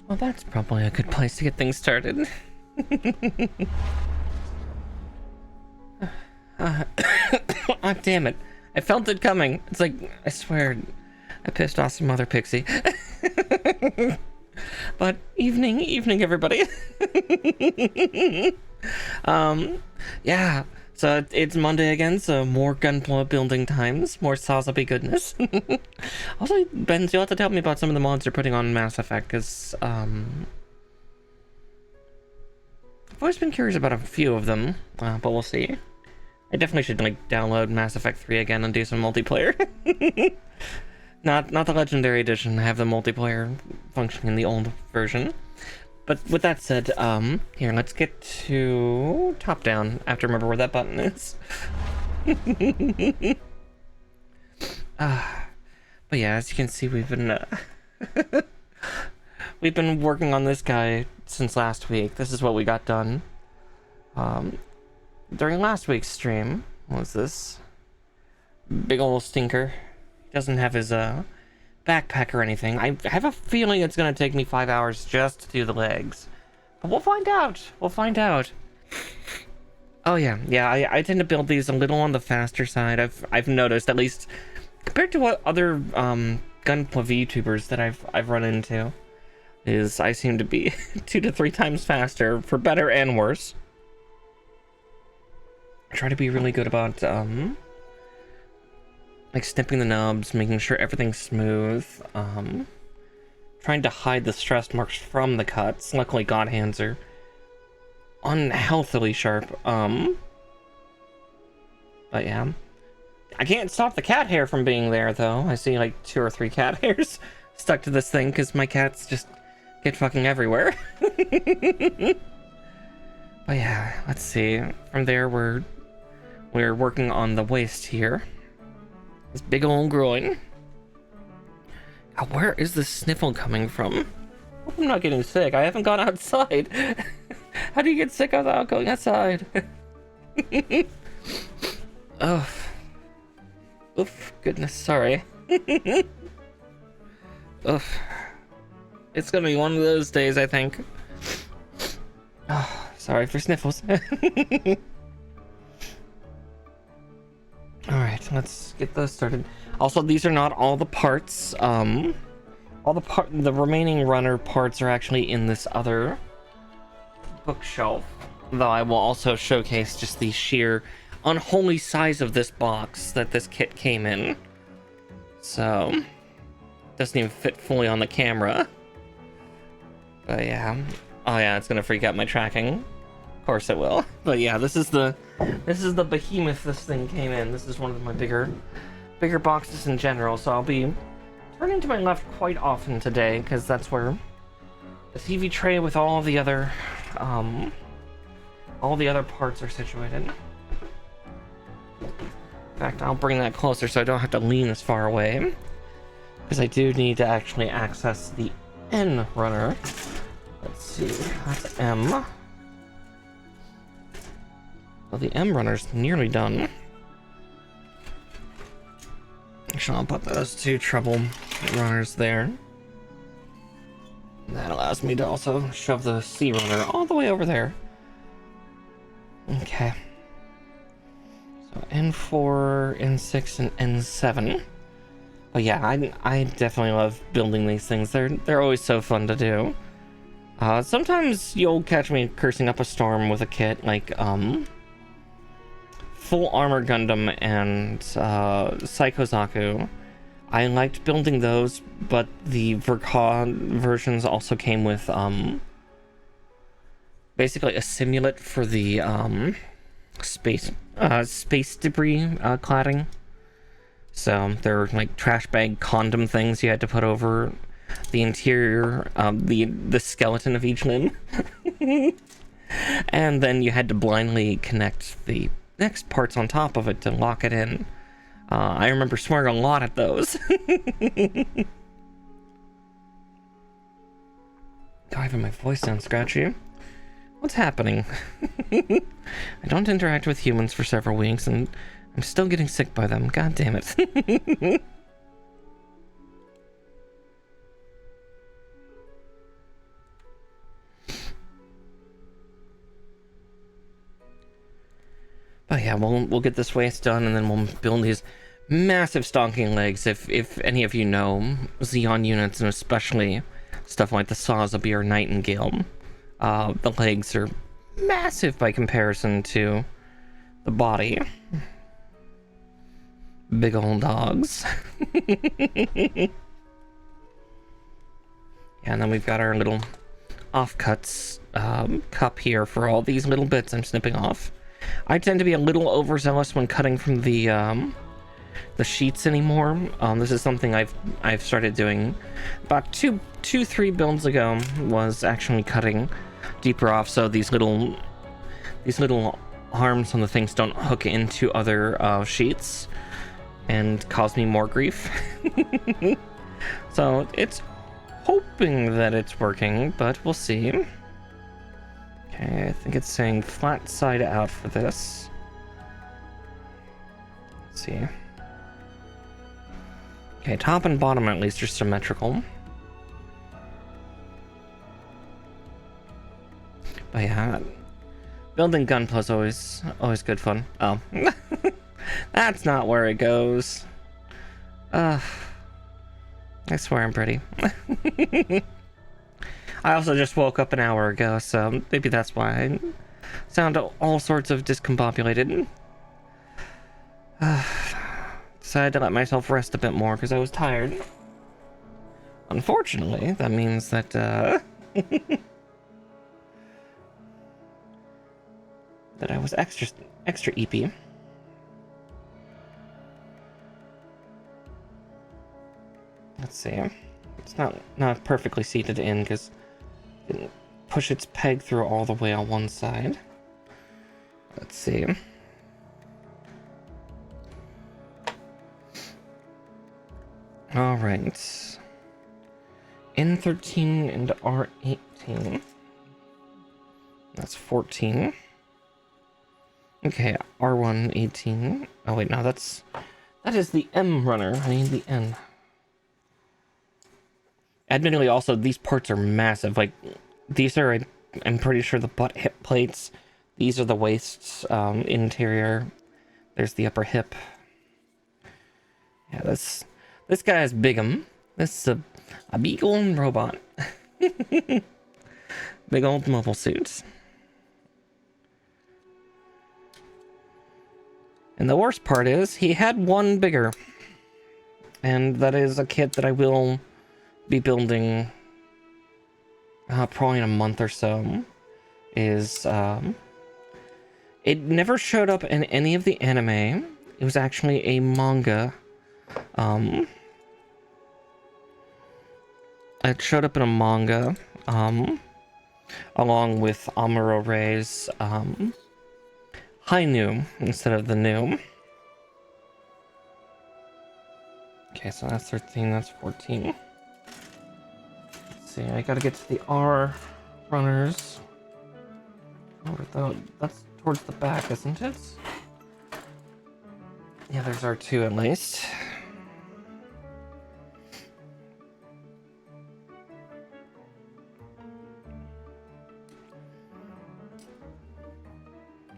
Well, that's probably a good place to get things started. uh, oh, damn it. I felt it coming. It's like, I swear, I pissed off some other pixie. But evening, everybody. Yeah. So it's Monday again, so more gunpla building times, more Sazabi goodness. Also, Ben, you'll have to tell me about some of the mods you're putting on Mass Effect, because, I've always been curious about a few of them, but we'll see. I definitely should, like, download Mass Effect 3 again and do some multiplayer. Not the Legendary Edition, I have the multiplayer functioning in the old version. But with that said, here, let's get to top down. I have to remember where that button is. But yeah, as you can see, we've been working on this guy since last week. This is what we got done. During last week's stream, what was this? Big ol' stinker. He doesn't have his, backpack or anything. I have a feeling it's gonna take me 5 hours just to do the legs. But we'll find out. We'll find out. Oh yeah, I tend to build these a little on the faster side. I've noticed, at least compared to what other gunpla VTubers that I've run into, is I seem to be 2 to 3 times faster, for better and worse. I try to be really good about like snipping the nubs, making sure everything's smooth, trying to hide the stress marks from the cuts. Luckily, God hands are unhealthily sharp. But yeah. I can't stop the cat hair from being there, though. I see like 2 or 3 cat hairs stuck to this thing, because my cats just get fucking everywhere. But yeah, let's see. From there, we're working on the waist here. This big old groin. Oh, where is this sniffle coming from? Hope I'm not getting sick. I haven't gone outside. How do you get sick without going outside? Oh. Oof. Goodness, sorry. Oof. It's gonna be one of those days, I think. Oh, sorry for sniffles. Alright, let's get those started. Also, these are not all the parts. The remaining runner parts are actually in this other bookshelf. Though I will also showcase just the sheer unholy size of this box that this kit came in. So, doesn't even fit fully on the camera. But yeah. Oh yeah, it's gonna freak out my tracking. Of course it will. But yeah, this is the behemoth this thing came in. This is one of my bigger boxes in general, so I'll be turning to my left quite often today, because that's where the TV tray with all the other parts are situated. In fact, I'll bring that closer so I don't have to lean as far away, because I do need to actually access the N runner. Let's see, that's M. Well, the M runner's nearly done. Actually, I'll put those 2 trouble runners there. That allows me to also shove the C runner all the way over there. Okay. So N4, N6, and N7. But yeah, I definitely love building these things. They're always so fun to do. Sometimes you'll catch me cursing up a storm with a kit like Full Armor Gundam and Psycho Zaku. I liked building those, but the Verka versions also came with basically a simulate for the space debris cladding. So they're like trash bag condom things you had to put over the interior, the skeleton of each limb. And then you had to blindly connect the next parts on top of it to lock it in. I remember swearing a lot at those. God, even my voice sounds scratchy. What's happening? I don't interact with humans for several weeks, and I'm still getting sick by them. God damn it. yeah, we'll get this waist done, and then we'll build these massive stonking legs. If any of you know Xeon units, and especially stuff like the Sazabi or Nightingale, the legs are massive by comparison to the body. Big old dogs. Yeah, and then we've got our little offcuts cup here for all these little bits I'm snipping off. I tend to be a little overzealous when cutting from the sheets anymore. This is something I've started doing about three builds ago, was actually cutting deeper off so these little arms on the things don't hook into other sheets and cause me more grief. So it's hoping that it's working, but we'll see. Okay, I think it's saying flat side out for this. Let's see. Okay, top and bottom at least are symmetrical. But yeah, building Gunpla is always good fun. Oh, that's not where it goes. I swear I'm pretty. I also just woke up an hour ago, so maybe that's why I sound all sorts of discombobulated. Decided to let myself rest a bit more because I was tired. Unfortunately, that means that that I was extra eepy. Let's see. It's not perfectly seated in because it didn't push its peg through all the way on one side. Let's see. All right. N13 and R18. That's 14. Okay, R1 18. Oh wait, no, that is the M runner. I need the N. Admittedly, also, these parts are massive. Like, these are, I'm pretty sure, the butt hip plates. These are the waists, interior. There's the upper hip. Yeah, this guy is big'em. This is a big old robot. Big old mobile suit. And the worst part is, he had one bigger. And that is a kit that I will be building probably in a month or so. It never showed up in any of the anime. It was actually a manga. It showed up in a manga along with Amuro Rei's Hainu instead of the new. Okay, so that's 13, that's 14. Let's see, I gotta get to the R runners. That's towards the back, isn't it? Yeah, there's R2 at least.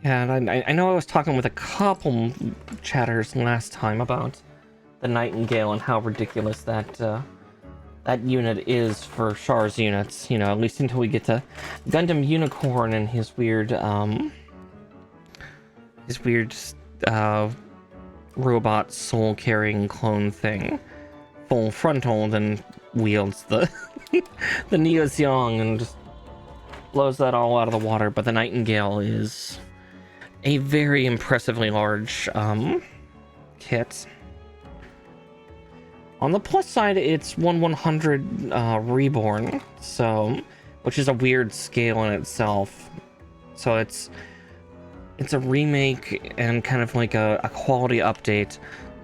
Yeah, and I know I was talking with a couple chatters last time about the Nightingale and how ridiculous that unit is for Char's units. You know, at least until we get to Gundam Unicorn and his weird robot soul-carrying clone thing. Full frontal, then wields the the Neo Zeong and just blows that all out of the water. But the Nightingale is a very impressively large kit. On the plus side, it's 1/100 reborn, so which is a weird scale in itself. So it's a remake and kind of like a quality update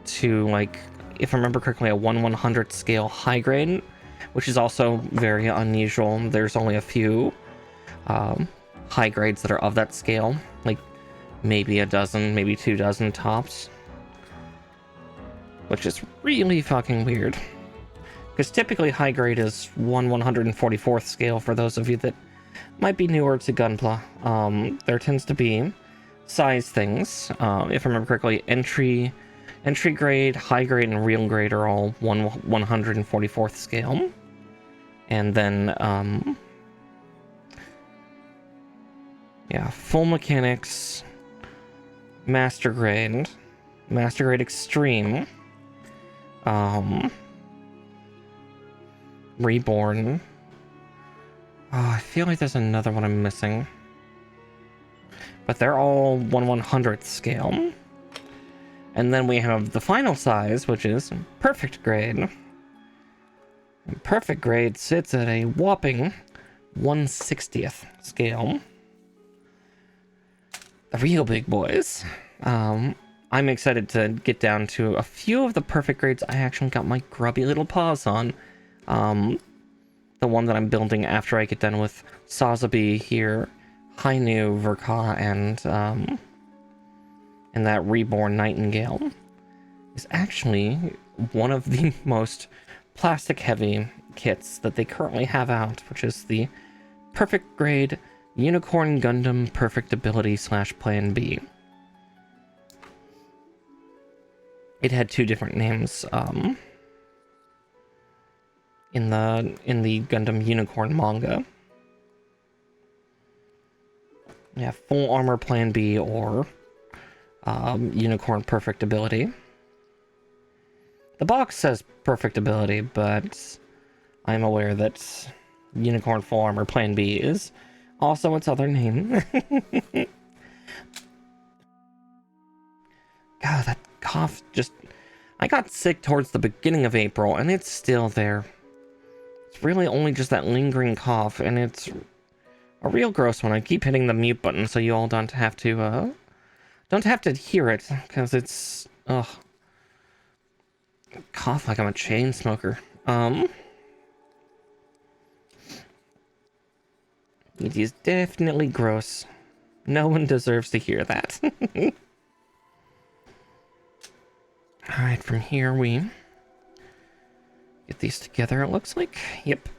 to, like, if I remember correctly, a 1/100 scale high grade, which is also very unusual. There's only a few high grades that are of that scale, like maybe a dozen, maybe 2 dozen tops, which is really fucking weird. Because typically high grade is 1/144th scale for those of you that might be newer to Gunpla. There tends to be size things. If I remember correctly, entry grade, high grade, and real grade are all 144th scale. And then, yeah, full mechanics, master grade extreme, reborn. Oh, I feel like there's another one I'm missing. But they're all 1/100th scale. And then we have the final size, which is perfect grade. And perfect grade sits at a whopping 1/60th scale. The real big boys. I'm excited to get down to a few of the perfect grades I actually got my grubby little paws on. The one that I'm building after I get done with Sazabi here, Hainu, Verka, and that reborn Nightingale is actually one of the most plastic heavy kits that they currently have out, which is the perfect grade Unicorn Gundam Perfect Ability / Plan B. It had two different names in the Gundam Unicorn manga. Yeah, full armor Plan B or Unicorn Perfect Ability. The box says Perfect Ability, but I'm aware that Unicorn Full Armor Plan B is also its other name. God, that cough just... I got sick towards the beginning of April, and it's still there. It's really only just that lingering cough, and it's a real gross one. I keep hitting the mute button so you all don't have to hear it, because it's... ugh. Cough like I'm a chain smoker. It is definitely gross. No one deserves to hear that. Alright, from here we get these together, it looks like. Yep.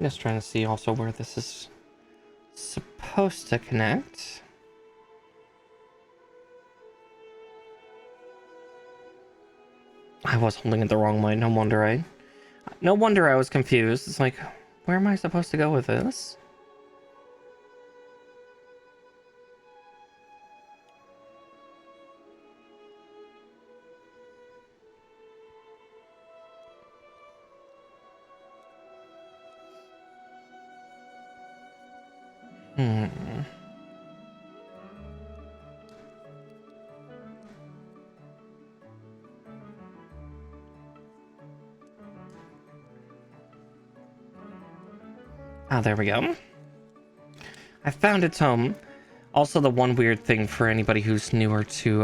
Just trying to see also where this is supposed to connect. I was holding it the wrong way. No wonder I was confused. It's like, where am I supposed to go with this? Ah, there we go. I found its home. Also, the one weird thing for anybody who's newer to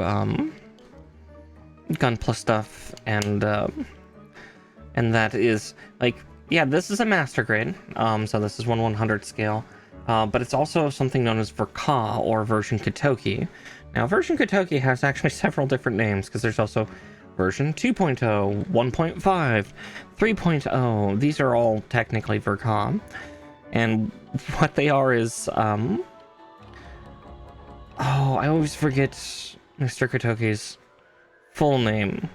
Gunpla stuff, and that is like, yeah, this is a master grade. So this is 1/100 scale. But it's also something known as Verka or version Katoki. Now, version Katoki has actually several different names because there's also version 2.0, 1.5, 3.0. These are all technically Verka. And what they are is, oh, I always forget Mr. Katoki's full name.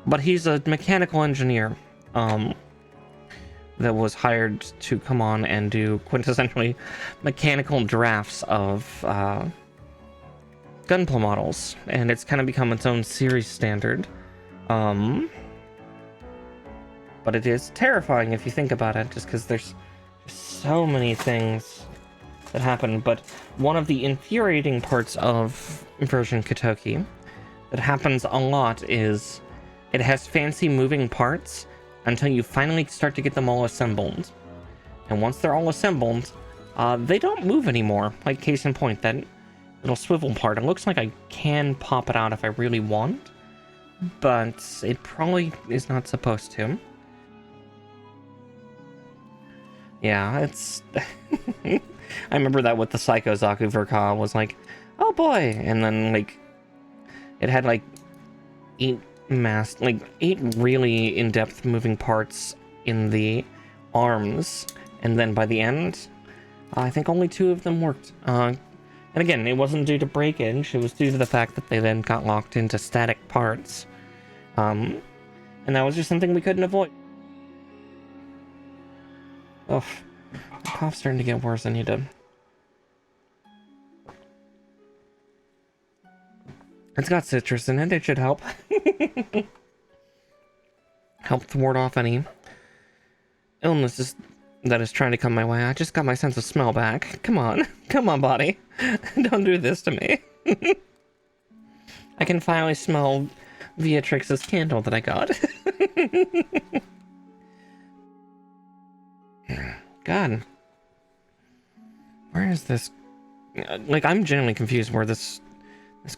But he's a mechanical engineer, that was hired to come on and do quintessentially mechanical drafts of, Gunpla models. And it's kind of become its own series standard. But it is terrifying if you think about it, just because there's so many things that happen. But one of the infuriating parts of version Katoki that happens a lot is it has fancy moving parts until you finally start to get them all assembled. And once they're all assembled, they don't move anymore. Like, case in point, that little swivel part. It looks like I can pop it out if I really want, but it probably is not supposed to. Yeah, it's... I remember that with the Psycho Zaku Verka was like, oh boy, and then, like, it had, like, 8 really in-depth moving parts in the arms, and then by the end, I think only 2 of them worked. And again, it wasn't due to breakage, it was due to the fact that they then got locked into static parts. And that was just something we couldn't avoid. Ugh, my cough's starting to get worse. I need to... It's got citrus in it, it should help. Help thwart off any illnesses that is trying to come my way. I just got my sense of smell back. Come on. Come on, body. Don't do this to me. I can finally smell Beatrix's candle that I got. God. Where is this? Like, I'm genuinely confused where this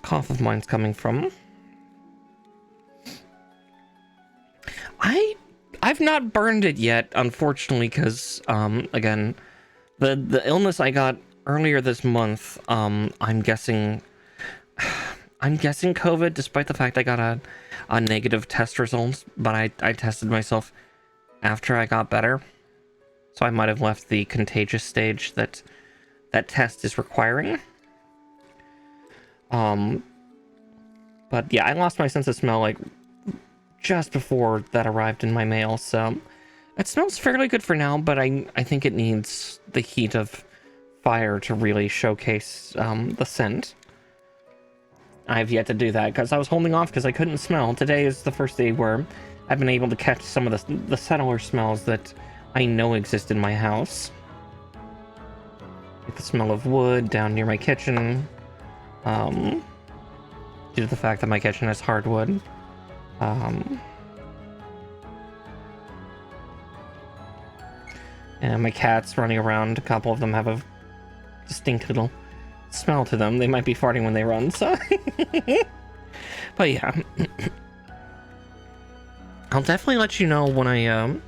cough of mine's coming from. I've not burned it yet, unfortunately, because, again, the illness I got earlier this month, I'm guessing COVID, despite the fact I got a negative test result, but I tested myself after I got better. So I might have left the contagious stage that test is requiring. But yeah, I lost my sense of smell, like, just before that arrived in my mail, so it smells fairly good for now, but I think it needs the heat of fire to really showcase the scent. I've yet to do that, because I was holding off because I couldn't smell. Today is the first day where I've been able to catch some of the subtler smells that I know exist in my house. Like the smell of wood down near my kitchen, due to the fact that my kitchen is hardwood. And my cats running around, a couple of them have a distinct little smell to them. They might be farting when they run, so... But yeah. I'll definitely let you know when I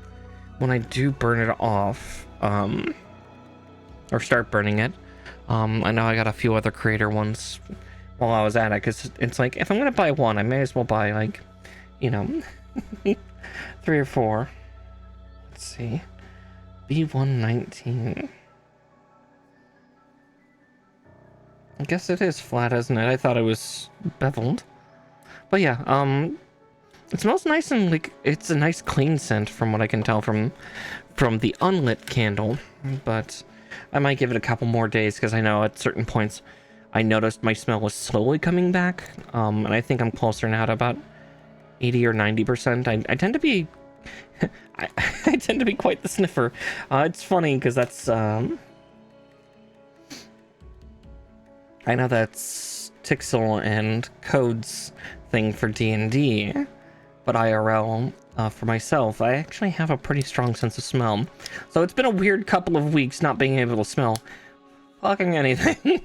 do burn it off, or start burning it. I know I got a few other creator ones while I was at it, because it's like, if I'm gonna buy one, I may as well buy, like, you know, 3 or 4. Let's see. B119. I guess it is flat, isn't it? I thought it was beveled. But yeah, it smells nice, and like it's a nice clean scent from what I can tell from the unlit candle. But I might give it a couple more days, because I know at certain points I noticed my smell was slowly coming back. And I think I'm closer now to about 80 or 90%. I tend to be I tend to be quite the sniffer. It's funny because that's I know that's Tixel and Code's thing for D&D, but IRL, for myself, I actually have a pretty strong sense of smell. So it's been a weird couple of weeks not being able to smell fucking anything.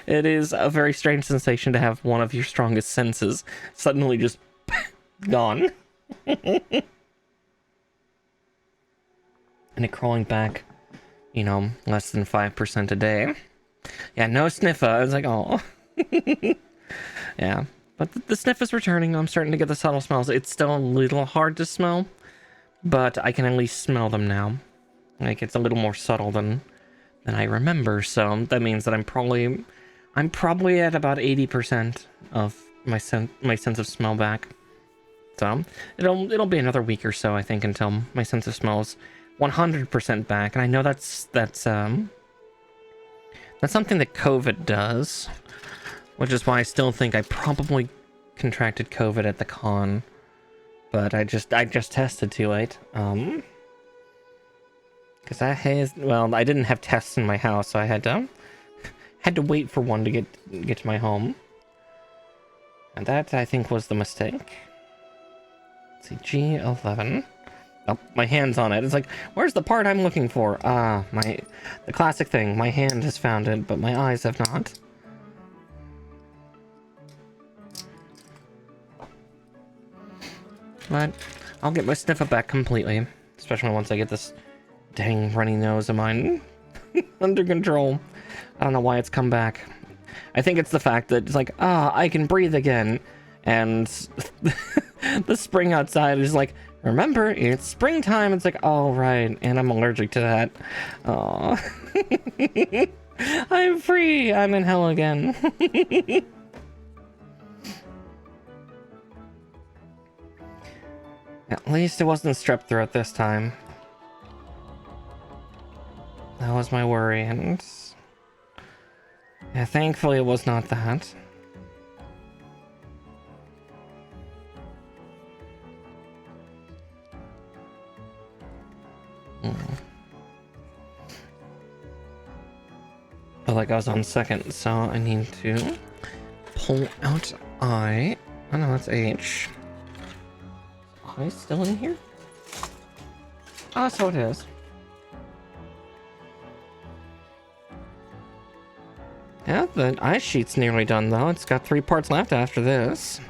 It is a very strange sensation to have one of your strongest senses suddenly just gone. And it crawling back, you know, less than 5% a day. Yeah, no sniffer. I was like, oh. Yeah, but the sniff is returning. I'm starting to get the subtle smells. It's still a little hard to smell, but I can at least smell them now. Like, it's a little more subtle than I remember, so that means that I'm probably at about 80% of my sense of smell back. So it'll be another week or so, I think, until my sense of smell is 100% back. And I know that's something that COVID does, which is why I still think I probably contracted COVID at the con, but I just tested too late. Because I didn't have tests in my house, so I had to wait for one to get to my home, and that I think was the mistake. Let's see, G11. Oh, my hand's on it. It's like, where's the part I'm looking for? The classic thing. My hand has found it, but my eyes have not. But I'll get my sniffer back completely, especially once I get this dang runny nose of mine under control. I don't know why it's come back. I think it's the fact that it's like, I can breathe again, and the spring outside is like, Remember, it's springtime. It's like, oh, right. And I'm allergic to that. Oh. I'm free. I'm in hell again. At least it wasn't strep throat this time. That was my worry, and yeah, thankfully it was not that. But like I was on second, so I need to pull out I. Oh no, that's H. I still in here? Ah, so it is. Yeah, the ice sheet's nearly done though. It's got 3 parts left after this.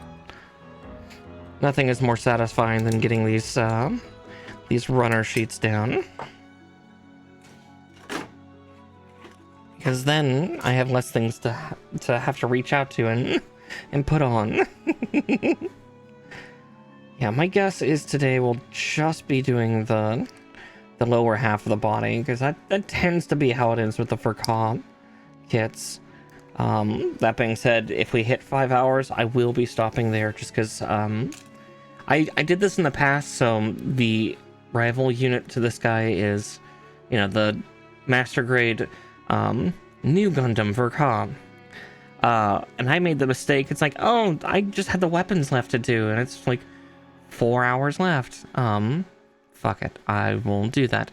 Nothing is more satisfying than getting these runner sheets down. Because then I have less things to have to reach out to and put on. Yeah, my guess is today we'll just be doing the lower half of the body, because that tends to be how it is with the fur kits. That being said, if we hit 5 hours, I will be stopping there, just because I did this in the past. So the rival unit to this guy is, you know, the master grade new Gundam for and I made the mistake. It's like, oh, I just had the weapons left to do, and it's like 4 hours left. Fuck it, I will do that.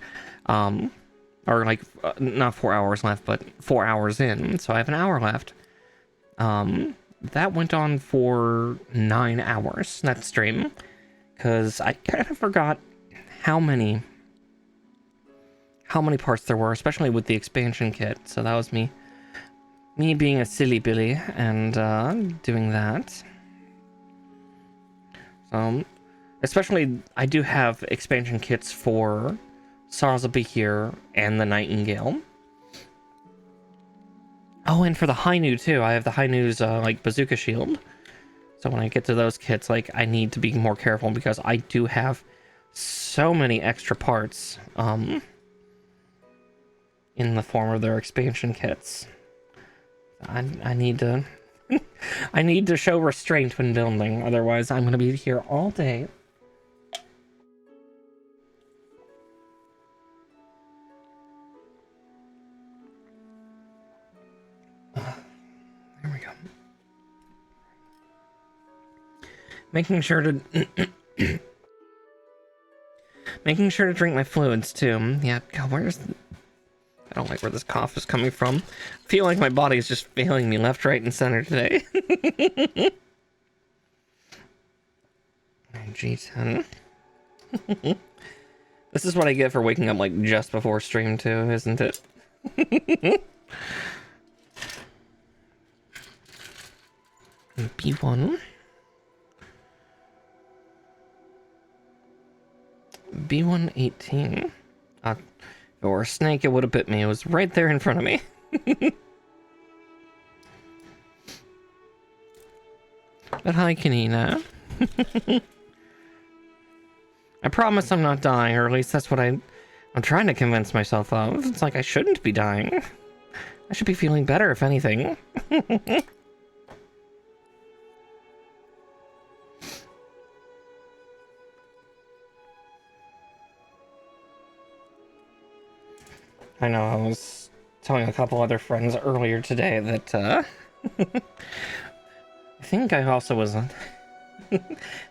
Or like not 4 hours left, but 4 hours in, so I have an hour left. That went on for 9 hours, that stream, because I kind of forgot how many parts there were, especially with the expansion kit. So that was me being a silly Billy and doing that. So especially, I do have expansion kits for Sazabi here and the Nightingale. Oh, and for the Hainu too. I have the Hainu's like bazooka shield. So when I get to those kits, like, I need to be more careful, because I do have so many extra parts in the form of their expansion kits. I need to I need to show restraint when building, otherwise I'm going to be here all day. There we go. Making sure to making sure to drink my fluids too. Yeah, God, I don't like where this cough is coming from. I feel like my body is just failing me left, right, and center today. G10. This is what I get for waking up like just before stream too, isn't it? B1. B118. If it were a snake, it would have bit me. It was right there in front of me. But hi, Kanina. I promise I'm not dying, or at least that's what I'm trying to convince myself of. It's like I shouldn't be dying. I should be feeling better, if anything. I know, I was telling a couple other friends earlier today that, I think I also was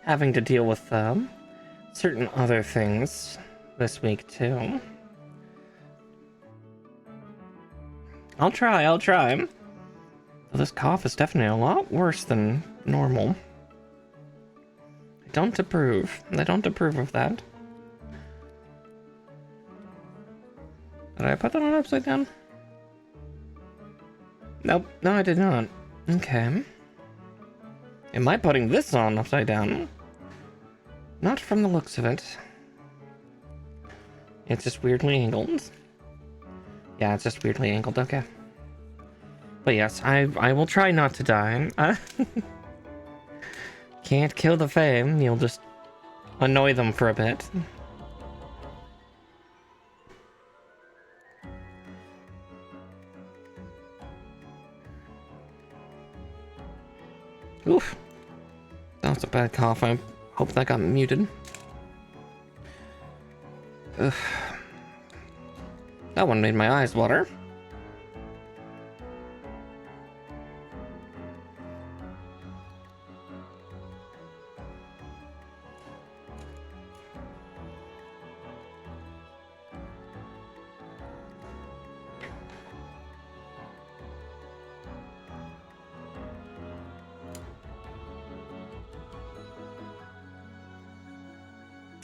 having to deal with, certain other things this week, too. I'll try. Well, this cough is definitely a lot worse than normal. I don't approve of that. Did I put that on upside down? Nope, no I did not. Okay. Am I putting this on upside down? Not from the looks of it. It's just weirdly angled. Yeah, it's just weirdly angled, okay. But yes, I will try not to die. Can't kill the fame, you'll just annoy them for a bit. Oof. That was a bad cough. I hope that got muted. Ugh. That one made my eyes water.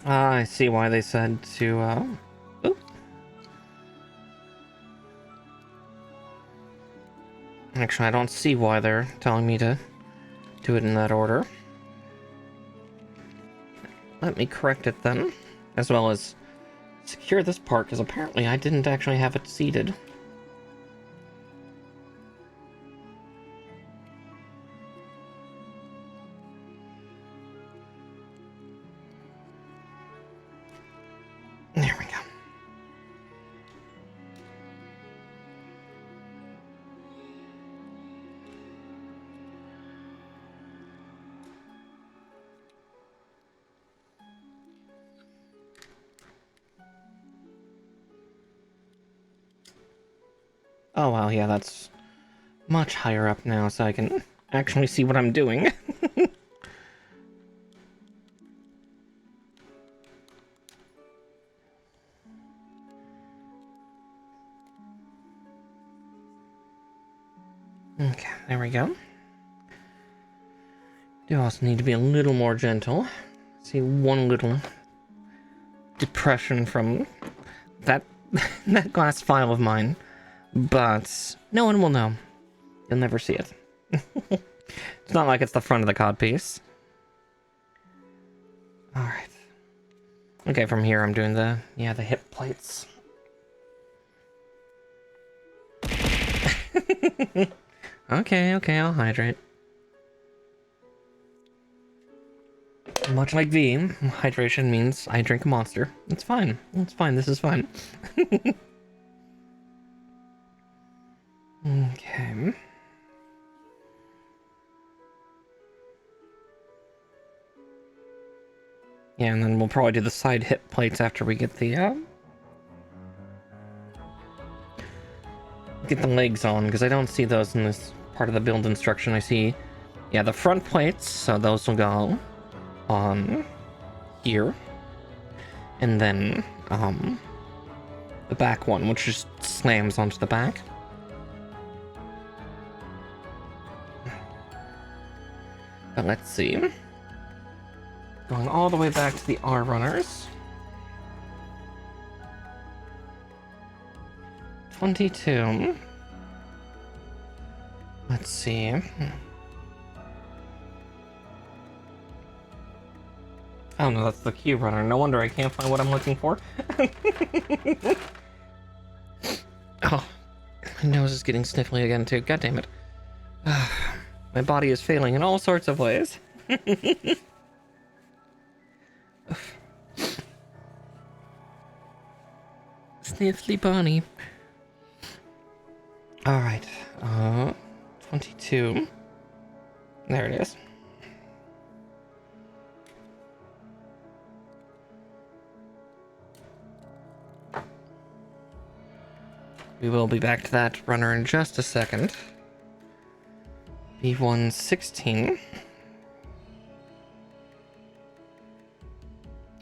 I see why they said to, Oop. Actually, I don't see why they're telling me to do it in that order. Let me correct it then, as well as secure this part, because apparently I didn't actually have it seated. There we go. Oh wow, yeah, that's much higher up now, so I can actually see what I'm doing. Okay, there we go. Do also need to be a little more gentle. See one little depression from that that glass file of mine, but no one will know. You'll never see it. It's not like it's the front of the codpiece. All right. Okay, from here I'm doing the hip plates. Okay, I'll hydrate. Much like V, hydration means I drink a monster. It's fine. It's fine. This is fine. Okay. Yeah, and then we'll probably do the side hip plates after we get the legs on, because I don't see those in this part of the build instruction. I see, yeah, the front plates, so those will go on here, and then the back one, which just slams onto the back. But let's see. Going all the way back to the R runners. 22. Let's see. Oh no, that's the Q runner. No wonder I can't find what I'm looking for. Oh, my nose is getting sniffly again too. God damn it. My body is failing in all sorts of ways. Sniffly bunny. Alright, 22. There it is. We will be back to that runner in just a second. B116.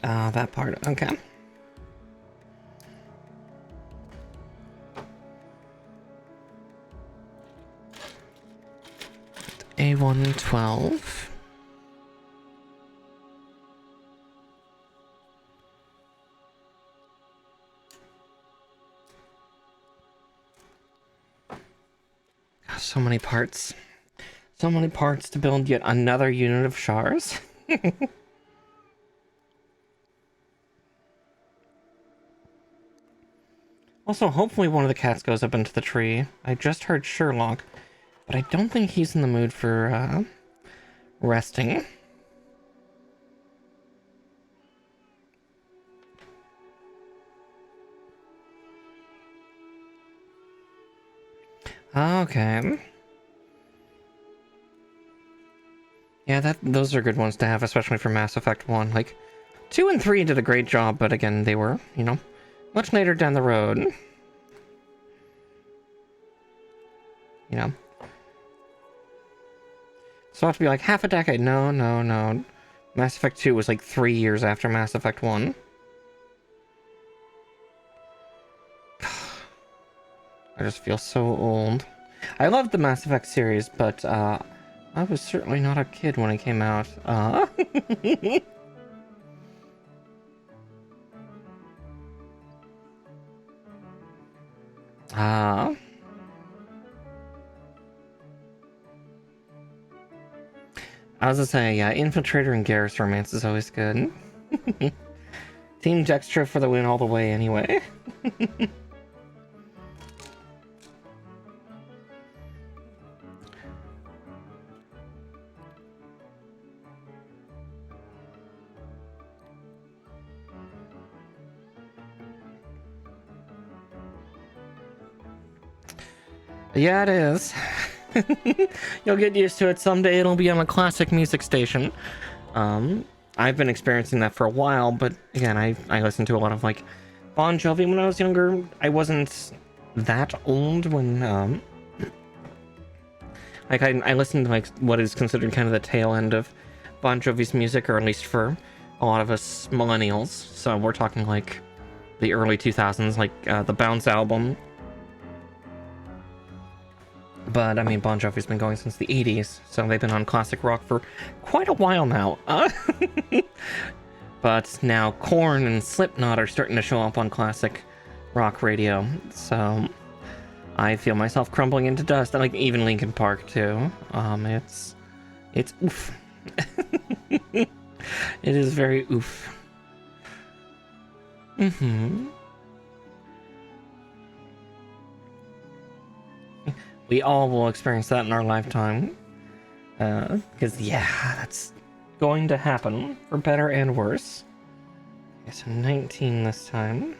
That part, okay. A112. So many parts. So many parts to build yet another unit of shards. Also, hopefully one of the cats goes up into the tree. I just heard Sherlock, but I don't think he's in the mood for resting. Okay. Yeah, those are good ones to have, especially for Mass Effect 1. Like, 2 and 3 did a great job, but again, they were, you know, much later down the road. You know. So I have to be like, half a decade. No, no, no. Mass Effect 2 was like 3 years after Mass Effect 1. I just feel so old. I loved the Mass Effect series, but, I was certainly not a kid when it came out. Ah. I was gonna say, yeah, Infiltrator and Garrus romance is always good. Team Dextra for the win all the way, anyway. Yeah, it is. You'll get used to it someday. It'll be on a classic music station. I've been experiencing that for a while, but again, I listened to a lot of like Bon Jovi when I was younger. I wasn't that old when like I listened to like what is considered kind of the tail end of Bon Jovi's music, or at least for a lot of us millennials. So we're talking like the early 2000s, like the Bounce album. But I mean, Bon Jovi's been going since the 80s, so they've been on classic rock for quite a while now. But now Korn and Slipknot are starting to show up on classic rock radio, so I feel myself crumbling into dust. And like even Linkin Park too. It's oof. It is very oof. We all will experience that in our lifetime. Because, yeah, that's going to happen, for better and worse. Okay, so 19 this time.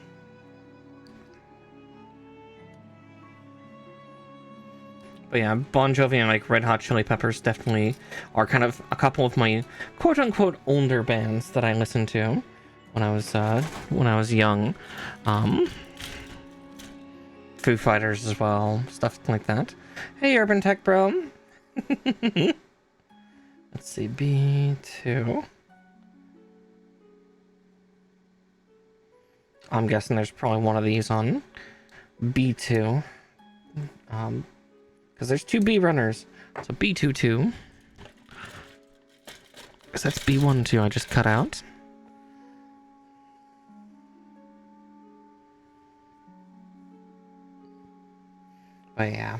But yeah, Bon Jovi and, like, Red Hot Chili Peppers definitely are kind of a couple of my quote-unquote older bands that I listened to when I was young. Foo Fighters as well, stuff like that. Hey, Urban Tech Bro. Let's see, B2. I'm guessing there's probably one of these on B2. Because there's two B runners. So B22. Because that's B12 I just cut out. But yeah.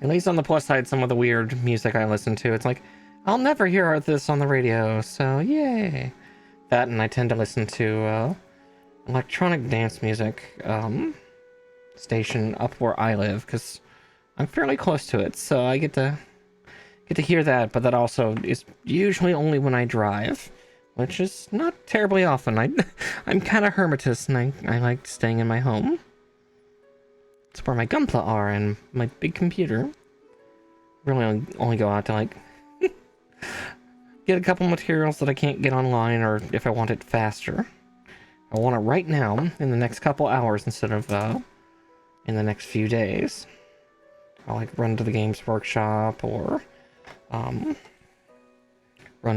At least on the plus side, some of the weird music I listen to, it's like, I'll never hear this on the radio, so yay. That, and I tend to listen to electronic dance music station up where I live, because I'm fairly close to it, so I get to hear that, but that also is usually only when I drive, which is not terribly often. I'm kind of hermitous, and I like staying in my home. It's where my Gunpla are and my big computer. Really only go out to like get a couple materials that I can't get online, or if I want it faster. I want it right now in the next couple hours instead of in the next few days. I'll like run to the Games Workshop or run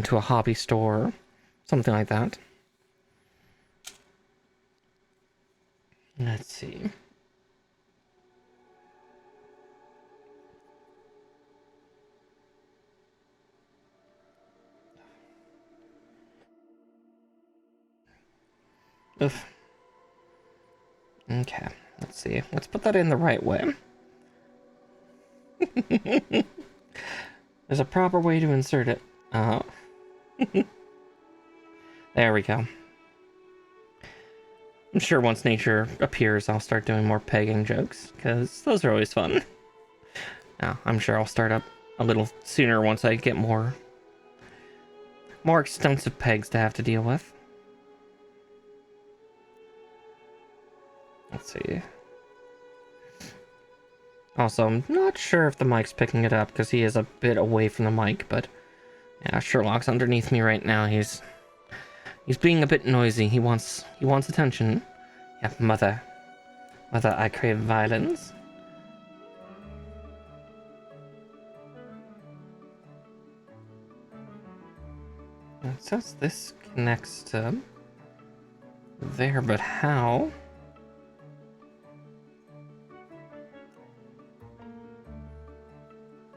to a hobby store, something like that. Let's see. Oof. Okay, let's see. Let's put that in the right way. There's a proper way to insert it. There we go. I'm sure once nature appears, I'll start doing more pegging jokes, because those are always fun. Now, I'm sure I'll start up a little sooner once I get more extensive pegs to have to deal with. Let's see. Also, I'm not sure if the mic's picking it up because he is a bit away from the mic, but yeah, Sherlock's underneath me right now. He's being a bit noisy. He wants attention. Yeah, mother, I crave violence. It says this connects to there, but how?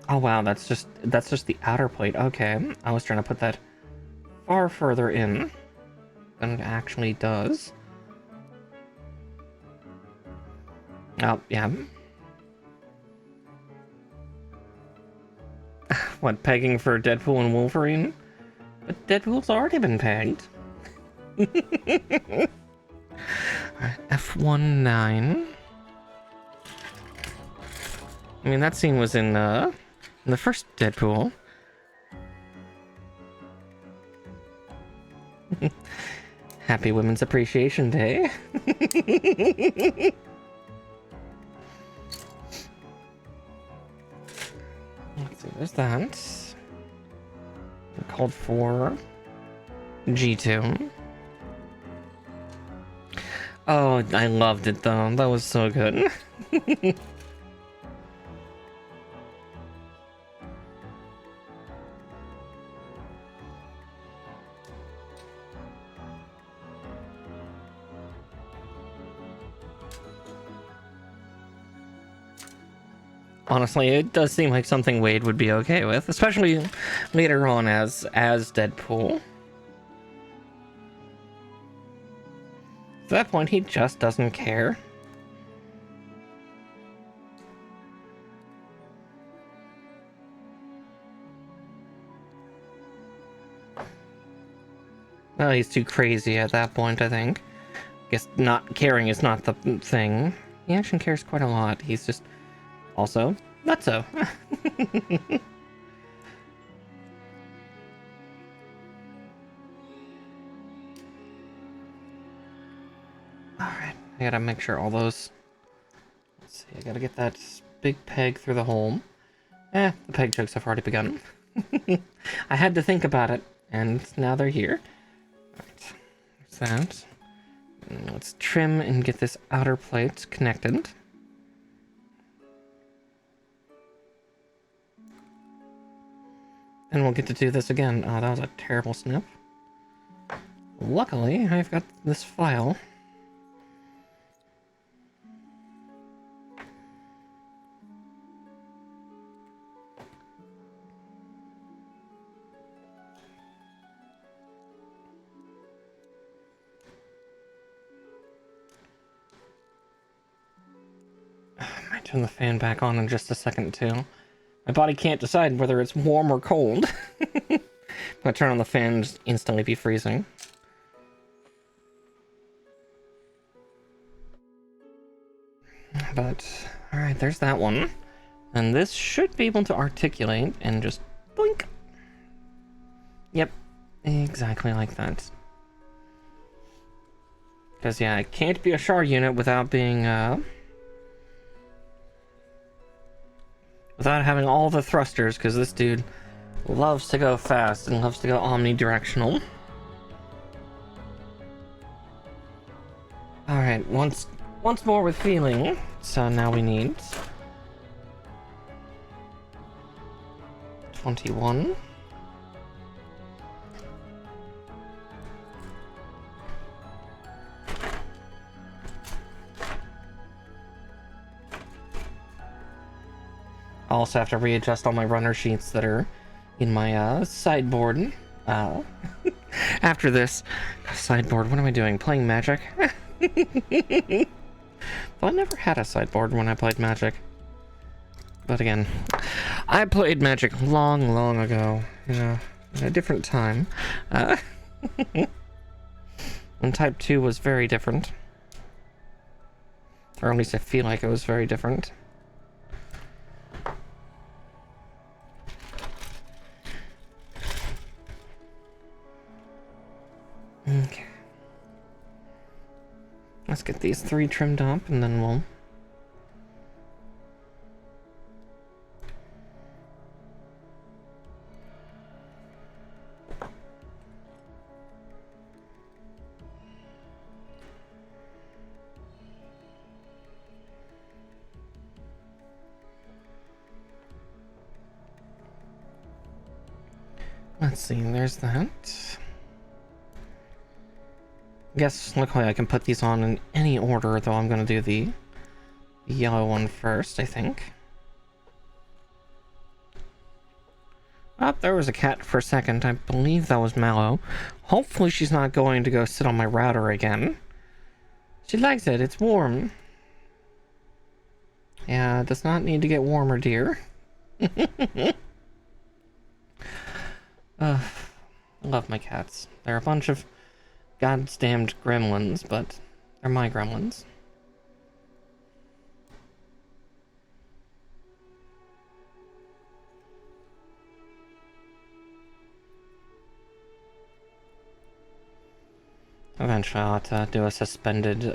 Oh wow, that's just the outer plate. Okay, I was trying to put that far further in than it actually does. Oh, yeah. What, pegging for Deadpool and Wolverine? But Deadpool's already been pegged. F19. I mean, that scene was in the first Deadpool. Happy Women's Appreciation Day. Let's see, there's that. We called for G2. Oh, I loved it though. That was so good. Honestly, it does seem like something Wade would be okay with, especially later on as Deadpool. At that point, he just doesn't care. Well, he's too crazy at that point, I think. Guess not caring is not the thing. He actually cares quite a lot. He's just also nutso. Alright, I gotta make sure all those... Let's see, I gotta get that big peg through the hole. The peg jokes have already begun. I had to think about it, and now they're here. Alright, there's that. And let's trim and get this outer plate connected. And we'll get to do this again. Oh, that was a terrible snip. Luckily, I've got this file. I might turn the fan back on in just a second, too. My body can't decide whether it's warm or cold. If I turn on the fan, just instantly be freezing. But, alright, there's that one. And this should be able to articulate and just blink. Yep, exactly like that. Because, yeah, it can't be a Char unit without being, without having all the thrusters, because this dude loves to go fast and loves to go omnidirectional. Alright, once more with feeling. So now we need 21. I also have to readjust all my runner sheets that are in my sideboard. After this sideboard, what am I doing? Playing Magic? Well, I never had a sideboard when I played Magic. But again, I played Magic long ago, you know, in a different time. When Type 2 was very different. Or at least I feel like it was very different. Okay. Let's get these 3 trimmed up, and then we'll let's see, there's that. Guess luckily I can put these on in any order, though I'm gonna do the yellow one first, I think. Oh, there was a cat for a second. I believe that was Mallow. Hopefully she's not going to go sit on my router again. She likes it, it's warm. Yeah, it does not need to get warmer, dear. I love my cats. They're a bunch of goddamned gremlins, but they're my gremlins. Eventually I'll have to do a suspended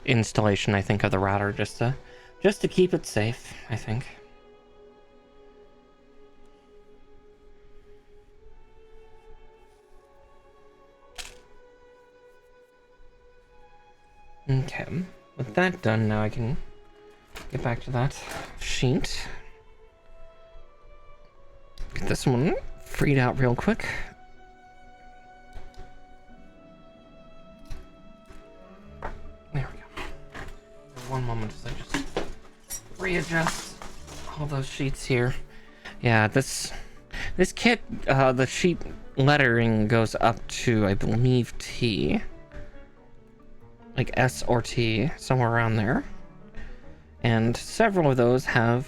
installation, I think, of the router just to keep it safe, I think. Okay, with that done, now I can get back to that sheet. Get this one freed out real quick. There we go. One moment as I just readjust all those sheets here. Yeah, this kit, the sheet lettering goes up to, I believe, T. Like S or T, somewhere around there. And several of those have...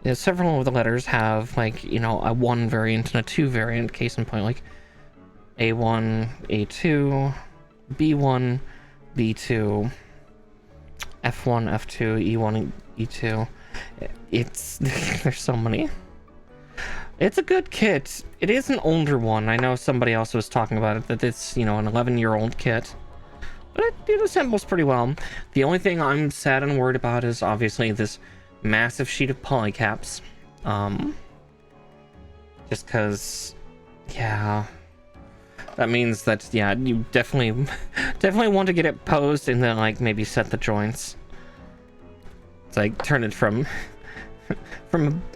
Yeah, several of the letters have, like, you know, a 1 variant and a 2 variant, case in point, like A1, A2, B1, B2, F1, F2, E1, E2. It's... there's so many. It's a good kit. It is an older one. I know somebody else was talking about it, that it's, you know, an 11-year-old kit. But it assembles pretty well. The only thing I'm sad and worried about is obviously this massive sheet of polycaps. Just because, yeah, that means that, yeah, you definitely want to get it posed and then, like, maybe set the joints. It's like turn it from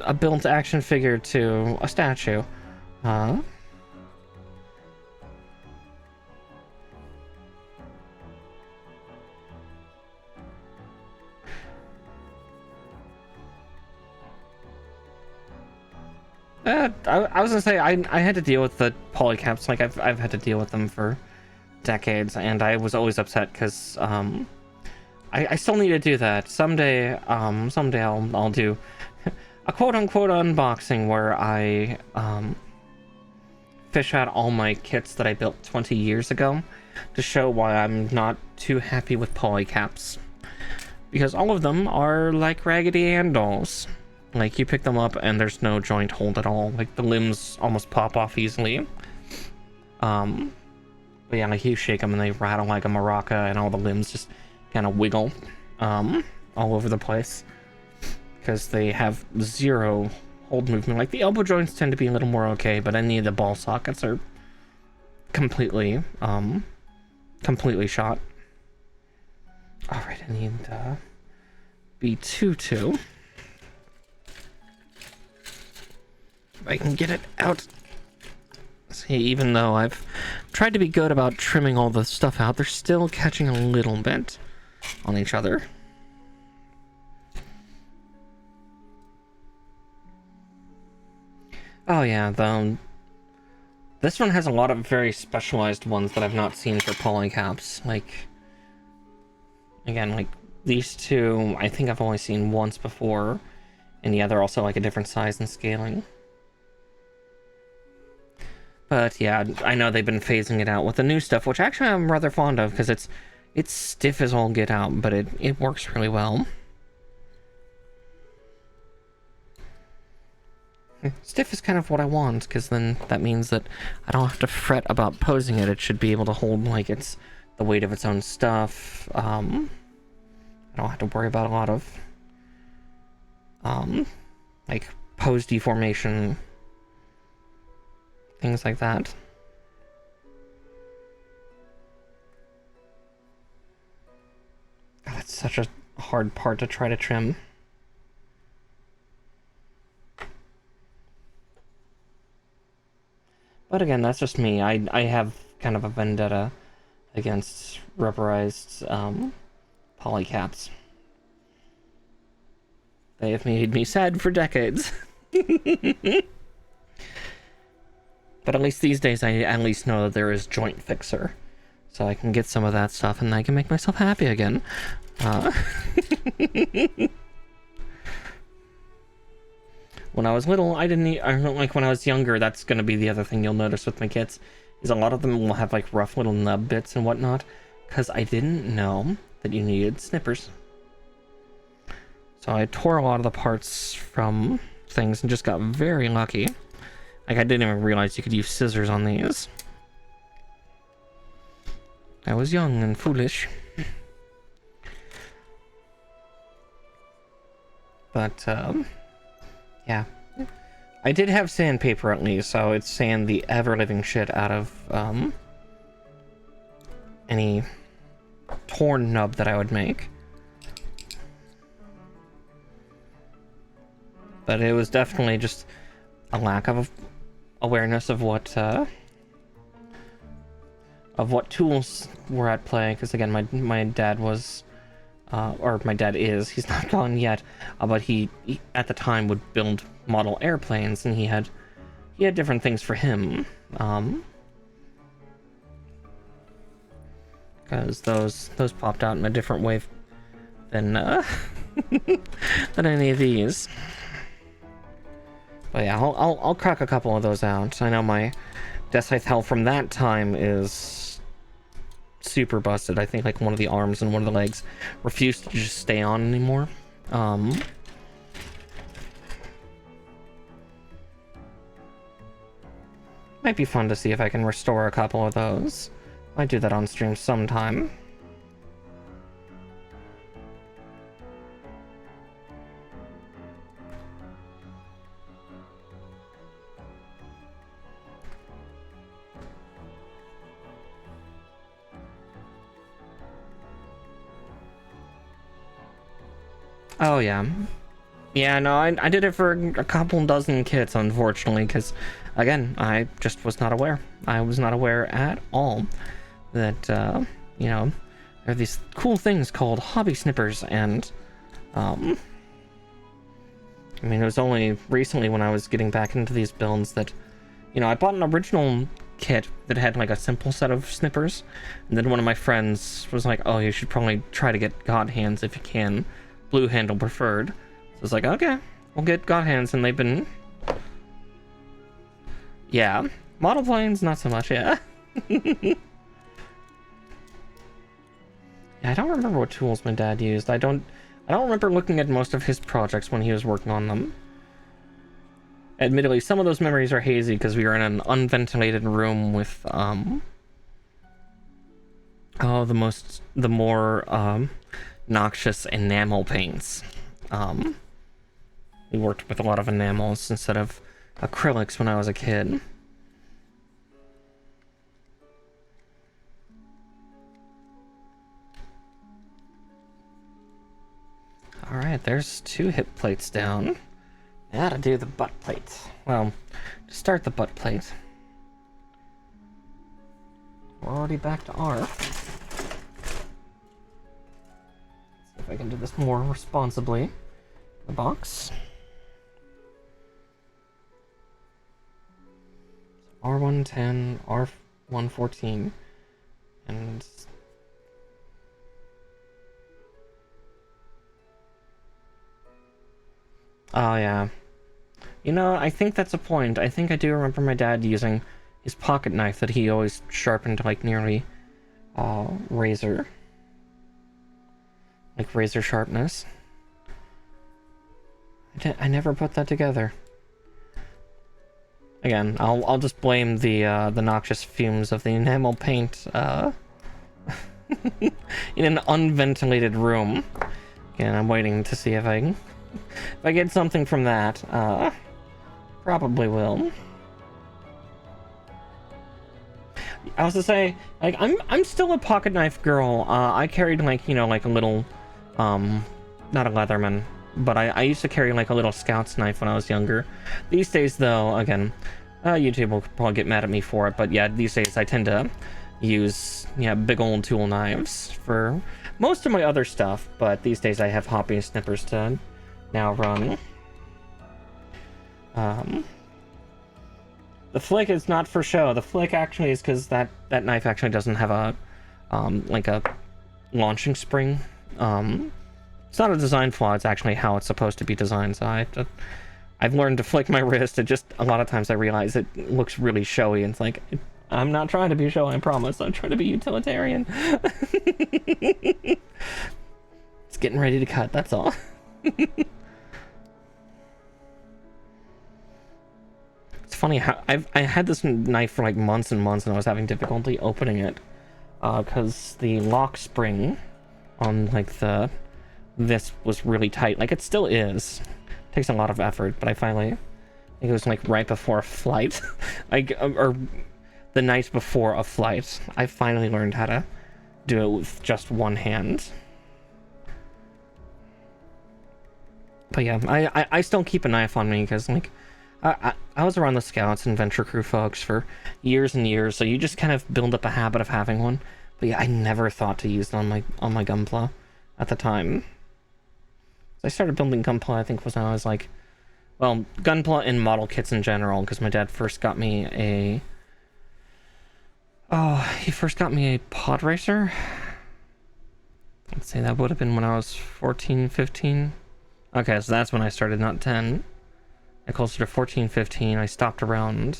a built action figure to a statue. I was gonna say I had to deal with the polycaps. Like I've had to deal with them for decades, and I was always upset because I still need to do that someday. Someday I'll do a quote unquote unboxing where I fish out all my kits that I built 20 years ago to show why I'm not too happy with polycaps, because all of them are like Raggedy Ann dolls. Like, you pick them up and there's no joint hold at all. Like, the limbs almost pop off easily. But yeah, like, you shake them and they rattle like a maraca, and all the limbs just kind of wiggle all over the place, because they have zero hold movement. Like, the elbow joints tend to be a little more okay, but any of the ball sockets are completely shot. Alright, I need B22. I can get it out. See, even though I've tried to be good about trimming all the stuff out, they're still catching a little bit on each other. Oh yeah, this one has a lot of very specialized ones that I've not seen for polycaps. Like, again, like these two, I think I've only seen once before, and yeah, they're also like a different size and scaling. But yeah, I know they've been phasing it out with the new stuff, which actually I'm rather fond of, because it's stiff as all get out, but it works really well. Stiff is kind of what I want, because then that means that I don't have to fret about posing it. It should be able to hold, like, it's the weight of its own stuff. I don't have to worry about a lot of like pose deformation, things like that. God, that's such a hard part to try to trim. But again, that's just me. I have kind of a vendetta against rubberized polycaps. They have made me sad for decades. But at least these days, I at least know that there is Joint Fixer. So I can get some of that stuff and I can make myself happy again. When I was little, I don't like when I was younger, that's going to be the other thing you'll notice with my kits, is a lot of them will have like rough little nub bits and whatnot, because I didn't know that you needed snippers. So I tore a lot of the parts from things and just got very lucky. Like, I didn't even realize you could use scissors on these. I was young and foolish. But, yeah. I did have sandpaper at least, so it's sand the ever-living shit out of, any torn nub that I would make. But it was definitely just a lack of awareness of what tools were at play, because again, my dad was, or my dad is, he's not gone yet, but he at the time would build model airplanes, and he had different things for him, because those popped out in a different way than than any of these. But yeah, I'll crack a couple of those out. I know my Death Scythe Hell from that time is super busted. I think like one of the arms and one of the legs refused to just stay on anymore. Might be fun to see if I can restore a couple of those. Might do that on stream sometime. Oh yeah. Yeah, no, I did it for a couple dozen kits, unfortunately, because, again, I just was not aware. I was not aware at all that, you know, there are these cool things called hobby snippers, and, I mean, it was only recently when I was getting back into these builds that, you know, I bought an original kit that had, like, a simple set of snippers, and then one of my friends was like, oh, you should probably try to get God Hands if you can, blue handle preferred. So it's like, okay, we'll get God Hands, and they've been... Yeah. Model planes, not so much, yeah. Yeah, I don't remember what tools my dad used. I don't remember looking at most of his projects when he was working on them. Admittedly, some of those memories are hazy because we were in an unventilated room with, oh, the more, noxious enamel paints. We worked with a lot of enamels instead of acrylics when I was a kid. Alright, there's 2 hip plates down. Now to do the butt plate. Well, to start the butt plate. We're already back to R. Let's see if I can do this more responsibly. The box. R110, R114, and... Oh, yeah. You know, I think that's a point. I think I do remember my dad using his pocket knife that he always sharpened like nearly razor. Like razor sharpness. I never put that together. Again, I'll just blame the noxious fumes of the enamel paint in an unventilated room. Again, I'm waiting to see if I get something from that. Probably will. I was to say, like, I'm still a pocket knife girl. I carried like, you know, like a little, not a Leatherman, but I used to carry like a little Scout's knife when I was younger. These days, though, again, YouTube will probably get mad at me for it, but yeah, these days I tend to use big old tool knives for most of my other stuff, but these days I have hoppy snippers to now run. The flick is not for show. The flick actually is because that knife actually doesn't have a like a launching spring. It's not a design flaw, it's actually how it's supposed to be designed. So I've learned to flick my wrist. It just, a lot of times I realize it looks really showy, and it's like, I'm not trying to be showy, I promise. I'm trying to be utilitarian. It's getting ready to cut, that's all. It's funny how I had this knife for like months and months, and I was having difficulty opening it because the lock spring on like this was really tight. Like, it still is. It takes a lot of effort, but I think it was like right before a flight, like or the night before a flight, I finally learned how to do it with just one hand. But yeah, I still keep a knife on me because, like, I was around the Scouts and Venture Crew folks for years and years, so you just kind of build up a habit of having one. But yeah, I never thought to use it on my Gunpla at the time. I started building Gunpla, I think, was when I was like, well, Gunpla and model kits in general, because my dad first got me he first got me a pod racer. Let's say that would have been when I was 14, 15. Okay, so that's when I started, not 10. Closer to 14, 15. I stopped around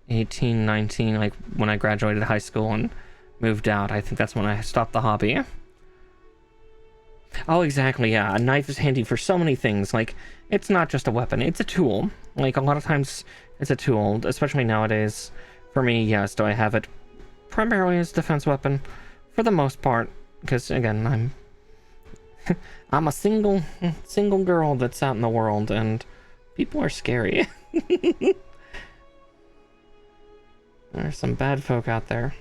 18, 19, like when I graduated high school and moved out. I think that's when I stopped the hobby. Oh, exactly, yeah. A knife is handy for so many things. Like, it's not just a weapon, it's a tool. Like, a lot of times it's a tool, especially nowadays. For me, yes, do I have it primarily as a defense weapon? For the most part, because, again, I'm a single girl that's out in the world, and people are scary. There's some bad folk out there.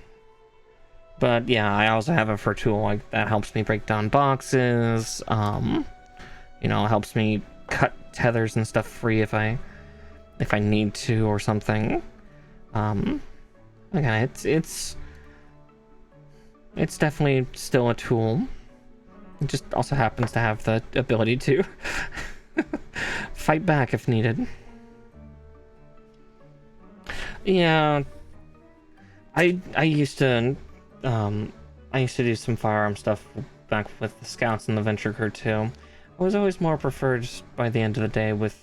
But yeah, I also have it for a tool, like, that helps me break down boxes, helps me cut tethers and stuff free if I need to or something. Again, it's definitely still a tool. It just also happens to have the ability to fight back if needed. Yeah, I used to do some firearm stuff back with the Scouts and the Venture Crew too. I was always more preferred by the end of the day with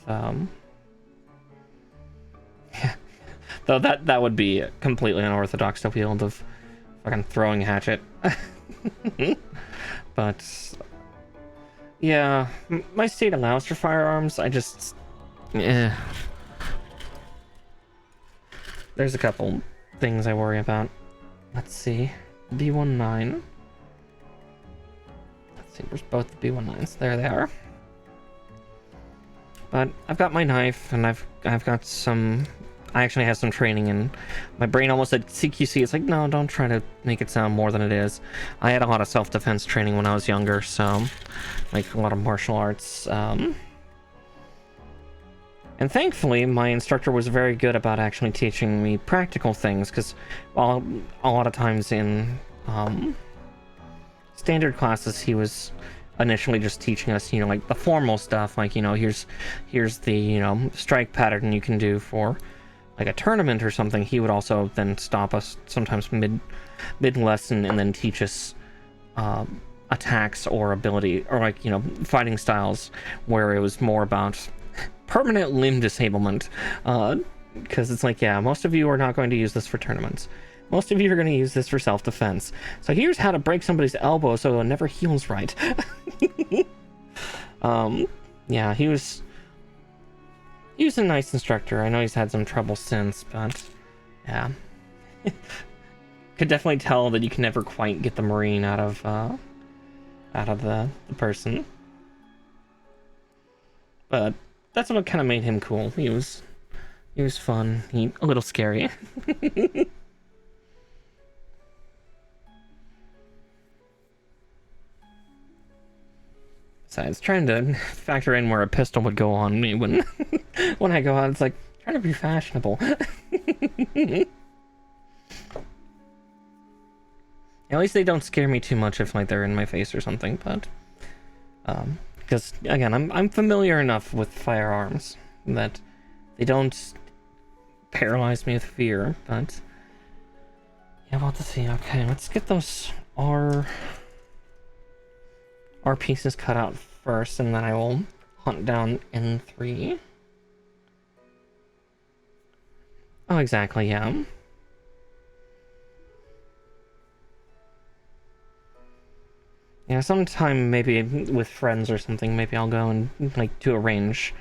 though that would be completely unorthodox to wield of fucking throwing hatchet. But yeah, my state allows for firearms. I just there's a couple things I worry about. Let's see. B19. Let's see, where's both the B19s? There they are. But I've got my knife, and I've got some. I actually have some training, and my brain almost said CQC. It's like, no, don't try to make it sound more than it is. I had a lot of self-defense training when I was younger, so like a lot of martial arts. And thankfully, my instructor was very good about actually teaching me practical things, because while a lot of times in standard classes, he was initially just teaching us, like the formal stuff, like, here's the, strike pattern you can do for like a tournament or something. He would also then stop us sometimes mid lesson and then teach us attacks or ability, or like, fighting styles, where it was more about permanent limb disablement, because it's like, yeah, most of you are not going to use this for tournaments. Most of you are going to use this for self-defense. So here's how to break somebody's elbow so it never heals right. Yeah, he was a nice instructor. I know he's had some trouble since, but yeah. Could definitely tell that you can never quite get the Marine out of the person. But that's what kind of made him cool. He was fun. A little scary. So I was trying to factor in where a pistol would go on me when I go out. It's like, Trying to be fashionable. At least they don't scare me too much if like they're in my face or something, but because again, I'm familiar enough with firearms that they don't paralyze me with fear, but yeah, we'll have to see. Okay, let's get those R pieces cut out first, and then I will hunt down N3. Oh, exactly, yeah. Yeah, sometime maybe with friends or something, maybe I'll go and like to a range.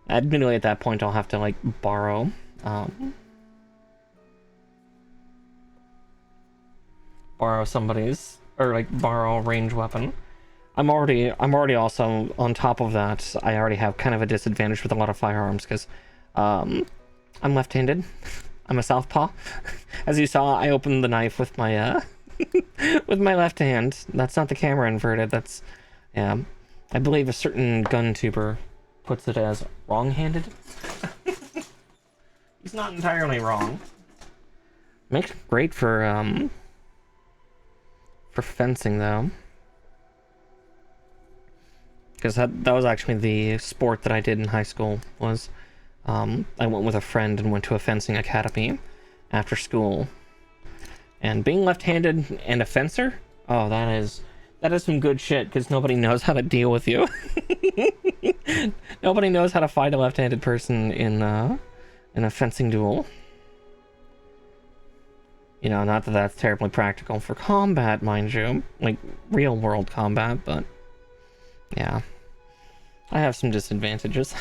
Admittedly, at that point, I'll have to like borrow somebody's, or like borrow a range weapon. I'm already also on top of that. I already have kind of a disadvantage with a lot of firearms because I'm left-handed. I'm a southpaw. As you saw, I opened the knife with my with my left hand. That's not the camera inverted. That's, yeah. I believe a certain gun tuber puts it as wrong-handed. He's not entirely wrong. Makes it great for fencing though. Because that was actually the sport that I did in high school. Was I went with a friend and went to a fencing academy after school. And being left-handed and a fencer, oh, that is some good shit, because nobody knows how to deal with you. Nobody knows how to fight a left-handed person in a fencing duel. You know, not that that's terribly practical for combat, mind you, like real-world combat, but yeah, I have some disadvantages,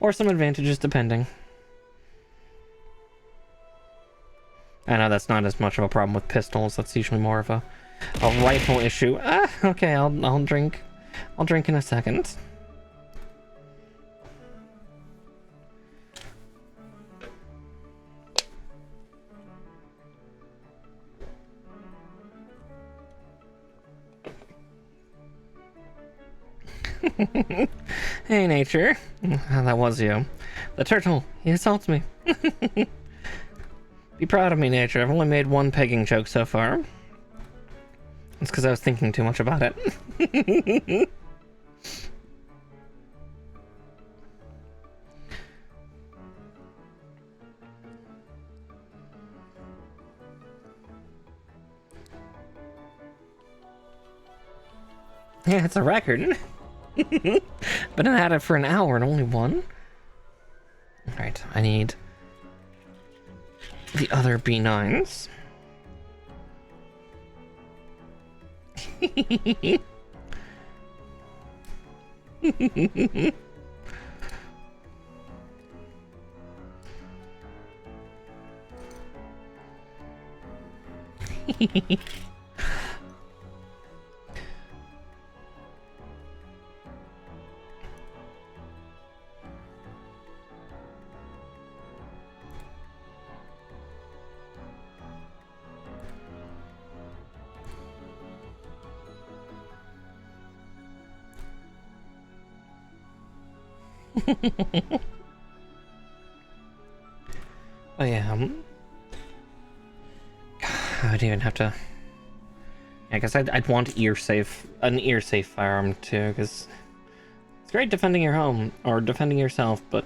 or some advantages, depending. I know that's not as much of a problem with pistols. That's usually more of a rifle issue. Ah, okay, I'll drink. I'll drink in a second. Hey, nature. That was you. The turtle. He assaults me. Be proud of me, nature. I've only made one pegging joke so far. It's because I was thinking too much about it. Yeah, it's a record. Been at it for an hour and only one. Alright, I need the other B9s. Oh yeah, I would even have to. I guess I'd want an ear safe firearm too, because it's great defending your home or defending yourself, but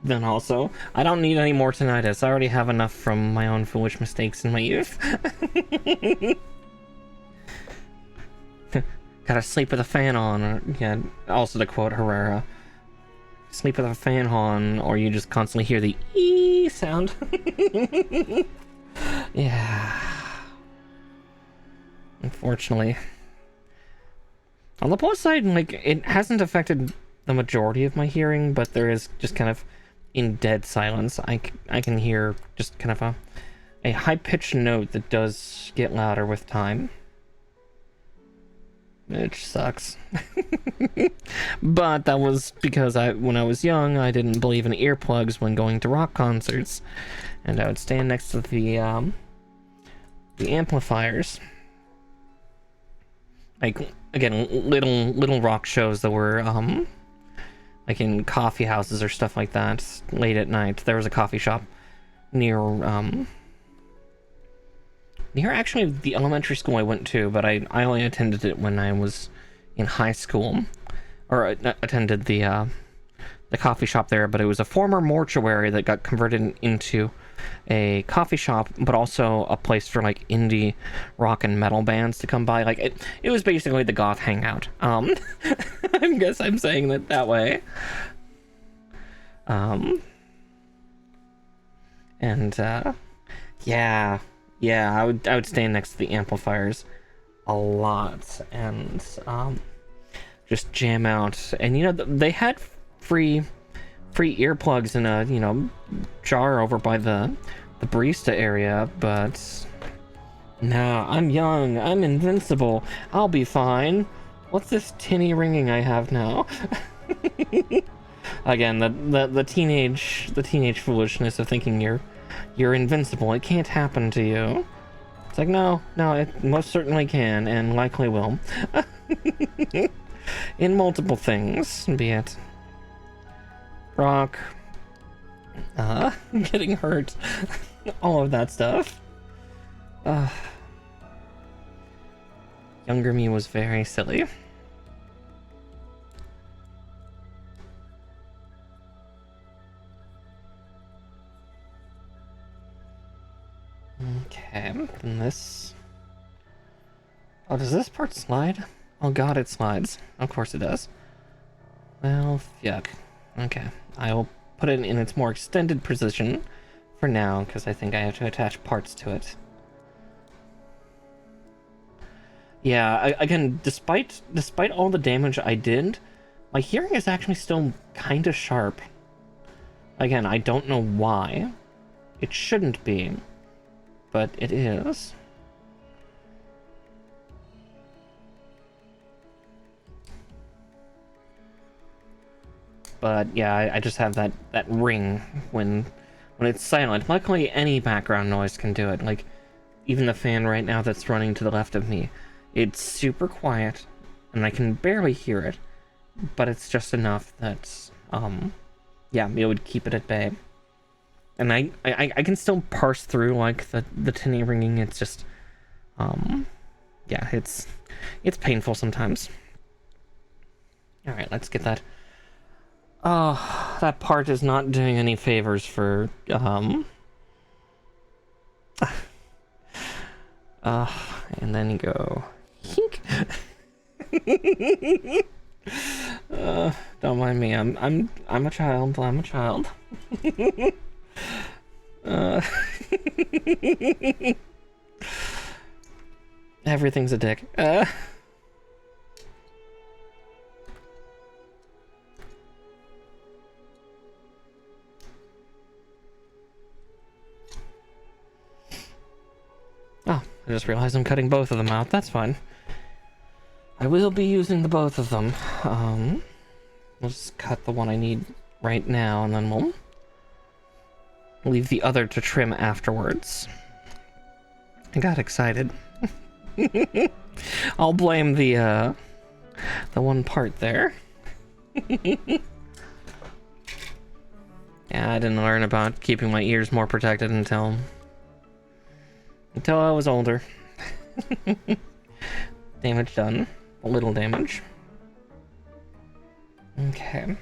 then also I don't need any more tinnitus. I already have enough from my own foolish mistakes in my youth. Gotta sleep with a fan on, or yeah. Also to quote Herrera. Sleep with a fan on, or you just constantly hear the ee sound. Yeah. Unfortunately. On the plus side, like, it hasn't affected the majority of my hearing, but there is just kind of in dead silence. I can hear just kind of a high-pitched note that does get louder with time. Which sucks. But that was because when I was young, I didn't believe in earplugs when going to rock concerts. And I would stand next to the amplifiers. Like, again, little rock shows that were, like in coffee houses or stuff like that, late at night. There was a coffee shop near actually the elementary school I went to, but I only attended it when I was in high school, or attended the coffee shop there. But it was a former mortuary that got converted into a coffee shop, but also a place for like indie rock and metal bands to come by. Like it was basically the goth hangout. I guess I'm saying it that way. Yeah, I would stand next to the amplifiers a lot and just jam out. And they had free earplugs in a jar over by the barista area, but nah, I'm young, I'm invincible, I'll be fine. What's this tinny ringing I have now? Again, the teenage foolishness of thinking you're invincible. It can't happen to you. It's like, no, it most certainly can, and likely will. In multiple things, be it rock, getting hurt, all of that stuff. Younger me was very silly. Okay, then this... Oh, does this part slide? Oh god, it slides. Of course it does. Well, yuck. Okay, I will put it in its more extended position for now, because I think I have to attach parts to it. Yeah, again, despite all the damage I did, my hearing is actually still kind of sharp. Again, I don't know why. It shouldn't be, but it is. But yeah, I just have that ring when it's silent. Luckily, any background noise can do it. Like, even the fan right now that's running to the left of me. It's super quiet, and I can barely hear it, but it's just enough that, yeah, it would keep it at bay. And I can still parse through, like, the tinny ringing. It's just, yeah, it's painful sometimes. Alright, let's get that. Oh, that part is not doing any favors for, and then you go, hink. Don't mind me. I'm a child. I'm a child. Everything's a dick. Oh, I just realized I'm cutting both of them out. That's fine. I will be using the both of them. We'll just cut the one I need right now, and then we'll leave the other to trim afterwards. I got excited. I'll blame the one part there. Yeah, I didn't learn about keeping my ears more protected until I was older. Damage done. A little damage. Okay.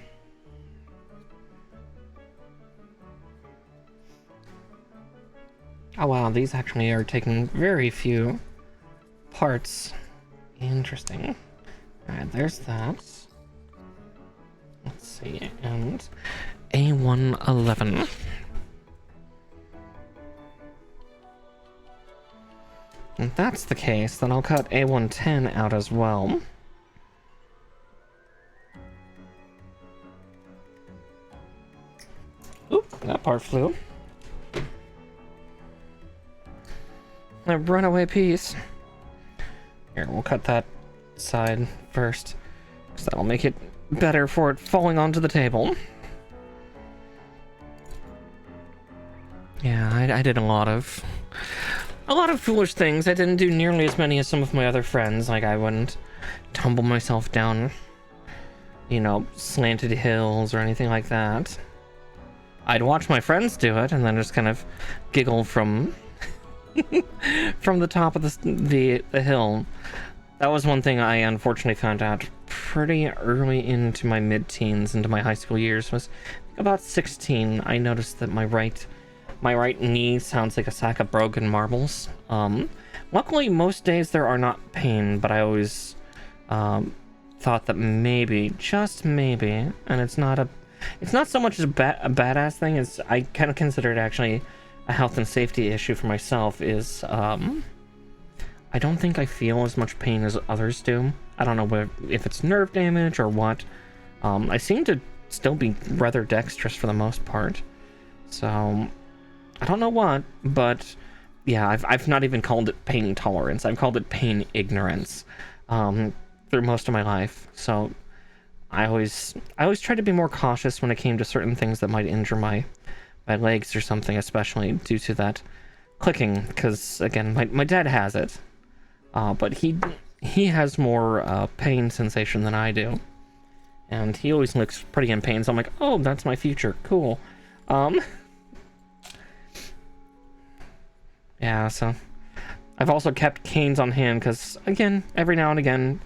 Oh wow, these actually are taking very few parts. Interesting. Alright, there's that. Let's see, and A111. If that's the case, then I'll cut A110 out as well. Oop, that part flew. A runaway piece. Here, we'll cut that side first, because that'll make it better for it falling onto the table. Yeah, I did a lot of foolish things. I didn't do nearly as many as some of my other friends. Like, I wouldn't tumble myself down you know, slanted hills or anything like that. I'd watch my friends do it and then just kind of giggle from from the top of the hill. That was one thing I unfortunately found out pretty early into my mid-teens, into my high school years. Was about 16. I noticed that my right knee sounds like a sack of broken marbles. Luckily, most days there are not pain, but I always thought that maybe, just maybe, and it's not so much as a badass thing as I kind of consider it actually a health and safety issue for myself. Is I don't think I feel as much pain as others do. I don't know if it's nerve damage or what. I seem to still be rather dexterous for the most part, so I don't know what, but yeah, I've not even called it pain tolerance. I've called it pain ignorance through most of my life. So I always tried to be more cautious when it came to certain things that might injure my legs or something, especially due to that clicking. Because again, my dad has it, but he has more pain sensation than I do, and he always looks pretty in pain. So I'm like, oh, that's my future, cool. Yeah, so I've also kept canes on hand because, again, every now and again,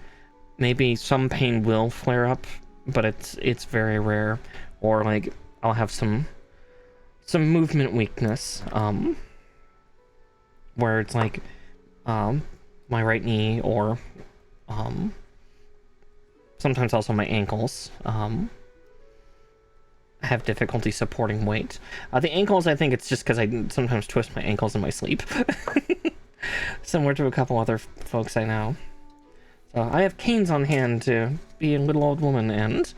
maybe some pain will flare up, but it's very rare. Or like I'll have some movement weakness, where it's like my right knee, or sometimes also my ankles have difficulty supporting weight. The ankles, I think it's just because I sometimes twist my ankles in my sleep. Similar to a couple other folks I know. So I have canes on hand to be a little old woman and...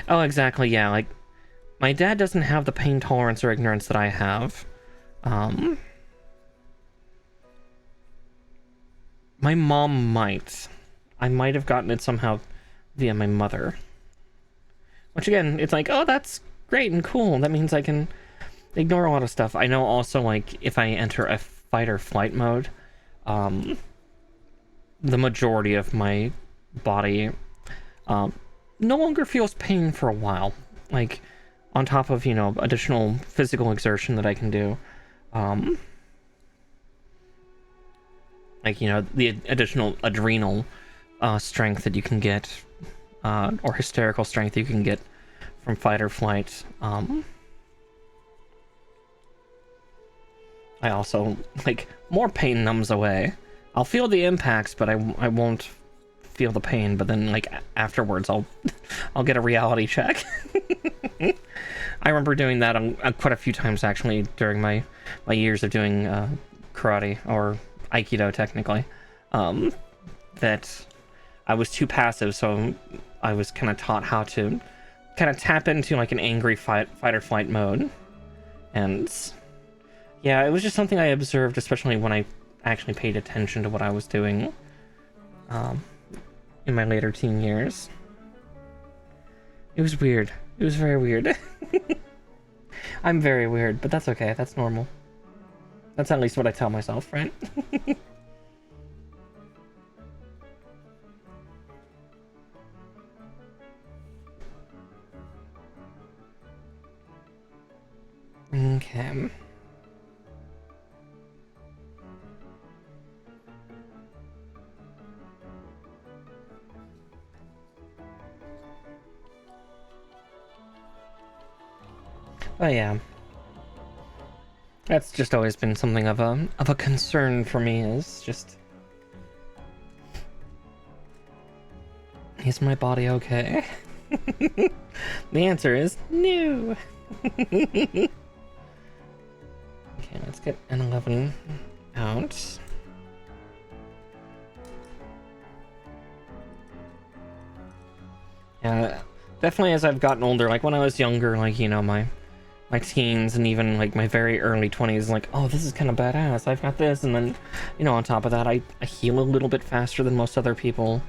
Oh, exactly, yeah, like, my dad doesn't have the pain tolerance or ignorance that I have. My mom might. I might have gotten it somehow via my mother. Which again, it's like, oh, that's great and cool. That means I can ignore a lot of stuff. I know also, like, if I enter a fight or flight mode, the majority of my body no longer feels pain for a while. Like, on top of, you know, additional physical exertion that I can do. Like, you know, the additional adrenal strength that you can get, or hysterical strength you can get from fight or flight. I also, like, more pain numbs away. I'll feel the impacts, but I won't feel the pain, but then, like, afterwards I'll get a reality check. I remember doing that quite a few times, actually, during my years of doing karate, or aikido, technically. That I was too passive, so I was kind of taught how to kind of tap into, like, an angry fight or flight mode. And yeah, it was just something I observed, especially when I actually paid attention to what I was doing in my later teen years. It was weird. It was very weird. I'm very weird, but that's okay. That's normal. That's at least what I tell myself, right? Okay. Oh yeah. That's just always been something of a concern for me, is just, is my body okay? The answer is no. Okay, let's get an 11 out. Yeah, definitely as I've gotten older, like when I was younger, like, you know, my teens and even like my very early 20s, like, oh, this is kind of badass, I've got this, and then, you know, on top of that, I heal a little bit faster than most other people,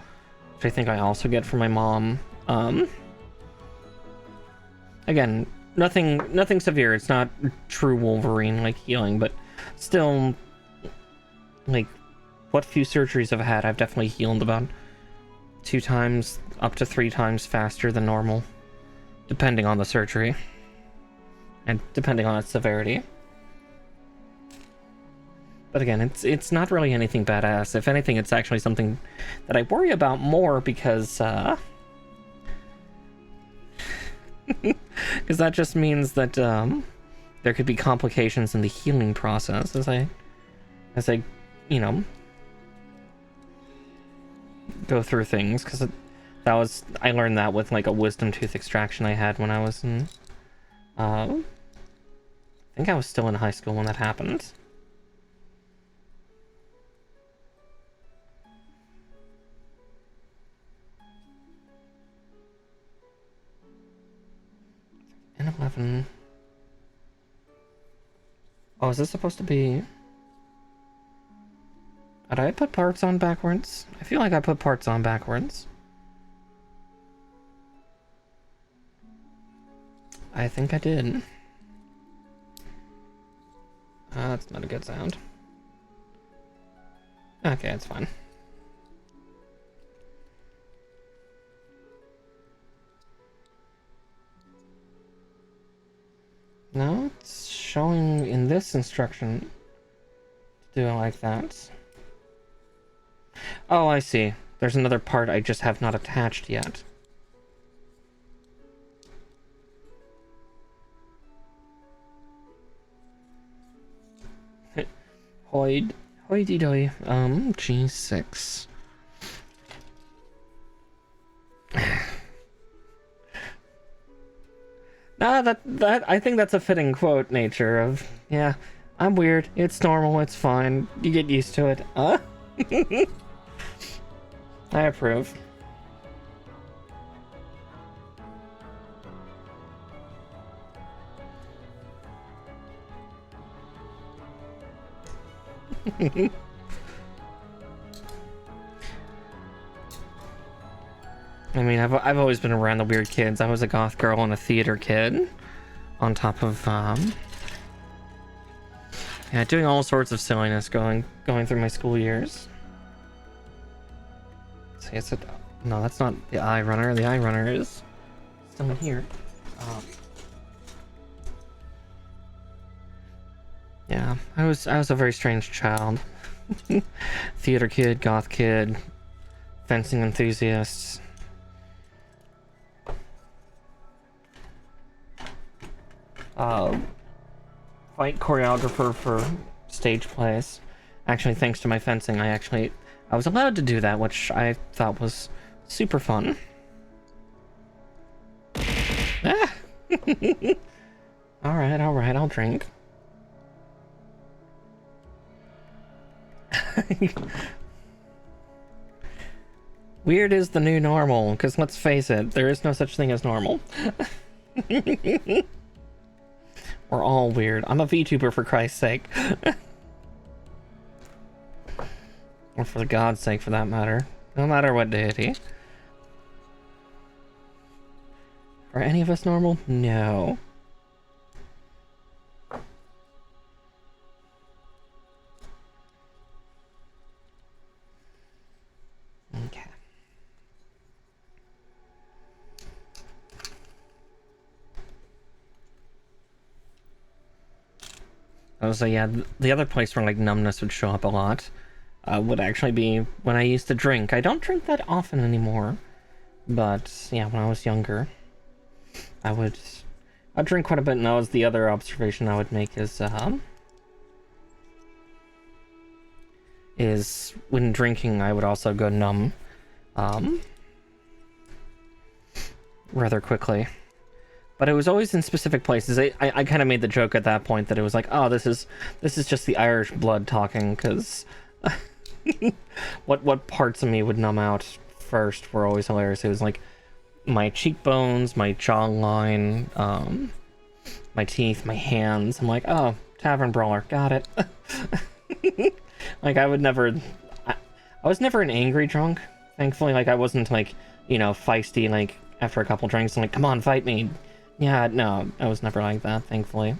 which I think I also get from my mom. Again, nothing severe, it's not true Wolverine like healing, but still, like, what few surgeries I've had, I've definitely healed about 2 times, up to 3 times faster than normal, depending on the surgery and depending on its severity. But again, it's not really anything badass. If anything, it's actually something that I worry about more because because that just means that there could be complications in the healing process as I you know, go through things, because I learned that with like a wisdom tooth extraction I had when I was in I think I was still in high school when that happened. And 11. Oh, is this supposed to be... Did I put parts on backwards? I feel like I put parts on backwards. I think I did. That's not a good sound. Okay, it's fine. No, it's showing in this instruction to do it like that. Oh, I see. There's another part I just have not attached yet. Hoity-doy. G6. Nah, that I think that's a fitting quote, nature of, yeah, I'm weird, it's normal, it's fine, you get used to it. I approve. I mean, I've always been around the weird kids. I was a goth girl and a theater kid, on top of yeah, doing all sorts of silliness going through my school years. See, it's a, no, that's not the eye runner. The eye runner is still in here. Yeah, I was a very strange child. Theater kid, goth kid, fencing enthusiast. Fight choreographer for stage plays. Actually, thanks to my fencing, I was allowed to do that, which I thought was super fun. Ah! Alright, I'll drink. Weird is the new normal, because let's face it, there is no such thing as normal. We're all weird. I'm a VTuber, for Christ's sake. Or for God's sake, for that matter. No matter what deity. Are any of us normal? No. Okay. So yeah, the other place where like numbness would show up a lot would actually be when I used to drink. I don't drink that often anymore, but yeah, when I was younger, I'd drink quite a bit, and that was the other observation I would make is when drinking I would also go numb rather quickly. But it was always in specific places. I kind of made the joke at that point that it was like, oh, this is just the Irish blood talking, because what parts of me would numb out first were always hilarious. It was like my cheekbones, my jawline, my teeth, my hands. I'm like, oh, tavern brawler, got it. Like I was never an angry drunk, thankfully. Like I wasn't like, you know, feisty like after a couple drinks and like, come on, fight me. Yeah, no, I was never like that, thankfully.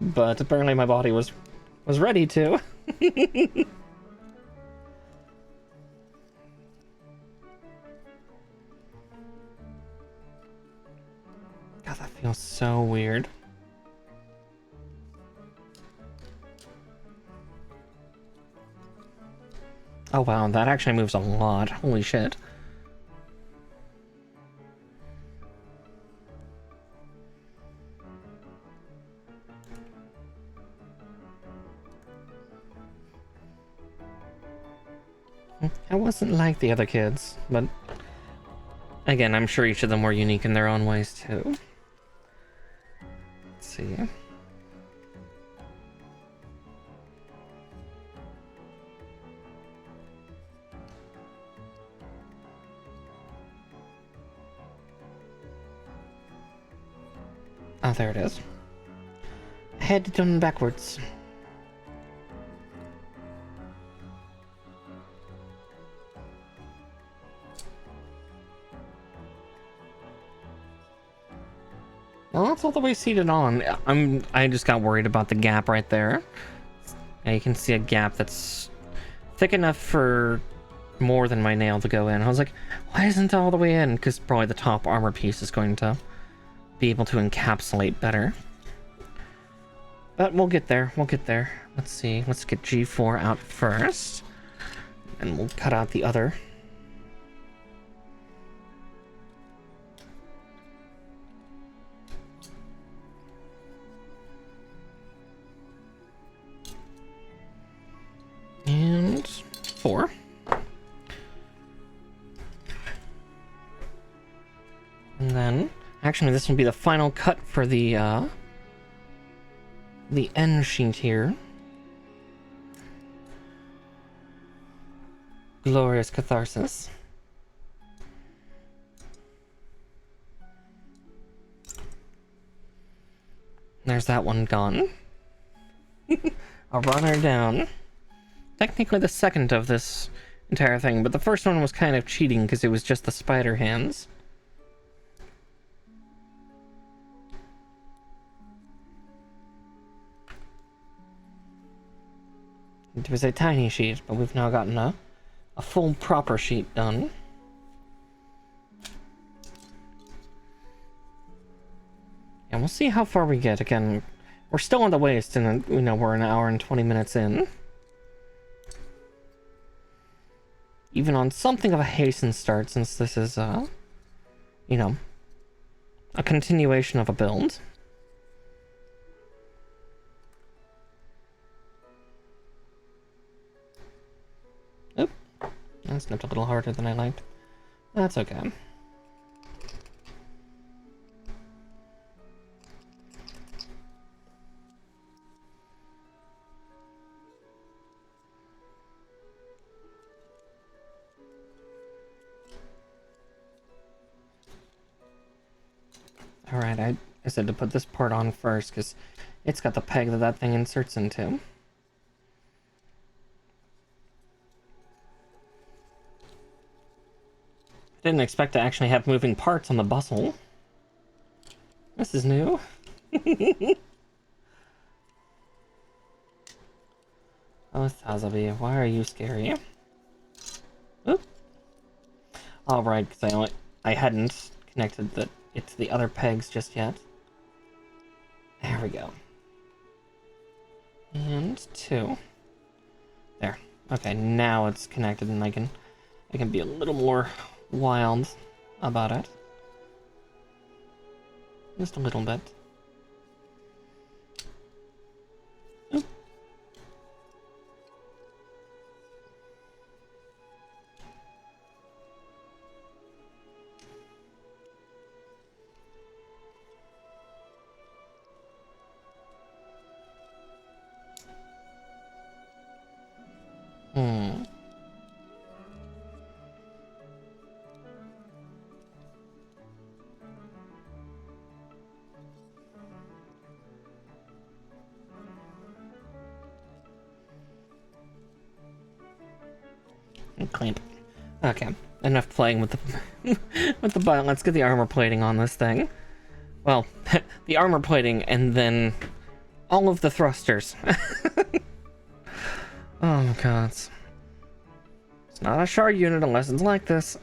But apparently my body was ready to. That feels so weird. Oh wow, that actually moves a lot. Holy shit. I wasn't like the other kids, but again, I'm sure each of them were unique in their own ways too. Let's see. Oh, there it is. Head done backwards. Well, that's all the way seated on. I just got worried about the gap right there. And you can see a gap that's thick enough for more than my nail to go in. I was like, why isn't it all the way in? Because probably the top armor piece is going to be able to encapsulate better. But we'll get there. We'll get there. Let's see. Let's get G4 out first. And we'll cut out the other. And 4. And then, actually, this will be the final cut for the end sheet here. Glorious catharsis. There's that one gone. I'll run her down. Technically the second of this entire thing, but the first one was kind of cheating because it was just the spider hands. It was a tiny sheet, but we've now gotten a full proper sheet done. And we'll see how far we get. Again, we're still on the waist, and you know, we're an hour and 20 minutes in. Even on something of a hastened start, since this is, you know, a continuation of a build. Oop. That snipped a little harder than I liked. That's okay. Alright, I said to put this part on first because it's got the peg that thing inserts into. Didn't expect to actually have moving parts on the bustle. This is new. Oh, Sazabi, why are you scary? Oop. Alright, because I hadn't connected it to the other pegs just yet. There we go. And 2. There. Okay, now it's connected and I can be a little more wild about it. Just a little bit. Oop. Clamp. Okay, enough playing with the with the button. Let's get the armor plating on this thing. Well, the armor plating and then all of the thrusters. Oh my god. It's not a shard unit unless it's like this.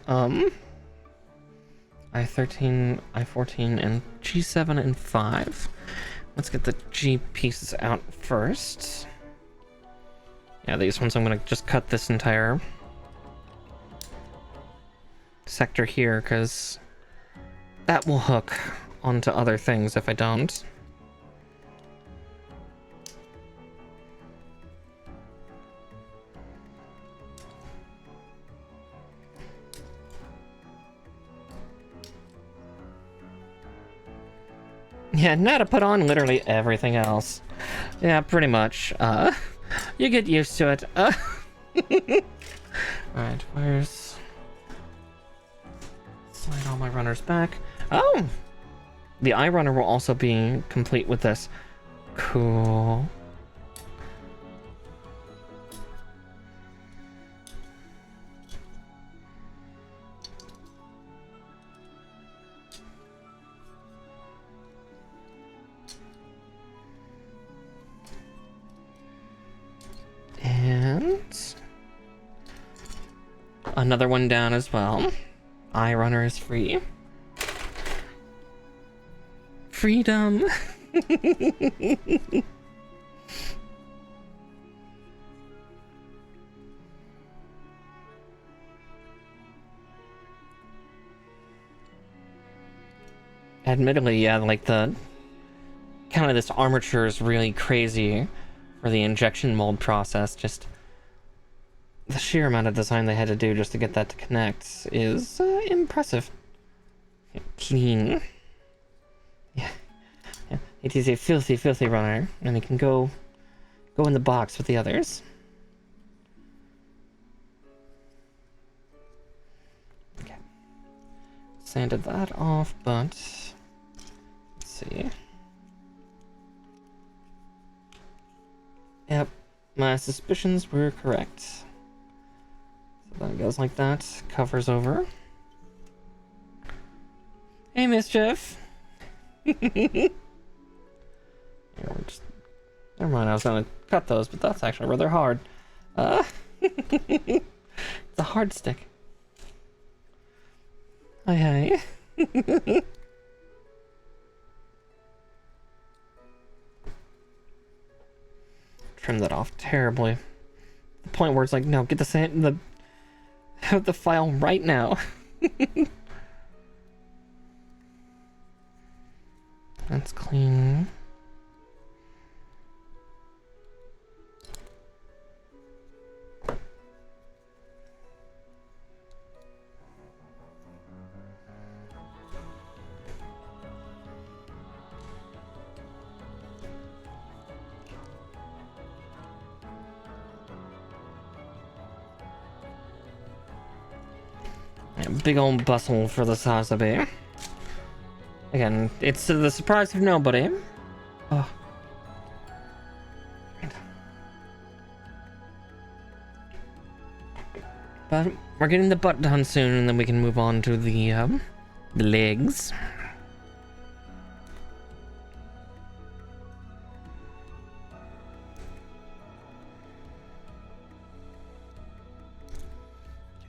I13, I14, and G7 and 5. Let's get the G pieces out first. Yeah, these ones I'm gonna just cut this entire sector here, because that will hook onto other things if I don't. Yeah, now to put on literally everything else. Yeah, pretty much. You get used to it. Alright, where's... Slide all my runners back. Oh! The eye runner will also be complete with this. Cool. And another one down as well. Eye runner is free. Freedom. Admittedly, yeah, like the kind of this armature is really crazy for the injection mold process. Just the sheer amount of design they had to do just to get that to connect is impressive. Clean. Yeah. It is a filthy, filthy runner, and it can go in the box with the others. Okay. Sanded that off, but let's see. Yep, my suspicions were correct. So that goes like that, covers over. Hey, Mischief! Never mind, I was gonna cut those, but that's actually rather hard. It's a hard stick. Hi. Trim that off terribly. The point where it's like, no, get the sand, the file right now. That's clean. Yeah, big old bustle for the Sazabi. Again, it's to the surprise of nobody. Oh. But we're getting the butt done soon, and then we can move on to the legs.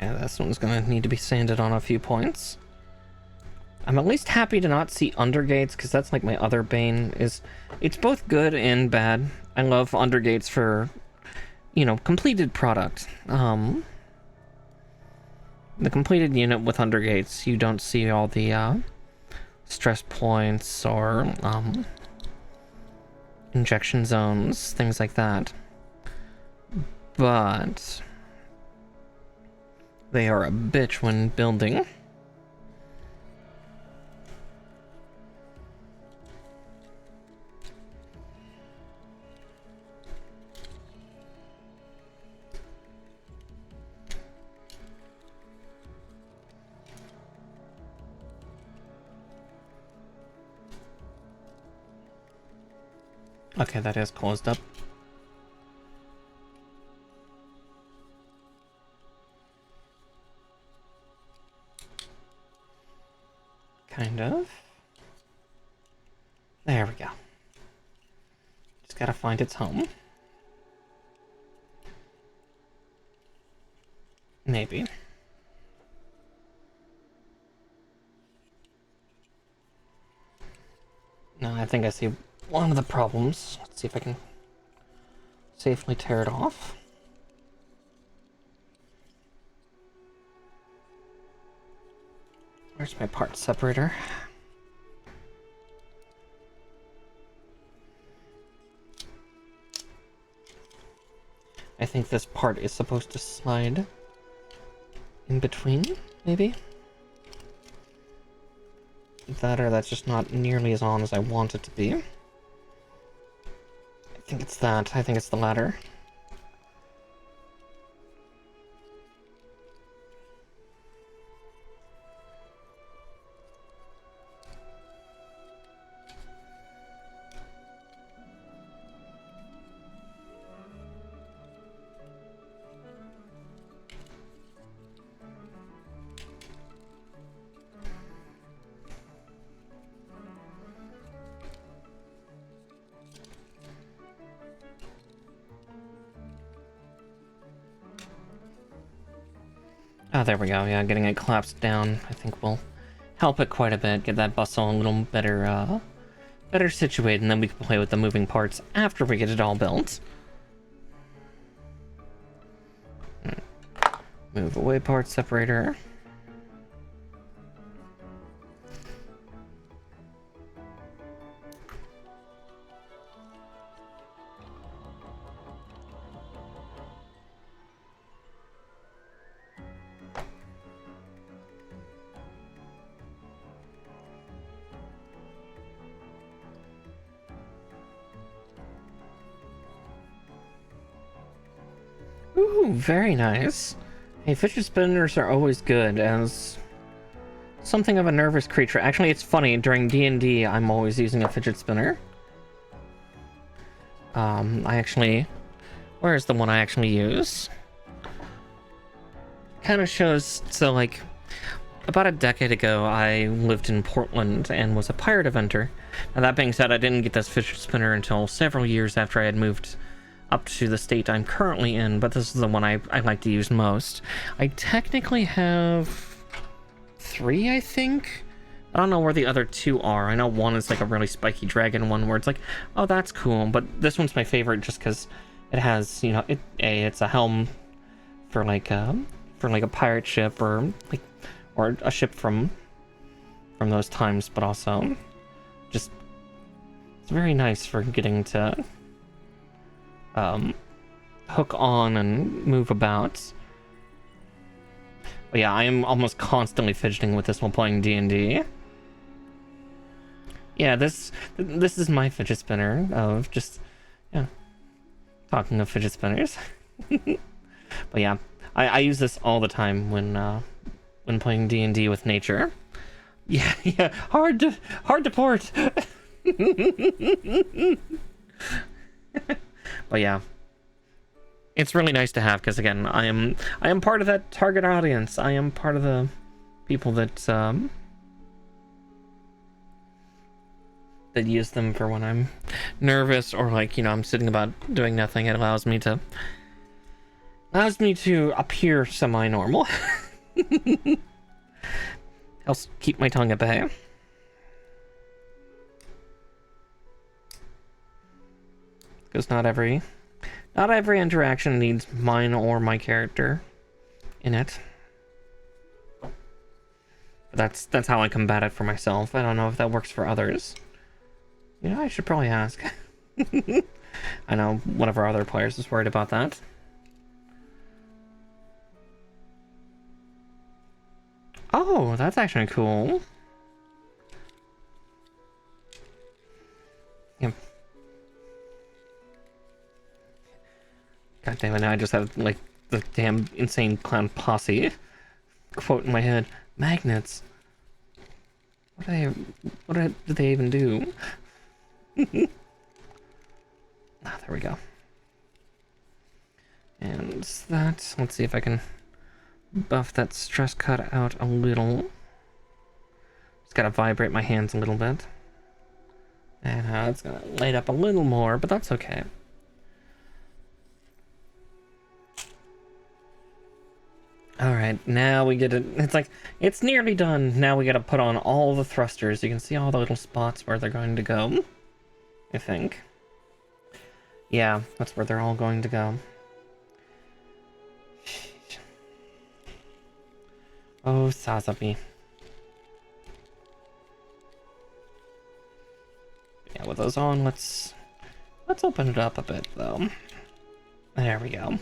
Yeah, this one's gonna need to be sanded on a few points. I'm at least happy to not see undergates, because that's like my other bane. It's both good and bad. I love undergates for, you know, completed product. The completed unit with undergates, you don't see all the stress points or injection zones, things like that. But they are a bitch when building. Okay, that is closed up. Kind of. There we go. Just gotta find its home. Maybe. I think I see one of the problems. Let's see if I can safely tear it off. Where's my part separator? I think this part is supposed to slide in between, maybe? That, or that's just not nearly as on as I want it to be. I think it's that. I think it's the latter. Oh, there we go. Yeah, getting it collapsed down, I think will help it quite a bit. Get that bustle a little better, better situated, and then we can play with the moving parts after we get it all built. Move away part separator. Ooh, very nice. Hey, fidget spinners are always good as something of a nervous creature. Actually, it's funny, during D&D, I'm always using a fidget spinner. Where's the one I actually use? Kind of shows, so like, about a decade ago, I lived in Portland and was a pirate eventer. Now, that being said, I didn't get this fidget spinner until several years after I had moved up to the state I'm currently in, but this is the one I like to use most. I technically have 3, I think. I don't know where the other 2 are. I know one is like a really spiky dragon one where it's like, oh, that's cool, but this one's my favorite just because it has, you know, it's a helm for like a pirate ship or a ship from those times, but also just it's very nice for getting to hook on and move about. But yeah, I am almost constantly fidgeting with this while playing D&D. Yeah, this is my fidget spinner of just, yeah, talking of fidget spinners. But yeah, I use this all the time when playing D&D with nature. Yeah, hard to port. But yeah, it's really nice to have because again, I am part of that target audience. I am part of the people that use them for when I'm nervous or like, you know, I'm sitting about doing nothing. It allows me to appear semi-normal. Helps keep my tongue at bay. Because not every interaction needs mine or my character in it. But that's how I combat it for myself. I don't know if that works for others. You know, I should probably ask. I know one of our other players is worried about that. Oh, that's actually cool. Yeah. God damn it, now I just have, like, the damn insane clown posse quote in my head. Magnets. What do they even do? Ah, there we go. And that, let's see if I can buff that stress cut out a little. Just gotta vibrate my hands a little bit. And it's gonna light up a little more, but that's okay. Alright, now we get it. It's like, it's nearly done. Now we gotta put on all the thrusters. You can see all the little spots where they're going to go. I think. Yeah, that's where they're all going to go. Oh, Sazabi. Yeah, with those on, let's open it up a bit, though. There we go.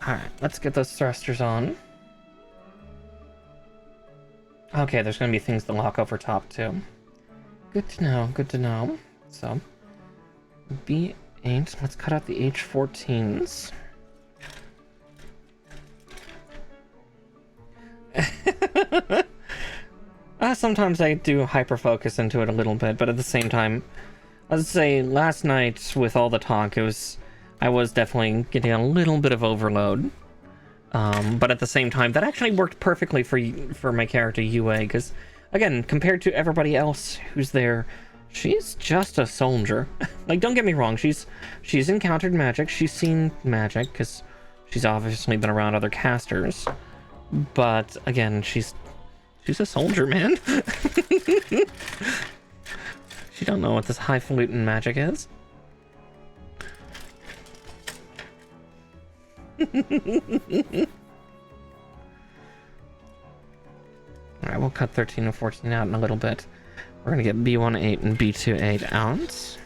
Alright, let's get those thrusters on. Okay, there's gonna be things to lock over top, too. Good to know, good to know. So, B8, let's cut out the H14s. Sometimes I do hyper-focus into it a little bit, but at the same time, I'd say last night with all the talk, I was definitely getting a little bit of overload. But at the same time, that actually worked perfectly for my character Yue, because again, compared to everybody else who's there, she's just a soldier. Like, don't get me wrong, she's encountered magic, she's seen magic, because she's obviously been around other casters. But again, she's a soldier, man. She don't know what this highfalutin magic is. Alright, we'll cut 13 and 14 out in a little bit. We're gonna get B18 and B28 out.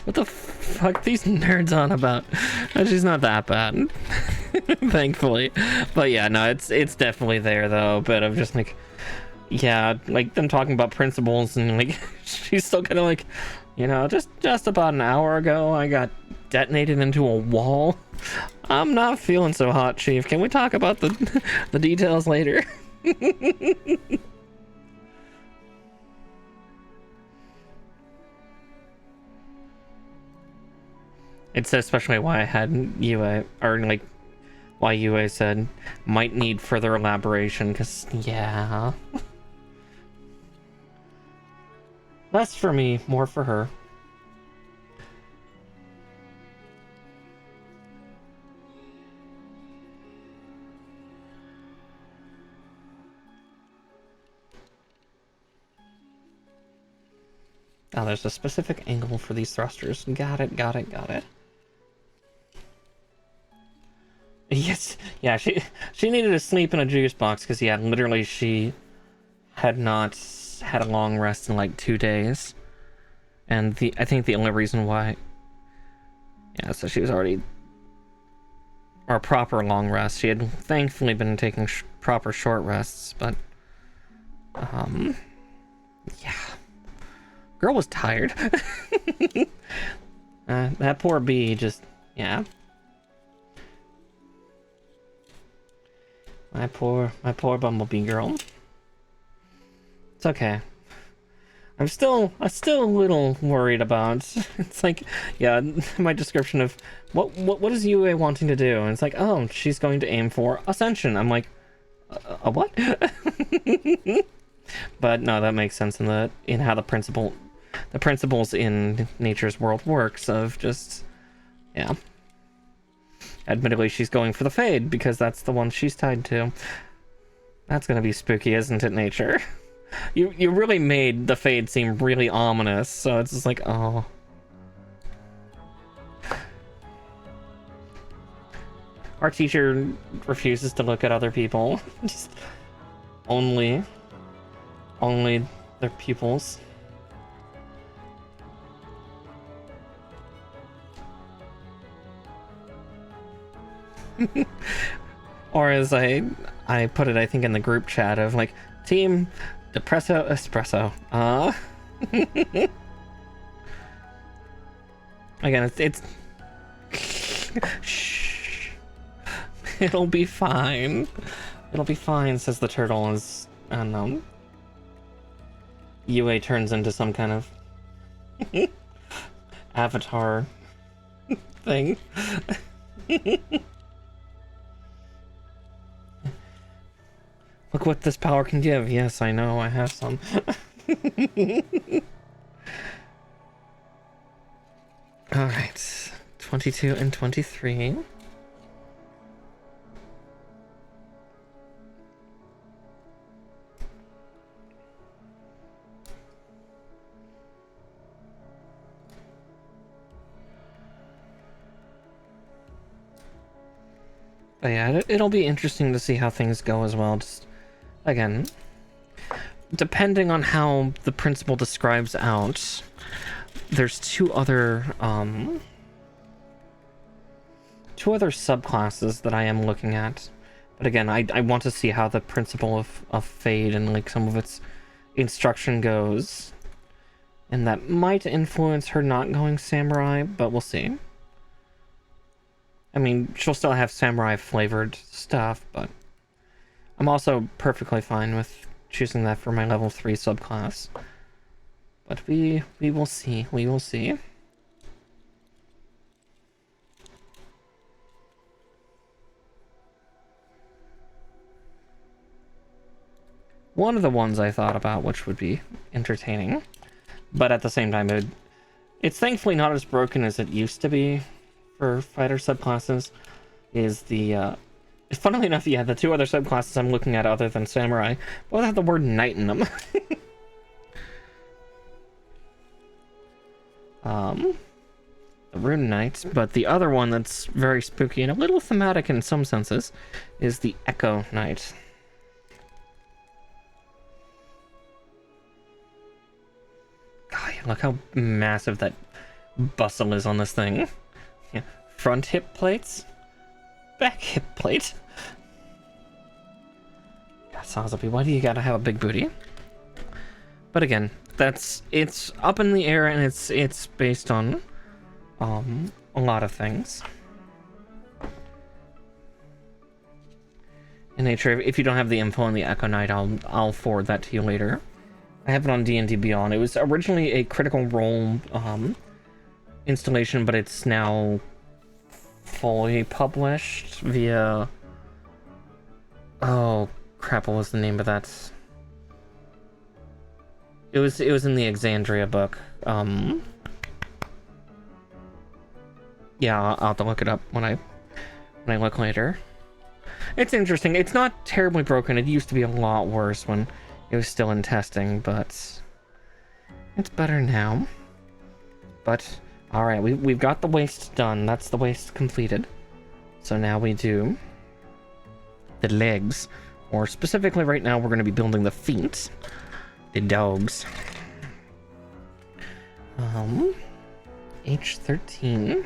What the fuck these nerds on about? She's not that bad. Thankfully. But yeah, no, it's definitely there though, but I'm just like, yeah, like them talking about principles and like she's still kind of like, you know, just about an hour ago I got detonated into a wall. I'm not feeling so hot, Chief. Can we talk about the details later? It's especially why I had Yue, or like why Yue said might need further elaboration, because yeah. Less for me, more for her. Oh, there's a specific angle for these thrusters. Got it, got it, got it. Yes, yeah, she needed to sleep in a juice box because, yeah, literally she had not had a long rest in like 2 days. And I think the only reason why, yeah, so she was already, or proper long rest. She had thankfully been taking proper short rests, but, yeah. Girl was tired. That poor bee just, yeah. My poor bumblebee girl. It's okay. I'm still a little worried about. It's like, yeah, my description of what is Yue wanting to do? And it's like, oh, she's going to aim for ascension. I'm like, a what? But no, that makes sense in how the principles in nature's world works of just, yeah. Admittedly, she's going for the fade because that's the one she's tied to. That's gonna be spooky, isn't it, nature? You really made the fade seem really ominous, so it's just like, oh. Our teacher refuses to look at other people. Just only their pupils. Or as I put it, I think in the group chat of like, team depresso espresso. Again, it's shh. It'll be fine. It'll be fine, says the turtle as Yue turns into some kind of avatar thing. Look what this power can give. Yes, I know, I have some. Alright, 22 and 23. But yeah, it'll be interesting to see how things go as well. Just, again, depending on how the principal describes out, there's two other subclasses that I am looking at. But again, I want to see how the principle of Fade and like some of its instruction goes. And that might influence her not going samurai, but we'll see. I mean, she'll still have samurai flavored stuff, but I'm also perfectly fine with choosing that for my level 3 subclass. But we will see. We will see. One of the ones I thought about, which would be entertaining, but at the same time, it's thankfully not as broken as it used to be for fighter subclasses, is the, funnily enough, yeah, the two other subclasses I'm looking at other than samurai both have the word knight in them. The rune knight, but the other one that's very spooky and a little thematic in some senses is the echo knight. God, look how massive that bustle is on this thing. Yeah. Front hip plates, back hip plate. God, Sazabi, why do you gotta have a big booty? But again, it's up in the air, and it's based on a lot of things. In nature, if you don't have the info on the Echo Knight, I'll forward that to you later. I have it on D&D Beyond. It was originally a Critical Role installation, but it's now fully published via... Oh crap! What was the name of that? It was in the Exandria book. Yeah, I'll have to look it up when I look later. It's interesting. It's not terribly broken. It used to be a lot worse when it was still in testing, but it's better now. But all right, we've got the waist done. That's the waist completed. So now we do the legs, or specifically right now we're going to be building the feet, the dogs. H13.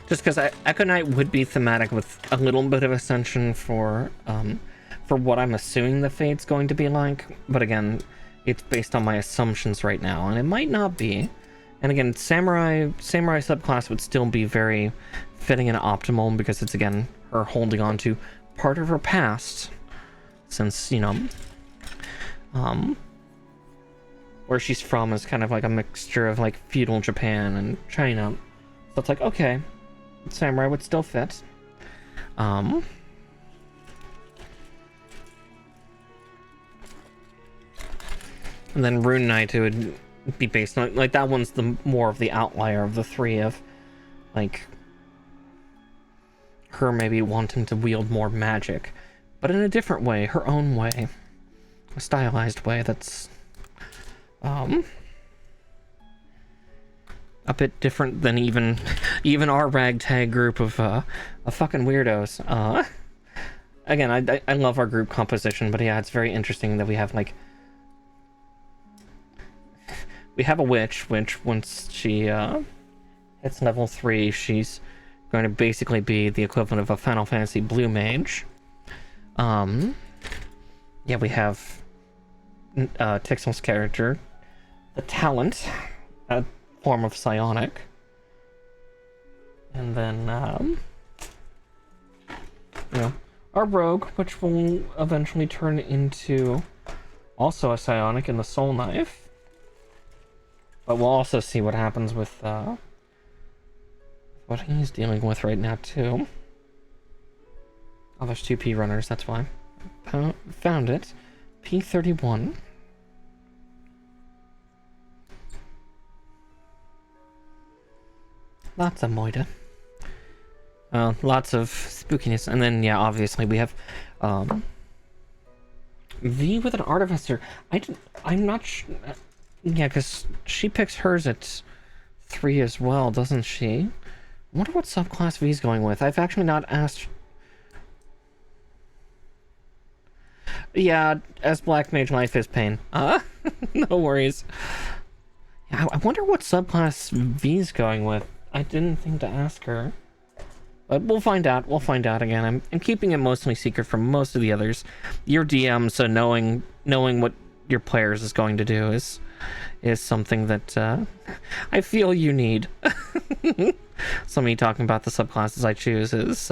Just because Echo Knight would be thematic with a little bit of Ascension for what I'm assuming the Fate's going to be like, but again, it's based on my assumptions right now, and it might not be. And again, Samurai subclass would still be very fitting and optimal because it's, again, her holding on to part of her past, since, you know, where she's from is kind of like a mixture of like feudal Japan and China. So it's like, okay, Samurai would still fit. And then Rune Knight, it would be based on, like, that one's the more of the outlier of the three, of like her maybe wanting to wield more magic, but in a different way, her own way, a stylized way that's a bit different than even our ragtag group of fucking weirdos. Again, I love our group composition, but yeah, it's very interesting that we have like a witch, which once she hits level 3, she's going to basically be the equivalent of a Final Fantasy Blue Mage. Yeah, we have Tixel's character, the Talent, a form of psionic, and then you know, our rogue, which will eventually turn into also a psionic in the soul knife. But we'll also see what happens with what he's dealing with right now too. Oh, there's two P runners, that's why. Found it. P31. Lots of Moida. Lots of spookiness. And then, yeah, obviously we have V with an Artificer. I'm not yeah, because she picks hers at 3 as well, doesn't she? I wonder what subclass V's going with. I've actually not asked. Yeah, as Black Mage Life is pain. No worries. Yeah, I wonder what subclass V's going with. I didn't think to ask her. But we'll find out. We'll find out again. I'm keeping it mostly secret from most of the others. Your DM, so knowing what your players is going to do is something that I feel you need. So me talking about the subclasses I choose is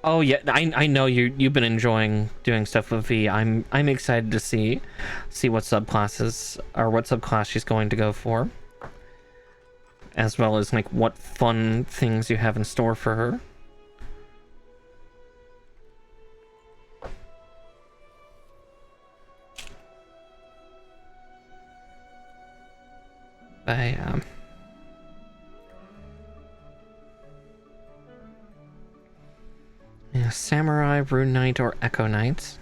oh yeah, I know you've been enjoying doing stuff with V. I'm excited to see what subclasses or what subclass she's going to go for, as well as like what fun things you have in store for her. Yeah, Samurai, Rune Knight, or Echo Knight.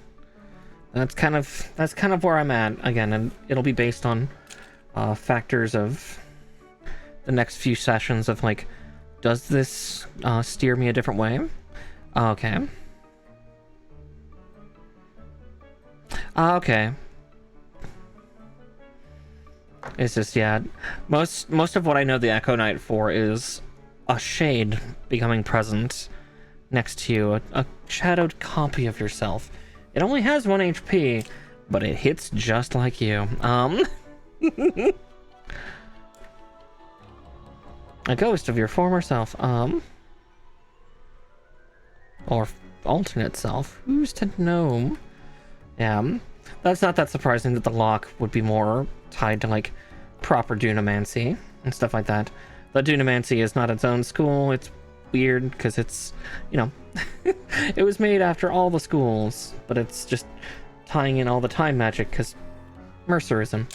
That's kind of where I'm at again, and it'll be based on factors of the next few sessions of like, does this steer me a different way? Okay. Okay. It's just, yeah, most of what I know the Echo Knight for is a shade becoming present next to you, a shadowed copy of yourself. It only has 1 HP, but it hits just like you. A ghost of your former self, or alternate self. Who's to know? Yeah, that's not that surprising that the lock would be more tied to like proper Dunamancy and stuff like that. The Dunamancy is not its own school. It's weird because it's, you know, it was made after all the schools, but it's just tying in all the time magic because Mercerism.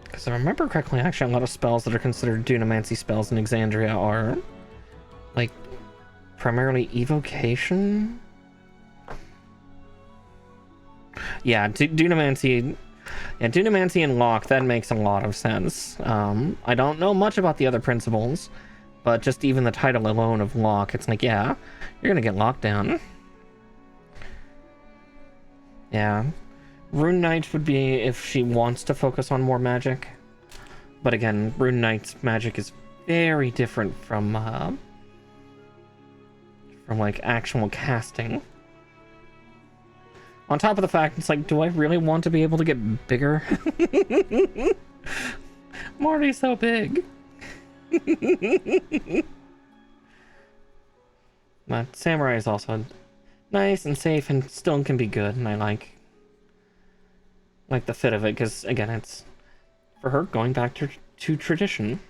Because I remember correctly, actually, a lot of spells that are considered Dunamancy spells in Exandria are like primarily evocation. Yeah, Dunamancy. Yeah, Dunamancy and Lock, that makes a lot of sense. I don't know much about the other principles, but just even the title alone of Lock, it's like, yeah, you're gonna get locked down. Yeah. Rune Knight would be if she wants to focus on more magic. But again, Rune Knight's magic is very different from like actual casting. On top of the fact, it's like, do I really want to be able to get bigger? I'm already so big. But Samurai is also nice and safe and still can be good, and I like the fit of it, because again, it's for her going back to tradition.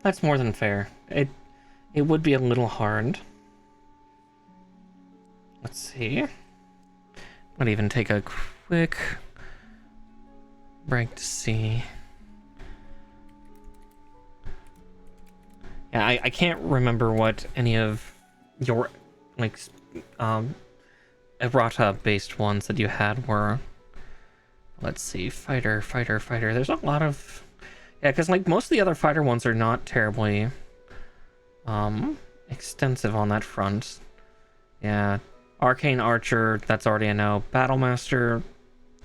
That's more than fair. It would be a little hard. Let's see. Might even take a quick break to see. Yeah, I can't remember what any of your like errata based ones that you had were. Let's see, fighter. There's a lot of, yeah, because like most of the other fighter ones are not terribly extensive on that front. Yeah, Arcane Archer, that's already a no. Battlemaster,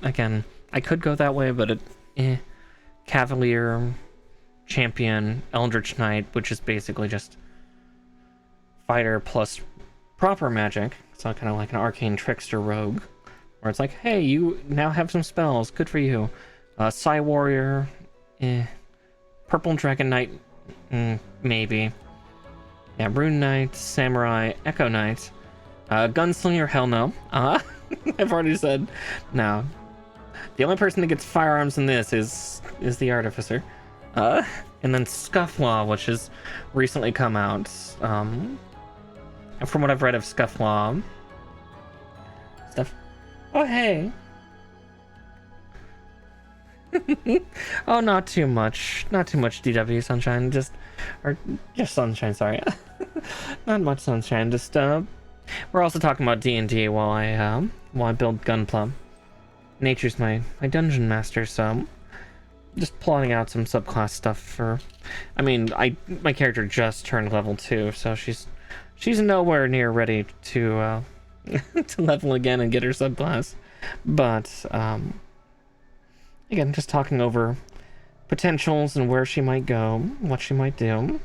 again, I could go that way, but Cavalier, champion Eldritch Knight, which is basically just fighter plus proper magic. So kind of like an arcane trickster rogue, where it's like, hey, you now have some spells, good for you. Psy warrior, purple dragon knight, maybe. Yeah, rune knight, samurai, echo knight, gunslinger, hell no. I've already said no. The only person that gets firearms in this is the artificer. And then Scufflaw, which has recently come out. And from what I've read of Scufflaw stuff. Oh hey. Oh, not too much. Not too much DW sunshine. Just sunshine. Sorry. Not much sunshine. Just we're also talking about D&D while I build Gunpla. Nature's my dungeon master, so just plotting out some subclass stuff for. I mean, my character just turned level 2, so she's nowhere near ready to to level again and get her subclass. But again, just talking over potentials and where she might go, what she might do.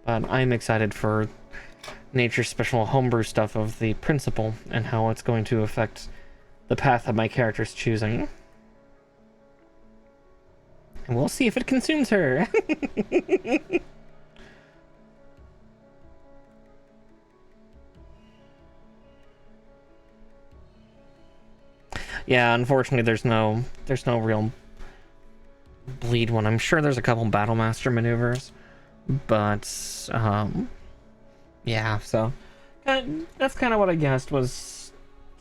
But I'm excited for Nature's special homebrew stuff of the principle and how it's going to affect the path that my character's choosing. And we'll see if it consumes her. Yeah, unfortunately there's no real bleed one. I'm sure there's a couple Battlemaster maneuvers, but yeah, so that's kind of what I guessed was,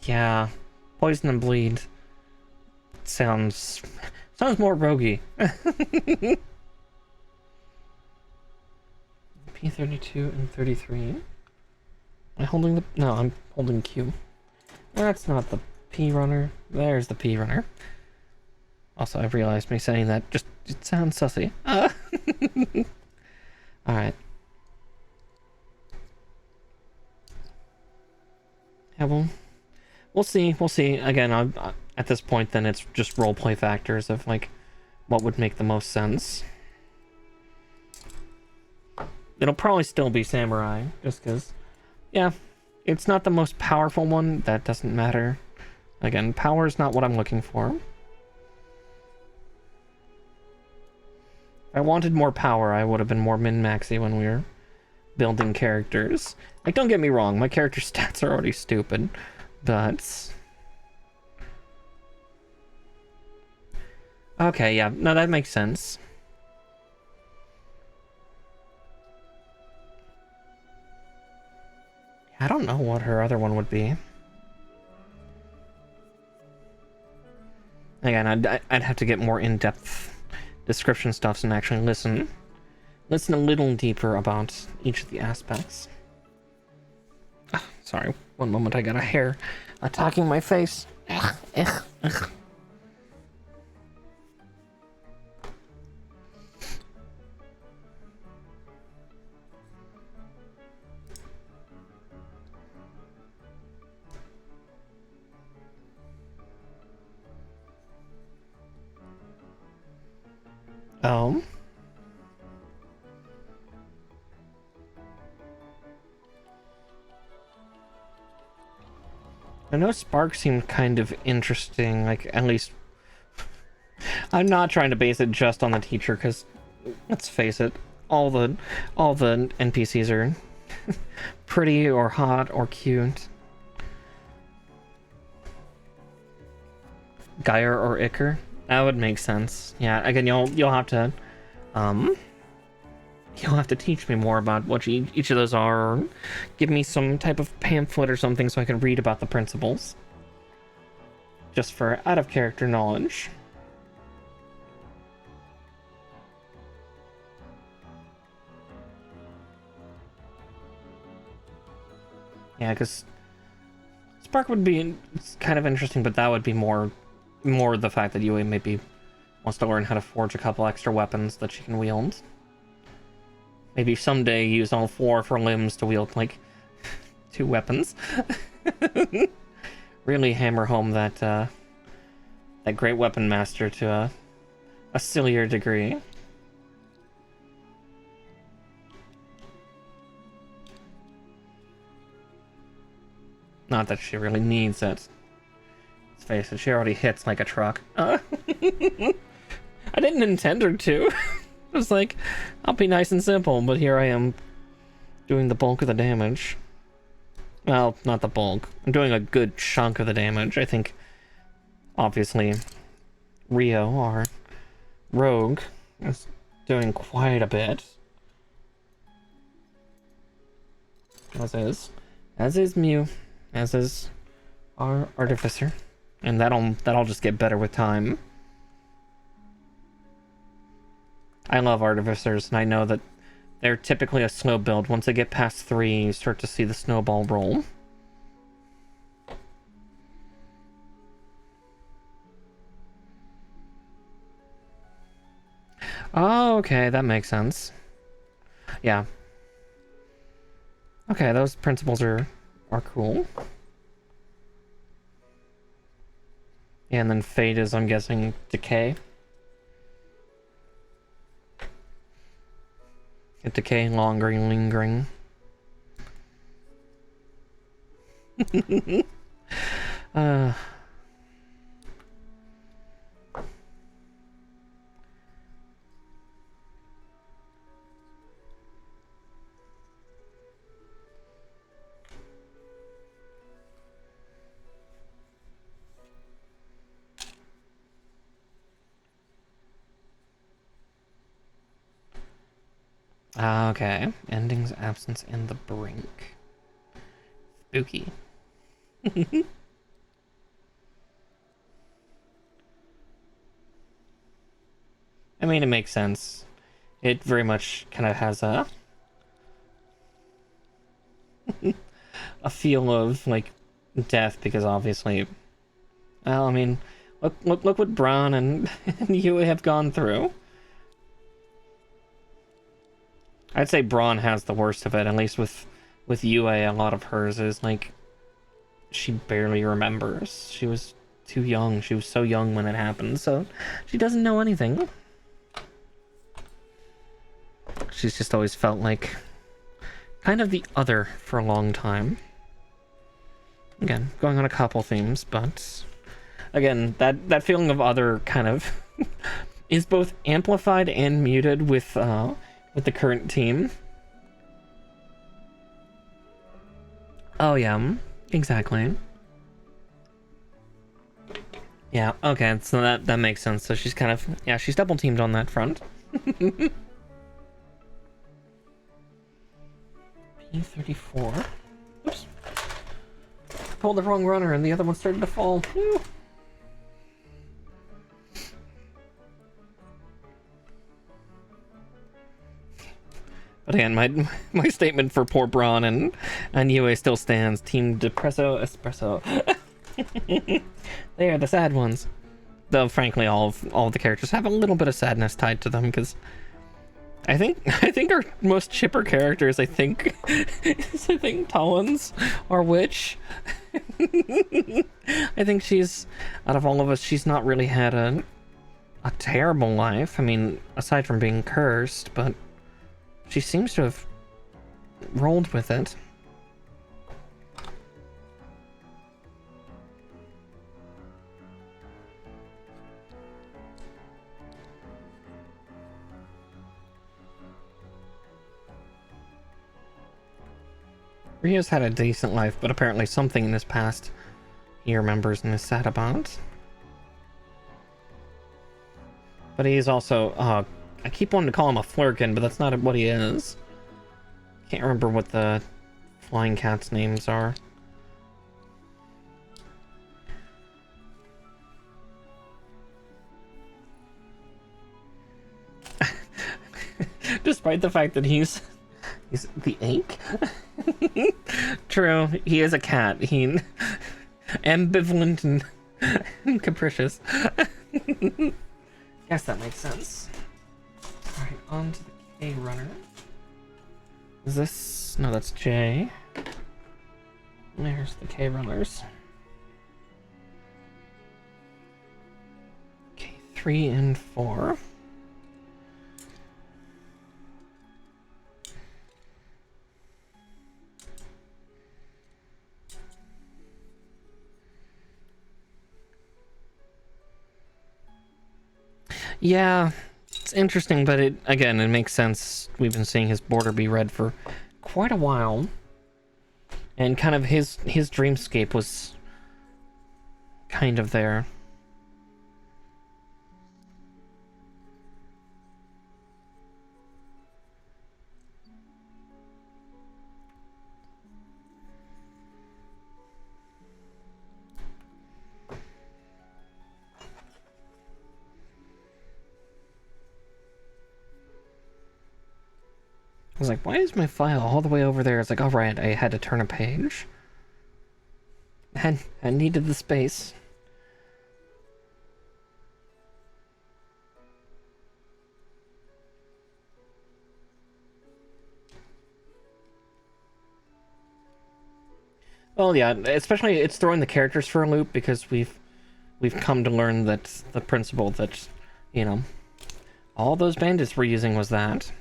yeah, poison and bleed sounds more roguey. P32 and 33. Am I holding no, I'm holding Q. That's not the P runner. There's the P runner. Also, I've realized me saying that it sounds sussy. Alright. Yeah, we'll see. We'll see. Again, at this point, then it's just roleplay factors of like what would make the most sense. It'll probably still be samurai, just because, yeah, it's not the most powerful one. That doesn't matter. Again, power is not what I'm looking for. If I wanted more power, I would have been more min-maxy when we were building characters. Like, don't get me wrong, my character stats are already stupid, but... Okay, yeah, no, that makes sense. I don't know what her other one would be. Again, I'd have to get more in-depth description stuffs and actually listen a little deeper about each of the aspects. Sorry, one moment, I got a hair attacking my face. Ugh. I know Spark seemed kind of interesting, like, at least... I'm not trying to base it just on the teacher, because, let's face it, all the NPCs are pretty or hot or cute. Geyer or Icker? That would make sense. Yeah, again, you'll have to teach me more about what each of those are, or give me some type of pamphlet or something so I can read about the principles. Just for out of character knowledge. Yeah, because Spark would be kind of interesting, but that would be more the fact that Yui maybe wants to learn how to forge a couple extra weapons that she can wield. Maybe someday use all 4 of her limbs to wield, like, 2 weapons. Really hammer home that great weapon master to a sillier degree. Not that she really needs it. Let's face it, she already hits like a truck. I didn't intend her to. I was like, I'll be nice and simple, but here I am doing the bulk of the damage. Well, not the bulk. I'm doing a good chunk of the damage. I think, obviously, Rio, our rogue, is doing quite a bit. As is Mew. As is our artificer. And that'll just get better with time. I love artificers, and I know that they're typically a slow build. Once they get past 3, you start to see the snowball roll. Oh, okay, that makes sense. Yeah. Okay, those principles are cool. And then Fate is, I'm guessing, Decay. Decay, lingering. Okay. Endings, absence, and the brink. Spooky. I mean, it makes sense. It very much kind of has a a feel of like death, because obviously, well, I mean, look what Braun and Yue have gone through. I'd say Braun has the worst of it, at least with Yue. A lot of hers is like she barely remembers. She was too young. She was so young when it happened, so she doesn't know anything. She's just always felt like kind of the other for a long time. Again, going on a couple themes, but again, that feeling of other kind of is both amplified and muted with the current team. Oh yeah, exactly. Yeah, okay, so that makes sense. So she's kind of, yeah, she's double teamed on that front. P34. Oops. Pulled the wrong runner and the other one started to fall. Woo. But again, my statement for poor Braun and Yue still stands. Team Depresso Espresso. They are the sad ones. Though frankly, all of the characters have a little bit of sadness tied to them, because I think our most chipper characters, I think Tollins, our witch. I think she's, out of all of us, she's not really had a terrible life. I mean, aside from being cursed, but she seems to have rolled with it. Rio's had a decent life, but apparently something in his past he remembers and is sad about. But he's also, I keep wanting to call him a flurkin, but that's not what he is. Can't remember what the flying cat's names are. Despite the fact that he's the ink. True, he is a cat. He ambivalent and capricious. Guess that makes sense. Alright, on to the K runner. Is this? No, that's J. There's the K runners. K3. 3 and 4. Yeah, it's interesting, but it makes sense. We've been seeing his border be red for quite a while. And kind of his dreamscape was kind of there. I was like, why is my file all the way over there? It's like, all right, I had to turn a page. I needed the space. Well, yeah, especially it's throwing the characters for a loop because we've come to learn that the principle that, you know, all those bandits were using was that.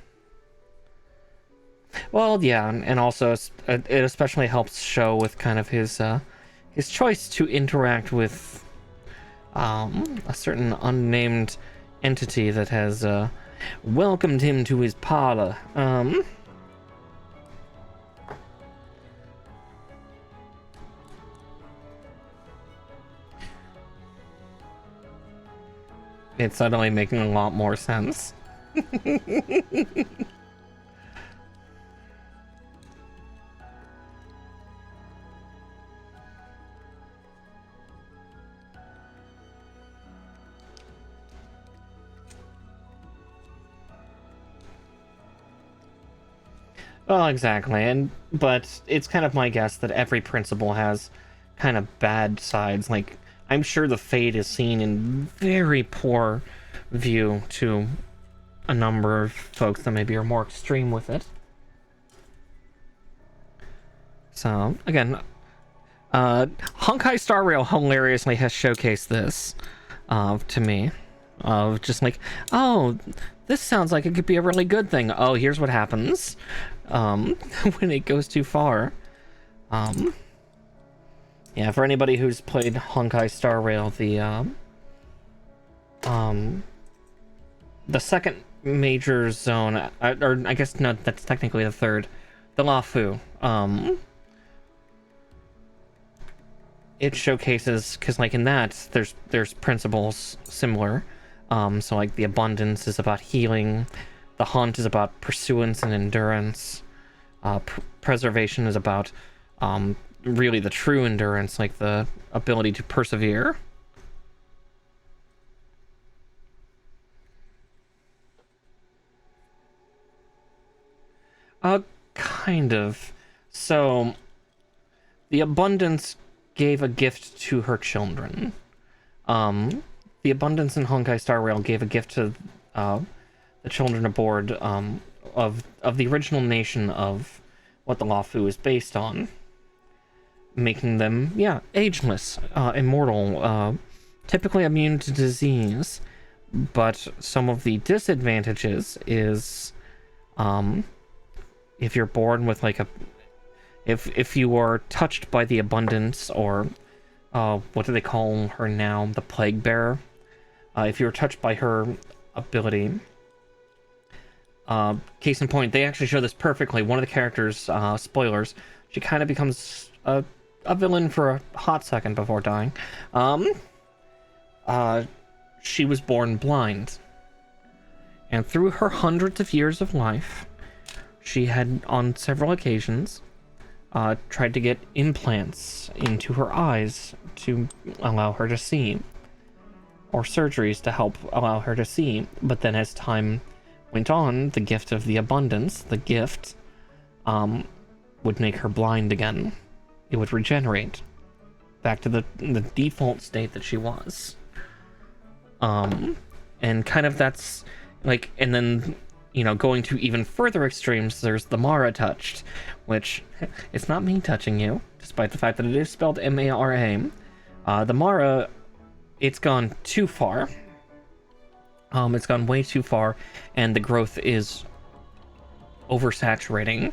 Well, yeah, and also it especially helps show with kind of his choice to interact with a certain unnamed entity that has welcomed him to his parlor. It's suddenly making a lot more sense. Well, exactly, but it's kind of my guess that every principle has kind of bad sides. Like, I'm sure the Fade is seen in very poor view to a number of folks that maybe are more extreme with it. So, again, Honkai Star Rail hilariously has showcased this to me. Of just like, oh, this sounds like it could be a really good thing. Oh, here's what happens when it goes too far. Yeah, for anybody who's played Honkai Star Rail, the second major zone, or I guess no, that's technically the third, the Lafu. It showcases, because like in that, there's principles similar. So like the abundance is about healing, the hunt is about pursuance and endurance, preservation is about really the true endurance, like the ability to persevere. Kind of. So the abundance gave a gift to her children. The abundance in Honkai Star Rail gave a gift to the children aboard of the original nation of what the Lafu is based on, making them, yeah, ageless, immortal, typically immune to disease. But some of the disadvantages is if you're born with like if you are touched by the abundance, or what do they call her now, the plague bearer, if you're touched by her ability, case in point, they actually show this perfectly. One of the characters, spoilers, she kind of becomes a villain for a hot second before dying. She was born blind, and through her hundreds of years of life, she had on several occasions tried to get implants into her eyes to allow her to see, or surgeries to help allow her to see. But then as time went on, the gift of the abundance, the gift, would make her blind again. It would regenerate back to the default state that she was. And kind of that's like, and then, you know, going to even further extremes, there's the Mara touched, which it's not me touching you, despite the fact that it is spelled M-A-R-A. The Mara, it's gone too far. It's gone way too far, and the growth is oversaturating.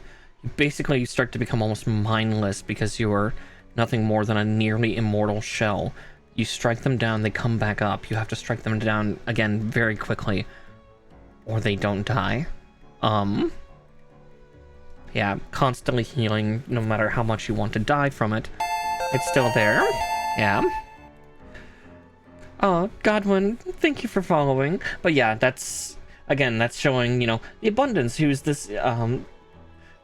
Basically, you start to become almost mindless because you are nothing more than a nearly immortal shell. You strike them down, they come back up. You have to strike them down again very quickly, or they don't die. Yeah, constantly healing, no matter how much you want to die from it. It's still there. Yeah. Oh, Godwin, thank you for following. But yeah, that's showing, you know, the abundance. Who's this,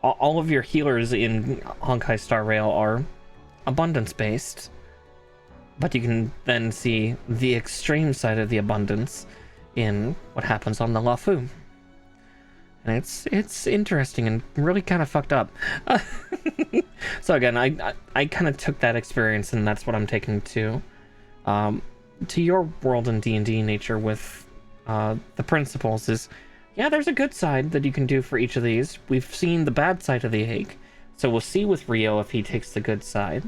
all of your healers in Honkai Star Rail are abundance-based. But you can then see the extreme side of the abundance in what happens on the Lafu. And it's interesting and really kind of fucked up. So again, I kind of took that experience, and that's what I'm taking to your world in D&D nature with the principles is, yeah, there's a good side that you can do for each of these. We've seen the bad side of the egg, so we'll see with Rio if he takes the good side.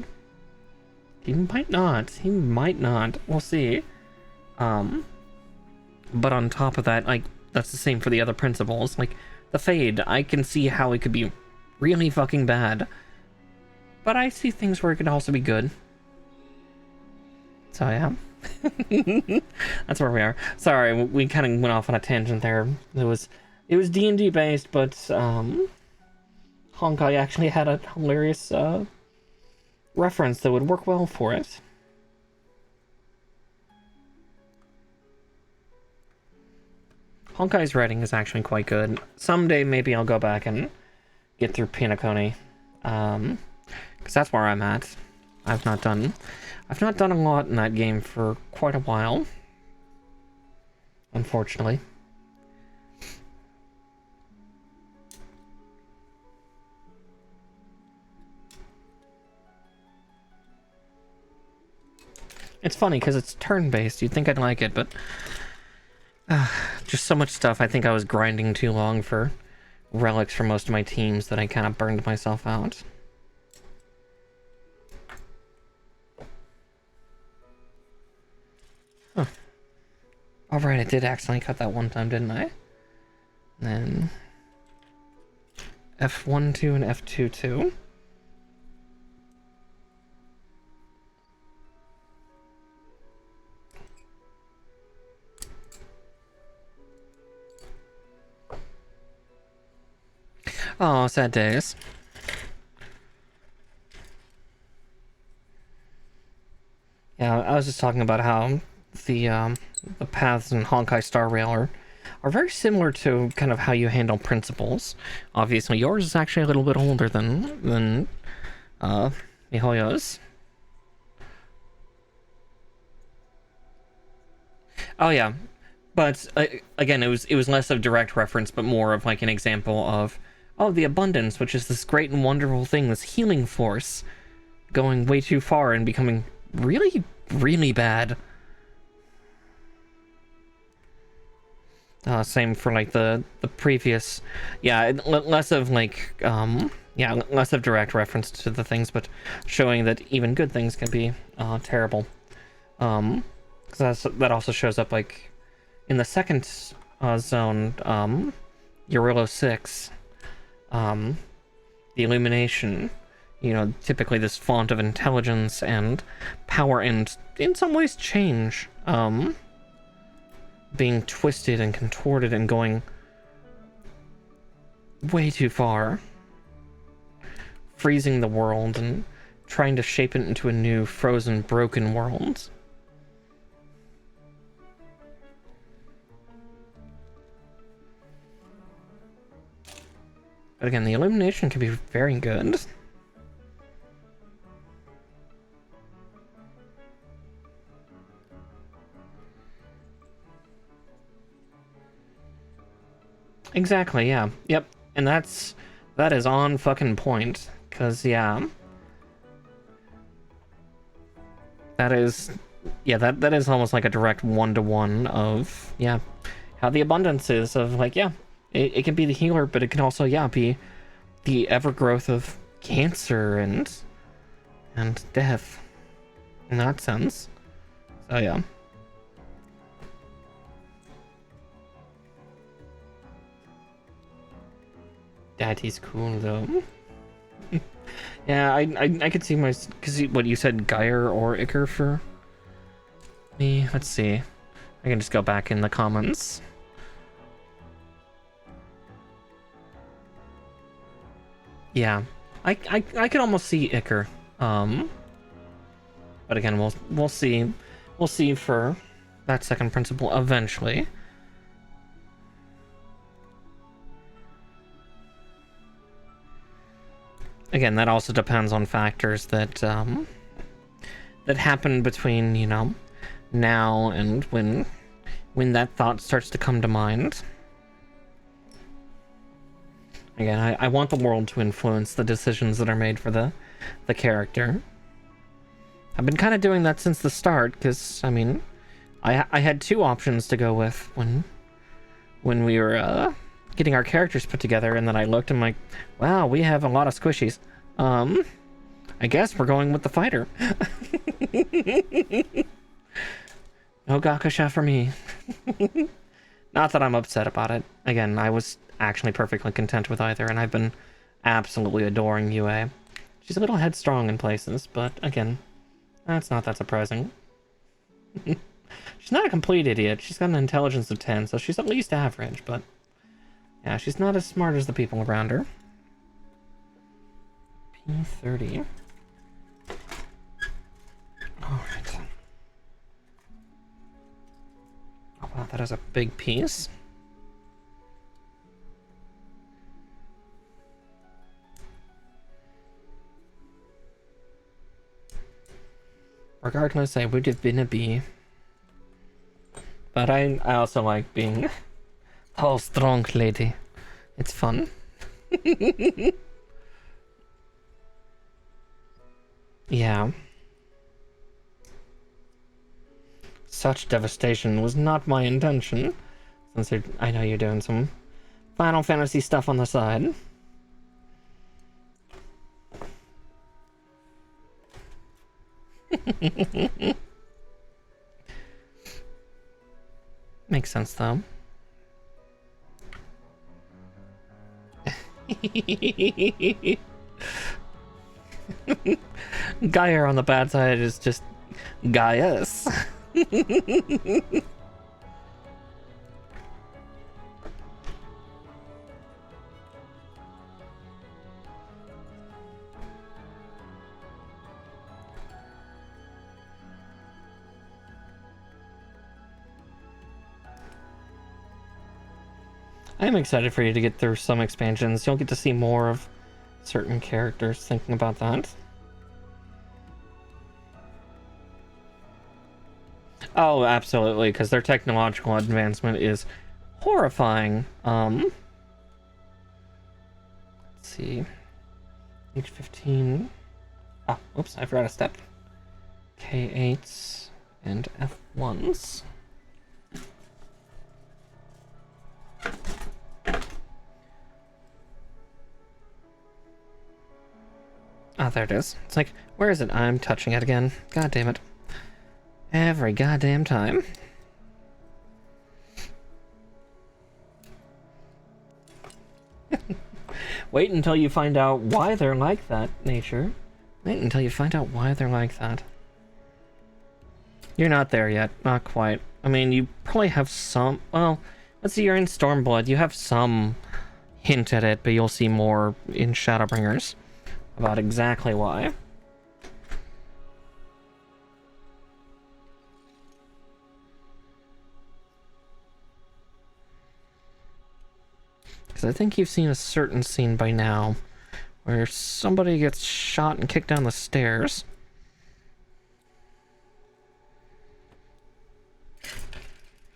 He might not. We'll see. But on top of that, like, that's the same for the other principles. Like, the Fade, I can see how it could be really fucking bad. But I see things where it could also be good. So, yeah. That's where we are. Sorry, we kind of went off on a tangent there. It was D&D based, but, Honkai actually had a hilarious, reference that would work well for it. Honkai's writing is actually quite good. Someday maybe I'll go back and get through Pinakoni, because that's where I'm at. I've not done a lot in that game for quite a while, unfortunately. It's funny because it's turn-based. You'd think I'd like it, but just so much stuff. I think I was grinding too long for relics for most of my teams that I kind of burned myself out. Huh. Alright, I did accidentally cut that one time, didn't I? And then F1-2 and F2-2. Oh, sad days. Yeah, I was just talking about how the paths in Honkai Star Rail are very similar to kind of how you handle principles. Obviously, yours is actually a little bit older than Mihoyo's. Oh yeah, but again, it was less of direct reference, but more of like an example of, oh, the abundance, which is this great and wonderful thing, this healing force, going way too far and becoming really, really bad. Same for like the previous, yeah, less of like, yeah, less of direct reference to the things, but showing that even good things can be terrible. Because that also shows up like in the second zone, Eurilo 6. The illumination, you know, typically this font of intelligence and power and in some ways change, being twisted and contorted and going way too far, freezing the world and trying to shape it into a new frozen, broken world. But again, the illumination can be very good. Exactly, yeah. Yep. And that is on fucking point. Cause yeah. That is almost like a direct one-to-one of, yeah, how the abundance is of like, yeah. It can be the healer, but it can also, yeah, be the ever-growth of cancer and death in that sense. So, yeah. Daddy's cool though. Yeah, I could see my, because what you said, Geyer or Iker for me. Let's see. I can just go back in the comments. Yeah, I could almost see Iker. But again, we'll see for that second principle eventually. Again, that also depends on factors that that happen between, you know, now and when that thought starts to come to mind. Again, I want the world to influence the decisions that are made for the character. I've been kind of doing that since the start, because, I mean, I had two options to go with when we were getting our characters put together, and then I looked and I'm like, wow, we have a lot of squishies. I guess we're going with the fighter. No Gakusha for me. Not that I'm upset about it. Again, I was actually perfectly content with either, and I've been absolutely adoring Yue. She's a little headstrong in places, but again, that's not that surprising. She's not a complete idiot. She's got an intelligence of 10, so she's at least average, but yeah, she's not as smart as the people around her. P30. Alright. Oh wow, that is a big piece. Regardless, I would have been a bee. But I also like being tall, strong lady. It's fun. Yeah. Such devastation was not my intention. Since I know you're doing some Final Fantasy stuff on the side. Makes sense, though. Geyer on the bad side is just Gaius. I'm excited for you to get through some expansions. You'll get to see more of certain characters, thinking about that. Oh, absolutely, because their technological advancement is horrifying. Let's see. Age 15. Ah, oops, I forgot a step. K8s and F1s. Ah, there it is. It's like, where is it? I'm touching it again. God damn it. Every goddamn time. Wait until you find out why they're like that, nature. Wait until you find out why they're like that. You're not there yet. Not quite. I mean, you probably have some... Well, let's see, you're in Stormblood. You have some hint at it, but you'll see more in Shadowbringers about exactly why. Because I think you've seen a certain scene by now where somebody gets shot and kicked down the stairs.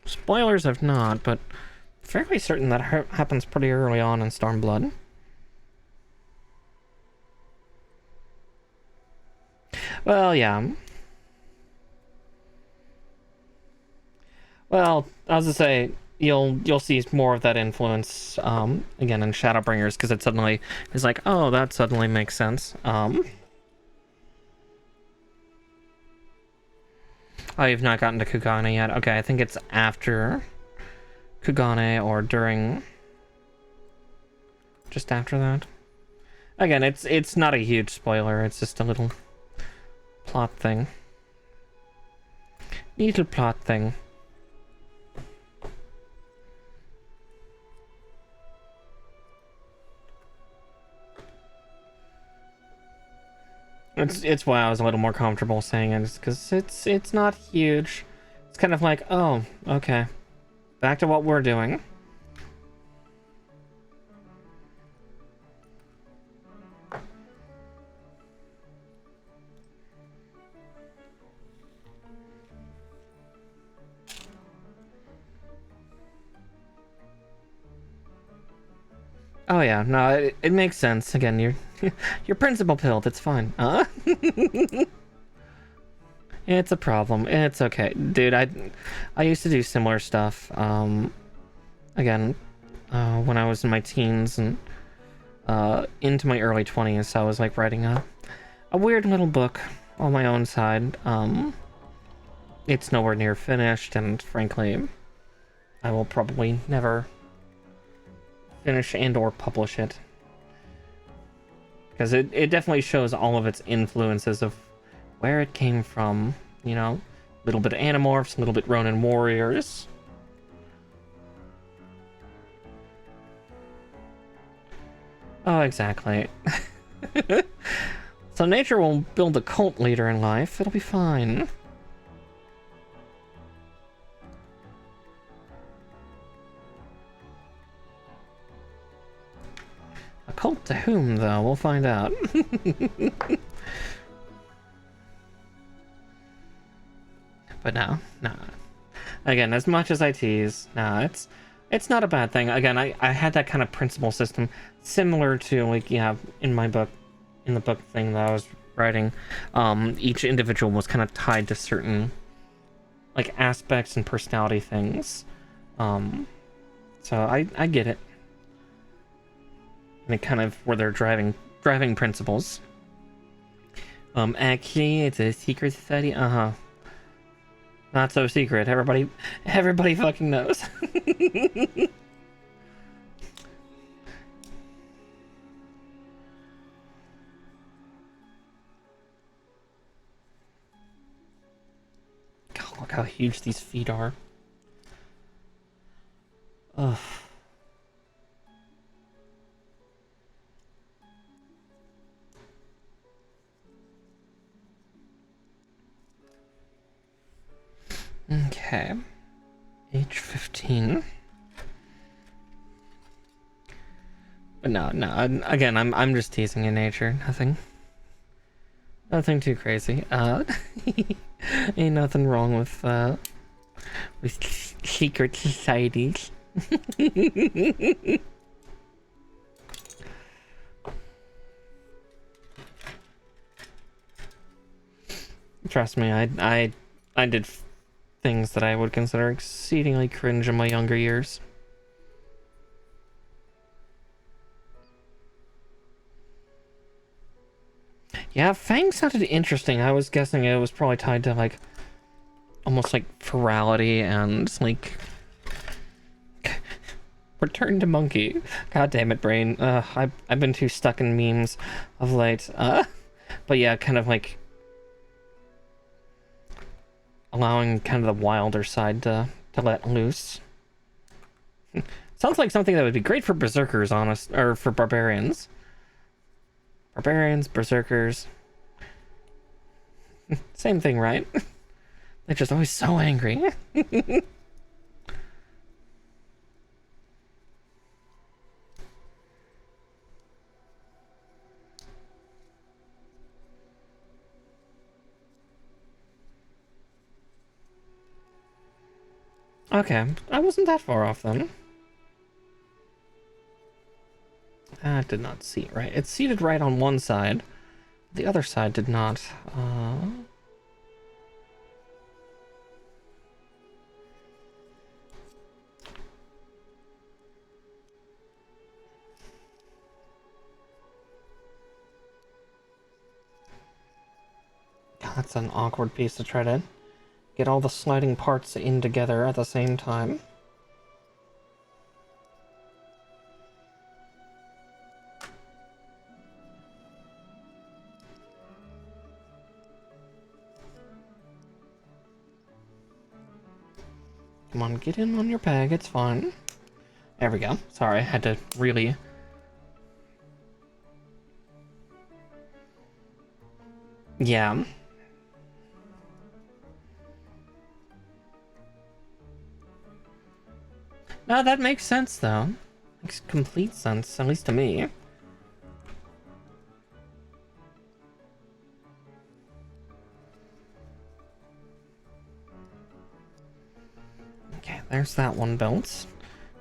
Spoilers have not, but fairly certain that happens pretty early on in Stormblood. Well, yeah. Well, I was to say, you'll see more of that influence again in Shadowbringers, because it suddenly is like, oh, that suddenly makes sense. Oh, you've not gotten to Kugane yet. Okay, I think it's after Kugane or during just after that. Again, it's not a huge spoiler, it's just a little plot thing. Little plot thing. It's why I was a little more comfortable saying it, because it's not huge. It's kind of like, oh, okay. Back to what we're doing. Oh yeah, no, it makes sense. Again, you're principal pilled. It's fine. It's a problem. It's okay, dude. I used to do similar stuff. Again, when I was in my teens and into my early 20s, I was like writing a weird little book on my own side. It's nowhere near finished, and frankly, I will probably never finish and or publish it, because it definitely shows all of its influences of where it came from, you know, a little bit of Animorphs, a little bit Ronin Warriors. Oh, exactly. So nature will build a cult leader in life. It'll be fine. A cult to whom, though? We'll find out. But no. Again, as much as I tease, no, it's not a bad thing. Again, I had that kind of principle system similar to, like, yeah, in my book, in the book thing that I was writing. Each individual was kind of tied to certain, like, aspects and personality things. So I get it. And it kind of were their driving principles. Actually, it's a secret society. Not so secret. Everybody fucking knows. God, look how huge these feet are. Ugh. Okay. Age 15. But no, again, I'm just teasing in nature. Nothing too crazy. Ain't nothing wrong with secret societies. Trust me, I did things that I would consider exceedingly cringe in my younger years. Yeah, Fang sounded interesting. I was guessing it was probably tied to, like, almost like virality and, like, return to monkey. God damn it, brain. I've been too stuck in memes of late. But yeah, kind of like allowing kind of the wilder side to let loose. Sounds like something that would be great for berserkers, or for barbarians. Barbarians, berserkers. Same thing, right? They're just always so angry. Okay, I wasn't that far off then. That did not seat right. It's seated right on one side. The other side did not. God, that's an awkward piece to try to get all the sliding parts in together at the same time. Come on, get in on your peg, it's fine. There we go. Sorry, I had to really... Yeah. No, that makes sense, though. Makes complete sense, at least to me. Okay, there's that one built.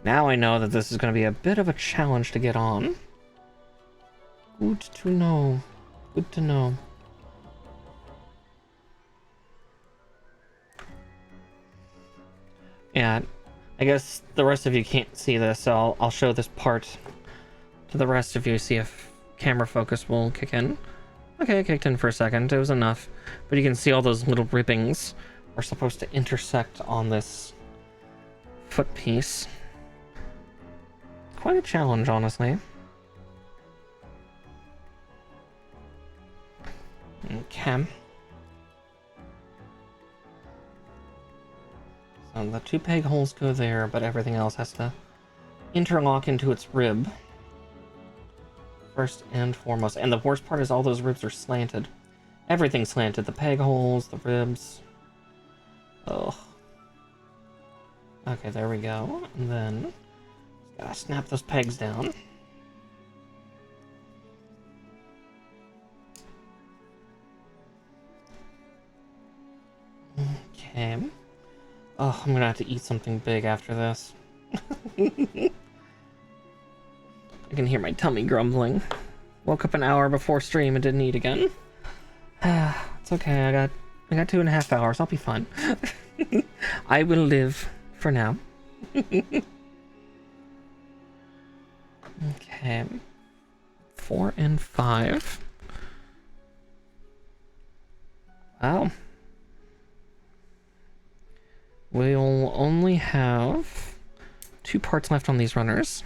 Now I know that this is going to be a bit of a challenge to get on. Good to know. Good to know. Yeah, I guess the rest of you can't see this, so I'll show this part to the rest of you, see if camera focus will kick in. Okay, it kicked in for a second. It was enough. But you can see all those little ribbings are supposed to intersect on this foot piece. Quite a challenge, honestly. Okay. So the 2 peg holes go there, but everything else has to interlock into its rib. First and foremost. And the worst part is all those ribs are slanted. Everything's slanted. The peg holes, the ribs. Oh. Okay, there we go. And then gotta snap those pegs down. Okay. Oh, I'm gonna have to eat something big after this. I can hear my tummy grumbling. Woke up an hour before stream and didn't eat again. It's okay, I got 2.5 hours, I'll be fine. I will live for now. Okay. 4 and 5. Wow. We'll only have 2 parts left on these runners.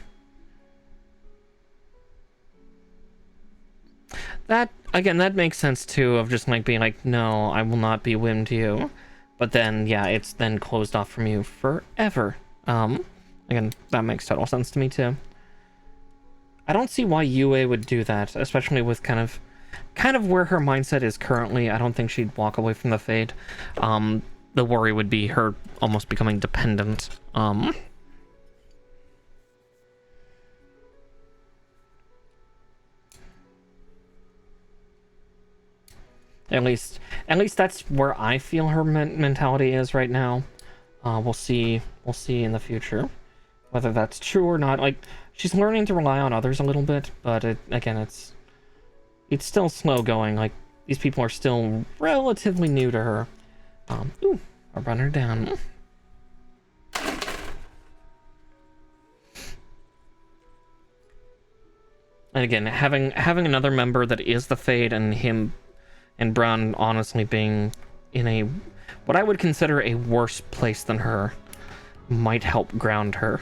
That, again, that makes sense too, of just like being like, no, I will not be whim to you. But then, yeah, it's then closed off from you forever. Again, that makes total sense to me too. I don't see why Yue would do that, especially with kind of where her mindset is currently. I don't think she'd walk away from the Fade. The worry would be her almost becoming dependent. At least that's where I feel her mentality is right now. We'll see in the future whether that's true or not. Like, she's learning to rely on others a little bit, but it's still slow going. Like, these people are still relatively new to her. Ooh, I'll run her down. And again, having another member that is the Fade, and him and Braun honestly being in a what I would consider a worse place than her might help ground her.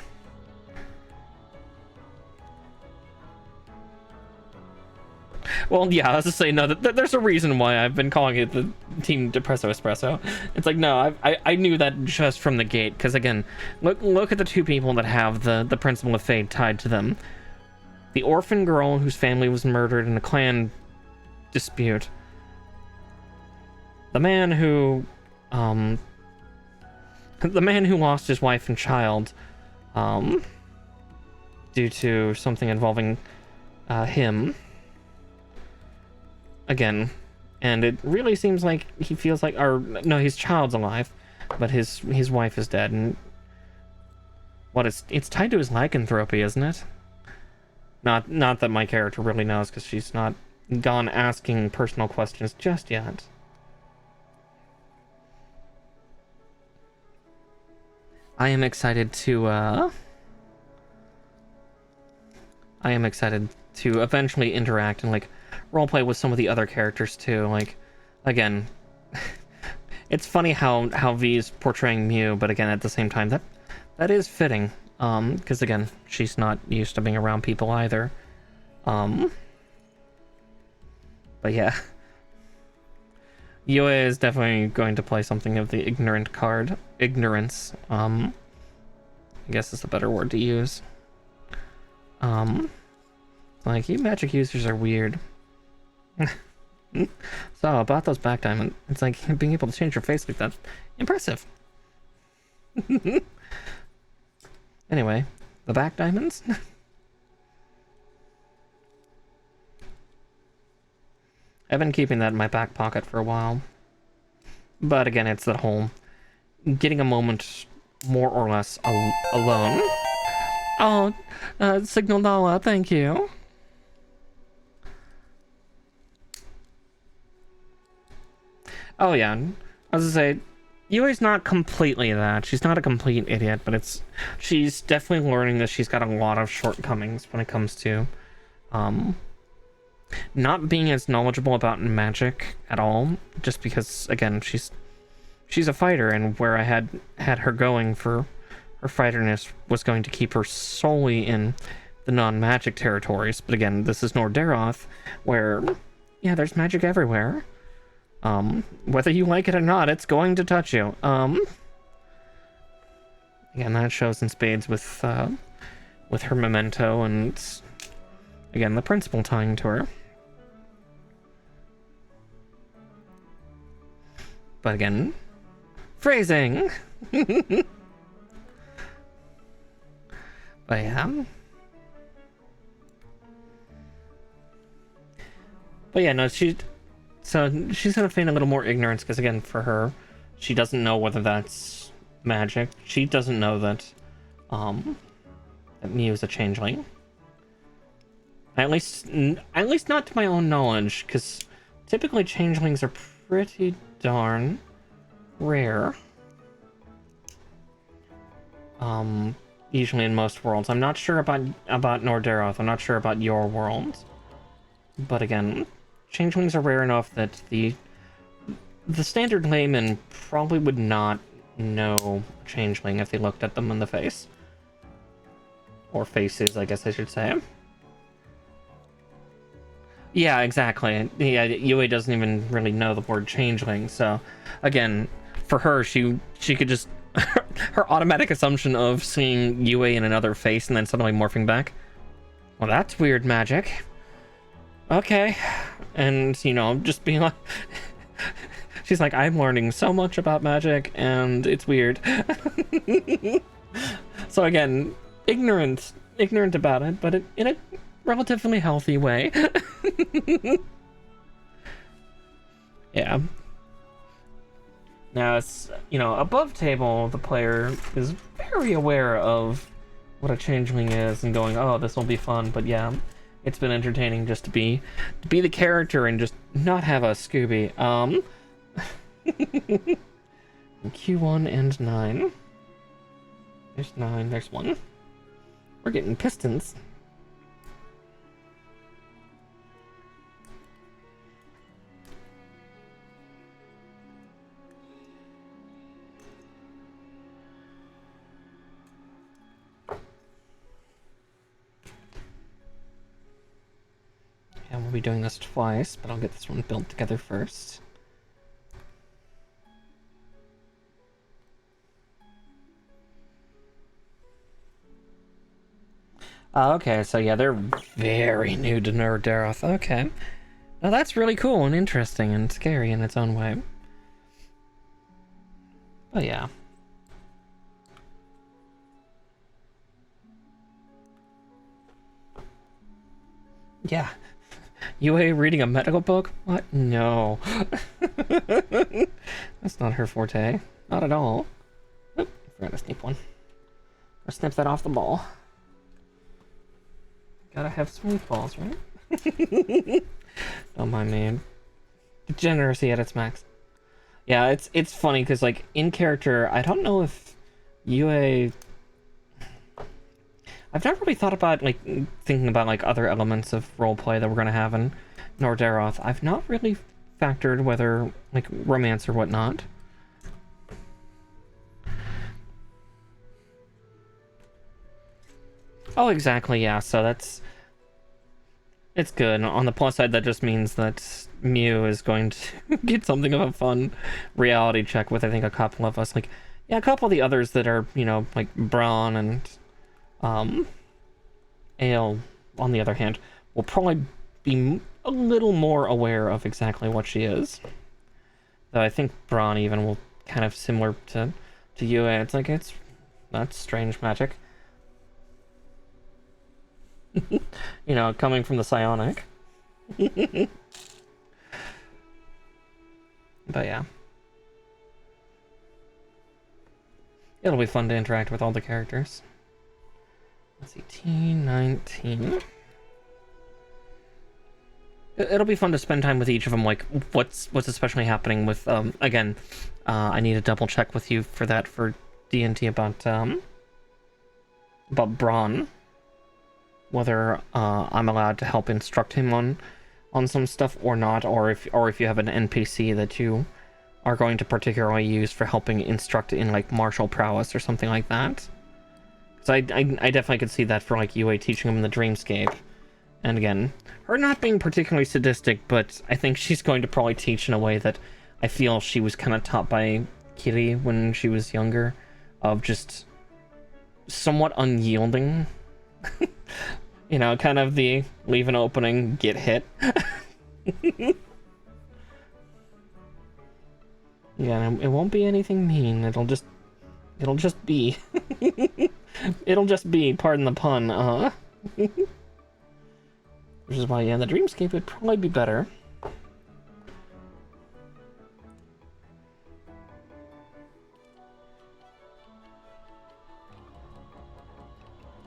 Well, yeah, I was just saying, no, there's a reason why I've been calling it the Team Depresso Espresso. It's like, no, I knew that just from the gate, because again, look at the 2 people that have the Principle of Fate tied to them. The orphan girl whose family was murdered in a clan dispute. The man who lost his wife and child due to something involving him. Again, and it really seems like he feels like, or no, his child's alive, but his wife is dead, and it's tied to his lycanthropy, isn't it? Not that my character really knows, because she's not gone asking personal questions just yet. I am excited to eventually interact and like roleplay with some of the other characters too. Like, again, it's funny how V's portraying Mew, but again, at the same time, that is fitting. Because again, she's not used to being around people either. But yeah. Yue is definitely going to play something of the ignorant card. Ignorance. I guess is the better word to use. Like, you magic users are weird. So, about those back diamond, it's like being able to change your face like that. Impressive. Anyway, the back diamonds? I've been keeping that in my back pocket for a while. But again, it's that whole getting a moment more or less alone. Oh, Signal Nala, thank you. Oh yeah, I was gonna say, Yui's not completely that. She's not a complete idiot, but she's definitely learning that she's got a lot of shortcomings when it comes to not being as knowledgeable about magic at all, just because, again, she's a fighter, and where I had her going for her fighterness was going to keep her solely in the non-magic territories. But again, this is Nordaeroth, where, yeah, there's magic everywhere. Whether you like it or not, it's going to touch you. Again, that shows in spades with her memento, and again, the principal tying to her. But again, phrasing. But yeah. But yeah, no, she's gonna feign a little more ignorance, because again, for her, she doesn't know whether that's magic. She doesn't know that Mew is a changeling. At least not to my own knowledge, because typically changelings are pretty darn rare. Usually in most worlds. I'm not sure about Nordaeroth. I'm not sure about your world. But again, changelings are rare enough that the standard layman probably would not know a changeling if they looked at them in the face. Or faces, I guess I should say. Yeah, exactly. Yeah, Yue doesn't even really know the word changeling, so again, for her, she could just her automatic assumption of seeing Yue in another face and then suddenly morphing back. Well, that's weird magic. Okay. And, you know, just being like... She's like, I'm learning so much about magic, and it's weird. So again, ignorant about it, but in a relatively healthy way. Yeah. Now, it's, you know, above table, the player is very aware of what a changeling is and going, oh, this will be fun. But yeah, it's been entertaining just to be the character and just not have a Scooby. Q1 and 9. There's 9, there's 1. We're getting pistons. And we'll be doing this twice, but I'll get this one built together first. Okay, so yeah, they're very new to Nordaeroth. Okay. Now that's really cool and interesting and scary in its own way. But yeah. Yeah. Yue reading a medical book? What? No. That's not her forte. Not at all. Oop, forgot to snip one. Or snip that off the ball. Gotta have smooth balls, right? Don't mind me. Degeneracy at its max. Yeah, it's funny because, like, in character, I don't know if Yue... I've never really thought about, like, thinking about, like, other elements of roleplay that we're gonna have in Nordaeroth. I've not really factored whether, like, romance or whatnot. Oh, exactly, yeah, so that's... It's good. On the plus side, that just means that Mew is going to get something of a fun reality check with, I think, a couple of us. Like, yeah, a couple of the others that are, you know, like Braun and Ale, on the other hand, will probably be a little more aware of exactly what she is. Though I think Braun even will kind of similar to you. It's like, that's strange magic. You know, coming from the psionic. But yeah. It'll be fun to interact with all the characters. Let's see, T19. It'll be fun to spend time with each of them, like, what's especially happening with, again, I need to double check with you for that for D&T about Braun. Whether I'm allowed to help instruct him on some stuff or not, or if you have an NPC that you are going to particularly use for helping instruct in like martial prowess or something like that. Because I definitely could see that for like UA teaching him in the dreamscape. And again, her not being particularly sadistic, but I think she's going to probably teach in a way that I feel she was kind of taught by Kiri when she was younger, of just somewhat unyielding. You know, kind of the leave an opening, get hit. Yeah, it won't be anything mean. It'll just be. It'll just be, pardon the pun, Which is why, yeah, the dreamscape would probably be better.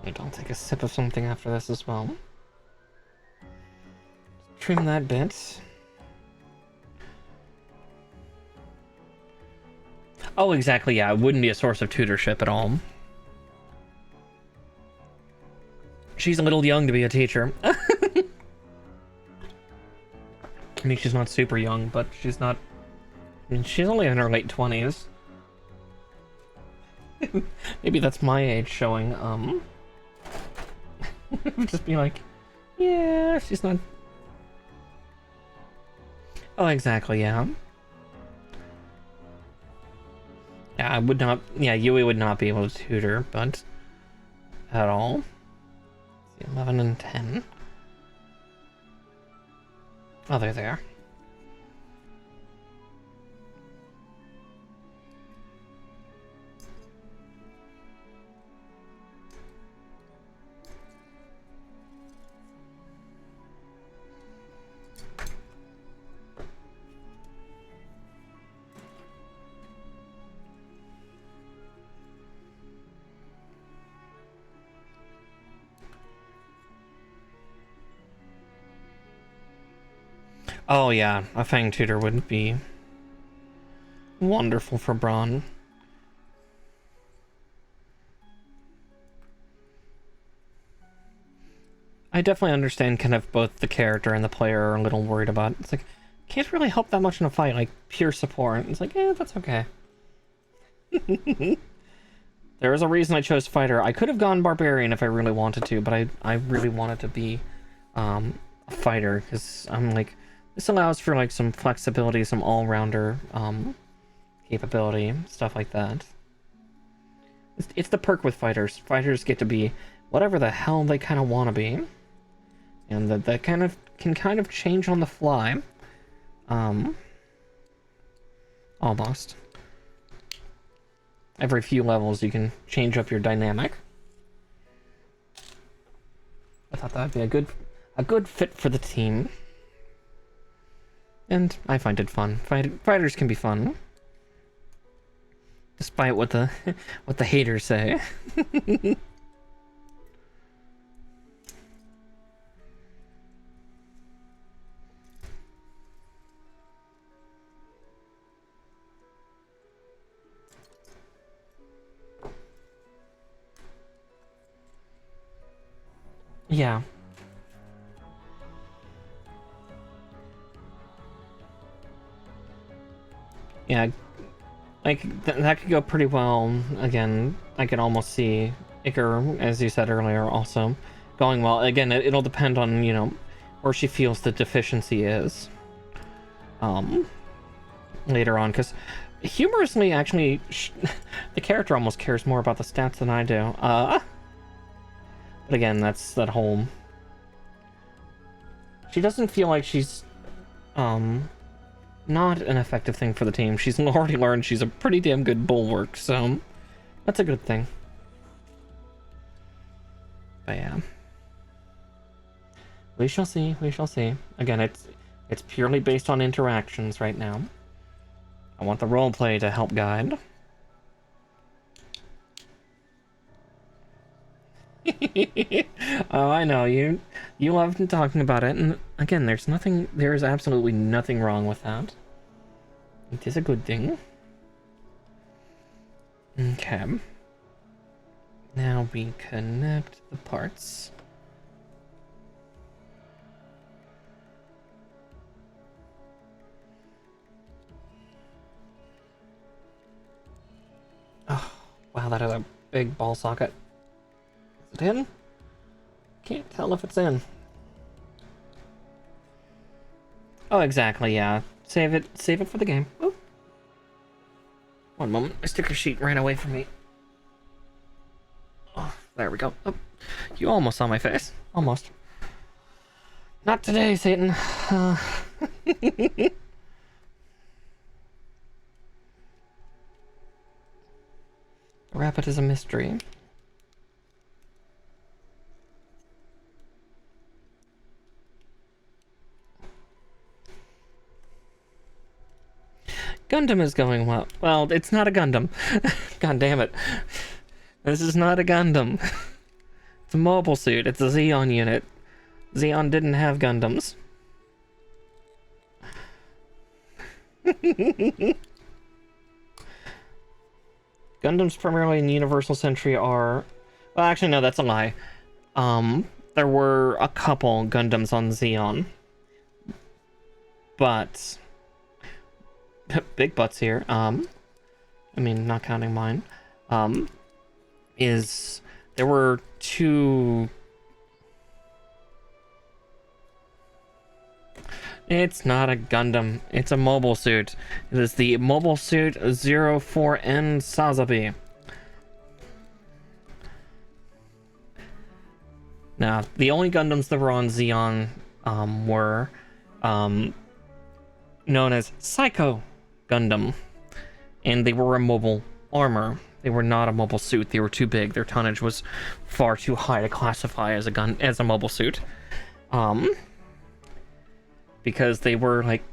Maybe I'll take a sip of something after this as well. Trim that bit. Oh, exactly, yeah, it wouldn't be a source of tutorship at all. She's a little young to be a teacher. I mean, she's not super young, but she's not... I mean, she's only in her late 20s. Maybe that's my age showing, just be like, yeah, she's not... Oh, exactly, yeah. Yeah, I would not... Yeah, Yui would not be able to tutor, but... At all. 11 and 10. Oh, they're there. Oh yeah, a Fang tutor would be wonderful for Braun. I definitely understand kind of both the character and the player are a little worried about. It's like, can't really help that much in a fight, like pure support. It's like, yeah, that's okay. There is a reason I chose fighter. I could have gone barbarian if I really wanted to, but I really wanted to be a fighter because I'm like, this allows for like some flexibility, some all-rounder capability, stuff like that. It's the perk with fighters. Fighters get to be whatever the hell they kind of want to be, and that kind of can kind of change on the fly. Almost. Every few levels you can change up your dynamic. I thought that'd be a good fit for the team. And I find it fun. Fighters can be fun. Despite what the haters say. Yeah. Yeah, like, that could go pretty well. Again, I could almost see Iker, as you said earlier, also going well. Again, it'll depend on, you know, or she feels the deficiency is. Later on, because humorously, actually, the character almost cares more about the stats than I do. But again, that's that whole... She doesn't feel like she's, not an effective thing for the team. She's already learned she's a pretty damn good bulwark, so that's a good thing. But yeah. We shall see, we shall see. Again, it's purely based on interactions right now. I want the roleplay to help guide. Oh, I know, you love talking about it, and again, there is absolutely nothing wrong with that. It is a good thing. Okay. Now we connect the parts. Oh, wow, that is a big ball socket. Is it in? Can't tell if it's in. Oh, exactly, yeah. Save it for the game. Ooh. One moment, my sticker sheet ran away from me. Oh, there we go. Oh, you almost saw my face. Almost. Not today, Satan. Rapid is a mystery. Gundam is going well. Well, it's not a Gundam. God damn it. This is not a Gundam. It's a mobile suit. It's a Xeon unit. Xeon didn't have Gundams. Gundams primarily in Universal Century are... Well, actually, no, that's a lie. There were a couple Gundams on Xeon. But... Big butts here. I mean, not counting mine. There were two... It's not a Gundam. It's a mobile suit. It is the Mobile Suit 04N Sazabi. Now, the only Gundams that were on Xeon were known as Psycho Gundam, and they were a mobile armor. They were not a mobile suit. They were too big. Their tonnage was far too high to classify as a mobile suit. Because they were like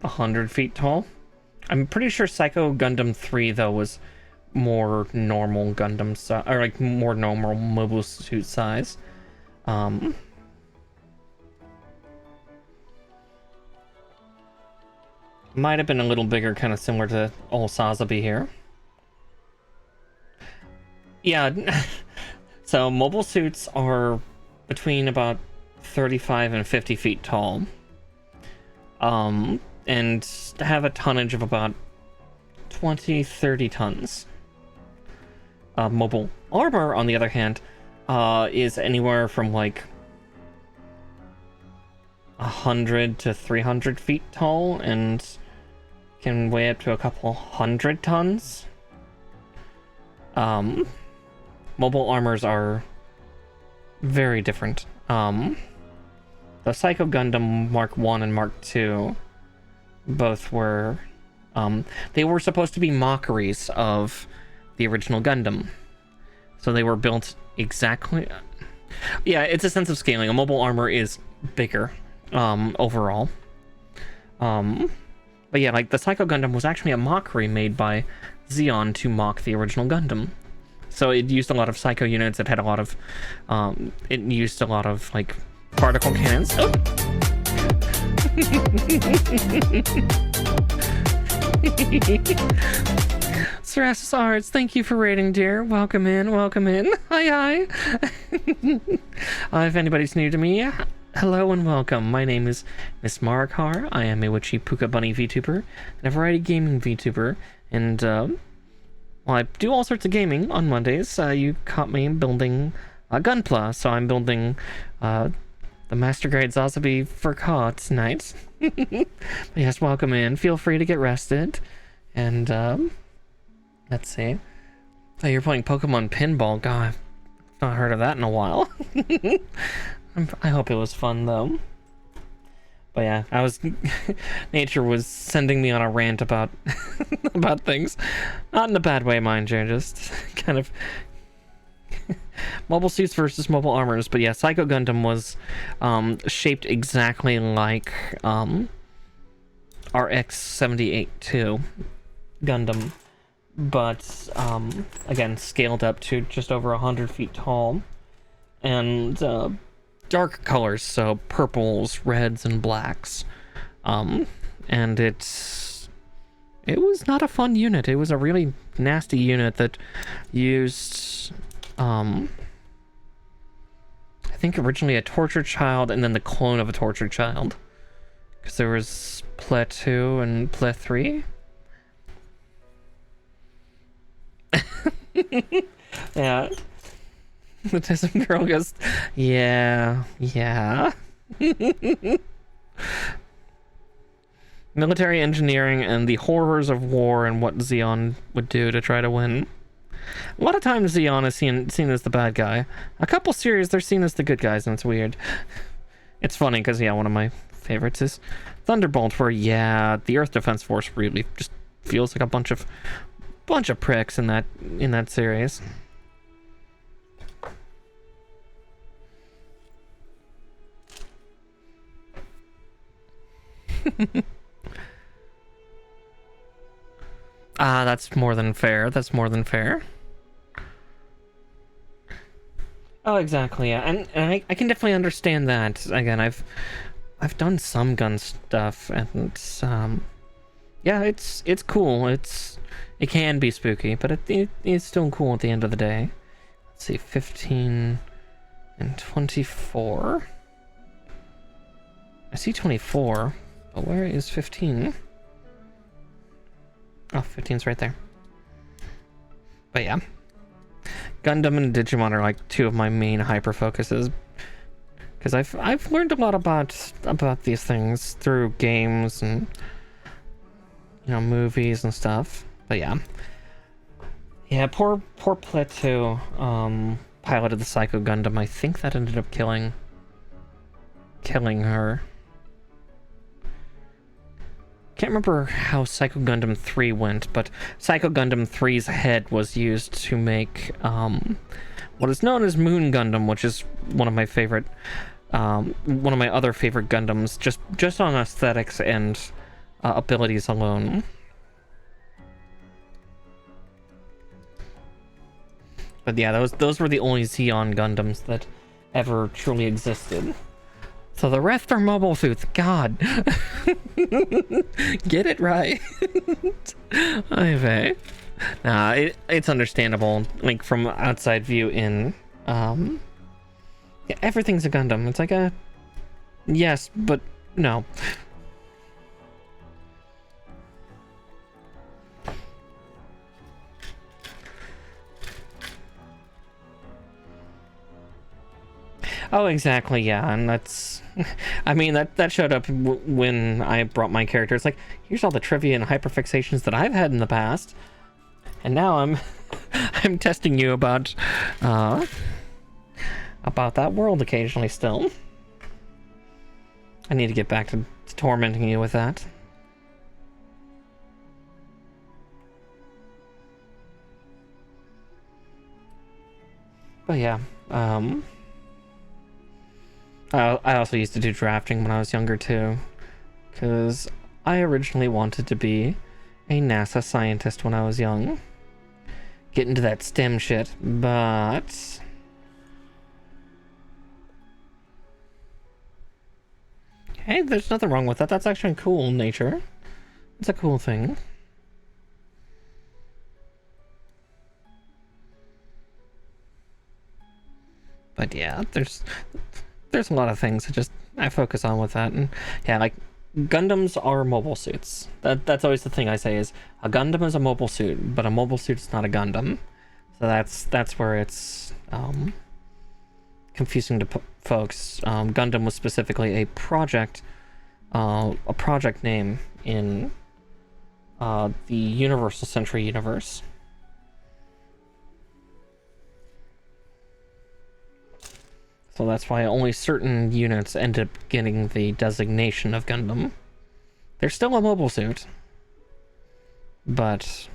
100 feet tall. I'm pretty sure Psycho Gundam 3 though was more normal Gundam size, or like more normal mobile suit size. Might have been a little bigger, kind of similar to old Sazabi here. Yeah, so mobile suits are between about 35 and 50 feet tall. And have a tonnage of about 20-30 tons. Mobile armor, on the other hand, is anywhere from like 100 to 300 feet tall and can weigh up to a couple hundred tons. Mobile armors are very different. The Psycho Gundam Mark 1 and Mark 2 both were, they were supposed to be mockeries of the original Gundam. So they were built exactly... Yeah, it's a sense of scaling. A mobile armor is bigger, overall. But yeah, like, the Psycho Gundam was actually a mockery made by Xeon to mock the original Gundam. So it used a lot of Psycho units. It had a lot of, it used a lot of, like, particle cannons. Oh! Cerastus Arts, thank you for rating, dear. Welcome in, welcome in. Hi, hi. If anybody's new to me, hello and welcome. My name is Miss Marikar. I am a witchy Puka Bunny VTuber and a variety gaming VTuber. And, well, I do all sorts of gaming on Mondays. You caught me building Gunpla, so I'm building the Master Grade Sazabi for COD tonight. Yes, welcome in. Feel free to get rested. And, let's see. Oh, you're playing Pokemon Pinball. God, I've not heard of that in a while. I hope it was fun, though. But yeah, Nature was sending me on a rant about about things. Not in a bad way, mind you, just kind of mobile suits versus mobile armors. But yeah, Psycho Gundam was shaped exactly like RX-78-2 Gundam, but again, scaled up to just over 100 feet tall, and dark colors, so purples, reds, and blacks. And it was not a fun unit. It was a really nasty unit that used I think originally a tortured child and then the clone of a tortured child, because there was Ple 2 and Ple 3. Yeah. The Tism girl goes, yeah. Military engineering and the horrors of war and what Zeon would do to try to win. A lot of times Zeon is seen as the bad guy. A couple series they're seen as the good guys, and it's weird. It's funny because, yeah, one of my favorites is Thunderbolt, where, yeah, the Earth Defense Force really just feels like a bunch of pricks in that series. That's more than fair. That's more than fair. Oh, exactly. Yeah, and I can definitely understand that. Again, I've done some gun stuff, and yeah, it's cool. It can be spooky, but it's still cool at the end of the day. Let's see, 15 and 24. I see 24, but where is 15? Oh, 15's right there. But yeah, Gundam and Digimon are like two of my main hyper focuses, because I've learned a lot about these things through games and, you know, movies and stuff. But yeah, poor Ple 2 piloted the Psycho Gundam. I think that ended up killing her. Can't remember how Psycho Gundam 3 went, but Psycho Gundam 3's head was used to make what is known as Moon Gundam, which is one of my favorite, one of my other favorite Gundams, just on aesthetics and abilities alone. But yeah, those were the only Zeon Gundams that ever truly existed. So the rest are mobile suits. God. Get it right. Okay. Nah, it's understandable. Like, from outside view in, yeah, everything's a Gundam. It's like a, yes, but no. Oh, exactly, yeah, and that's, I mean, that showed up when I brought my character. It's like, here's all the trivia and hyperfixations that I've had in the past, and now I'm testing you about that world occasionally still. I need to get back to tormenting you with that. But yeah, I also used to do drafting when I was younger too, because I originally wanted to be a NASA scientist when I was young. Get into that STEM shit, but hey, there's nothing wrong with that. That's actually cool in nature. It's a cool thing. But yeah, there's a lot of things I focus on with that. And yeah, like, Gundams are mobile suits. That's always the thing I say is a Gundam is a mobile suit, but a mobile suit is not a Gundam. So that's where it's confusing to folks, Gundam was specifically a project name in the Universal Century universe. So that's why only certain units end up getting the designation of Gundam. They're still a mobile suit, but,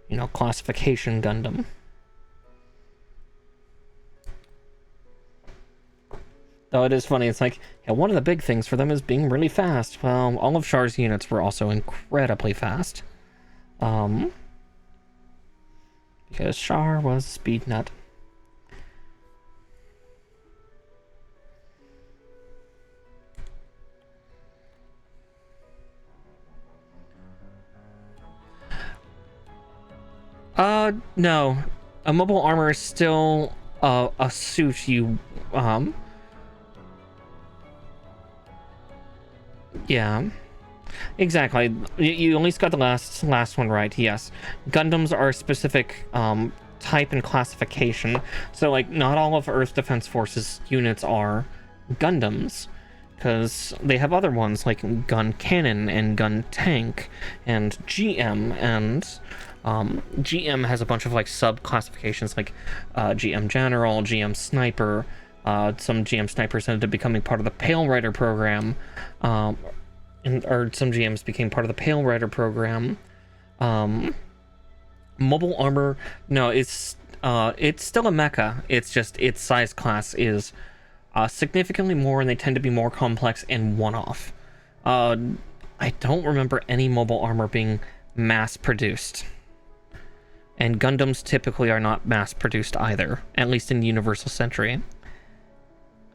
you know, classification Gundam. Though it is funny, it's like, yeah, one of the big things for them is being really fast. Well, all of Char's units were also incredibly fast. Because Char was a speed nut. No. A mobile armor is still a suit you, yeah. Exactly. You at least got the last one right, yes. Gundams are a specific, type and classification. So, like, not all of Earth Defense Forces units are Gundams, because they have other ones, like Gun Cannon and Gun Tank and GM, and GM has a bunch of like sub-classifications, like GM General, GM Sniper. Some GM Snipers ended up becoming part of the Pale Rider program, or some GMs became part of the Pale Rider program. Mobile armor, no, it's still a mecha. It's just its size class is significantly more, and they tend to be more complex and one-off. I don't remember any mobile armor being mass-produced. And Gundams typically are not mass-produced either, at least in Universal Century.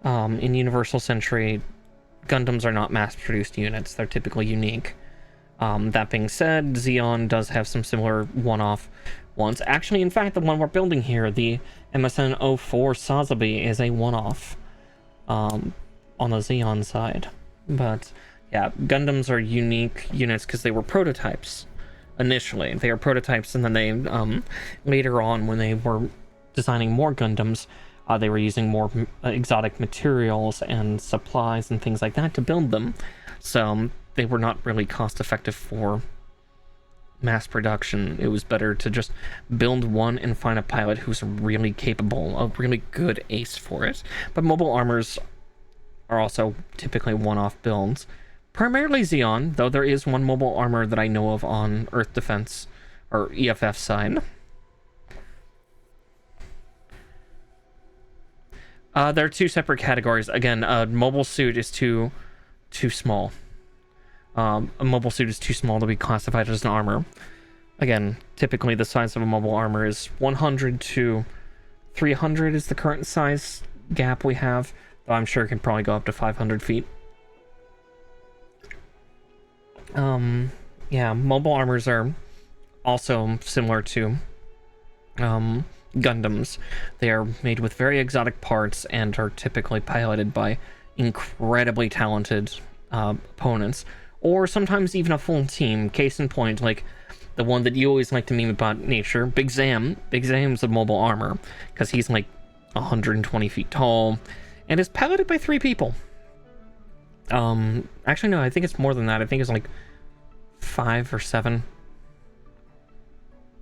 In Universal Century, Gundams are not mass-produced units. They're typically unique. That being said, Zeon does have some similar one-off ones. Actually, in fact, the one we're building here, the MSN 04 Sazabi, is a one-off on the Zeon side. But yeah, Gundams are unique units because they were prototypes initially. They were prototypes, and then they later on, when they were designing more Gundams, they were using more exotic materials and supplies and things like that to build them. So they were not really cost effective for mass production. It was better to just build one and find a pilot who's really capable, a really good ace for it. But mobile armors are also typically one-off builds. Primarily Zeon, though there is one mobile armor that I know of on Earth Defense, or EFF side. There are two separate categories. Again, a mobile suit is too small. A mobile suit is too small to be classified as an armor. Again, typically the size of a mobile armor is 100 to 300 is the current size gap we have, though I'm sure it can probably go up to 500 feet. Yeah, mobile armors are also similar to Gundams. They are made with very exotic parts and are typically piloted by incredibly talented opponents, or sometimes even a full team. Case in point, like the one that you always like to meme about nature, Big Zam. Big Zam's a mobile armor because he's like 120 feet tall and is piloted by 3 people. Actually no, I think it's more than that. I think it's like 5 or 7,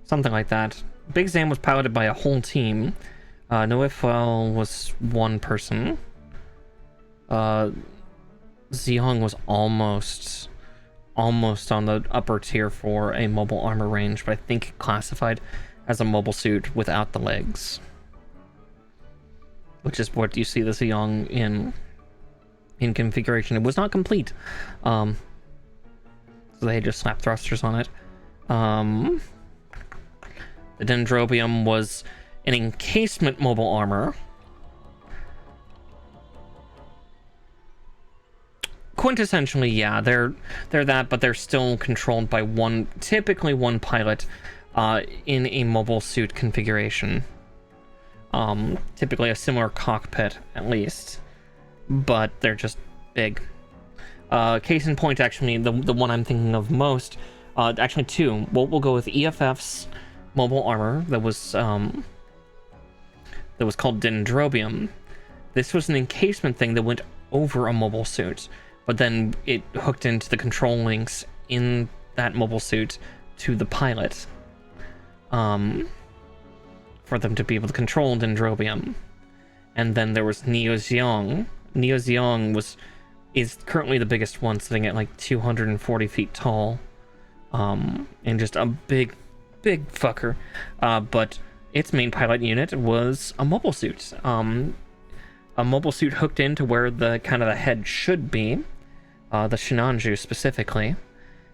something like that. Big Zam was piloted by a whole team. Noefel was 1 person. Zeong was almost on the upper tier for a mobile armor range, but I think classified as a mobile suit without the legs, which is what you see the Zeong in configuration. It was not complete, so they just slapped thrusters on it. The Dendrobium was an encasement mobile armor. Quintessentially, yeah, they're that, but they're still controlled by typically one pilot in a mobile suit configuration. Typically a similar cockpit, at least, but they're just big. Case in point, actually, the one I'm thinking of most, actually 2. We'll go with EFF's mobile armor that was called Dendrobium. this was an encasement thing that went over a mobile suit, but then it hooked into the control links in that mobile suit to the pilot, for them to be able to control Dendrobium. And then there was Neo Zeong. Neo Zeong is currently the biggest one, sitting at like 240 feet tall, and just a big fucker. But its main pilot unit was a mobile suit. A mobile suit hooked into where the kind of the head should be, the Shinanju specifically,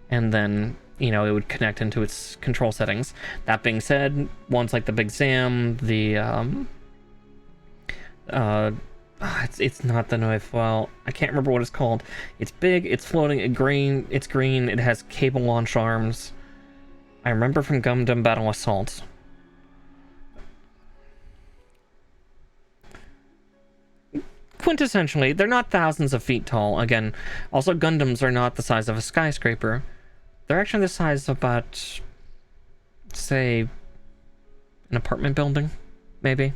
and then, you know, it would connect into its control settings. That being said, ones like the Big Zam, the it's not the Neufel. I can't remember what it's called. It's big, it's floating, it's green, it has cable launch arms. I remember from Gundam Battle Assault. Quintessentially, they're not thousands of feet tall. Again, also Gundams are not the size of a skyscraper. They're actually the size of about, say, an apartment building, maybe.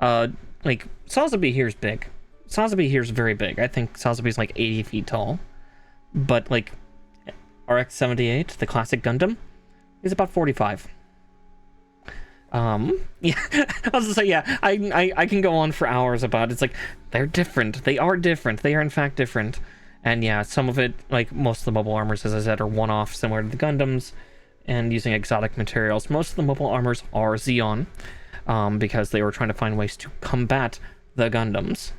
Like, Sazabi here is big. Sazabi here is very big. I think Sazabi is like 80 feet tall. But, like, RX-78, the classic Gundam, is about 45. Yeah, I was gonna say, yeah, I can go on for hours about it. It's like, they're different. They are different. They are, in fact, different. And yeah, some of it, like most of the mobile armors, as I said, are one-off, similar to the Gundams, and using exotic materials. Most of the mobile armors are Xeon, because they were trying to find ways to combat the Gundams.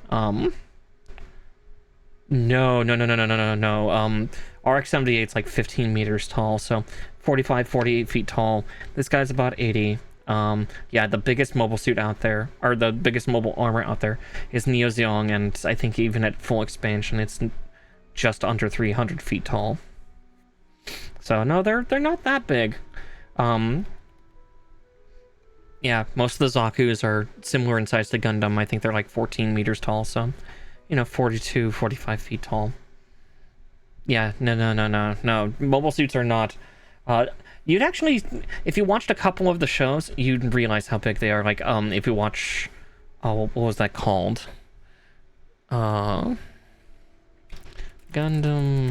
No. RX-78 is like 15 meters tall, so 45, 48 feet tall. This guy's about 80. Yeah, the biggest mobile suit out there, or the biggest mobile armor out there, is Neo Zeong, and I think even at full expansion, it's just under 300 feet tall. So no, they're not that big. Yeah, most of the Zaku's are similar in size to Gundam. I think they're like 14 meters tall, so, you know, 42, 45 feet tall. Yeah, no. Mobile suits are not. You'd actually, if you watched a couple of the shows, you'd realize how big they are. Like, if you watch, oh, what was that called? Gundam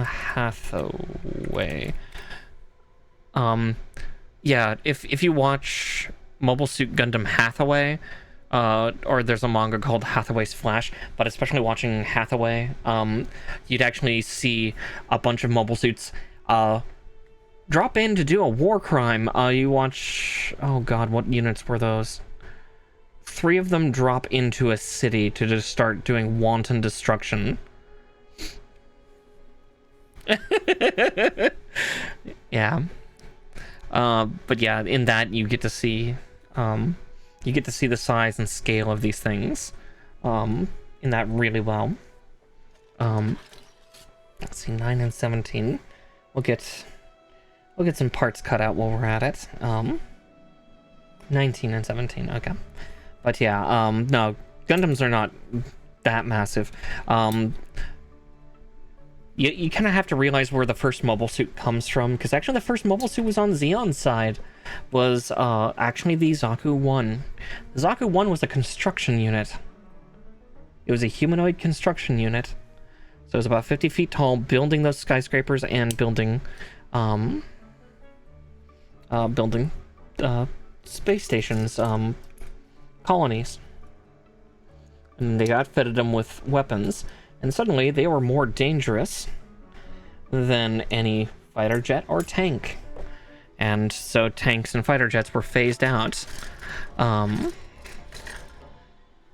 Hathaway. Yeah, if you watch Mobile Suit Gundam Hathaway, or there's a manga called Hathaway's Flash, but especially watching Hathaway, you'd actually see a bunch of mobile suits drop in to do a war crime. You watch, oh god, what units were those? 3 of them drop into a city to just start doing wanton destruction. Yeah. But yeah, in that you get to see the size and scale of these things in that really well. Let's see, 9 and 17. We'll get some parts cut out while we're at it. 19 and 17, okay. But yeah, no, Gundams are not that massive. You kind of have to realize where the first mobile suit comes from, because actually the first mobile suit was on Xeon's side, was actually the Zaku 1. The Zaku 1 was a construction unit. It was a humanoid construction unit. So it was about 50 feet tall, building those skyscrapers and building space stations, colonies. And they outfitted them with weapons. And suddenly, they were more dangerous than any fighter jet or tank. And so tanks and fighter jets were phased out.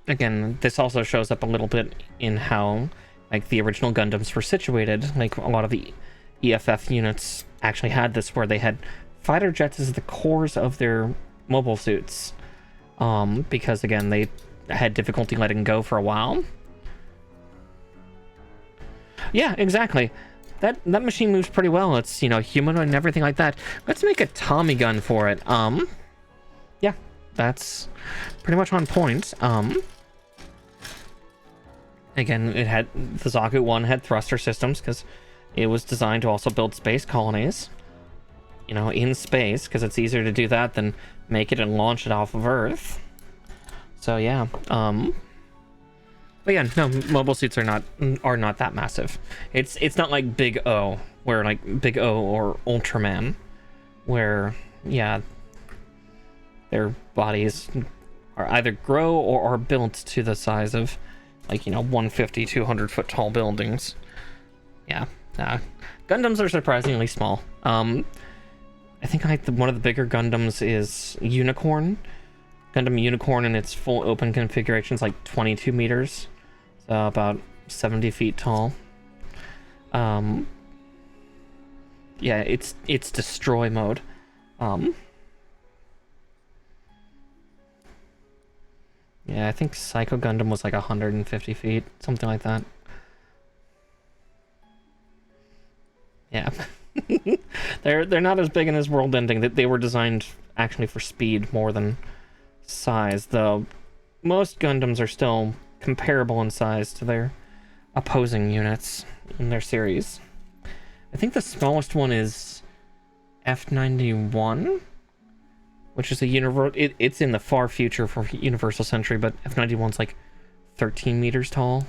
Again, this also shows up a little bit in how, like, the original Gundams were situated. Like, a lot of the EFF units actually had this, where they had fighter jets as the cores of their mobile suits. Because, again, they had difficulty letting go for a while. Yeah, exactly. That machine moves pretty well. It's, you know, humanoid and everything like that. Let's make a Tommy gun for it. Yeah, that's pretty much on point. Again, it had, the Zaku 1 had thruster systems, because it was designed to also build space colonies, you know, in space, because it's easier to do that than make it and launch it off of Earth. So yeah, But yeah, no, mobile suits are not that massive. It's not like Big O, where like Big O or Ultraman, where yeah, their bodies are either grow or are built to the size of like, you know, 150, 200 foot tall buildings. Yeah, Gundams are surprisingly small. I think one of the bigger Gundams is Unicorn. Gundam Unicorn in its full open configuration is like 22 meters. So about 70 feet tall. Yeah, it's destroy mode. Yeah, I think Psycho Gundam was like 150 feet, something like that. Yeah. they're not as big in this world ending. They were designed actually for speed more than size, though most Gundams are still comparable in size to their opposing units in their series. I think the smallest one is F91, which is a it's in the far future for Universal Century, but F91's like 13 meters tall.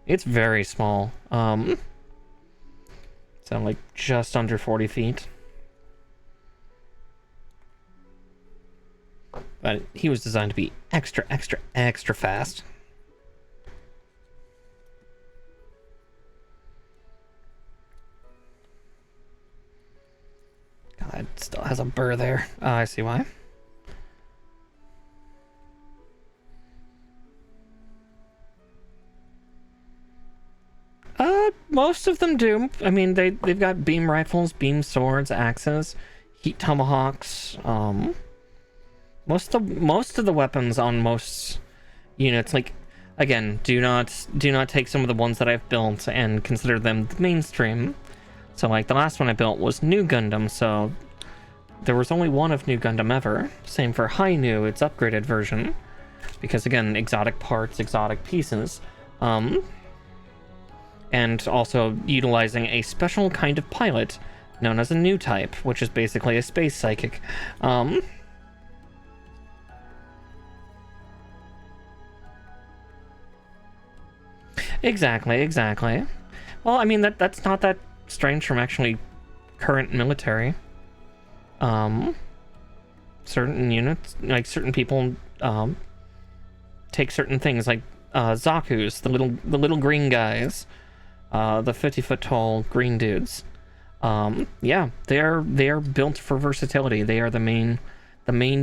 It's very small. So like just under 40 feet. But he was designed to be extra fast. God, it still has a burr there. I see why. Most of them do. I mean, they've got beam rifles, beam swords, axes, heat tomahawks. Most of the weapons on most units, like, again, do not take some of the ones that I've built and consider them the mainstream. So like the last one I built was New Gundam, so there was only one of New Gundam ever. Same for High New, its upgraded version, because again, exotic parts, exotic pieces. And also utilizing a special kind of pilot known as a new type, which is basically a space psychic. Exactly. Well, I mean, that's not that strange from actually current military. Certain units, like certain people, take certain things, like Zaku's, the little green guys, the 50-foot tall green dudes. Yeah, they are built for versatility. They are the main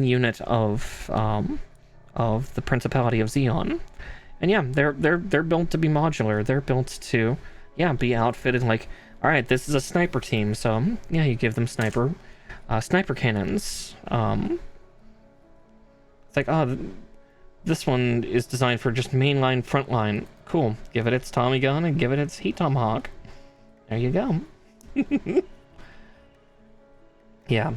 unit of the Principality of Zeon. And yeah, they're built to be modular. They're built to, yeah, be outfitted like, all right, this is a sniper team, so yeah, you give them sniper cannons. It's like, oh, this one is designed for just mainline frontline. Cool. Give it its Tommy gun and give it its heat tomahawk. There you go. Yeah,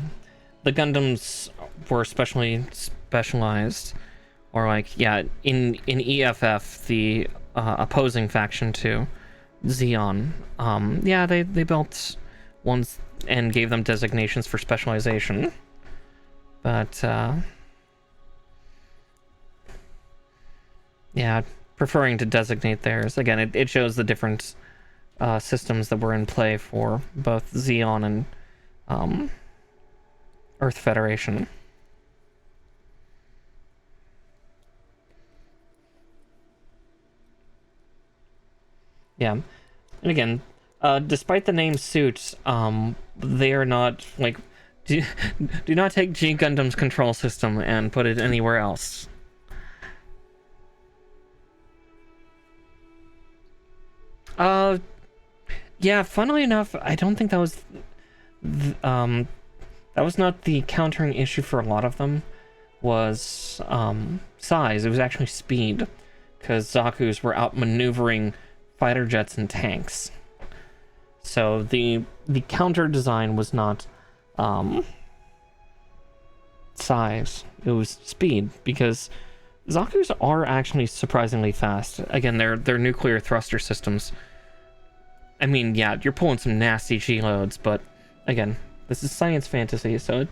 the Gundams were especially specialized. Or like, yeah, in EFF, the opposing faction to Zeon, yeah, they built ones and gave them designations for specialization. But, yeah, preferring to designate theirs. Again, it shows the different systems that were in play for both Zeon and Earth Federation. Yeah, and again, despite the name suit, they are not, like, do not take G Gundam's control system and put it anywhere else. Yeah, funnily enough, I don't think that was, that was not the countering issue for a lot of them, was, size. It was actually speed, because Zaku's were outmaneuvering fighter jets and tanks. So the counter design was not size, it was speed, because Zaku's are actually surprisingly fast. Again, they're nuclear thruster systems. I mean, yeah, you're pulling some nasty G loads, but again, this is science fantasy, so it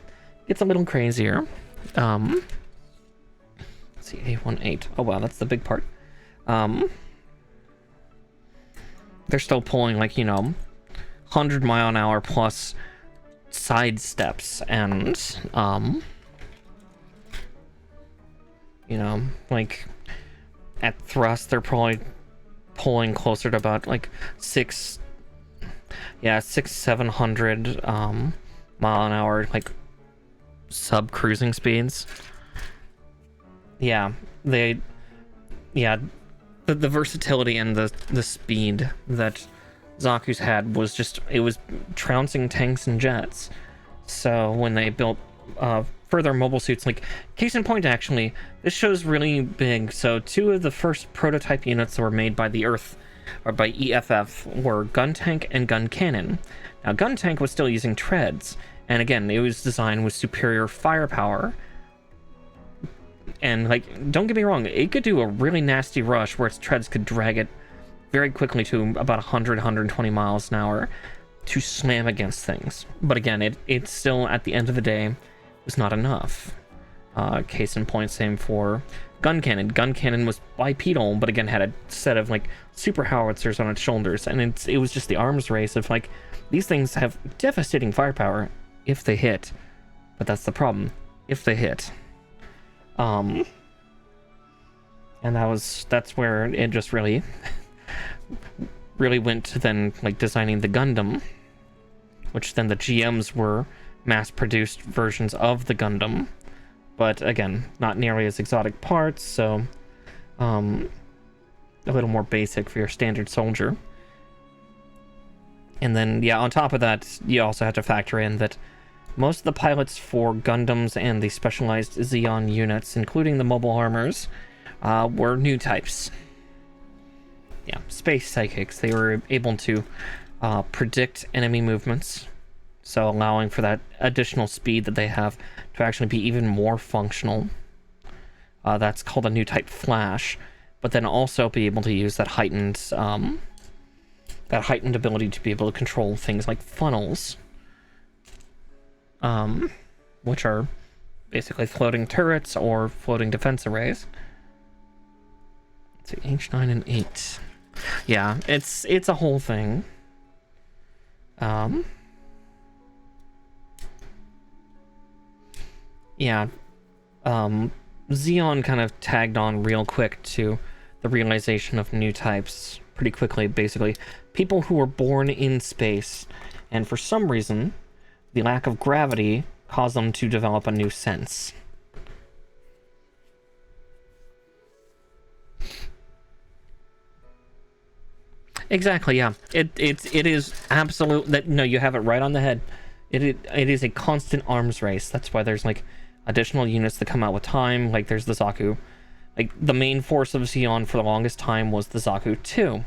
gets a little crazier. Let's see, A18. Oh wow, that's the big part. They're still pulling, like, 100-mile-an-hour plus side steps, and like at thrust they're probably pulling closer to about like 700 mile an hour, like sub cruising speeds. The versatility and the speed that Zaku's had was it was trouncing tanks and jets. So when they built further mobile suits, like case in point, actually, this show's really big. So 2 of the first prototype units that were made by the Earth, or by EFF, were gun tank and gun cannon. Now, gun tank was still using treads, and again, it was designed with superior firepower. And like, don't get me wrong, it could do a really nasty rush where its treads could drag it very quickly to about 120 miles an hour to slam against things. But again, it still, at the end of the day, was not enough. Case in point, same for gun cannon. Gun cannon was bipedal, but again had a set of like super howitzers on its shoulders, and it was just the arms race of like, these things have devastating firepower if they hit, but that's the problem, if they hit. And that's where it just really went to then like designing the Gundam, which then the GMs were mass-produced versions of the Gundam, but again, not nearly as exotic parts, so a little more basic for your standard soldier. And then, on top of that, you also have to factor in that most of the pilots for Gundams and the specialized Xeon units, including the mobile armors, were new types. Space psychics. They were able to predict enemy movements, so allowing for that additional speed that they have to actually be even more functional. That's called a new type Flash, but then also be able to use that heightened ability to be able to control things like funnels, which are basically floating turrets or floating defense arrays. Let's see, H9 and 8. Yeah, it's a whole thing. Xeon kind of tagged on real quick to the realization of new types pretty quickly. Basically, people who were born in space, and for some reason, the lack of gravity caused them to develop a new sense. Exactly, yeah. It is absolute that no, you have it right on the head. It is a constant arms race. That's why there's like additional units that come out with time. Like there's the Zaku. Like the main force of Xeon for the longest time was the Zaku 2,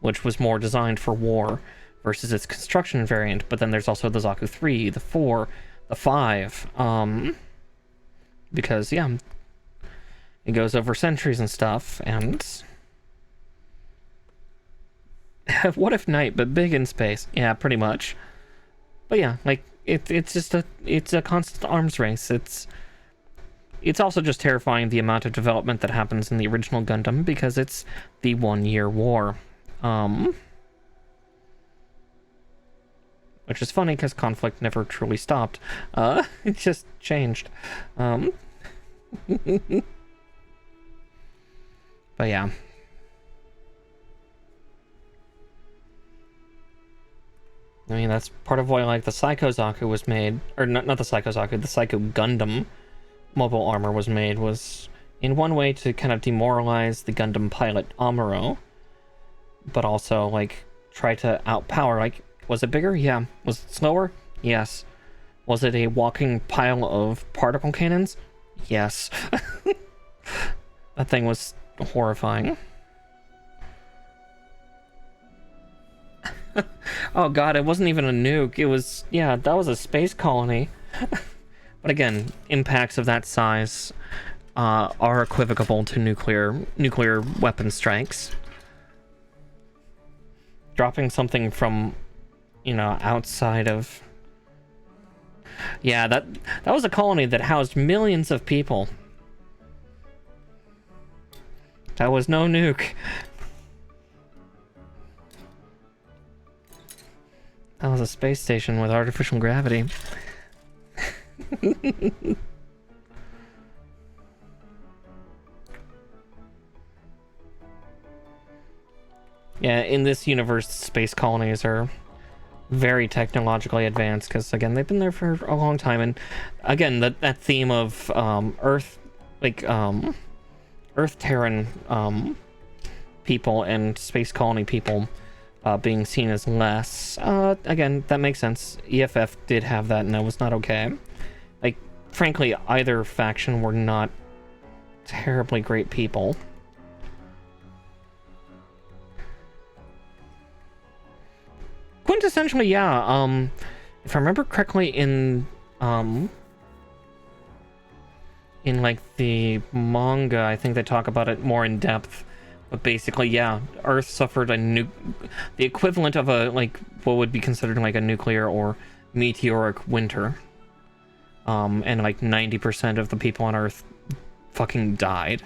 which was more designed for war versus its construction variant. But then there's also the Zaku 3, the 4, the 5. Because it goes over centuries and stuff, and what if night, but big in space? Yeah, pretty much. But yeah, like it's a constant arms race. It's also just terrifying the amount of development that happens in the original Gundam, because it's the 1-year war. Which is funny because conflict never truly stopped. It just changed. But yeah. I mean, that's part of why, like, the Psycho Zaku was made, or not the Psycho Zaku, the Psycho Gundam mobile armor was made, was in one way to kind of demoralize the Gundam pilot Amuro, but also, like, try to outpower. Like, was it bigger? Yeah. Was it slower? Yes. Was it a walking pile of particle cannons? Yes. That thing was horrifying. Oh god, it wasn't even a nuke. It was, that was a space colony. But again, impacts of that size are equivocal to nuclear weapon strikes. Dropping something from, outside of... Yeah, that was a colony that housed millions of people. That was no nuke. That was a space station with artificial gravity. Yeah, in this universe, space colonies are very technologically advanced because, again, they've been there for a long time. And again, that theme of Earth, like Earth Terran people and space colony people being seen as less. Again, that makes sense. EFF did have that, and that was not okay. Like, frankly, either faction were not terribly great people. Quintessentially, yeah. If I remember correctly, in like the manga, I think they talk about it more in depth. But basically, yeah, Earth suffered the equivalent of a, like, what would be considered like a nuclear or meteoric winter. And like 90% of the people on Earth fucking died.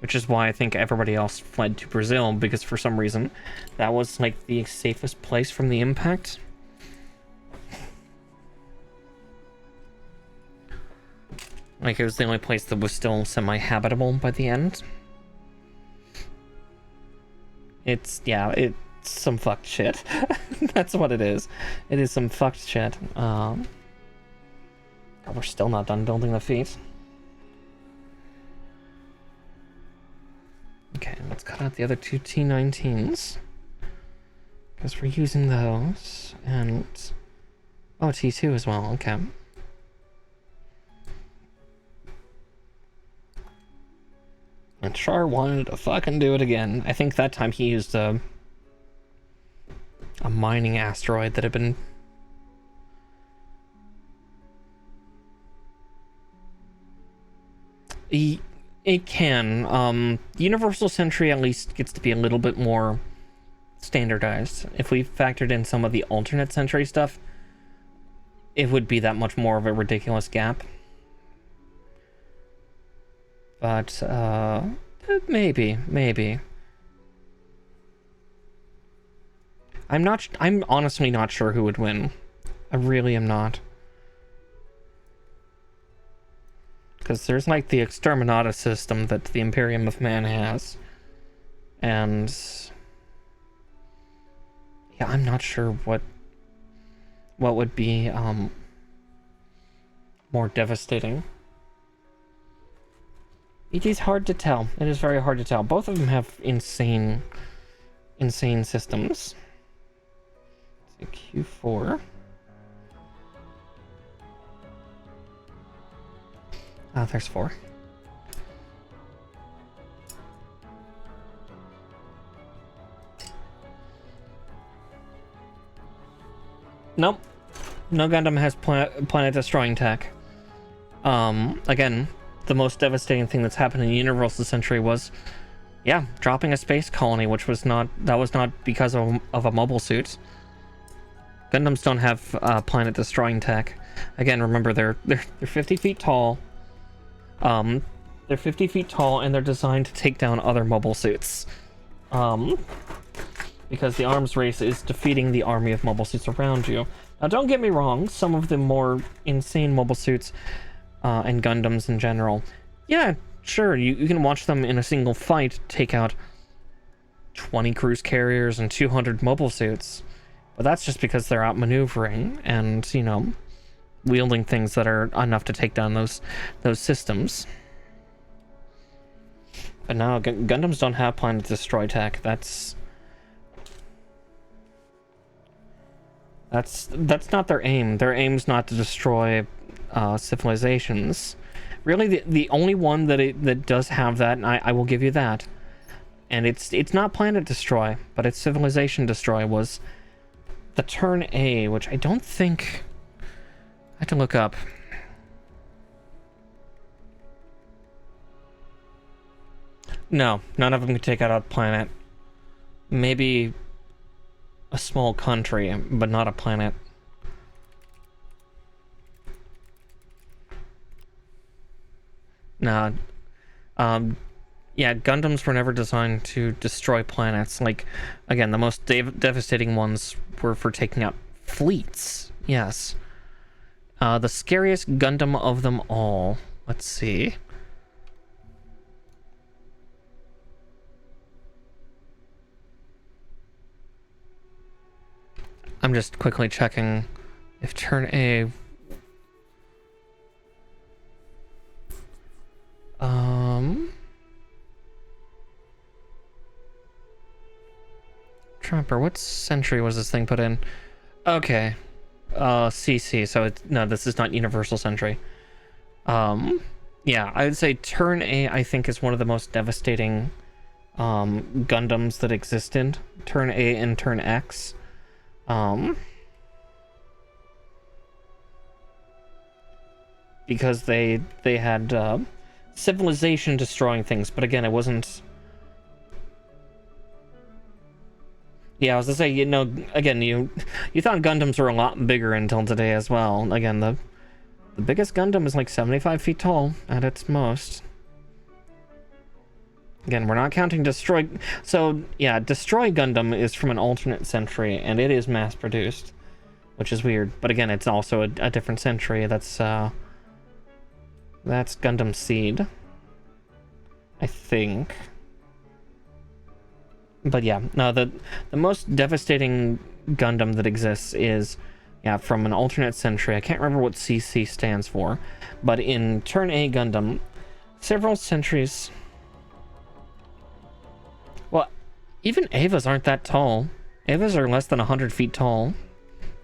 Which is why I think everybody else fled to Brazil, because for some reason that was like the safest place from the impact. Like, it was the only place that was still semi-habitable by the end. It's some fucked shit. That's what it is. It is some fucked shit. We're still not done building the feet. Okay, let's cut out the other two T19s. Because we're using those. And... oh, T2 as well, okay. And Char wanted to fucking do it again. I think that time he used a mining asteroid that had been... It can. Universal Sentry at least gets to be a little bit more standardized. If we factored in some of the alternate Sentry stuff, it would be that much more of a ridiculous gap. But, maybe. I'm honestly not sure who would win. I really am not. Because there's like the Exterminata system that the Imperium of Man has. And... yeah, I'm not sure what would be, more devastating. It is hard to tell. It is very hard to tell. Both of them have insane systems. So Q4. Oh, there's 4. Nope. No Gundam has planet-destroying tech. Again, the most devastating thing that's happened in Universal Century was, yeah, dropping a space colony, which was not because of a mobile suit. Gundams don't have planet-destroying tech. Again, remember, they're 50 feet tall. They're 50 feet tall, and they're designed to take down other mobile suits. Because the arms race is defeating the army of mobile suits around you. Now, don't get me wrong, some of the more insane mobile suits, and Gundams in general, yeah, sure, you can watch them in a single fight take out 20 cruise carriers and 200 mobile suits. But that's just because they're outmaneuvering and, you know, wielding things that are enough to take down those systems. But no, Gundams don't have planet destroy tech. That's not their aim. Their aim's not to destroy civilizations. Really, the only one that does have that, and I will give you that, and it's not planet destroy, but it's civilization destroy, was the turn A, which I don't think... I have to look up. No, none of them can take out a planet. Maybe a small country, but not a planet. Nah, Yeah, Gundams were never designed to destroy planets. Like, again, the most devastating ones were for taking out fleets. Yes. The scariest Gundam of them all. Let's see. I'm just quickly checking if turn A... Trapper, what century was this thing put in? Okay. CC, so no, this is not Universal Century. Yeah, I would say turn A, I think, is one of the most devastating Gundams that existed. Turn A and turn X. Because they had civilization destroying things, but again, it wasn't... Yeah, I was gonna say, you know, again, you thought Gundams were a lot bigger until today as well. Again, the biggest Gundam is like 75 feet tall at its most. Again, we're not counting Destroy... So, yeah, Destroy Gundam is from an alternate century, and it is mass-produced, which is weird. But again, it's also a different century. That's Gundam Seed, I think. But yeah, no, the most devastating Gundam that exists is, yeah, from an alternate century. I can't remember what CC stands for, but in Turn A Gundam, several centuries... Well, even Evas aren't that tall. Evas are less than 100 feet tall,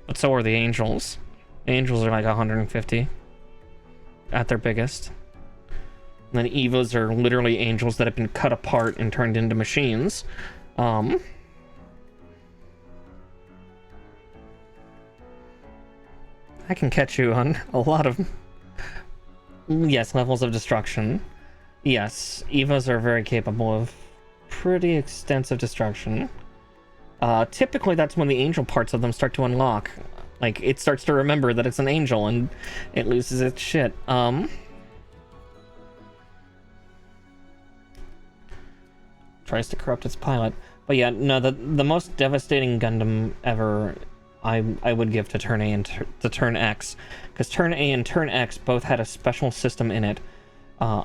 but so are the Angels. The Angels are like 150 at their biggest. And then Evas are literally Angels that have been cut apart and turned into machines. I can catch you on a lot of... Yes, levels of destruction. Yes, Evas are very capable of pretty extensive destruction. Typically, that's when the angel parts of them start to unlock. Like, it starts to remember that it's an angel, and it loses its shit. Tries to corrupt its pilot. But yeah, no, the most devastating Gundam ever, I would give to Turn A and to Turn X, because Turn A and Turn X both had a special system in it,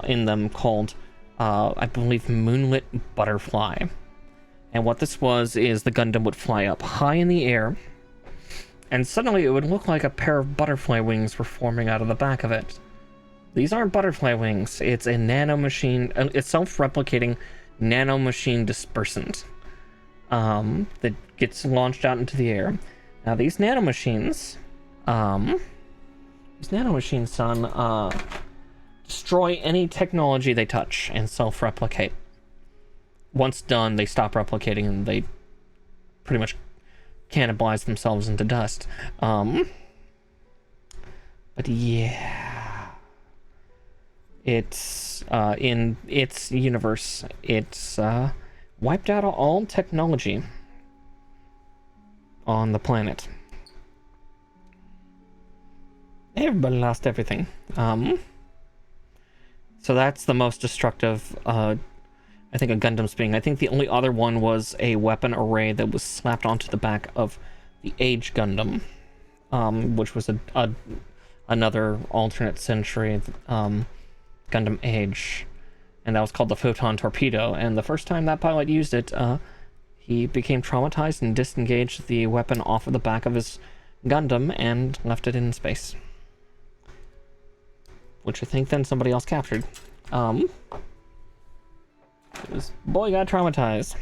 in them called, I believe, Moonlit Butterfly. And what this was is the Gundam would fly up high in the air, and suddenly it would look like a pair of butterfly wings were forming out of the back of it. These aren't butterfly wings. It's a nanomachine, a self-replicating nanomachine dispersant that gets launched out into the air. Now these nanomachines, son, destroy any technology they touch and self-replicate. Once done, they stop replicating and they pretty much cannibalize themselves into dust. But yeah, it's in its universe, it's wiped out all technology on the planet. Everybody lost everything. So that's the most destructive, I think, a Gundam's being. I think the only other one was a weapon array that was slapped onto the back of the Age Gundam, which was another alternate century Gundam Age, and that was called the Photon Torpedo. And the first time that pilot used it, he became traumatized and disengaged the weapon off of the back of his Gundam and left it in space, which I think then somebody else captured. This boy got traumatized.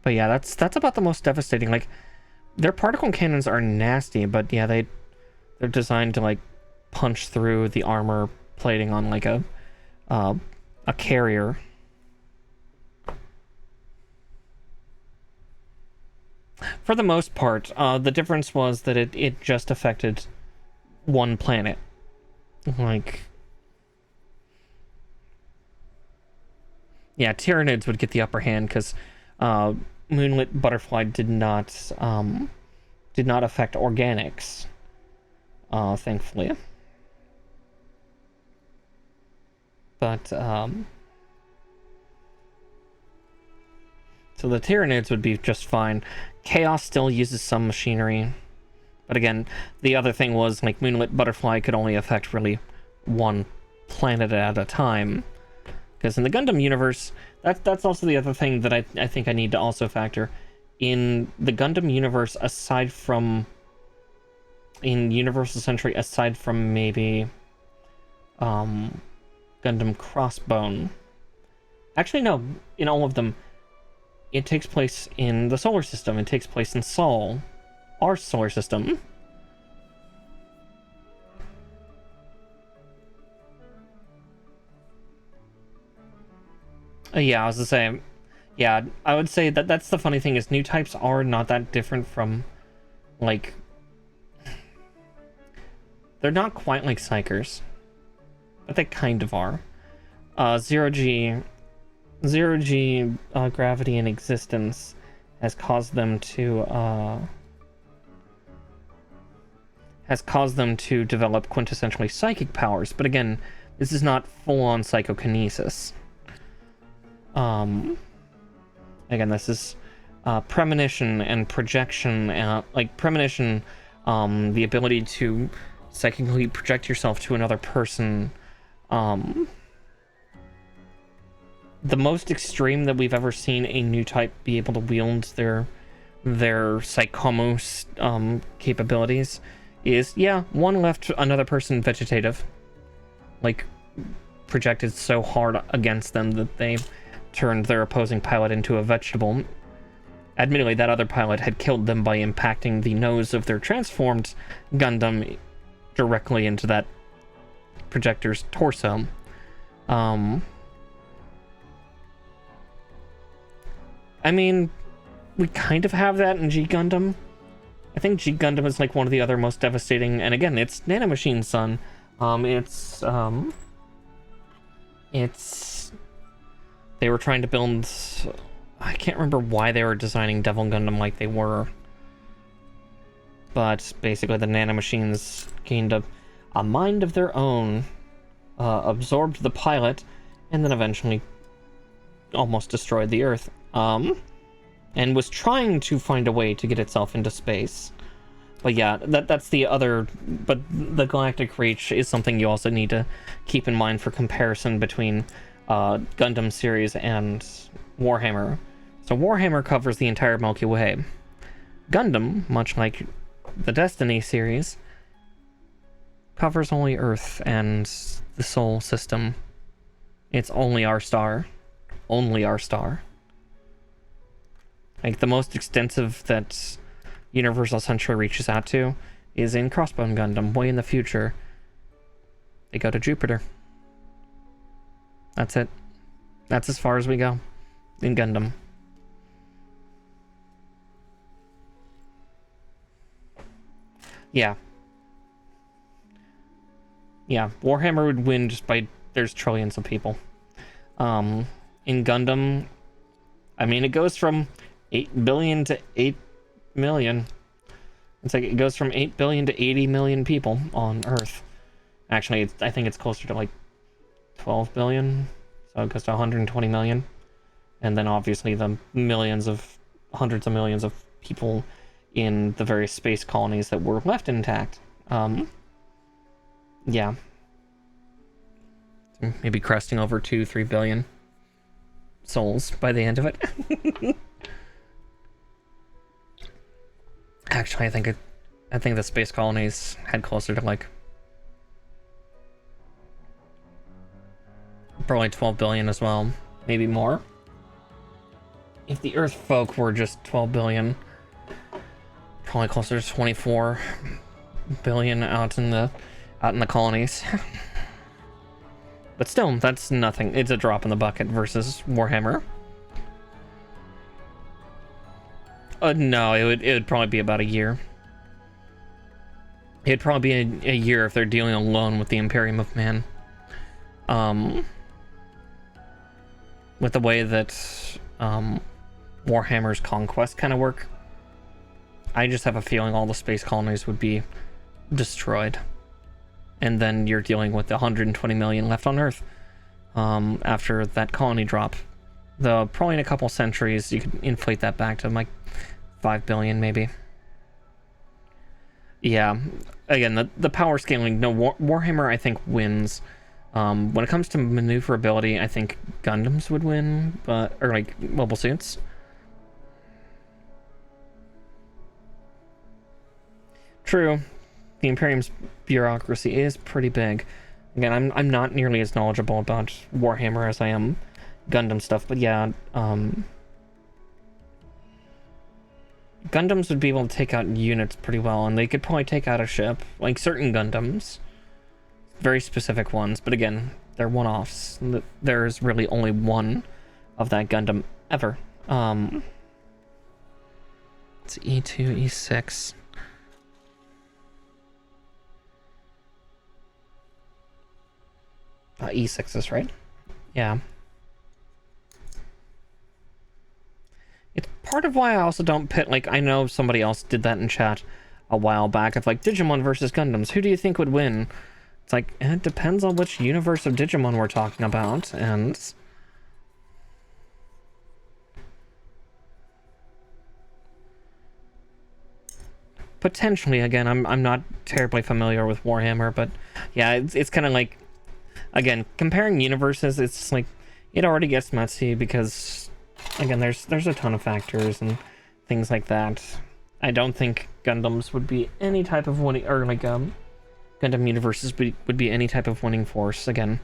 But yeah, that's about the most devastating. Like, their particle cannons are nasty, but yeah, they're designed to like punch through the armor plating on like a carrier. For the most part, the difference was that it just affected one planet. Like, yeah, Tyranids would get the upper hand because Moonlit Butterfly did not affect organics, thankfully. But, so the Tyranids would be just fine. Chaos still uses some machinery. But again, the other thing was, like, Moonlit Butterfly could only affect really one planet at a time. Because in the Gundam universe, that's also the other thing that I think I need to also factor. In the Gundam universe, aside from... in Universal Century, aside from maybe... Gundam Crossbone... Actually, no. In all of them, it takes place in the solar system. It takes place in Sol, our solar system. Yeah, I was to say, yeah, I would say that that's the funny thing is new types are not that different from, like, they're not quite like Psychers, but they kind of are. Zero-G gravity and existence has caused them to develop quintessentially psychic powers, but again, this is not full-on psychokinesis. Again, this is premonition and projection, like premonition, the ability to psychically project yourself to another person. The most extreme that we've ever seen a new type be able to wield their psychomos capabilities is, yeah, one left another person vegetative, like projected so hard against them that they turned their opposing pilot into a vegetable. Admittedly, that other pilot had killed them by impacting the nose of their transformed Gundam directly into that projector's torso. I mean, we kind of have that in G Gundam. I think G Gundam is like one of the other most devastating, and again, it's Nanomachine Sun. They were trying to build... I can't remember why they were designing Devil Gundam like they were. But basically the nanomachines gained a mind of their own, absorbed the pilot, and then eventually almost destroyed the Earth. And was trying to find a way to get itself into space. But yeah, that's the other... But the galactic reach is something you also need to keep in mind for comparison between Gundam series and Warhammer. So Warhammer covers the entire Milky Way. Gundam, much like the Destiny series, covers only Earth and the Sol system. It's only our star. Only our star. Like, the most extensive that Universal Century reaches out to is in Crossbone Gundam, way in the future. They go to Jupiter. That's it. That's as far as we go in Gundam. Yeah. Yeah, Warhammer would win just by... There's trillions of people. In Gundam, I mean, it goes from 8 billion to 8 million. It's like it goes from 8 billion to 80 million people on Earth. Actually, I think it's closer to like 12 billion. So it goes to 120 million. And then obviously the hundreds of millions of people in the various space colonies that were left intact. Yeah. Maybe cresting over 2-3 billion souls by the end of it. Actually, I think the space colonies had closer to like probably 12 billion as well, maybe more. If the Earth folk were just 12 billion, probably closer to 24 billion out in the colonies. But still, that's nothing. It's a drop in the bucket versus Warhammer. No, it would probably be about a year. It'd probably be a year if they're dealing alone with the Imperium of Man. With the way that Warhammer's conquest kind of work, I just have a feeling all the space colonies would be destroyed. And then you're dealing with the 120 million left on Earth. after that colony drop. Though probably in a couple centuries you could inflate that back to like 5 billion maybe. Yeah, again, the power scaling, no, Warhammer I think wins. When it comes to maneuverability, I think Gundams would win, but, or like mobile suits. True, the Imperium's bureaucracy is pretty big. Again, I'm not nearly as knowledgeable about Warhammer as I am Gundam stuff, but yeah, Gundams would be able to take out units pretty well, and they could probably take out a ship, like certain Gundams. Very specific ones, but again, they're one-offs. There's really only one of that Gundam ever. It's E2, E6. E6 is right. Yeah. It's part of why I also don't pit, like, I know somebody else did that in chat a while back, of like, Digimon versus Gundams, who do you think would win? It's like, it depends on which universe of Digimon we're talking about, and... potentially, again, I'm not terribly familiar with Warhammer, but yeah, it's kind of like, again, comparing universes, it's like, it already gets messy because, again, there's a ton of factors and things like that. I don't think Gundams would be any type of winning, or like, Gundam universes would be any type of winning force. Again,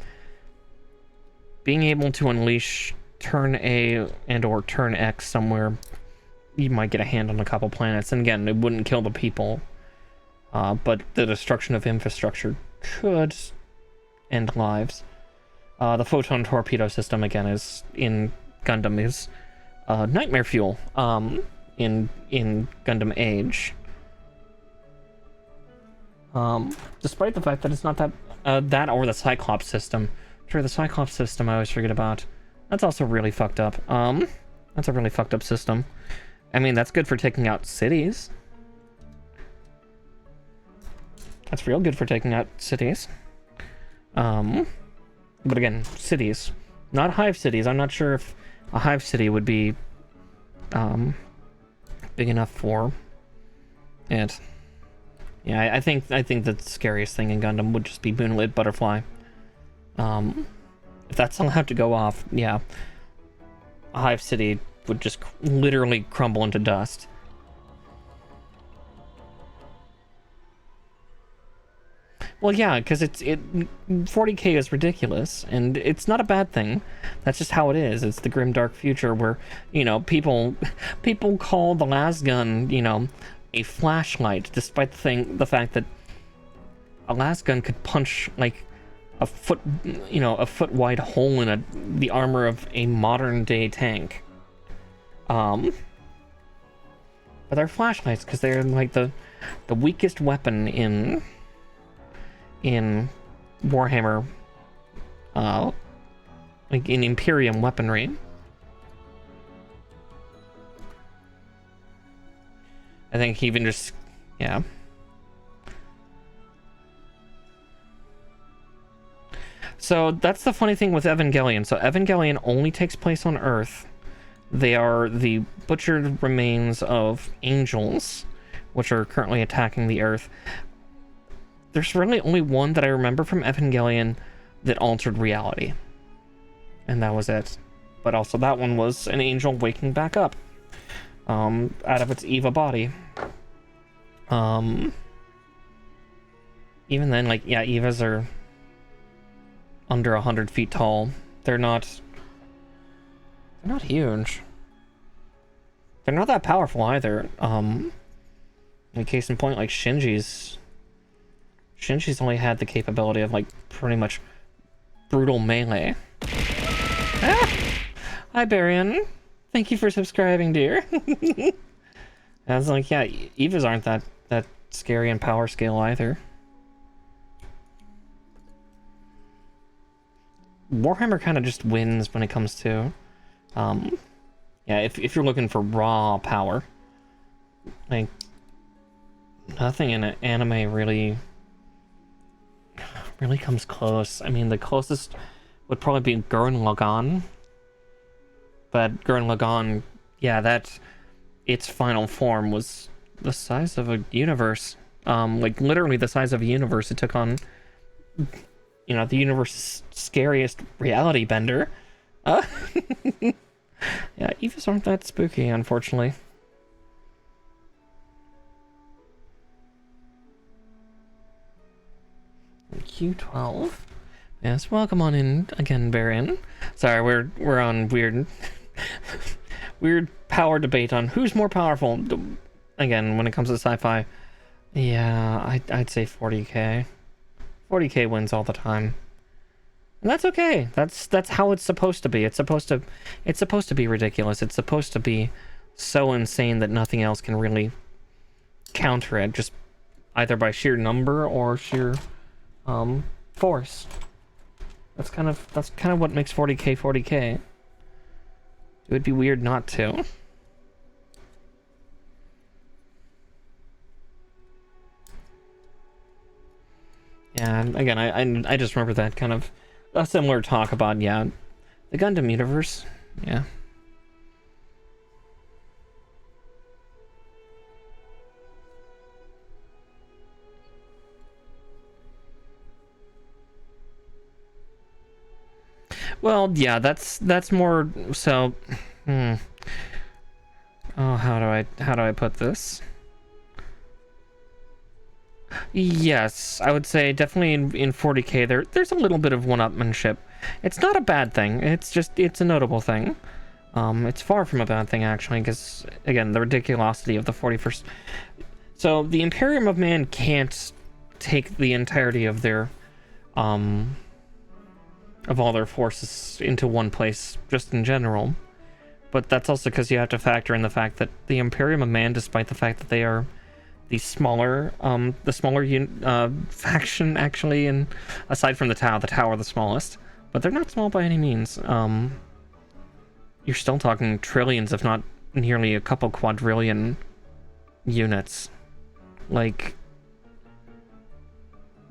being able to unleash turn A and or turn X somewhere, you might get a hand on a couple planets, and again, it wouldn't kill the people, but the destruction of infrastructure could end lives. The photon torpedo system, again, is in Gundam is nightmare fuel in Gundam Age. Despite the fact that it's not that that or the Cyclops system. Sure, the Cyclops system I always forget about. That's also really fucked up. That's a really fucked up system. I mean, that's good for taking out cities. That's real good for taking out cities. But again, cities. Not hive cities. I'm not sure if a hive city would be big enough for it. Yeah, I think the scariest thing in Gundam would just be Moonlit Butterfly. If that's allowed to go off, yeah. A hive city would just literally crumble into dust. Well, yeah, because 40k is ridiculous, and it's not a bad thing. That's just how it is. It's the grim, dark future where, you know, people call the lasgun, you know, a flashlight, despite the fact that a lasgun could punch like a foot wide hole in the armor of a modern day tank. But they're flashlights because they're like the weakest weapon in Warhammer, like in Imperium weaponry. I think even just, yeah. So that's the funny thing with Evangelion. So Evangelion only takes place on Earth. They are the butchered remains of angels, which are currently attacking the Earth. There's really only one that I remember from Evangelion that altered reality. And that was it. But also that one was an angel waking back up out of its Eva body. Even then, like, yeah, Evas are under 100 feet tall. They're not huge. They're not that powerful either. In case in point, like Shinji's only had the capability of like pretty much brutal melee. Ah! Hi Barian. Thank you for subscribing, dear. I was like, yeah, Evas aren't that scary in power scale either. Warhammer kind of just wins when it comes to, yeah, if you're looking for raw power, like, nothing in an anime really comes close. I mean, the closest would probably be Gurren Lagann. But Gurren Lagann, yeah, its final form was the size of a universe. Like literally the size of a universe. It took on, the universe's scariest reality bender. Yeah, Evas aren't that spooky, unfortunately. Q12. Yes, welcome on in again, Baron. Sorry, we're on weird power debate on who's more powerful. Again, when it comes to sci-fi, yeah, I'd say 40k. 40k wins all the time. And that's okay. That's how it's supposed to be. It's supposed to be ridiculous. It's supposed to be so insane that nothing else can really counter it, just either by sheer number or sheer force. That's kind of what makes 40k 40k. It would be weird not to. Yeah, and again, I just remember that kind of a similar talk about, yeah, the Gundam universe. Yeah. Well, yeah, that's more so. Oh, how do I put this? Yes, I would say definitely in 40k there's a little bit of one-upmanship. It's not a bad thing. It's a notable thing. It's far from a bad thing actually, because again, the ridiculosity of the 41st. So the Imperium of Man can't take the entirety of their of all their forces into one place, just in general. But that's also because you have to factor in the fact that the Imperium of Man, despite the fact that they are the smaller faction, actually, and aside from the Tau are the smallest, but they're not small by any means. You're still talking trillions, if not nearly a couple quadrillion units. Like,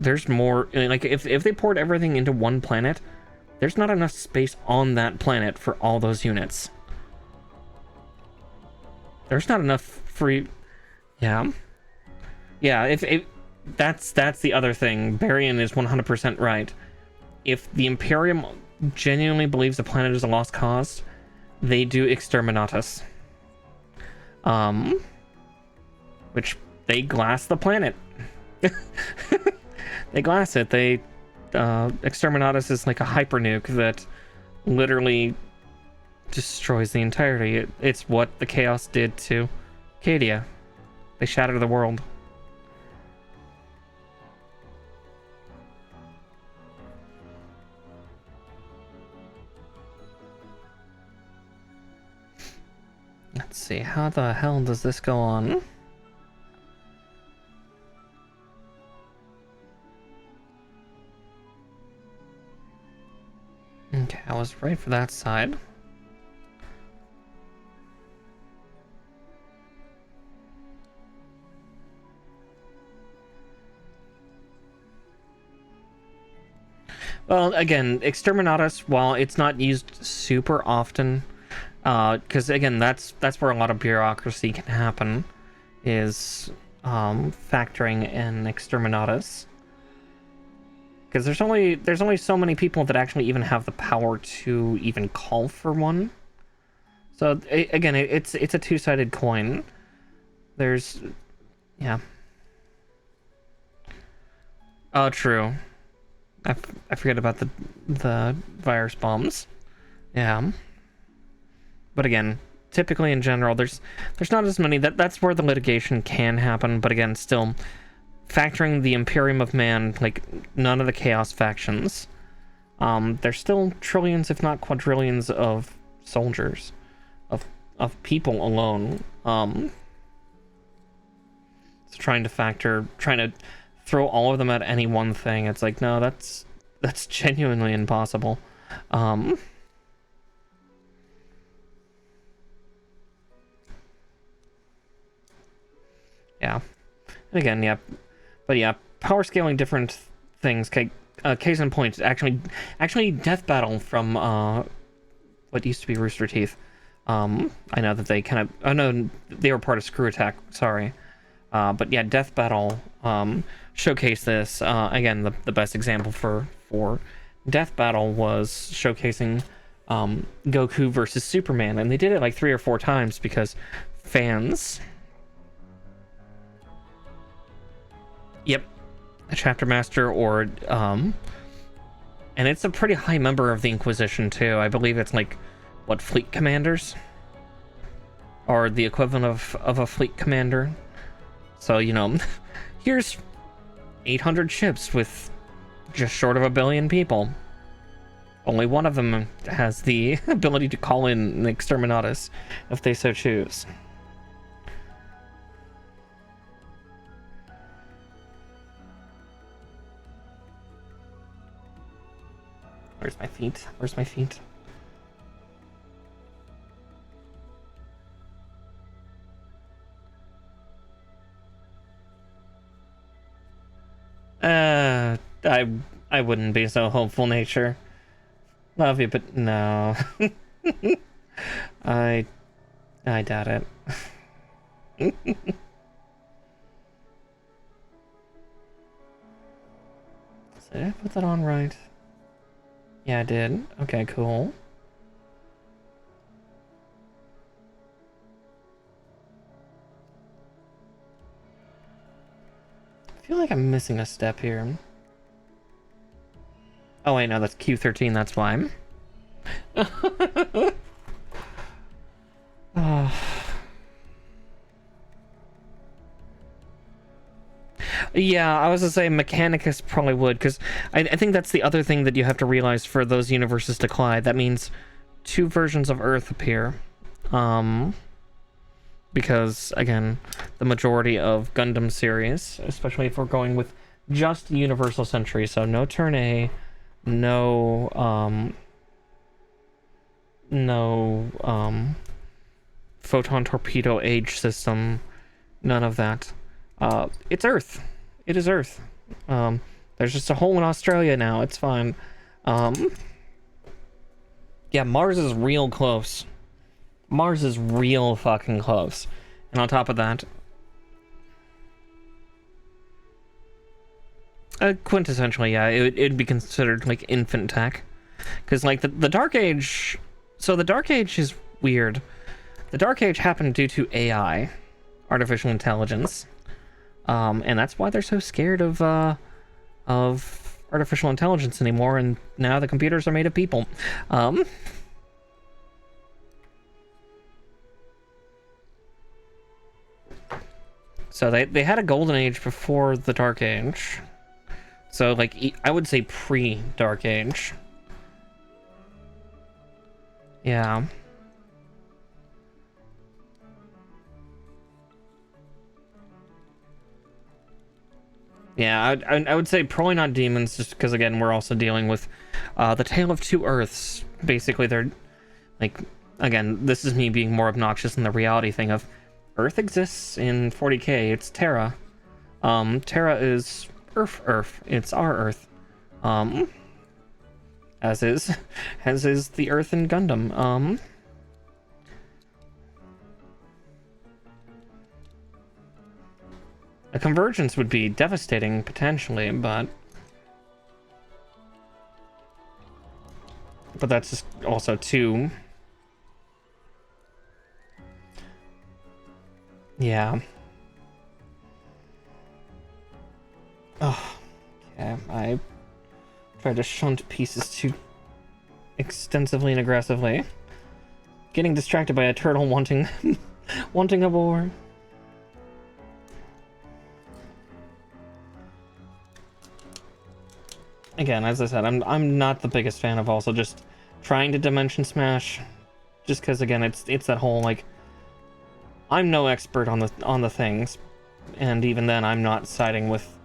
there's more, like, if they poured everything into one planet, there's not enough space on that planet for all those units. There's not enough free... Yeah. Yeah, if that's the other thing. Barian is 100% right. If the Imperium genuinely believes the planet is a lost cause, they do exterminatus. Which they glass the planet. They glass it. Exterminatus is like a hyper nuke that literally destroys the entirety. It's what the Chaos did to Cadia. They shattered the world. Let's see, how the hell does this go on? Okay, I was right for that side. Well, again, Exterminatus, while it's not used super often, because again, that's where a lot of bureaucracy can happen, is factoring in Exterminatus. Because there's only so many people that actually even have the power to even call for one. So again, it's a two-sided coin. There's, yeah. Oh, true. I forget about the virus bombs. Yeah. But again, typically in general, there's not as many. That's where the litigation can happen. But again, still, factoring the Imperium of Man, like none of the Chaos factions, there's still trillions, if not quadrillions, of soldiers, of people alone. So trying to throw all of them at any one thing, it's like, no, that's genuinely impossible. Yeah. And again, yeah. But yeah, power scaling different things. case in point, actually Death Battle from what used to be Rooster Teeth. I know that they kind of, oh no, they were part of Screw Attack, sorry. But yeah, Death Battle showcased this. Again, the best example for Death Battle was showcasing Goku versus Superman, and they did it like 3 or 4 times because fans. Yep, a chapter master or and it's a pretty high member of the Inquisition too. I believe it's like what, fleet commanders, or the equivalent of a fleet commander. So, you know, here's 800 ships with just short of 1 billion people. Only one of them has the ability to call in the Exterminatus if they so choose. Where's my feet? Where's my feet? I wouldn't be so hopeful, nature. Love you, but no. I doubt it. Did I put that on right? Yeah, I did. Okay, cool. I feel like I'm missing a step here. Oh wait, no, that's Q13, that's why. Oh. Yeah, I was gonna say Mechanicus probably would, because I think that's the other thing that you have to realize for those universes to collide. That means 2 versions of Earth appear. Because, again, the majority of Gundam series, especially if we're going with just Universal Century, so no Turn A, no Photon Torpedo Age System, none of that. It's Earth. It is Earth. There's just a hole in Australia now. It's fine. Yeah, Mars is real close. Mars is real fucking close. And on top of that, quintessentially, yeah, it'd be considered like infant tech. Because like the Dark Age, so the Dark Age is weird. The Dark Age happened due to AI, artificial intelligence. And that's why they're so scared of artificial intelligence anymore, and now the computers are made of people. So they had a golden age before the Dark Age. So like I would say pre-Dark Age. Yeah. Yeah, I would say probably not demons, just because, again, we're also dealing with the Tale of Two Earths. Basically, they're, like, again, this is me being more obnoxious than the reality thing of Earth exists in 40k, it's Terra. Terra is Earth. It's our Earth. As is the Earth in Gundam. A convergence would be devastating, potentially, but that's just also too... Yeah. Oh, okay, I tried to shunt pieces too extensively and aggressively. Getting distracted by a turtle wanting a boar. Again, as I said, I'm not the biggest fan of also just trying to dimension smash, just because, again, it's that whole, like, I'm no expert on the things, and even then I'm not siding with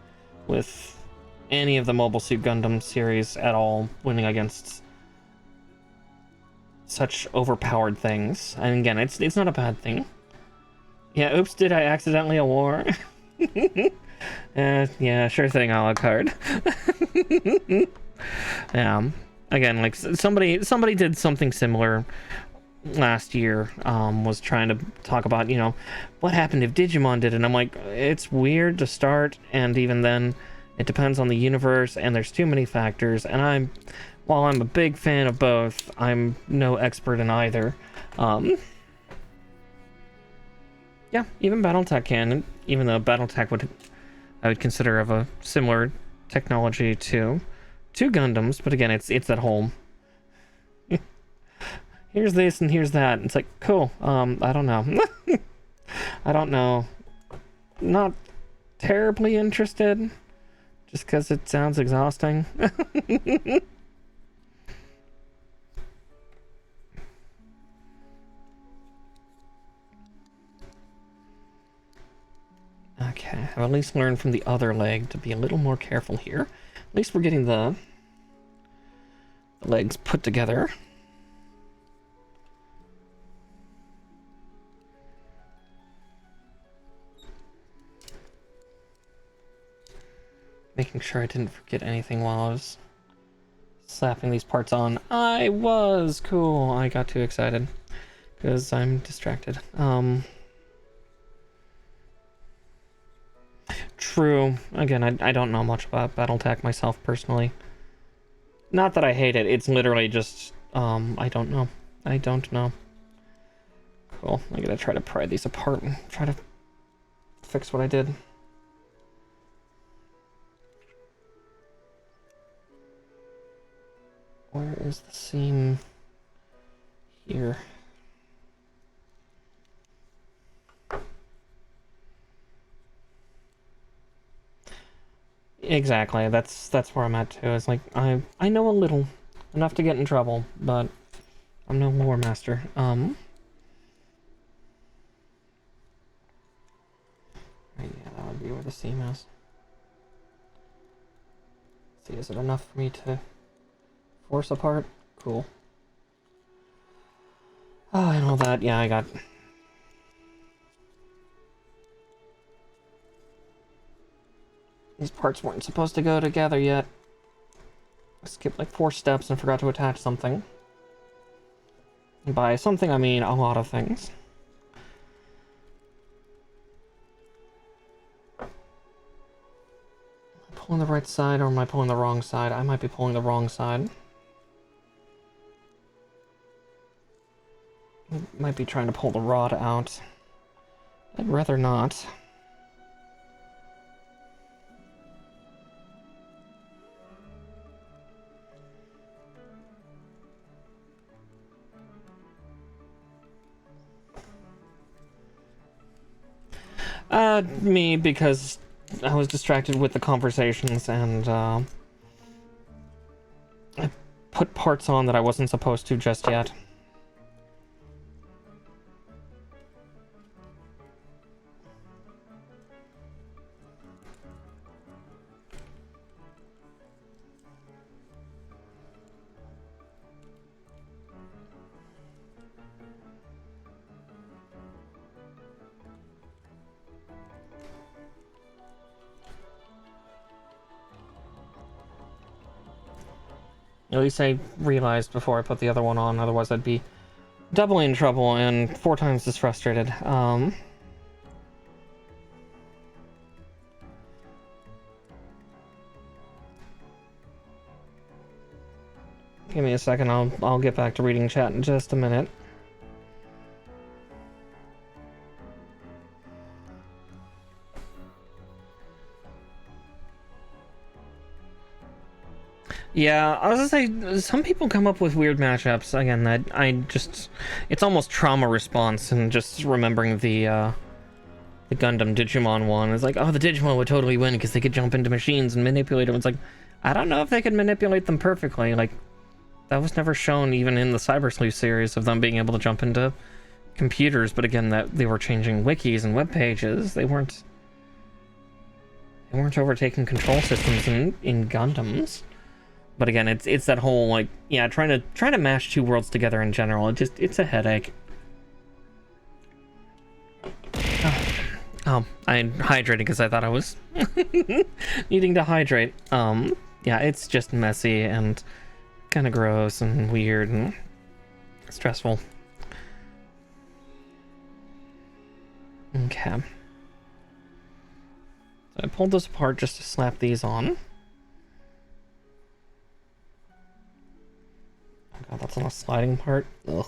any of the Mobile Suit Gundam series at all, winning against such overpowered things. And again, it's not a bad thing. Yeah, oops, did I accidentally a war? Yeah, sure thing, a la carte. Yeah. Again, like somebody did something similar last year. Was trying to talk about, you know, what happened if Digimon did it. And I'm like, it's weird to start, and even then, it depends on the universe, and there's too many factors. And while I'm a big fan of both, I'm no expert in either. Yeah, even BattleTech can, even though BattleTech I would consider of a similar technology to Gundams, but again, it's at home. Here's this and here's that. It's like, cool. I don't know. I don't know. Not terribly interested, just because it sounds exhausting. Okay, I've at least learned from the other leg to be a little more careful here. At least we're getting the legs put together. Making sure I didn't forget anything while I was slapping these parts on. I was cool. I got too excited because I'm distracted. True. Again, I don't know much about BattleTech myself personally. Not that I hate it. It's literally just I don't know. I don't know. Cool. I gotta try to pry these apart and try to fix what I did. Where is the seam here? Exactly. That's where I'm at too. It's like I know a little, enough to get in trouble, but I'm no lore master. Right, yeah, that would be where the seam is. Let's see, is it enough for me to force apart? Cool. Oh, and all that. Yeah, I got. These parts weren't supposed to go together yet. I skipped like 4 steps and forgot to attach something. And by something, I mean a lot of things. Am I pulling the right side or am I pulling the wrong side? I might be pulling the wrong side. I might be trying to pull the rod out. I'd rather not. Me, because I was distracted with the conversations and, I put parts on that I wasn't supposed to just yet. At least I realized before I put the other one on, otherwise I'd be doubly in trouble and 4 times as frustrated. Give me a second, I'll get back to reading chat in just a minute. Yeah, I was gonna say, some people come up with weird matchups. Again, that it's almost trauma response, and just remembering the Gundam Digimon one. It's like, oh, the Digimon would totally win because they could jump into machines and manipulate them. It's like, I don't know if they could manipulate them perfectly. Like, that was never shown even in the Cyber Sleuth series of them being able to jump into computers. But again, that they were changing wikis and web pages. They weren't overtaking control systems in Gundams. But again, it's that whole, like, yeah, trying to mash 2 worlds together in general. It's a headache. Oh, I hydrated because I thought I was needing to hydrate. yeah, it's just messy and kind of gross and weird and stressful. Okay. So I pulled this apart just to slap these on. Oh god, that's on a sliding part. Ugh.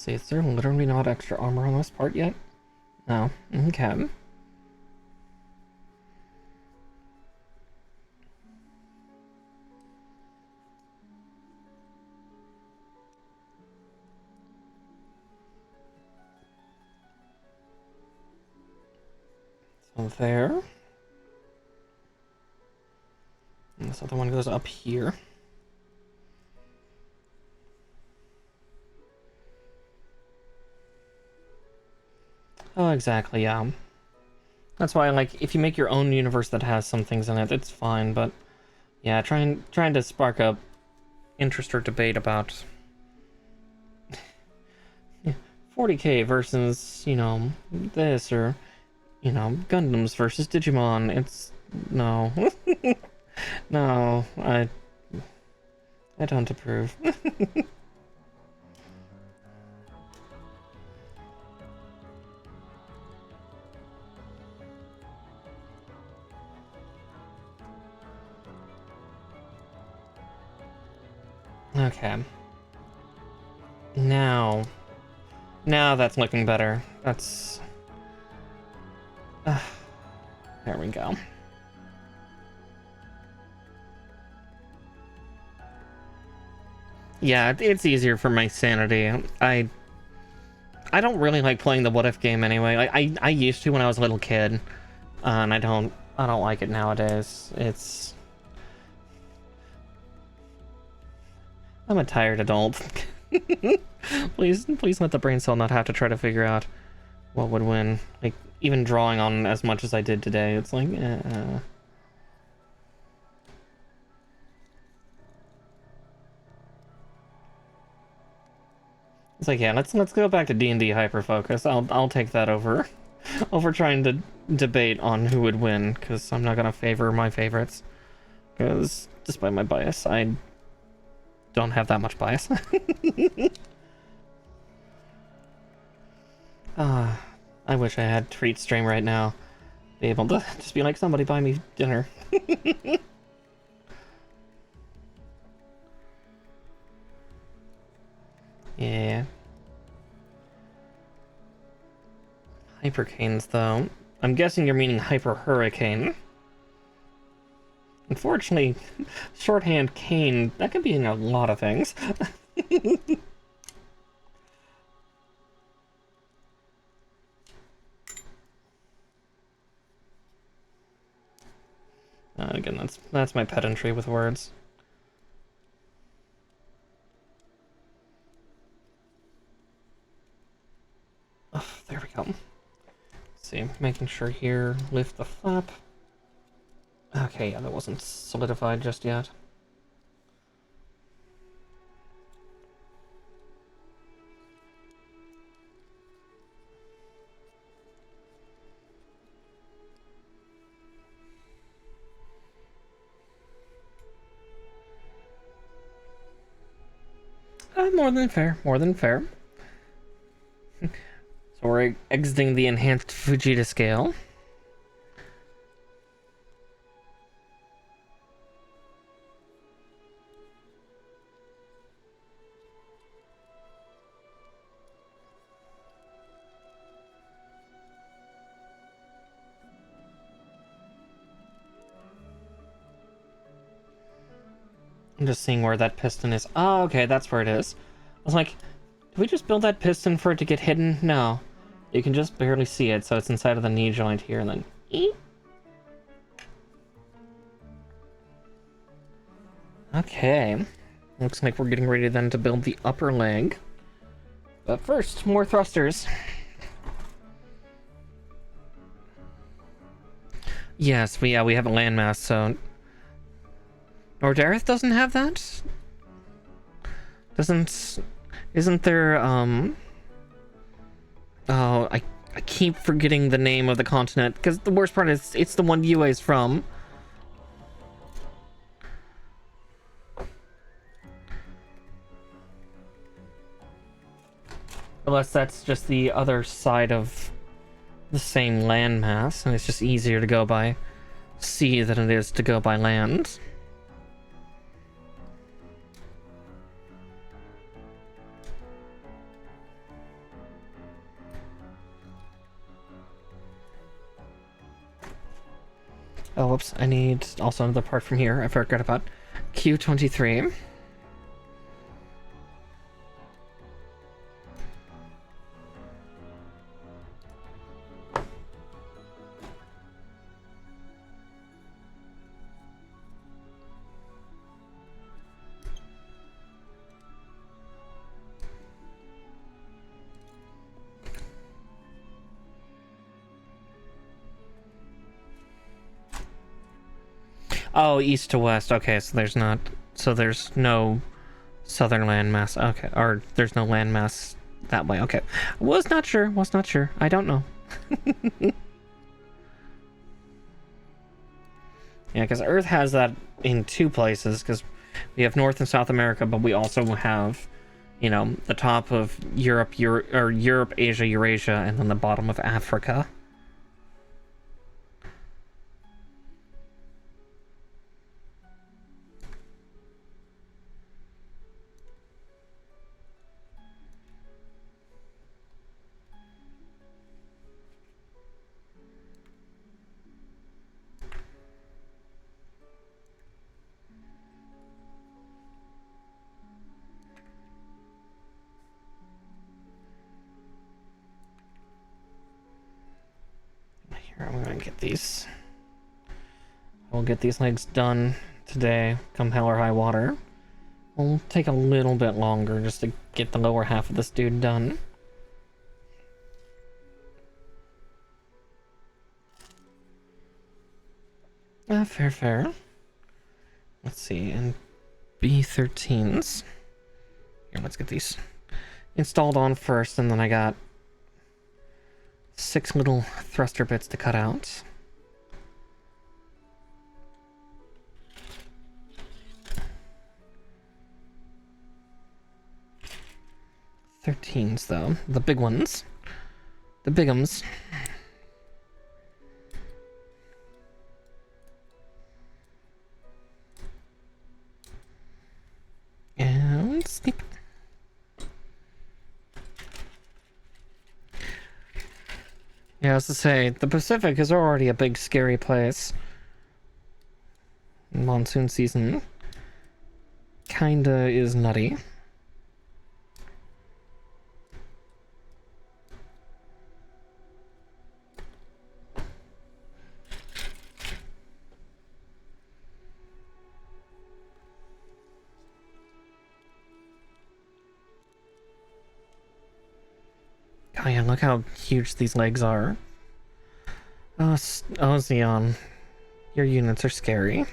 See, is there literally not extra armor on this part yet? No. Okay. So there. And this other one goes up here. Oh, exactly, yeah. That's why, like, if you make your own universe that has some things in it, it's fine, but yeah, trying to spark up interest or debate about 40k versus, you know, this, or, you know, Gundams versus Digimon. It's no. No, I don't approve. Okay. Now that's looking better. That's... there we go. Yeah, it's easier for my sanity. I don't really like playing the what if game anyway. Like, I used to when I was a little kid, and I don't like it nowadays. I'm a tired adult. Please let the brain cell not have to try to figure out what would win. Like, even drawing on as much as I did today, it's like, It's like, yeah, let's go back to D&D hyperfocus. I'll take that over trying to debate on who would win, because I'm not gonna favor my favorites. Because despite my bias, I don't have that much bias. I wish I had treat stream right now. Be able to just be like, somebody buy me dinner. Yeah. Hypercanes, though. I'm guessing you're meaning hyper hurricane. Unfortunately, shorthand cane, that could be in a lot of things. Again, that's my pedantry with words. Oh, there we go. Let's see, making sure here, lift the flap. Okay, yeah, that wasn't solidified just yet. More than fair, more than fair. So we're exiting the enhanced Fujita scale. I'm just seeing where that piston is. Oh, okay, that's where it is. I was like, did we just build that piston for it to get hidden? No. You can just barely see it, so it's inside of the knee joint here, and then... Eep. Okay. Looks like we're getting ready then to build the upper leg. But first, more thrusters. Yes, we have a landmass, so... Nordareth doesn't have that? Isn't there, oh, I keep forgetting the name of the continent, because the worst part is, it's the one UA is from. Unless that's just the other side of the same landmass, and it's just easier to go by sea than it is to go by land. Oh, whoops, I need also another part from here. I forgot about Q23. Oh, east to west. Okay, so there's no southern landmass. Okay, or there's no landmass that way. Okay, was not sure. I don't know. Yeah, because Earth has that in two places, because we have North and South America, but we also have, you know, the top of Europe, Asia, Eurasia, and then the bottom of Africa. I'm gonna get these. We'll get these legs done today, come hell or high water. It'll take a little bit longer just to get the lower half of this dude done. Fair. Let's see, and B13s. Here, let's get these installed on first, and then I got 6 little thruster bits to cut out. .13s though, the big ones, the bigums. And snip. Yeah, I was to say, the Pacific is already a big scary place. Monsoon season kinda is nutty. Oh yeah, look how huge these legs are. Oh, Xeon, your units are scary.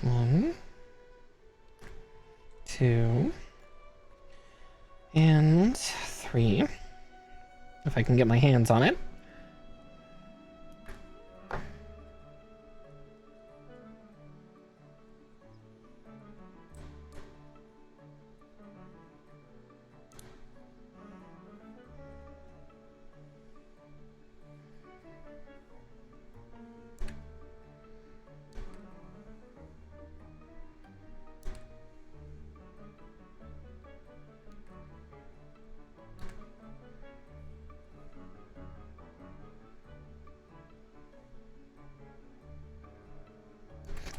One, 2, and 3. If I can get my hands on it.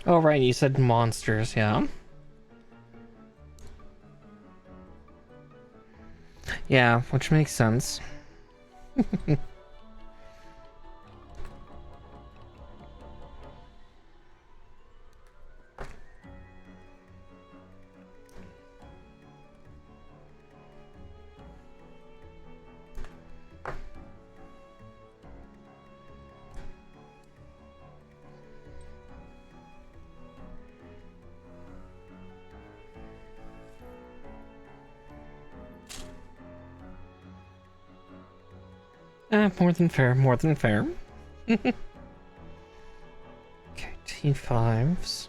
Oh, right, you said monsters, yeah. Yeah, which makes sense. More than fair, more than fair. Okay, T5s.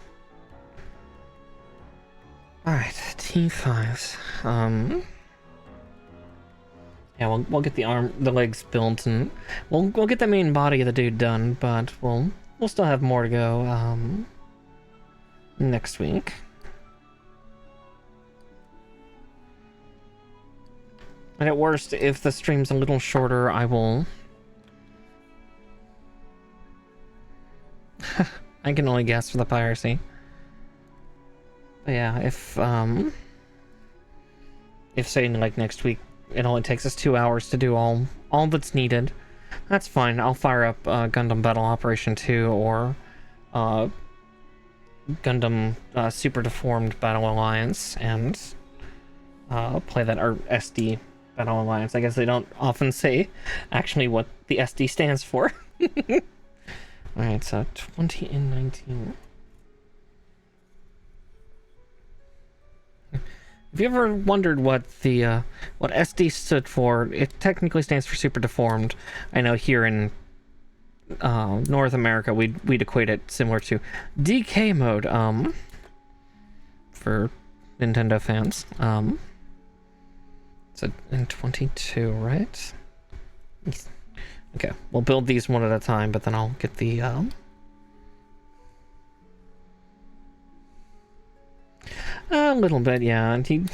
Alright, T5s. Yeah, we'll get the legs built, and we'll get the main body of the dude done, but we'll still have more to go, next week. And at worst, if the stream's a little shorter, I will... I can only guess for the piracy. But yeah, if saying like next week, it only takes us 2 hours to do all that's needed, that's fine. I'll fire up Gundam Battle Operation 2 or Gundam Super Deformed Battle Alliance and play that, or SD Battle Alliance. I guess they don't often say actually what the SD stands for. Alright, so 20 and 19. Have you ever wondered what the what SD stood for? It technically stands for Super Deformed. I know here in North America we'd equate it similar to DK mode for Nintendo fans. So in 22, right? Okay, we'll build these one at a time, but then I'll get the a little bit, yeah, and he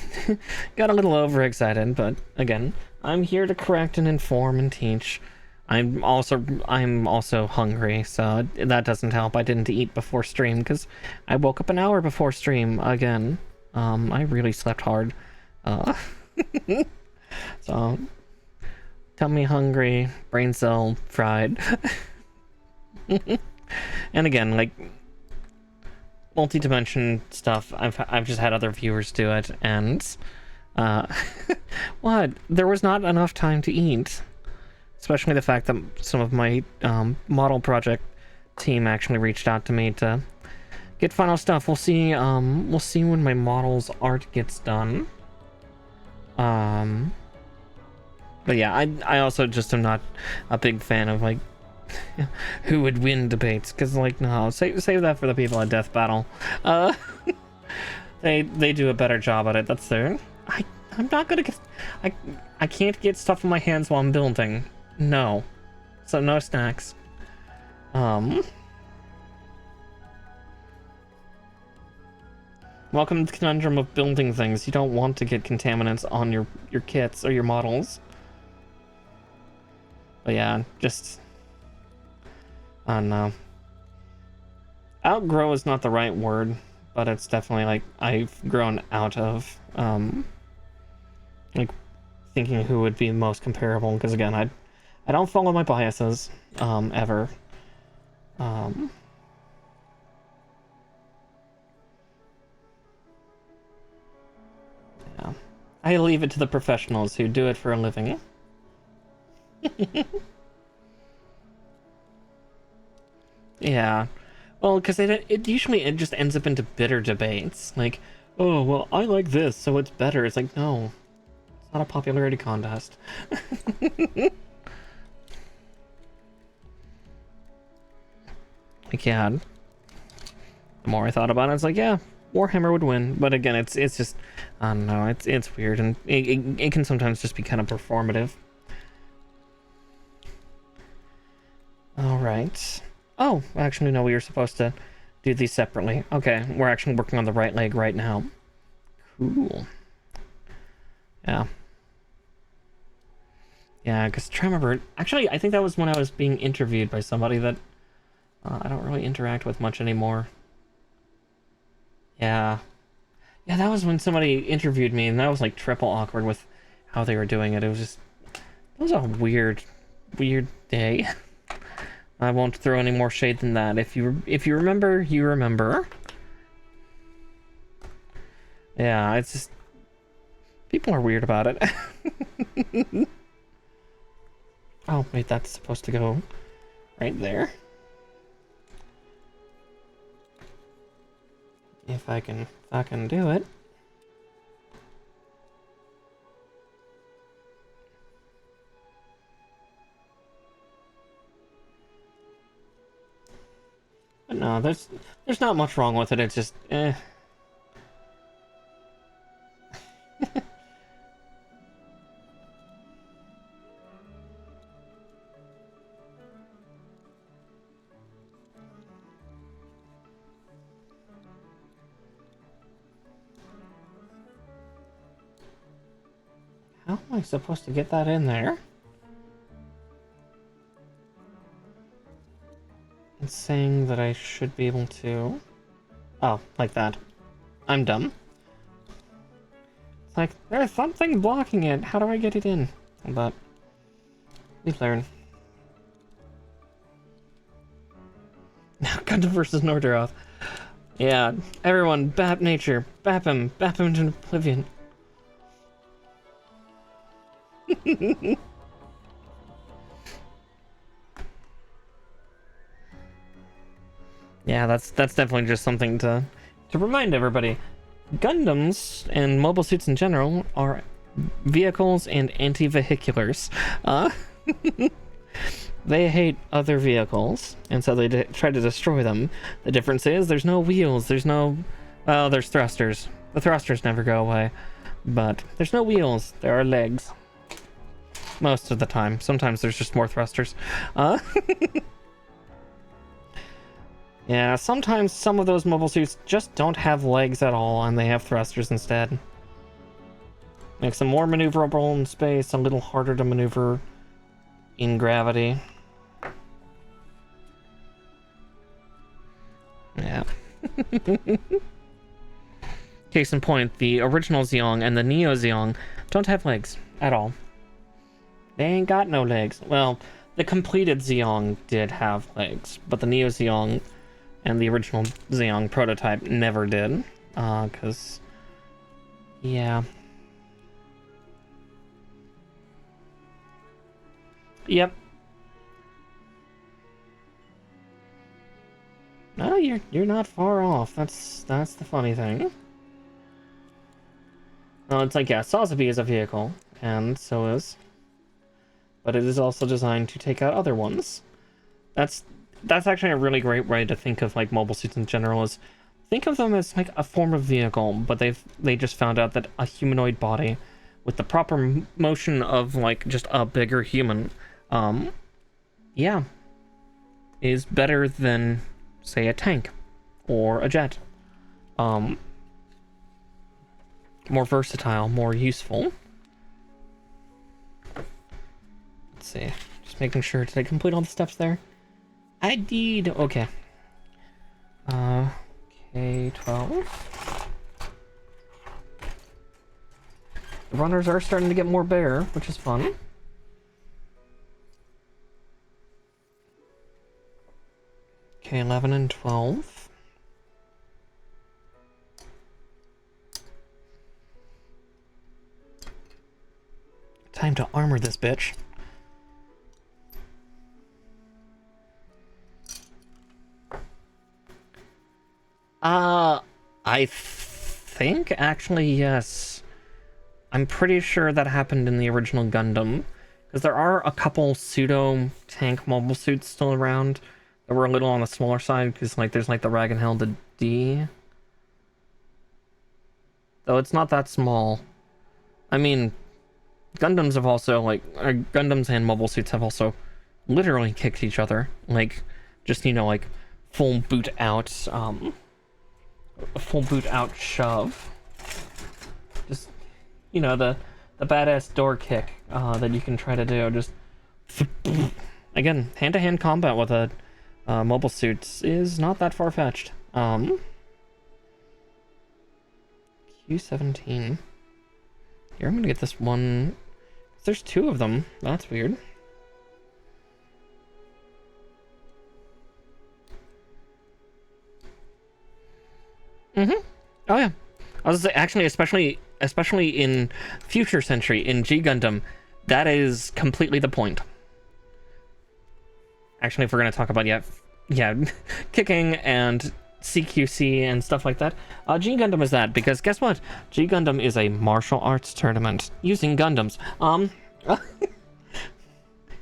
got a little overexcited, but again, I'm here to correct and inform and teach. I'm also hungry, so that doesn't help. I didn't eat before stream because I woke up an hour before stream again. I really slept hard. So tummy hungry, brain cell fried. And again, like multi-dimension stuff, I've just had other viewers do it, and what? There was not enough time to eat. Especially the fact that some of my model project team actually reached out to me to get final stuff. We'll see when my model's art gets done. But yeah, I also just am not a big fan of like who would win debates, because like no, save that for the people at Death Battle. They do a better job at it. That's their. I'm not gonna get. I can't get stuff in my hands while I'm building. No, so no snacks. Welcome to the conundrum of building things. You don't want to get contaminants on your kits or your models. But yeah, just I don't know. Outgrow is not the right word, but it's definitely like I've grown out of like thinking who would be most comparable, because again, I don't follow my biases ever. Yeah. I leave it to the professionals who do it for a living. Yeah. Well, because it usually just ends up into bitter debates. Like, oh, well, I like this, so it's better. It's like, no. It's not a popularity contest. Like, yeah. The more I thought about it, it's like, yeah, Warhammer would win. But again, it's just, I don't know, it's weird, and it can sometimes just be kind of performative. Alright. Oh, actually, no, we were supposed to do these separately. Okay, we're actually working on the right leg right now. Cool. Yeah. Yeah, because I remember, actually, I think that was when I was being interviewed by somebody that I don't really interact with much anymore. Yeah. Yeah, that was when somebody interviewed me, and that was like triple awkward with how they were doing it. It was just, it was a weird day. I won't throw any more shade than that. If you remember, you remember. Yeah, it's just, people are weird about it. Oh, wait, that's supposed to go right there. If I can do it. But no, there's not much wrong with it. It's just, eh. How am I supposed to get that in there? It's saying that I should be able to... Oh, like that. I'm dumb. It's like, there's something blocking it. How do I get it in? But we learn. Now, Gundam versus Nordaroth. Yeah, everyone, bap nature. Bap him to oblivion. Yeah, that's definitely just something to remind everybody. Gundams and mobile suits in general are vehicles and anti-vehiculars. They hate other vehicles, and so they try to destroy them. The difference is there's no wheels, there's no... Well, there's thrusters. The thrusters never go away. But there's no wheels, there are legs. Most of the time. Sometimes there's just more thrusters. Yeah, sometimes some of those mobile suits just don't have legs at all, and they have thrusters instead. Makes them more maneuverable in space, a little harder to maneuver in gravity. Yeah. Case in point, the original Zeong and the Neo Zeong don't have legs at all. They ain't got no legs. Well, the completed Zeong did have legs, but the Neo Zeong and the original Zeong prototype never did. Cause... yeah. Yep. No, you're not far off. That's the funny thing. Well, it's like, yeah, Sazabi is a vehicle, and so is. But it is also designed to take out other ones. That's actually a really great way to think of like mobile suits in general. Is think of them as like a form of vehicle, but they just found out that a humanoid body with the proper motion of like just a bigger human, yeah, is better than say a tank or a jet. More versatile, more useful. Let's see. Just making sure to complete all the steps there. I did. Okay. K12. The runners are starting to get more bare, which is fun. K11 and 12. Time to armor this bitch. I think actually yes. I'm pretty sure that happened in the original Gundam, because there are a couple pseudo tank mobile suits still around that were a little on the smaller side, because like there's like the Ragenhelde D. Though it's not that small. I mean, Gundams have also like Gundams and mobile suits have also literally kicked each other, like just, you know, like full boot out shove. Just, you know, the badass door kick that you can try to do. Just again, hand-to-hand combat with a mobile suit is not that far-fetched. Q17. Here, I'm gonna get this one. There's two of them. That's weird. Mm-hmm. Oh yeah. I was actually, especially in Future Century in G Gundam, that is completely the point. Actually, if we're gonna talk about yeah, kicking and CQC and stuff like that, G Gundam is that, because guess what? G Gundam is a martial arts tournament using Gundams.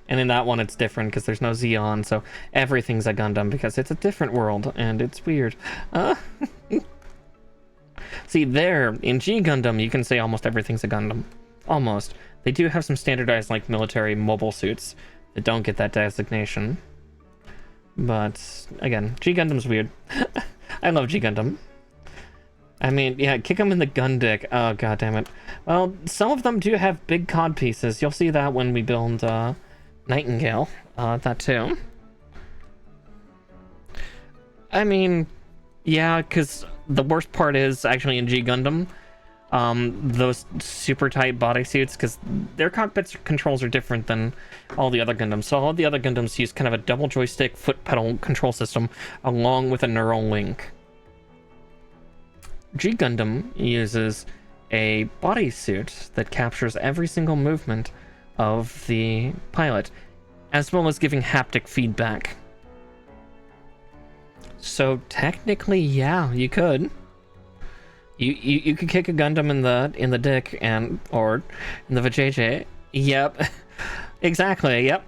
And And in that one, it's different because there's no Xeon, so everything's a Gundam because it's a different world, and it's weird. See, there, in G Gundam, you can say almost everything's a Gundam. Almost. They do have some standardized, like, military mobile suits that don't get that designation. But, again, G Gundam's weird. I love G Gundam. I mean, yeah, kick them in the gun dick. Oh, god damn it. Well, some of them do have big cod pieces. You'll see that when we build, Nightingale. That too. I mean, yeah, because the worst part is actually in G Gundam, those super tight bodysuits, because their cockpit controls are different than all the other Gundams. So all the other Gundams use kind of a double joystick foot pedal control system along with a neural link. G Gundam uses a bodysuit that captures every single movement of the pilot, as well as giving haptic feedback. So technically, yeah, you could. You could kick a Gundam in the dick or in the vajayjay. Yep, exactly. Yep.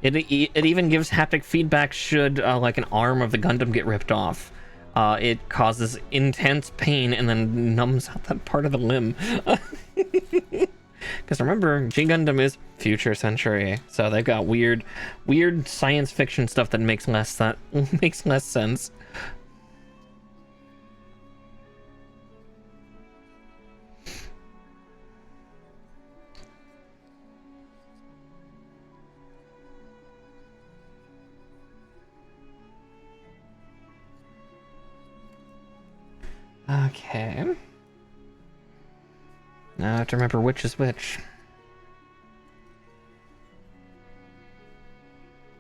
It even gives haptic feedback should like an arm of the Gundam get ripped off. It causes intense pain and then numbs out that part of the limb. Because remember, G Gundam is future century, so they've got weird science fiction stuff that makes less sense. Okay. Now I have to remember which is which.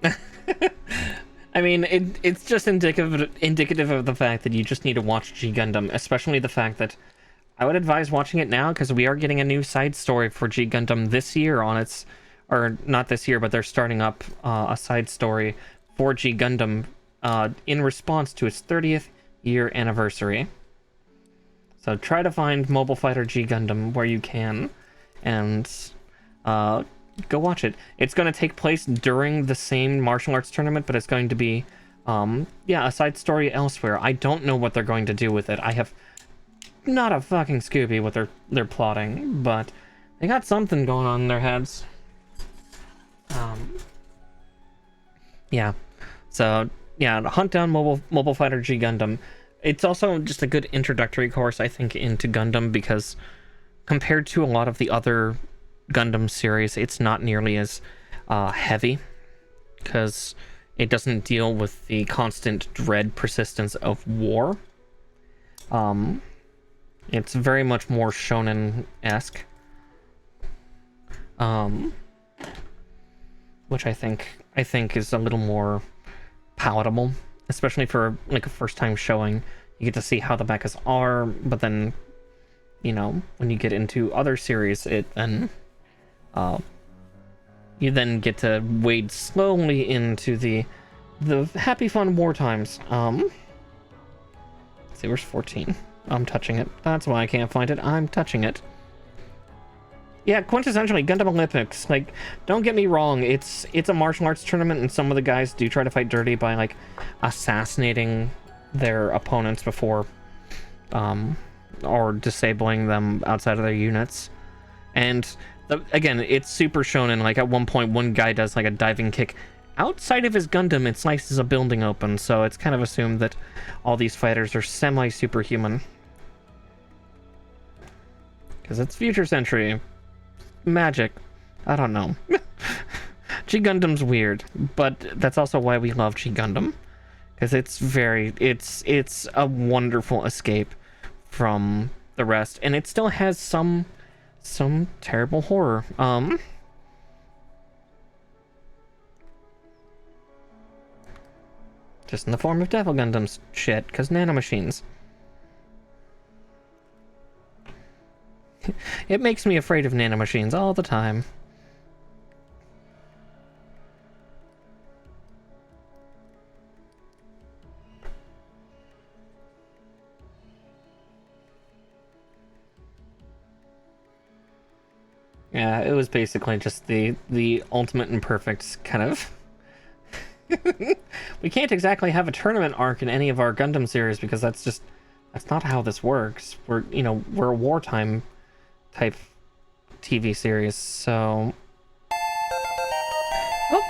I mean, it's just indicative of the fact that you just need to watch G Gundam, especially the fact that I would advise watching it now because we are getting a new side story for G Gundam this year on its, or not this year, but they're starting up a side story for G Gundam in response to its 30th year anniversary. So try to find Mobile Fighter G Gundam where you can, and go watch it. It's going to take place during the same martial arts tournament, but it's going to be, yeah, a side story elsewhere. I don't know what they're going to do with it. I have not a fucking Scooby what they're plotting, but they got something going on in their heads. Yeah. So yeah, hunt down Mobile Fighter G Gundam. It's also just a good introductory course, I think, into Gundam, because compared to a lot of the other Gundam series, it's not nearly as heavy, because it doesn't deal with the constant dread persistence of war. It's very much more shonen-esque, which I think is a little more palatable, especially for like a first time showing. You get to see how the mechas are, but then, you know, when you get into other series, you then get to wade slowly into the happy fun war times. Let's see, where's 14? I'm touching it. That's why I can't find it. I'm touching it. Yeah, quintessentially Gundam Olympics. Like, don't get me wrong, it's a martial arts tournament, and some of the guys do try to fight dirty by like assassinating their opponents before or disabling them outside of their units. And again, it's super shonen. Like at one point, one guy does like a diving kick outside of his Gundam and slices a building open, so it's kind of assumed that all these fighters are semi-superhuman. Because it's future century. Magic. I don't know. G Gundam's weird, but that's also why we love G Gundam. Because it's a wonderful escape from the rest, and it still has some terrible horror. Just in the form of Devil Gundams shit, because nanomachines. It makes me afraid of nanomachines all the time. Yeah, it was basically just the ultimate and perfect kind of. We can't exactly have a tournament arc in any of our Gundam series because that's not how this works. We're a wartime type TV series, so. Oh,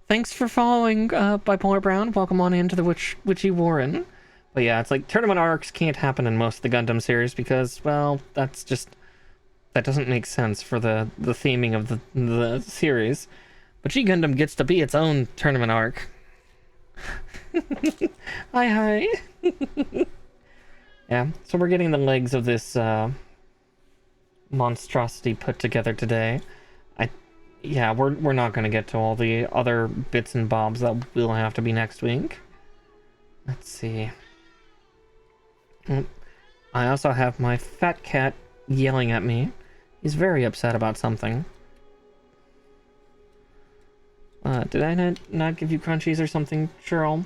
thanks for following, Bipolar Brown. Welcome on into the Witchy Warren. But yeah, it's like tournament arcs can't happen in most of the Gundam series because, well, that doesn't make sense for the theming of the series. But G Gundam gets to be its own tournament arc. Hi. Yeah, so we're getting the legs of this monstrosity put together today. Yeah, we're not gonna get to all the other bits and bobs that will have to be next week. Let's see. I also have my fat cat yelling at me. He's very upset about something. Did I not give you crunchies or something, Cheryl?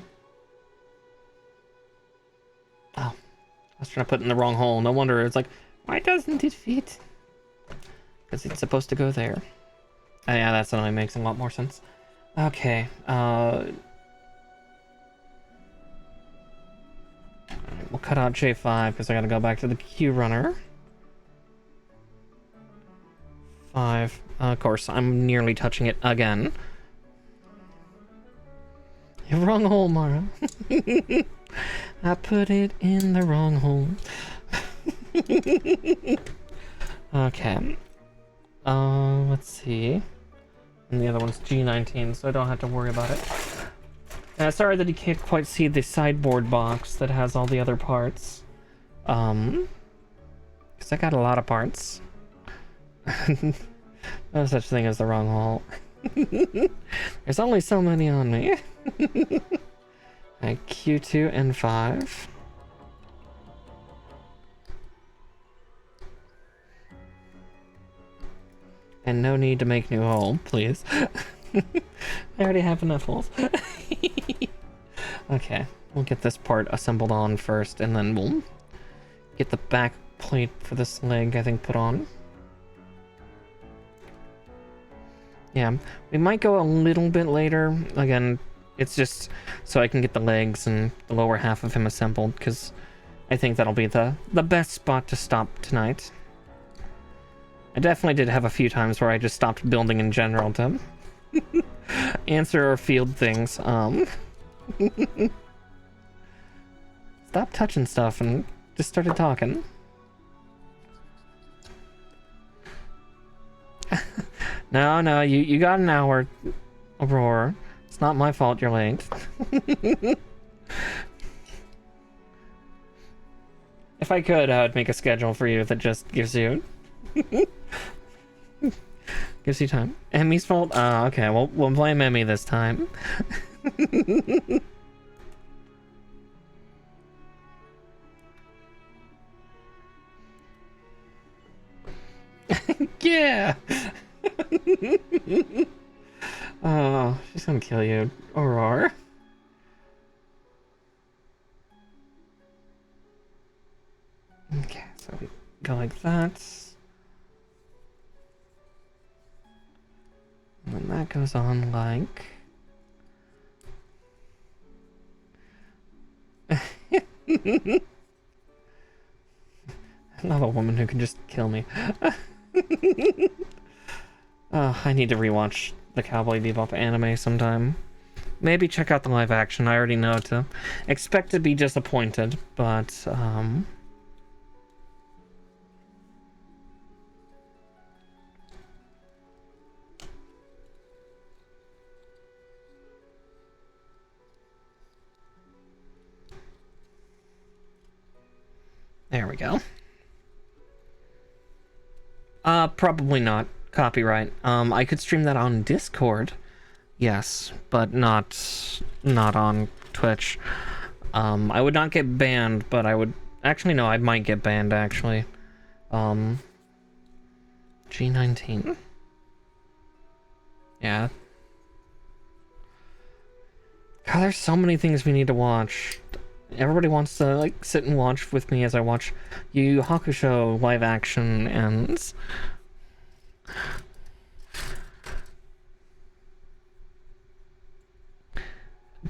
Oh, I was trying to put it in the wrong hole. No wonder. It's like, why doesn't it fit? Because it's supposed to go there. Oh, yeah, that suddenly makes a lot more sense. Okay, we'll cut out J5 because I gotta go back to the Q runner. 5. Of course, I'm nearly touching it again. Wrong hole, Mara. I put it in the wrong hole. Okay. Let's see. And the other one's G19, so I don't have to worry about it. Sorry that you can't quite see the sideboard box that has all the other parts. Because I got a lot of parts. No such thing as the wrong hole. There's only so many on me. Right, Q2 and 5. And no need to make new hole, please. I already have enough holes. Okay, we'll get this part assembled on first, and then we'll get the back plate for this leg, I think, put on. Yeah, we might go a little bit later. Again, it's just so I can get the legs and the lower half of him assembled, because I think that'll be the best spot to stop tonight. I definitely did have a few times where I just stopped building in general to answer or field things. Stop touching stuff and just started talking. No, you got an hour, Aurora. It's not my fault you're late. If I could, I would make a schedule for you that just gives you... gives you time. Emmy's fault? Oh, okay, we'll blame Emmy this time. Yeah! Oh, she's gonna kill you, Aurora. Okay, so we go like that. And then that goes on like... Not a woman who can just kill me. I need to rewatch the Cowboy Bebop anime sometime. Maybe check out the live action. I already know to expect to be disappointed, but there we go. Probably not. Copyright. I could stream that on Discord. Yes, but not on Twitch. I would not get banned, but I would... Actually, no, I might get banned, actually. G19. Yeah. God, there's so many things we need to watch. Everybody wants to, like, sit and watch with me as I watch Yu Yu Hakusho live action, and...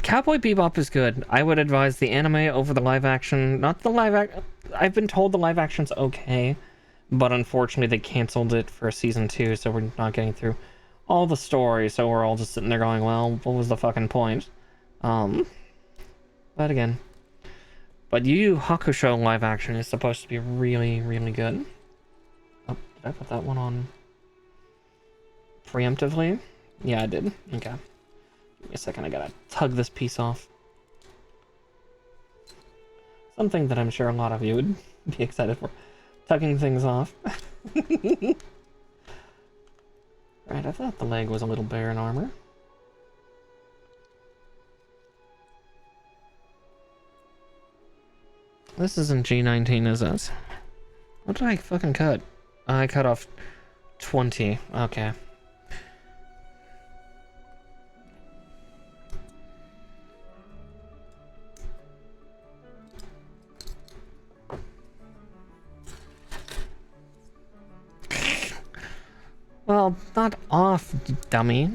Cowboy Bebop is good. I would advise the anime over the live action. Not the live act. I've been told the live action's okay, but unfortunately they canceled it for season 2, so we're not getting through all the story. So we're all just sitting there going, "Well, what was the fucking point?" But again, Yu Yu Hakusho live action is supposed to be really, really good. Oh, did I put that one on preemptively? Yeah, I did. Okay. Give me a second, I gotta tug this piece off. Something that I'm sure a lot of you would be excited for. Tugging things off. Right, I thought the leg was a little bare in armor. This isn't G19, is it? What did I fucking cut? I cut off 20. Okay. Well, not off, dummy.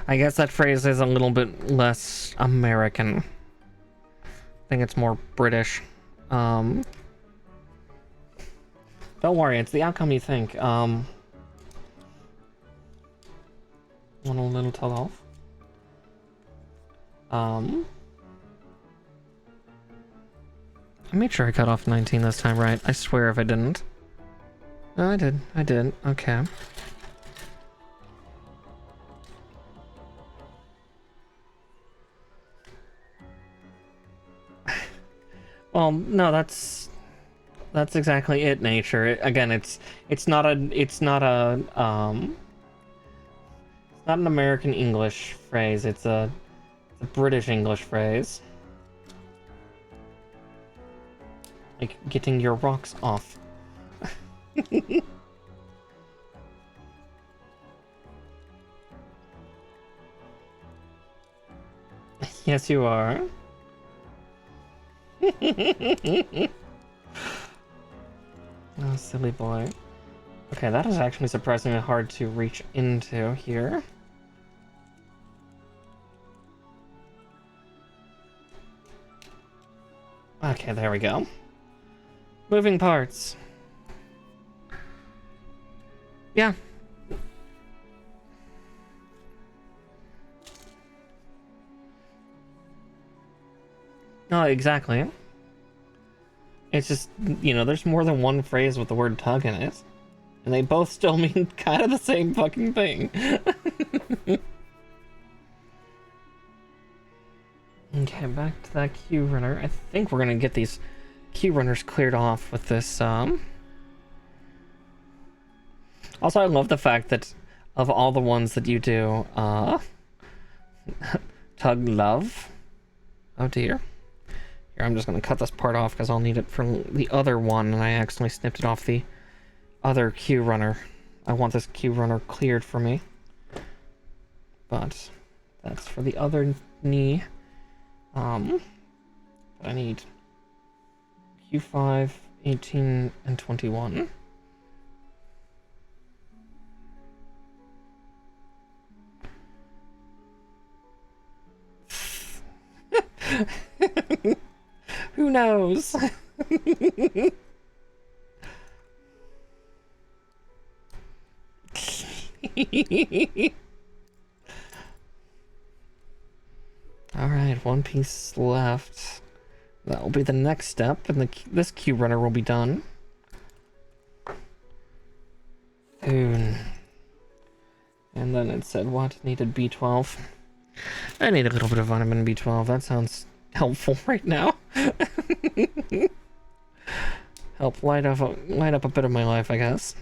I guess that phrase is a little bit less American. I think it's more British. Don't worry, it's the outcome you think. Want a little tug off? I made sure I cut off 19 this time, right? I swear if I didn't. No, I did. I did. Okay. Well, no, that's exactly it, nature. Again, it's not an American English phrase. It's a British English phrase. Like getting your rocks off. Yes, you are. Oh, silly boy. Okay, that is actually surprisingly hard to reach into here. Okay, there we go. Moving parts. Yeah. No, exactly. It's just, you know, there's more than one phrase with the word tug in it. And they both still mean kind of the same fucking thing. Okay, back to that queue runner. I think we're gonna get these queue runners cleared off with this, Also, I love the fact that of all the ones that you do, tug love. Oh dear. Here, I'm just gonna cut this part off because I'll need it for the other one, and I accidentally snipped it off the other queue runner. I want this queue runner cleared for me. But that's for the other knee. But I need Q5, 18, and 21. Who knows? Alright, one piece left. That will be the next step, and this queue runner will be done. Soon. And then it said what? Needed B12. I need a little bit of vitamin B12. That sounds helpful right now. Help light up a bit of my life, I guess.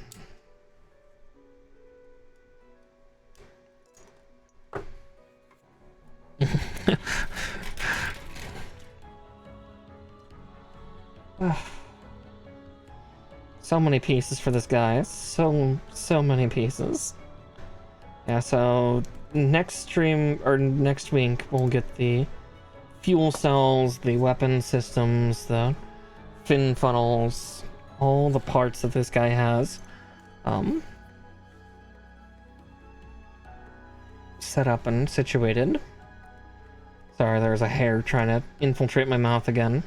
So many pieces for this guy. So many pieces. Yeah, so next stream, or next week, we'll get the fuel cells, the weapon systems, the fin funnels, all the parts that this guy has. set up and situated. Sorry, there's a hair trying to infiltrate my mouth again.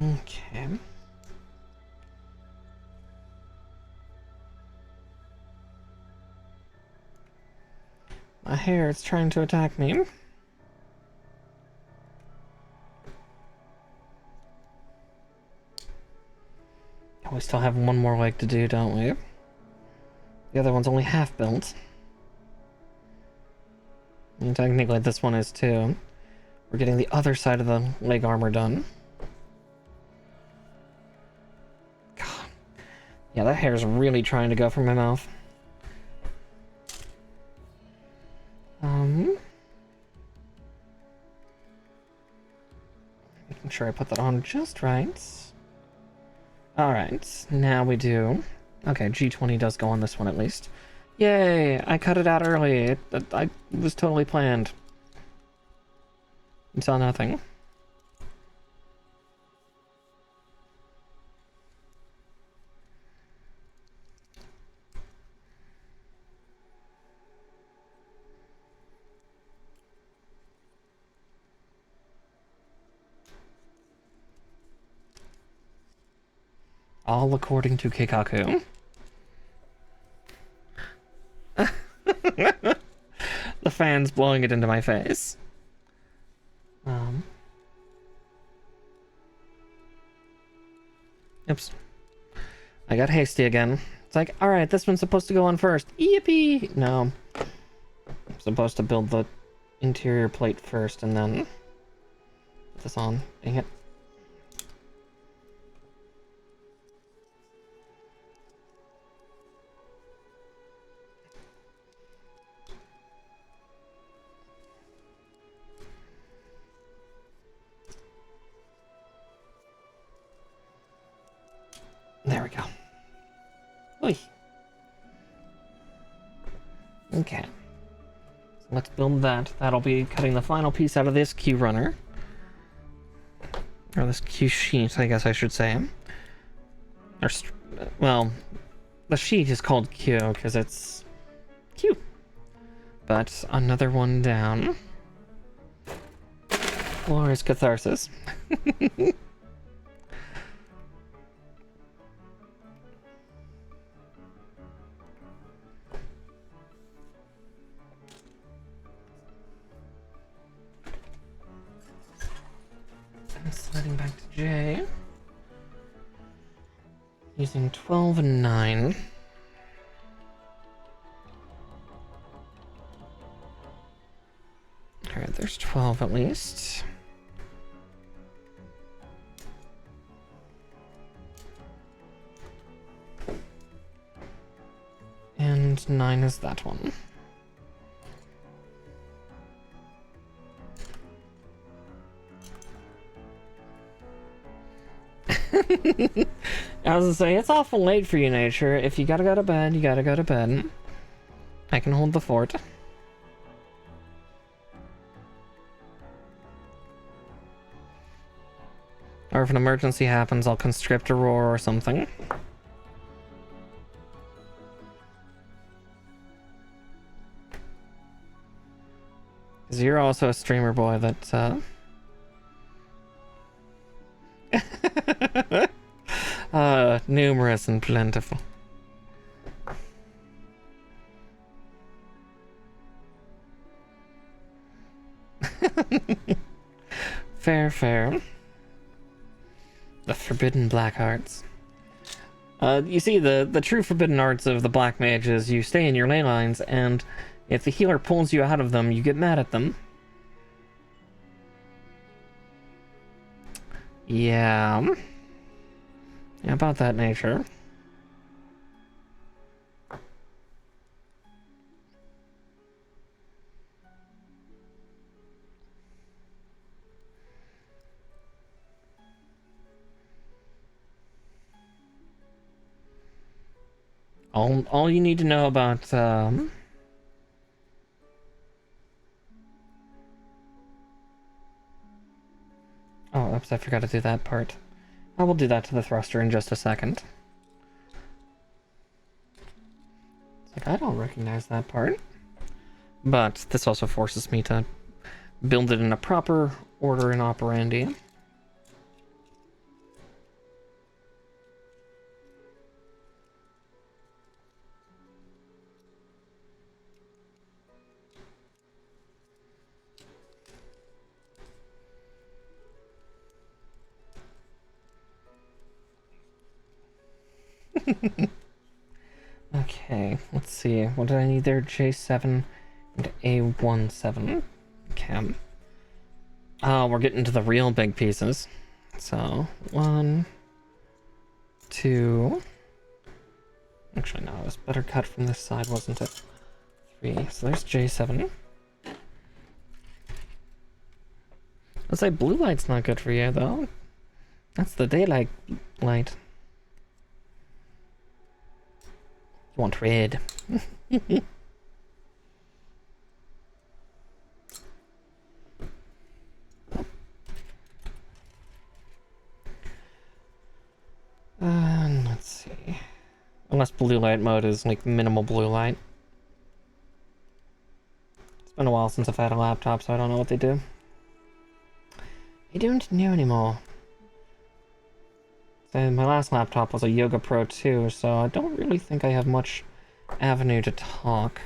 Okay. My hair is trying to attack me. We still have one more leg to do, don't we? The other one's only half built. And technically this one is too. We're getting the other side of the leg armor done. God. Yeah, that hair's really trying to go from my mouth. Making sure I put that on just right. Alright, now we do. Okay, G20 does go on this one at least. Yay! I cut it out early. I was totally planned. Until nothing. All according to Keikaku. The fan's blowing it into my face. Oops. I got hasty again. It's like, alright, this one's supposed to go on first. Yippee! No. I'm supposed to build the interior plate first and then put this on. Dang it. There we go. Oy. Okay. So let's build that. That'll be cutting the final piece out of this Q runner. Or this Q sheet, I guess I should say. Or, well, the sheet is called Q because it's Q. But another one down. Glorious catharsis. Sliding back to J. Using 12 and 9. Alright, there's 12 at least. And 9 is that one. I was gonna say, it's awful late for you, Nature. If you gotta go to bed, you gotta go to bed. I can hold the fort. Or if an emergency happens, I'll conscript a roar or something. Because you're also a streamer boy that, numerous and plentiful. Fair, fair. The forbidden black arts. You see, the true forbidden arts of the black mage is you stay in your ley lines, and if the healer pulls you out of them, you get mad at them. Yeah. Yeah, about that nature. All you need to know about oops, I forgot to do that part. I will do that to the thruster in just a second. It's like, I don't recognize that part. But this also forces me to build it in a proper order in operandi. Okay, let's see. What did I need there? J7 and A17. Okay. Oh, we're getting to the real big pieces. So, 1, 2. Actually, no, it was better cut from this side, wasn't it? 3. So there's J7. Let's say blue light's not good for you, though. That's the daylight light. You want red. Let's see. Unless blue light mode is like minimal blue light. It's been a while since I've had a laptop, so I don't know what they do. I don't know anymore. So my last laptop was a Yoga Pro 2, so I don't really think I have much avenue to talk.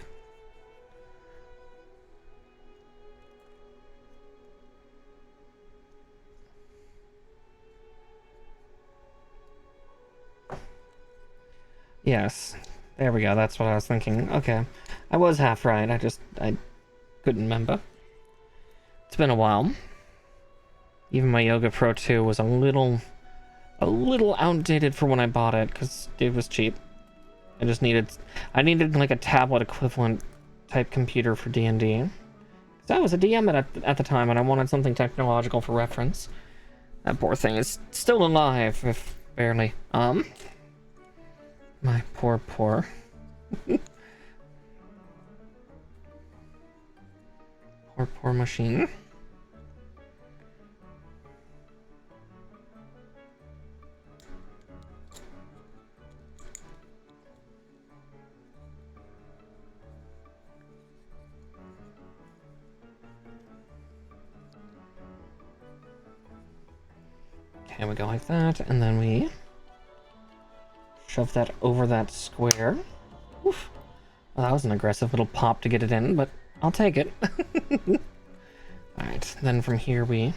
Yes, there we go, that's what I was thinking. Okay, I was half right, I couldn't remember. It's been a while. Even my Yoga Pro 2 was a little outdated for when I bought it, because it was cheap. I needed like a tablet equivalent type computer for D&D. Because I was a DM at the time, and I wanted something technological for reference. That poor thing is still alive, if barely. My poor. poor machine. Okay, we go like that, and then we shove that over that square. Oof. Well, that was an aggressive little pop to get it in, but I'll take it. Alright, then from here we...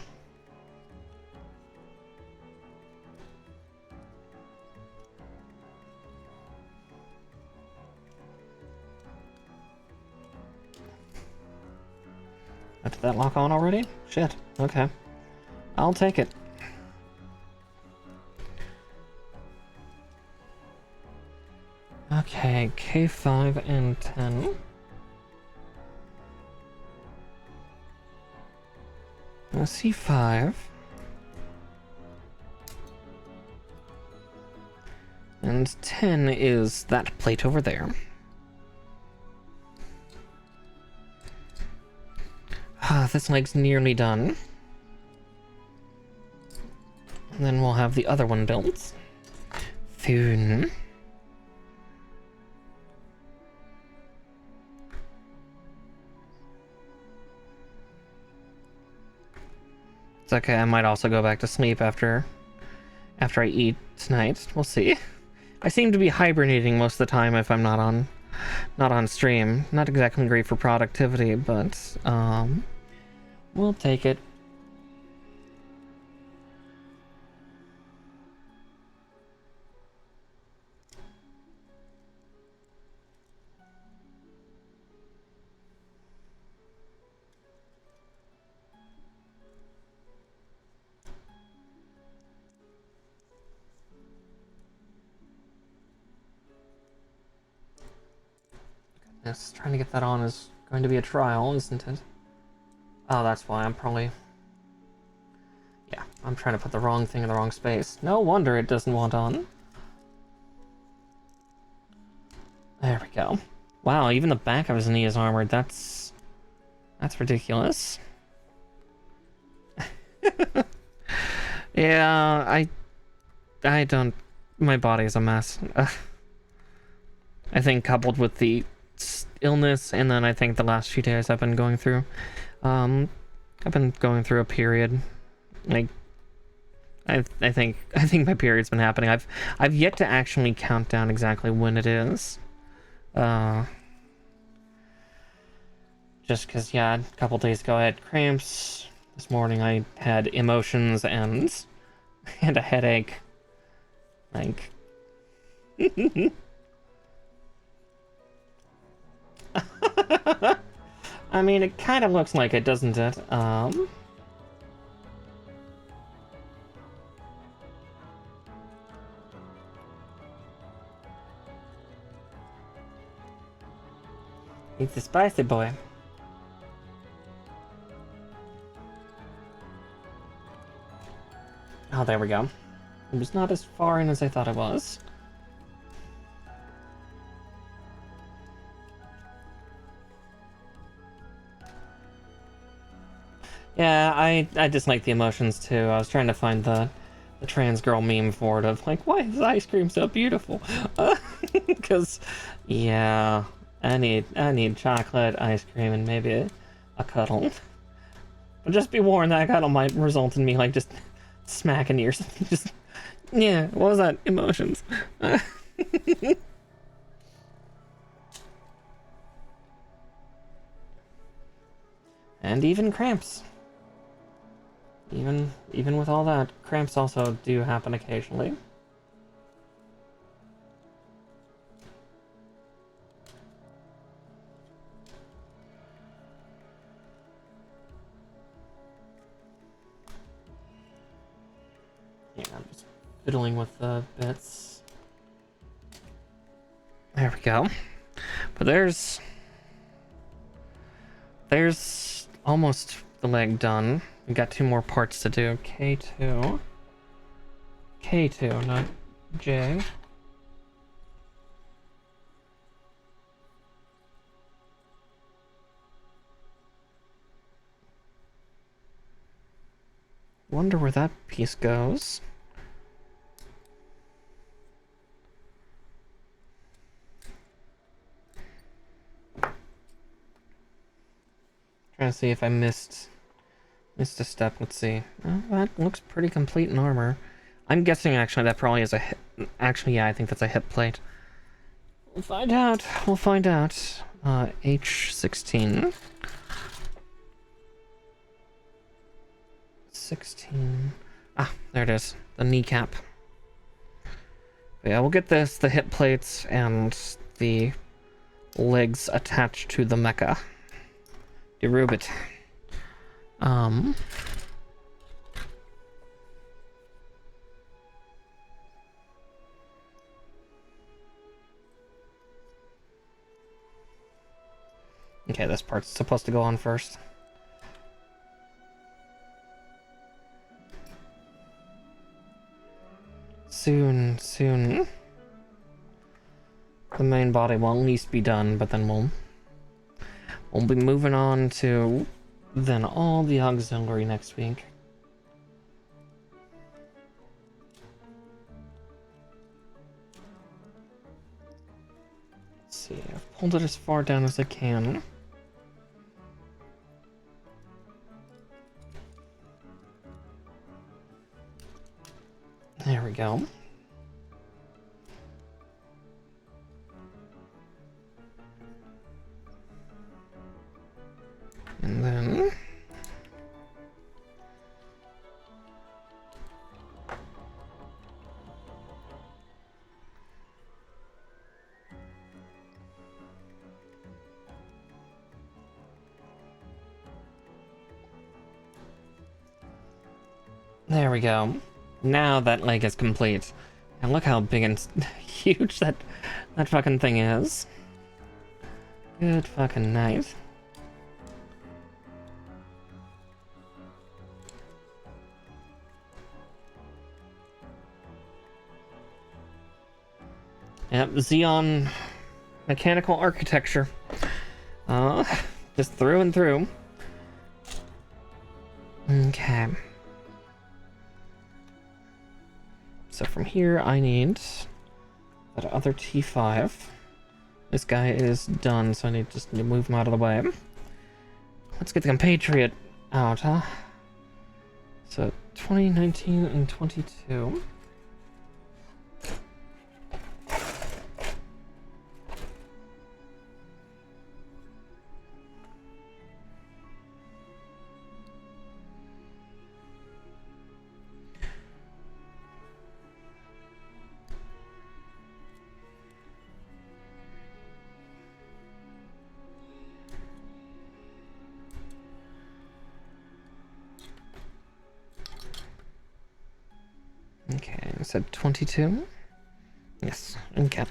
Did that lock on already? Shit. Okay. I'll take it. Okay, K5 and 10. C5. And 10 is that plate over there. This leg's nearly done. And then we'll have the other one built. Soon. It's okay, I might also go back to sleep after I eat tonight. We'll see. I seem to be hibernating most of the time if I'm not on stream. Not exactly great for productivity, but we'll take it. Yes, trying to get that on is going to be a trial, isn't it? Oh, that's why I'm probably... Yeah, I'm trying to put the wrong thing in the wrong space. No wonder it doesn't want on. There we go. Wow, even the back of his knee is armored. That's ridiculous. Yeah, I don't. My body's a mess. I think coupled with the illness, and then I think the last few days I've been going through, I've been going through a period. Like, I think my period's been happening. I've yet to actually count down exactly when it is. Just because, yeah, a couple days ago I had cramps. This morning I had emotions and a headache. Like, I mean, it kind of looks like it, doesn't it? He's the spicy boy. Oh, there we go. It was not as far in as I thought it was. Yeah, I dislike the emotions too. I was trying to find the trans girl meme for it of like, why is ice cream so beautiful? Because, yeah, I need chocolate, ice cream, and maybe a cuddle. But just be warned, that cuddle might result in me like just smacking you or something. Just, yeah, what was that? Emotions. And even cramps. Even with all that, cramps also do happen occasionally. Yeah, I'm just fiddling with the bits. There we go. But there's almost the leg done. We got 2 more parts to do. K2. K2, not J. Wonder where that piece goes. Trying to see if I missed a step. Let's see. Oh, that looks pretty complete in armor. I'm guessing actually that probably is a hip. Actually, yeah, I think that's a hip plate. We'll find out. We'll find out. H16. 16. Ah, there it is. The kneecap. But yeah, we'll get this, the hip plates, and the legs attached to the mecha. Derubit. Okay, this part's supposed to go on first. Soon. The main body will at least be done, but then we'll be moving on to then all the auxiliary next week. Let's see, I've pulled it as far down as I can. There we go. And then there we go. Now that leg is complete. And look how big and huge that fucking thing is. Good fucking night. Yep, Xeon mechanical architecture. Just through and through. Okay. So from here, I need that other T5. This guy is done, so I need just to move him out of the way. Let's get the compatriot out, huh? So 2019 and 22. Okay, I said 22. Yes, and cap.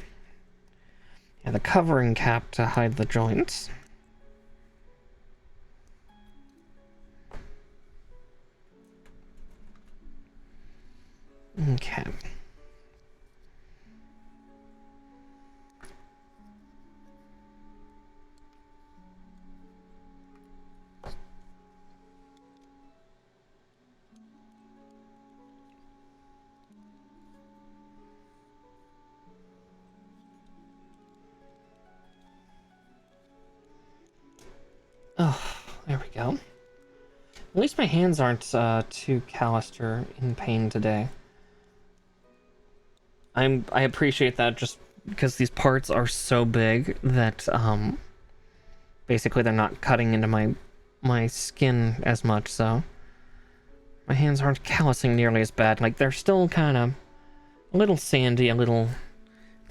Yeah, the covering cap to hide the joints. Okay. Oh, there we go. At least my hands aren't too calloused or in pain today. I appreciate that just because these parts are so big that basically they're not cutting into my skin as much, so my hands aren't callousing nearly as bad. Like, they're still kind of a little sandy, a little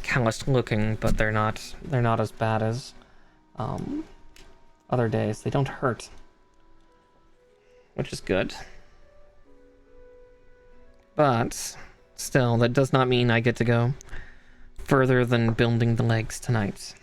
calloused looking, but they're not as bad as other days. They don't hurt, which is good. But still, that does not mean I get to go further than building the legs tonight.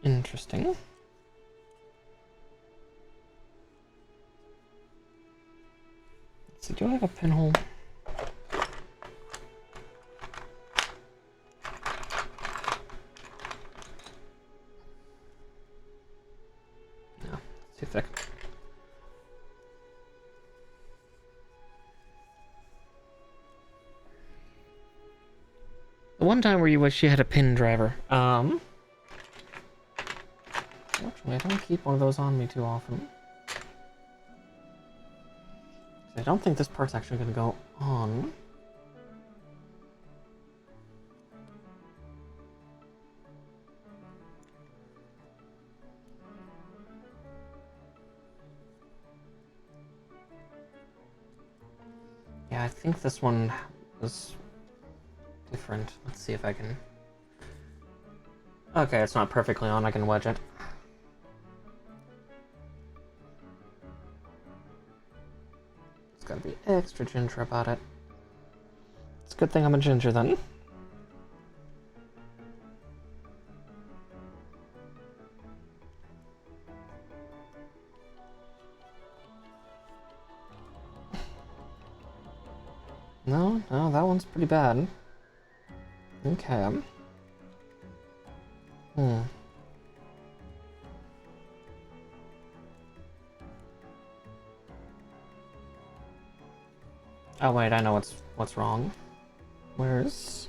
Interesting. Let's see, do I have a pinhole? No, it's too thick. The one time where you wish you had a pin driver. Fortunately, I don't keep one of those on me too often. I don't think this part's actually going to go on. Yeah, I think this one was different. Let's see if I can... Okay, it's not perfectly on. I can wedge it. It's gotta be extra ginger about it. It's a good thing I'm a ginger then. No, that one's pretty bad. Okay. Oh wait, I know what's wrong. Where's...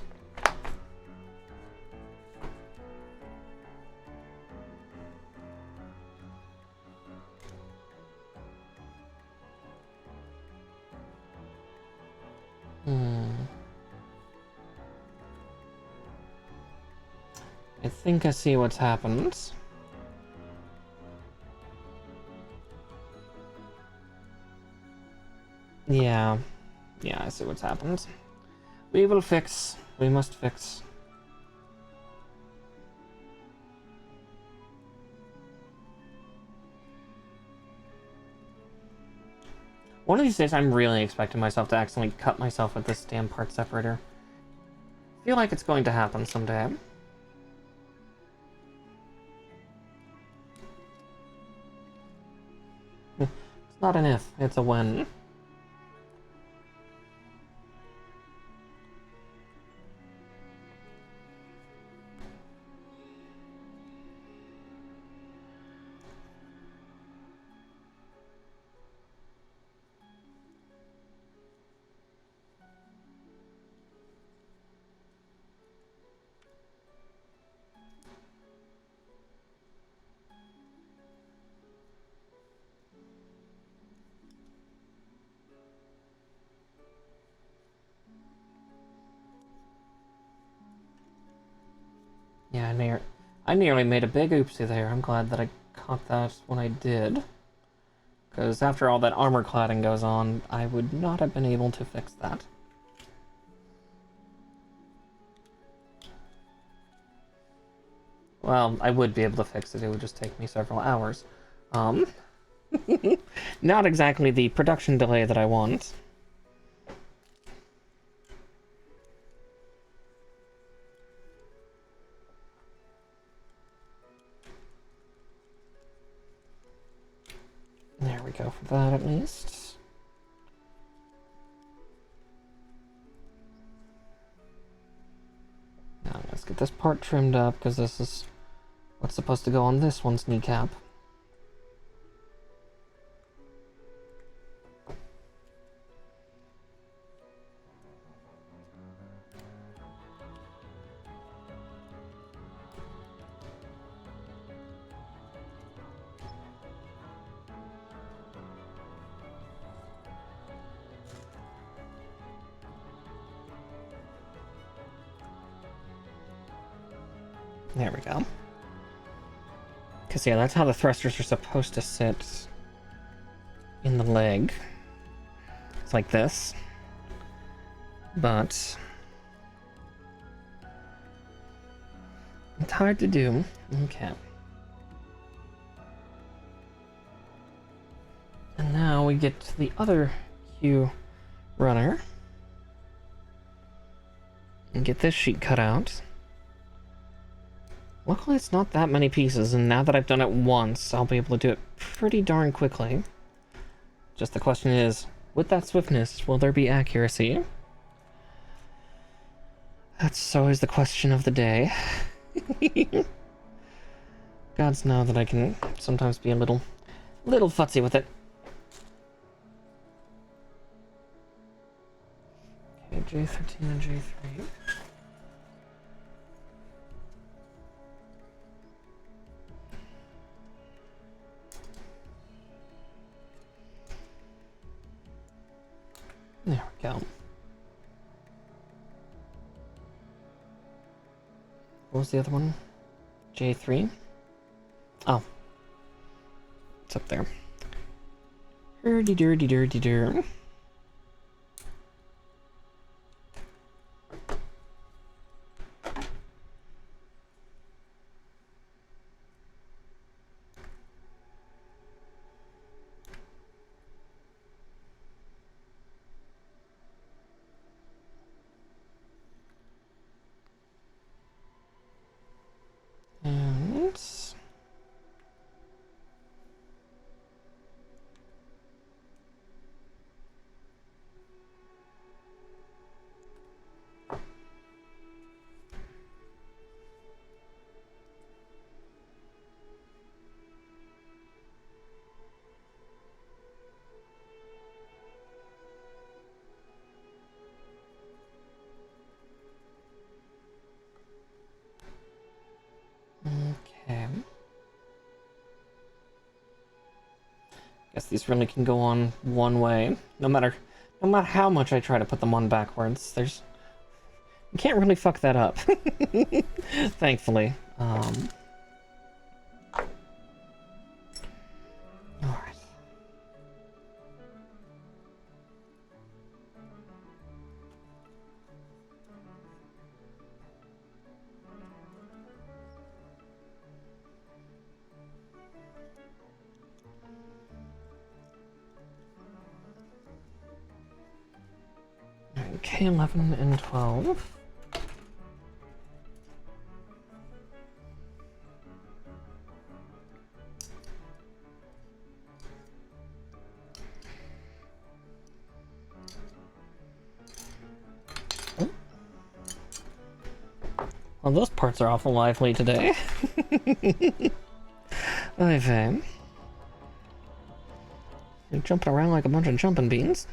I think I see what's happened. Yeah, I see what's happened. We will fix. We must fix. One of these days, I'm really expecting myself to accidentally cut myself with this damn part separator. feel like it's going to happen someday. It's not an if, it's a when. Yeah, I nearly made a big oopsie there. I'm glad that I caught that when I did. Because after all that armor cladding goes on, I would not have been able to fix that. Well, I would be able to fix it. It would just take me several hours. Not exactly the production delay that I want. There we go for that, at least. Now let's get this part trimmed up, because this is what's supposed to go on this one's kneecap. There we go. Because, yeah, that's how the thrusters are supposed to sit in the leg. It's like this. But it's hard to do. Okay. And now we get to the other Q runner. And get this sheet cut out. Luckily, it's not that many pieces, and now that I've done it once, I'll be able to do it pretty darn quickly. Just the question is, with that swiftness, will there be accuracy? That's always the question of the day. Gods know that I can sometimes be a little fussy with it. Okay, J13 and J3. There we go. What was the other one? J3? Oh. It's up there. Hurdy-durdy-durdy-dur. And okay. Guess these really can go on one way. No matter how much I try to put them on backwards, you can't really fuck that up. Thankfully. Alright. K11 and 12. Oh, those parts are awful lively today. Okay. You're jumping around like a bunch of jumping beans.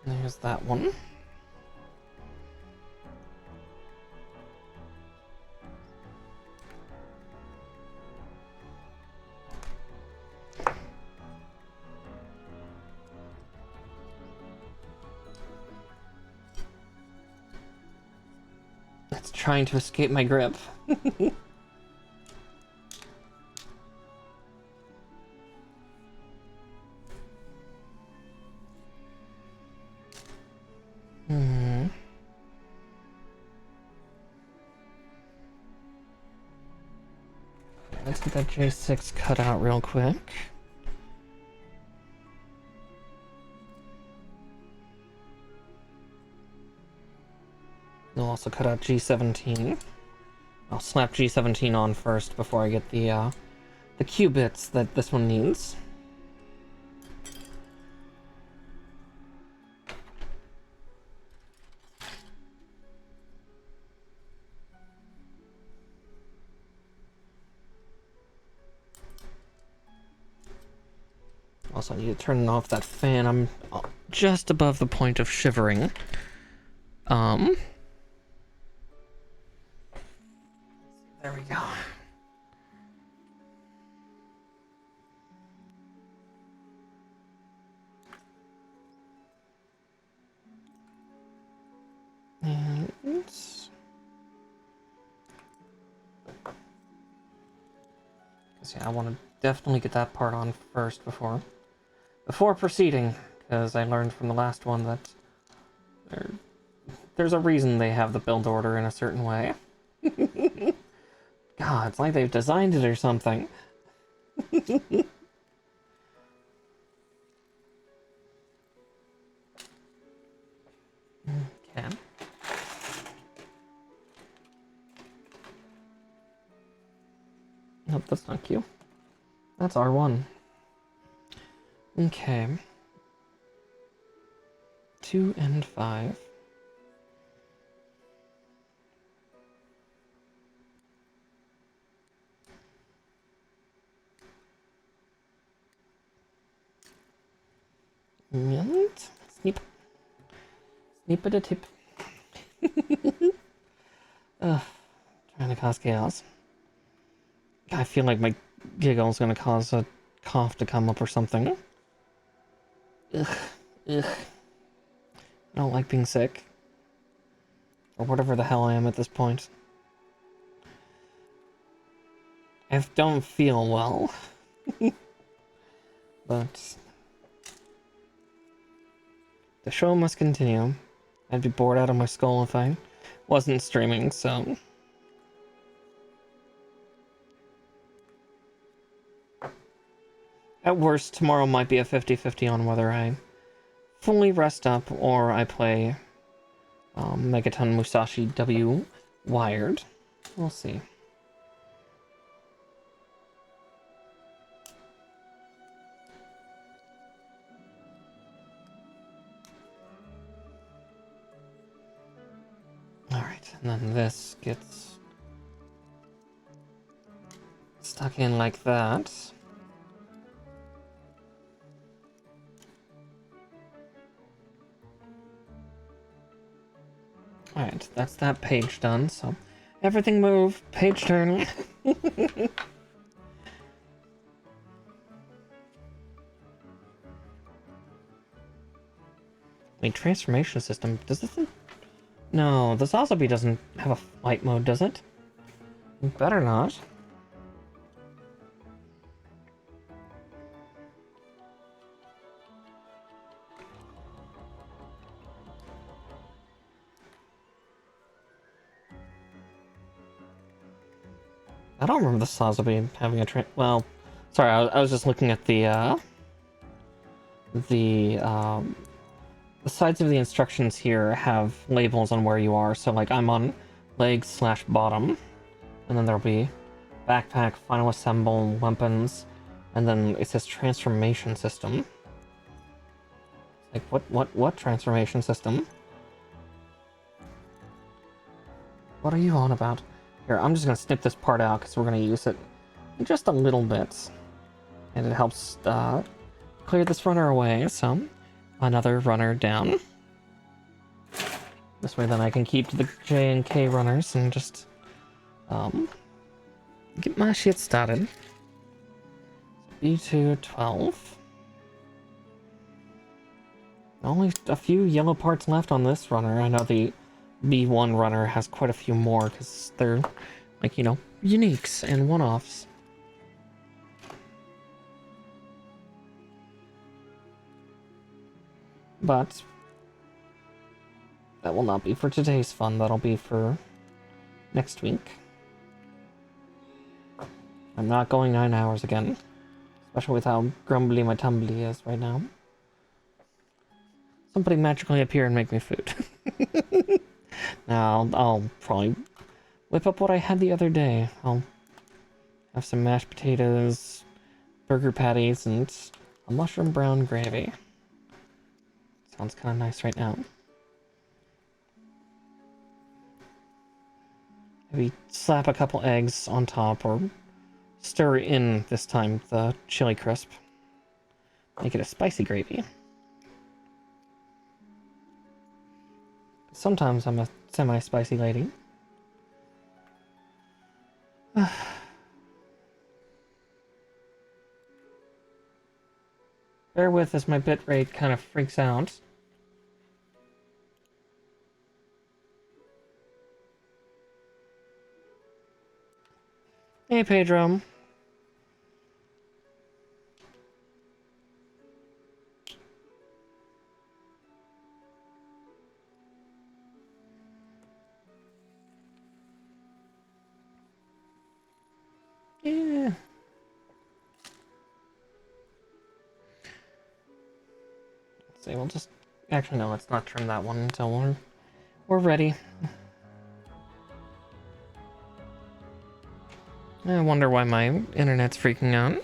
There's that one. It's trying to escape my grip. Let's get that J6 cut out real quick. We'll also cut out G17. I'll slap G17 on first before I get the Q bits that this one needs. Also, I need to turn off that fan. I'm just above the point of shivering. There we go. And yeah, I want to definitely get that part on first before proceeding, because I learned from the last one that there's a reason they have the build order in a certain way. God, it's like they've designed it or something. Okay. Nope, that's not Q. That's R1. Okay. 2 and 5. And snip. Snip at a tip. Ugh. Trying to cause chaos. I feel like my giggle is gonna cause a cough to come up or something. Ugh. Ugh. I don't like being sick. Or whatever the hell I am at this point. I don't feel well. But the show must continue. I'd be bored out of my skull if I wasn't streaming, so... At worst, tomorrow might be a 50-50 on whether I fully rest up or I play Megaton Musashi W wired. We'll see. Alright, and then this gets stuck in like that. Alright, that's that page done, so everything move, page turn. Wait, transformation system, does this thing? No, the Sazabi doesn't have a flight mode, does it? It better not. I don't remember the Sazabi having a well, sorry, I was just looking at the the sides of the instructions here have labels on where you are. So like I'm on leg/bottom, and then there'll be backpack, final assemble, weapons, and then it says transformation system. Like what transformation system? What are you on about? Here, I'm just gonna snip this part out because we're gonna use it just a little bit, and it helps clear this runner away. So another runner down. This way, then I can keep the J and K runners and just get my shit started. B2 12. Only a few yellow parts left on this runner. I know the B1 runner has quite a few more because they're, like, you know, uniques and one-offs. But that will not be for today's fun. That'll be for next week. I'm not going 9 hours again, especially with how grumbly my tumbly is right now. Somebody magically appear and make me food. Now, I'll probably whip up what I had the other day. I'll have some mashed potatoes, burger patties, and a mushroom brown gravy. Sounds kind of nice right now. Maybe slap a couple eggs on top, or stir in, this time, the chili crisp. Make it a spicy gravy. Sometimes I'm a semi-spicy lady. Bear with as my bitrate kind of freaks out. Hey, Pedro. Yeah. Let's see, we'll just... Actually, no, let's not trim that one until we're ready. I wonder why my internet's freaking out.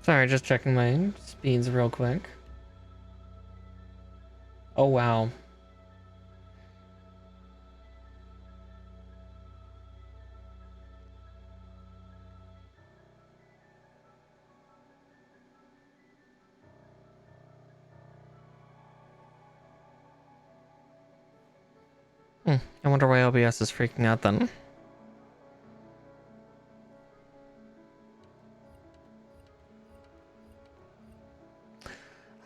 Sorry, just checking my speeds real quick. Oh, wow. I wonder why OBS is freaking out then.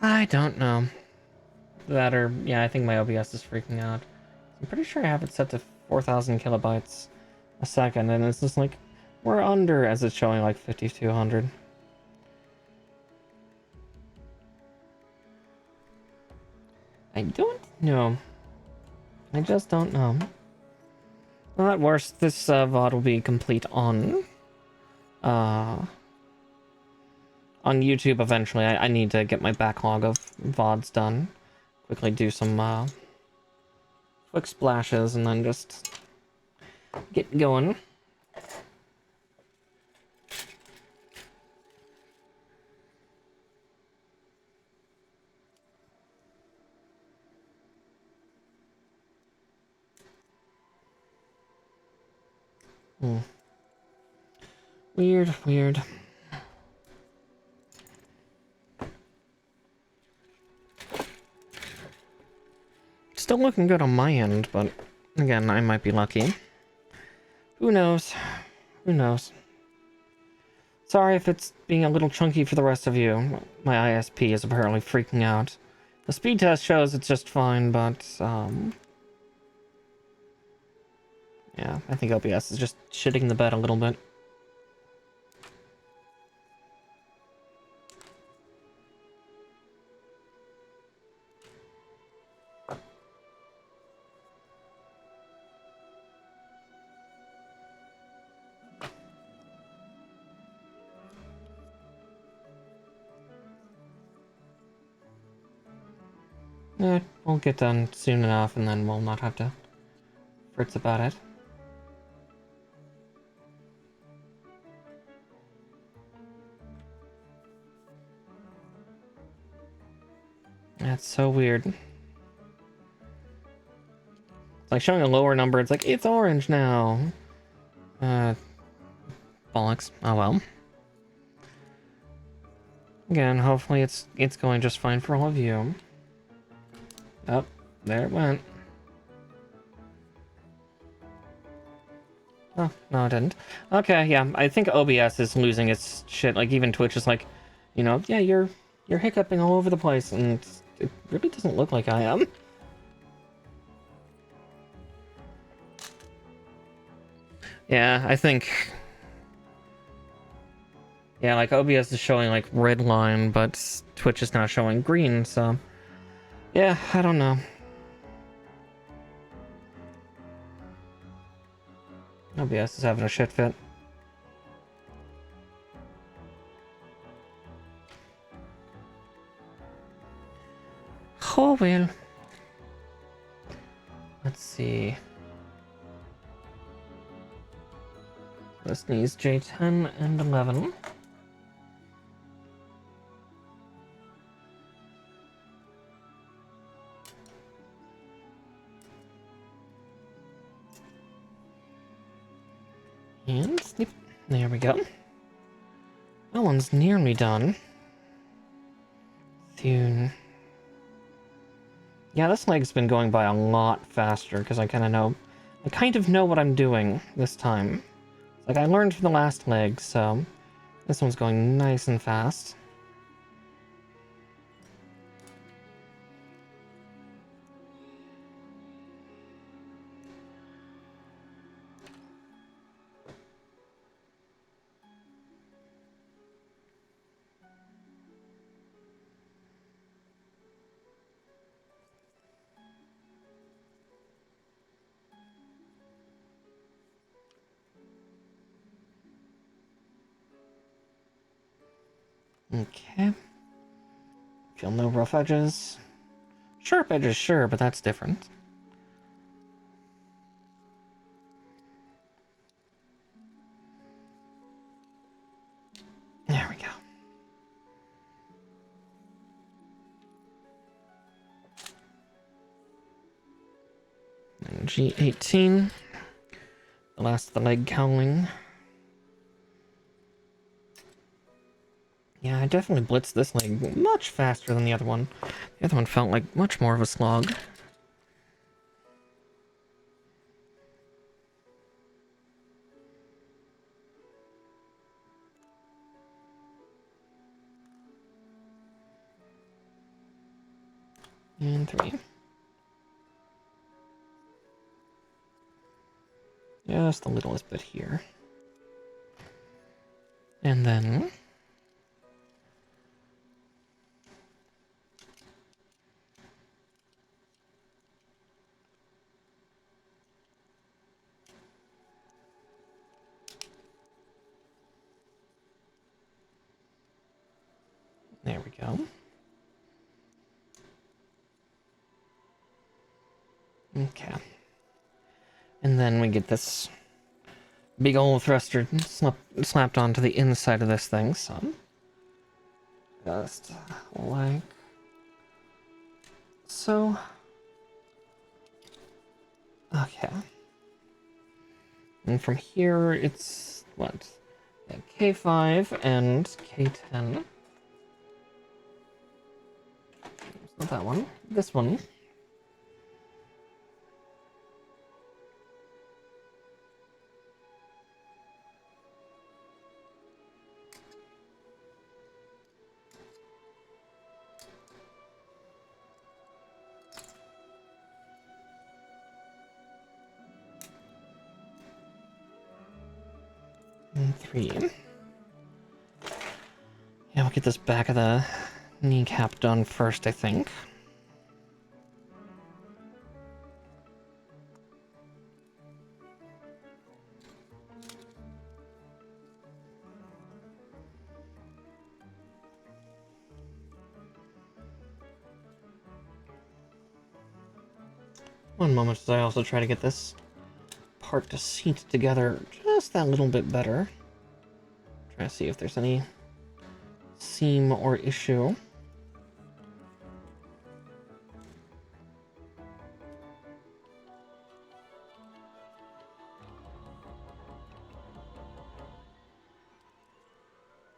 I don't know. That or, yeah, I think my OBS is freaking out. I'm pretty sure I have it set to 4,000 kilobytes a second, and it's just like, we're under as it's showing like 5,200. I don't know. I just don't know. Well, at worst, this VOD will be complete on YouTube eventually. I need to get my backlog of VODs done. Quickly do some quick splashes and then just get going. Weird, weird. Still looking good on my end, but again, I might be lucky. Who knows? Who knows? Sorry if it's being a little chunky for the rest of you. My ISP is apparently freaking out. The speed test shows it's just fine, but, yeah, I think OBS is just shitting the bed a little bit. We'll get done soon enough, and then we'll not have to fritz about it. That's so weird. It's like showing a lower number, it's like, it's orange now. Bollocks. Oh well. Again, hopefully it's going just fine for all of you. Oh, there it went. Oh, no it didn't. Okay, yeah, I think OBS is losing its shit. Like, even Twitch is like, you know, yeah, you're hiccuping all over the place, and it really doesn't look like I am. Yeah, I think... Yeah, like, OBS is showing, like, red line, but Twitch is now showing green, so... Yeah, I don't know. OBS is having a shit fit. Oh, well. Let's see. This needs J10 and 11. And snip. There we go. That one's nearly done. Soon. Yeah, this leg's been going by a lot faster because I kind of know what I'm doing this time. Like, I learned from the last leg, so this one's going nice and fast. Okay. Feel no rough edges. Sharp edges, sure, but that's different. There we go. And G18. The last of the leg cowling. Yeah, I definitely blitzed this leg much faster than the other one. The other one felt like much more of a slog. And 3. Just the littlest bit here. And then... There we go. Okay. And then we get this big old thruster slapped onto the inside of this thing, so... Just like... So... Okay. And from here, it's... what? Yeah, K5 and K10. Not that one. This one. And 3. Yeah, we'll get this back of the kneecap done first, I think. One moment as I also try to get this part to seat together just that little bit better. Try to see if there's any seam or issue.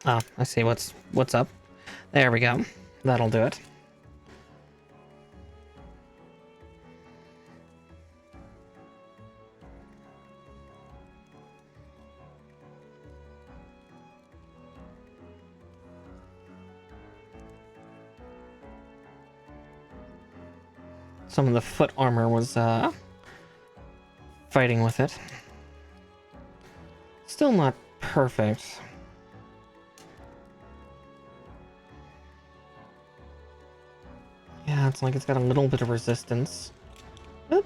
Ah, I see what's up. There we go. That'll do it. Some of the foot armor was fighting with it. Still not perfect. Yeah, it's like it's got a little bit of resistance. Oop.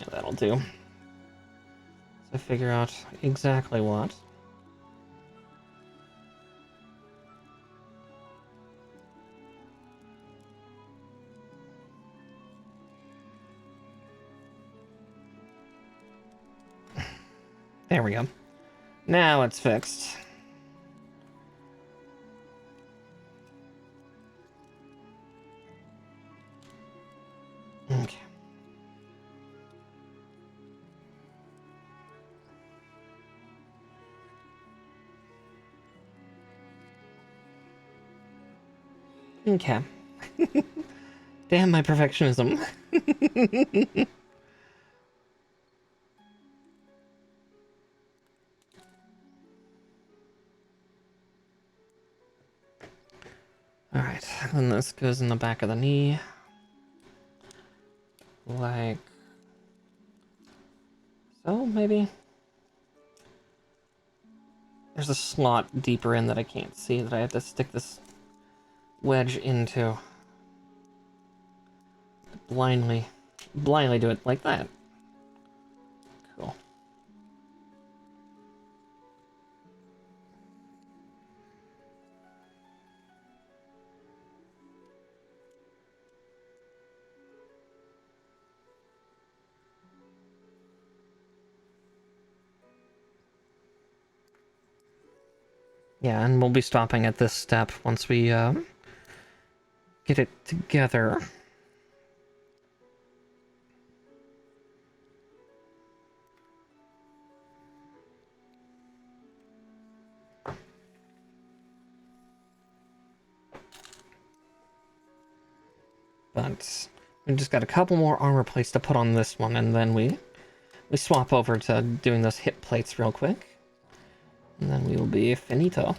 Yeah, that'll do. So figure out exactly what. There we go. Now it's fixed. Okay. Okay. Damn my perfectionism. Alright, then this goes in the back of the knee. Like so, maybe? There's a slot deeper in that I can't see that I have to stick this wedge into. Blindly do it like that. Cool. Yeah, and we'll be stopping at this step once we get it together. But we just got a couple more armor plates to put on this one, and then we swap over to doing those hip plates real quick. And then we will be finito.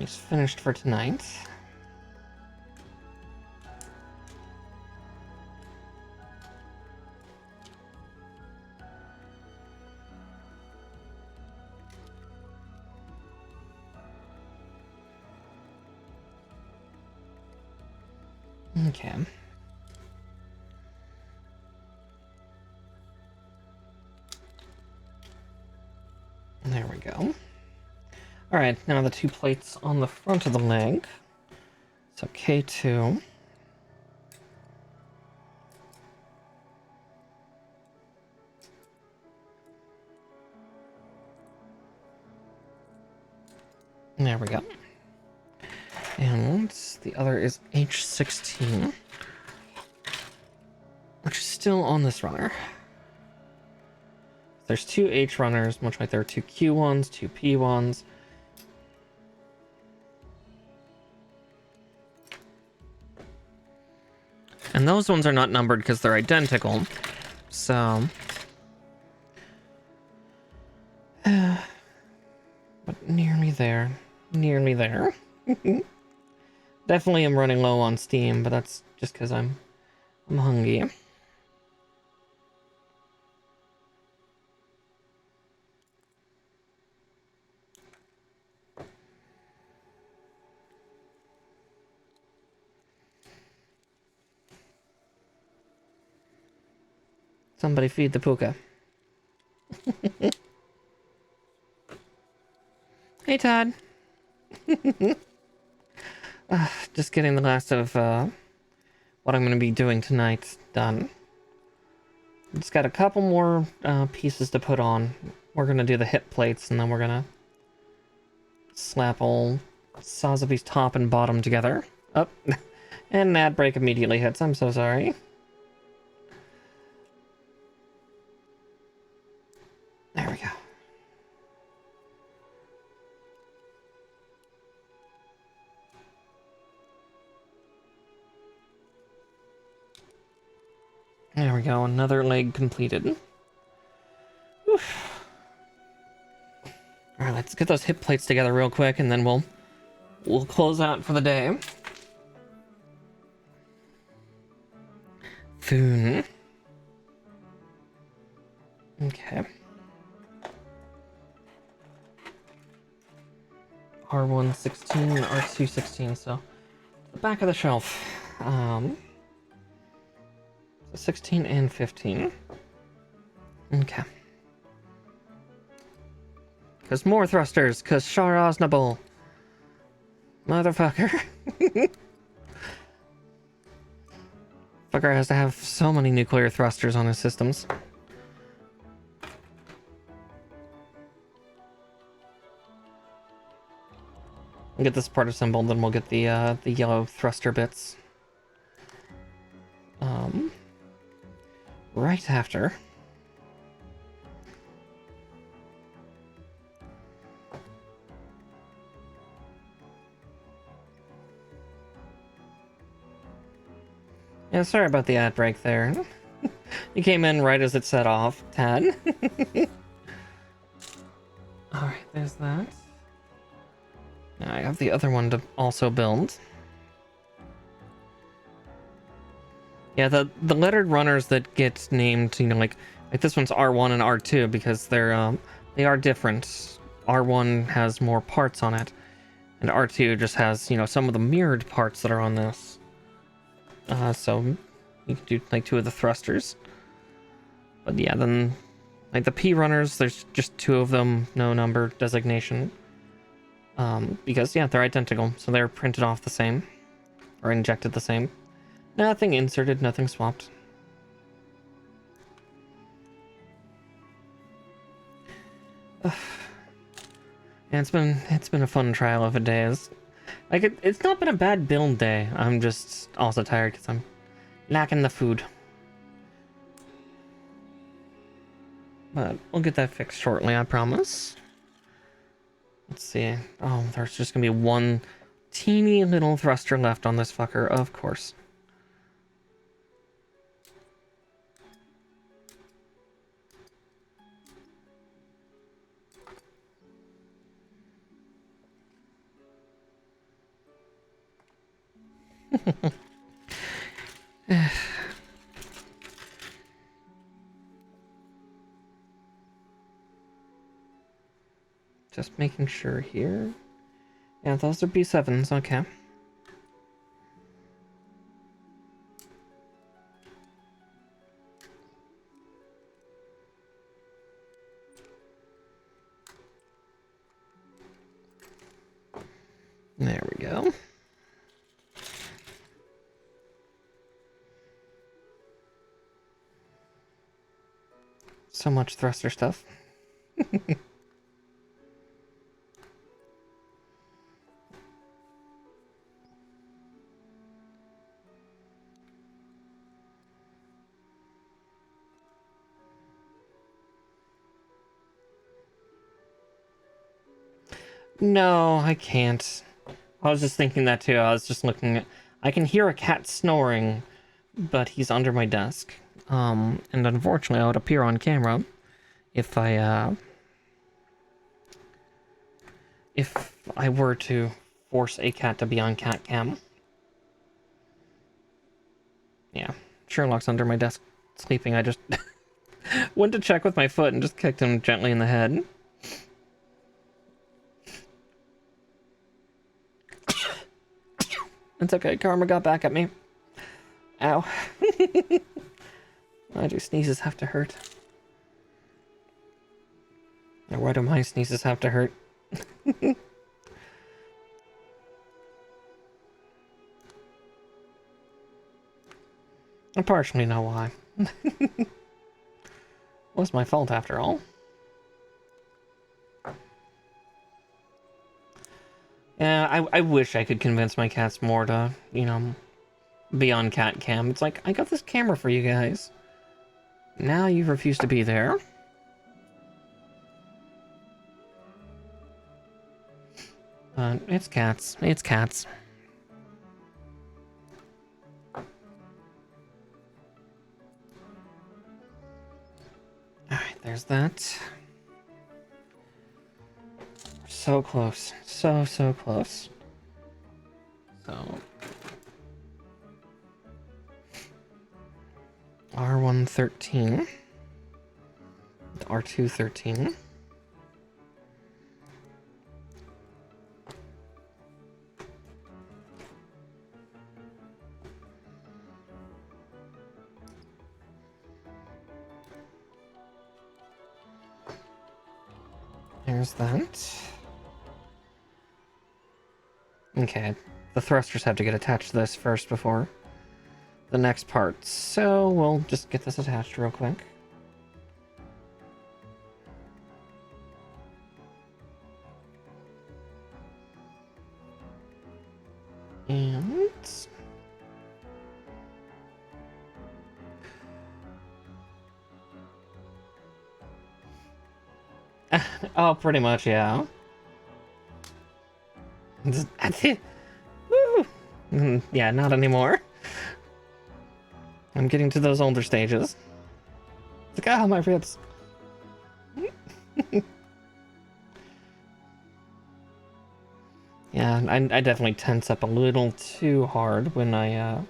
He's finished for tonight. Okay. There we go. Alright, now the 2 plates on the front of the leg. So K2. There we go. And the other is H16, which is still on this runner. There's 2 H runners, much like there are 2 Q ones, 2 P ones. And those ones are not numbered because they're identical. So... but nearly there. Nearly there. Definitely am running low on steam, but that's just because I'm hungry. Somebody feed the puka. Hey, Todd. Just getting the last of what I'm going to be doing tonight done. Just got a couple more pieces to put on. We're going to do the hip plates, and then we're going to slap all Sazabi's top and bottom together. Up. And ad break immediately hits. I'm so sorry. There we go. There we go, another leg completed. Oof. Alright, let's get those hip plates together real quick, and then we'll close out for the day. Foon. Okay. R1 16 and R2 16, so the back of the shelf. 16 and 15. Okay. Cause more thrusters, cause Sharaznable. Motherfucker. Fucker has to have so many nuclear thrusters on his systems. We'll get this part assembled, then we'll get the yellow thruster bits. Right after. Yeah, sorry about the ad break there. You came in right as it set off, Tad. Alright, there's that. Now I have the other one to also build. Yeah, the lettered runners that get named, you know, like this one's R1 and R2 because they are different. R1 has more parts on it, and R2 just has, you know, some of the mirrored parts that are on this. So you can do like 2 of the thrusters. But yeah, then like the P runners, there's just 2 of them, no number designation. Because yeah, they're identical, so they're printed off the same or injected the same. Nothing inserted, nothing swapped. And it's been a fun trial of a day. Like it's not been a bad build day. I'm just also tired because I'm lacking the food. But we'll get that fixed shortly, I promise. Let's see. Oh, there's just gonna be one teeny little thruster left on this fucker, of course. Just making sure here. Yeah, those are B7s, okay. There we go. So much thruster stuff. No, I can't. I was just thinking that too. I was just looking at... I can hear a cat snoring, but he's under my desk. And unfortunately, I would appear on camera if I were to force a cat to be on cat cam. Yeah, Sherlock's under my desk sleeping. I just went to check with my foot and just kicked him gently in the head. It's okay, karma got back at me. Ow. Why do sneezes have to hurt? Or why do my sneezes have to hurt? I partially know why. Was my fault after all. Yeah, I wish I could convince my cats more to, you know, be on cat cam. It's like, I got this camera for you guys. Now you refuse to be there. It's cats. It's cats. Alright, there's that. So close. So close. So... R113. R213. There's that. Okay, the thrusters have to get attached to this first before the next part, so we'll just get this attached real quick. And... oh, pretty much, yeah. Woo! Yeah, not anymore. I'm getting to those older stages. It's like, ah, my ribs. Yeah, I definitely tense up a little too hard when I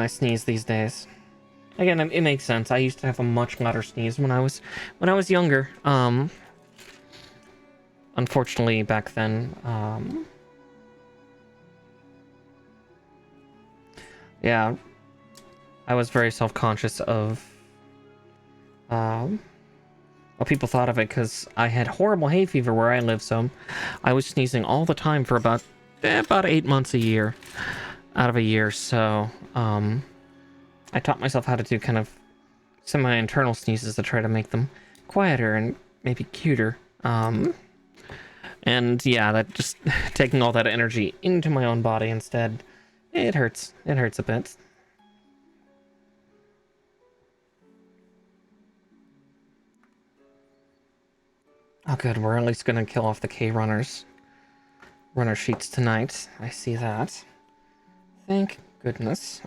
sneeze these days. Again, it makes sense. I used to have a much louder sneeze when I was younger. Unfortunately, back then, yeah, I was very self-conscious of what people thought of it, because I had horrible hay fever where I live, so I was sneezing all the time for about 8 months a year out of a year. So I taught myself how to do kind of semi-internal sneezes to try to make them quieter and maybe cuter. And yeah, that just taking all that energy into my own body instead, it hurts. It hurts a bit. Oh good, we're at least gonna kill off the K-runners. Runner sheets tonight. I see that. Thank goodness.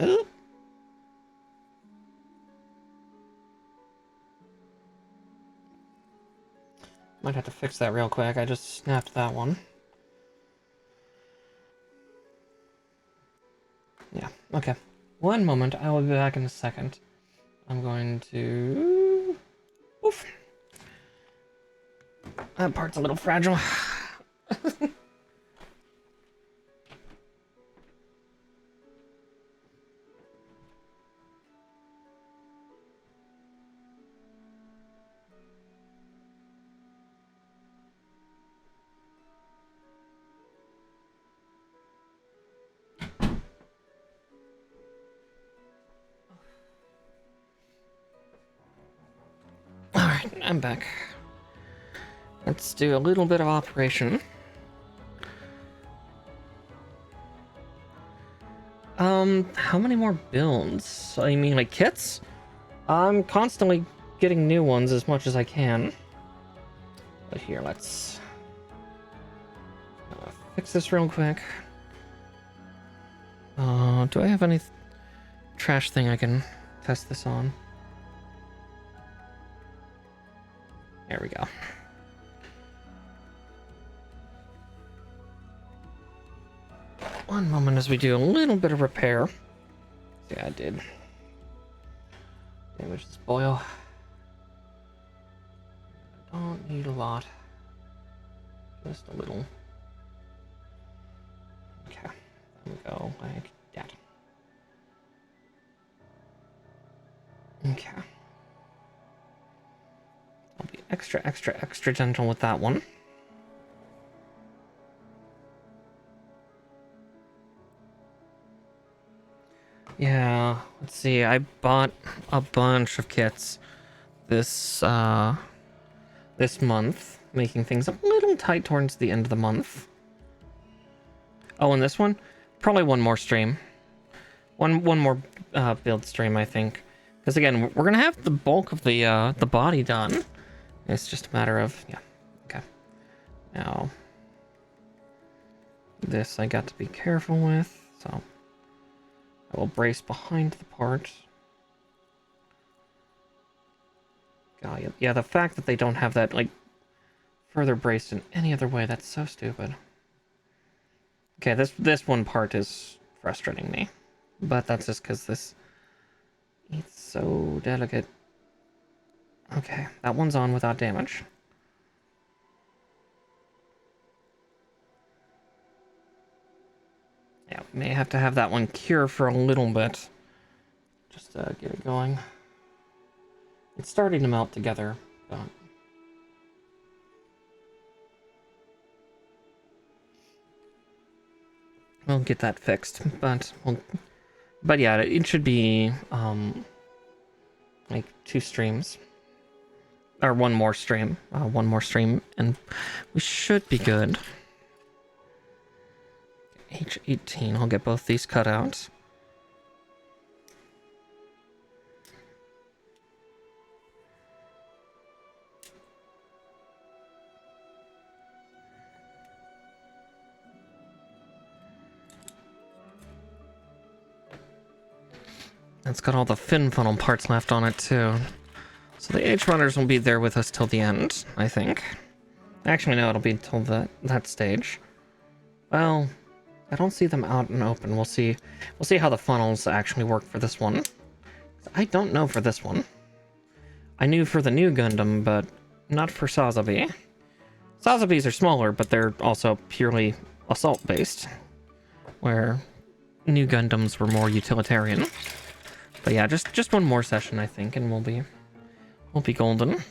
Ooh. Might have to fix that real quick. I just snapped that one. Yeah, okay. One moment, I will be back in a second. I'm going to... Oof. That part's a little fragile. Alright, I'm back. Let's do a little bit of operation. How many more builds? I mean, like, kits? I'm constantly getting new ones as much as I can. But here, let's... Fix this real quick. Do I have any trash thing I can test this on? There we go. One moment as we do a little bit of repair. Yeah, I did. Damage this boil. I don't need a lot. Just a little. Okay. There we go, like that. Okay. I'll be extra gentle with that one. Yeah, let's see. I bought a bunch of kits this this month, making things a little tight towards the end of the month. Oh, and this one, probably one more stream, one more build stream, I think, because again, we're gonna have the bulk of the body done. It's just a matter of okay. Now, this I got to be careful with, so. I will brace behind the part. God, yeah, the fact that they don't have that, like, further braced in any other way, that's so stupid. Okay, this one part is frustrating me. But that's just because it's so delicate. Okay, that one's on without damage. Yeah, we may have to have that one cure for a little bit. Just to get it going. It's starting to melt together, but... we'll get that fixed, but yeah, it should be, like 2 streams. Or one more stream, and we should be good. H18, I'll get both these cut out. It's got all the fin funnel parts left on it too. So the H runners will be there with us till the end, I think. Actually, no, it'll be till that stage. Well, I don't see them out and open. We'll see how the funnels actually work for this one. I don't know for this one. I knew for the new Gundam, but not for Sazabi. Sazabis are smaller, but they're also purely assault-based, where new Gundams were more utilitarian. But yeah, just one more session, I think, and we'll be golden.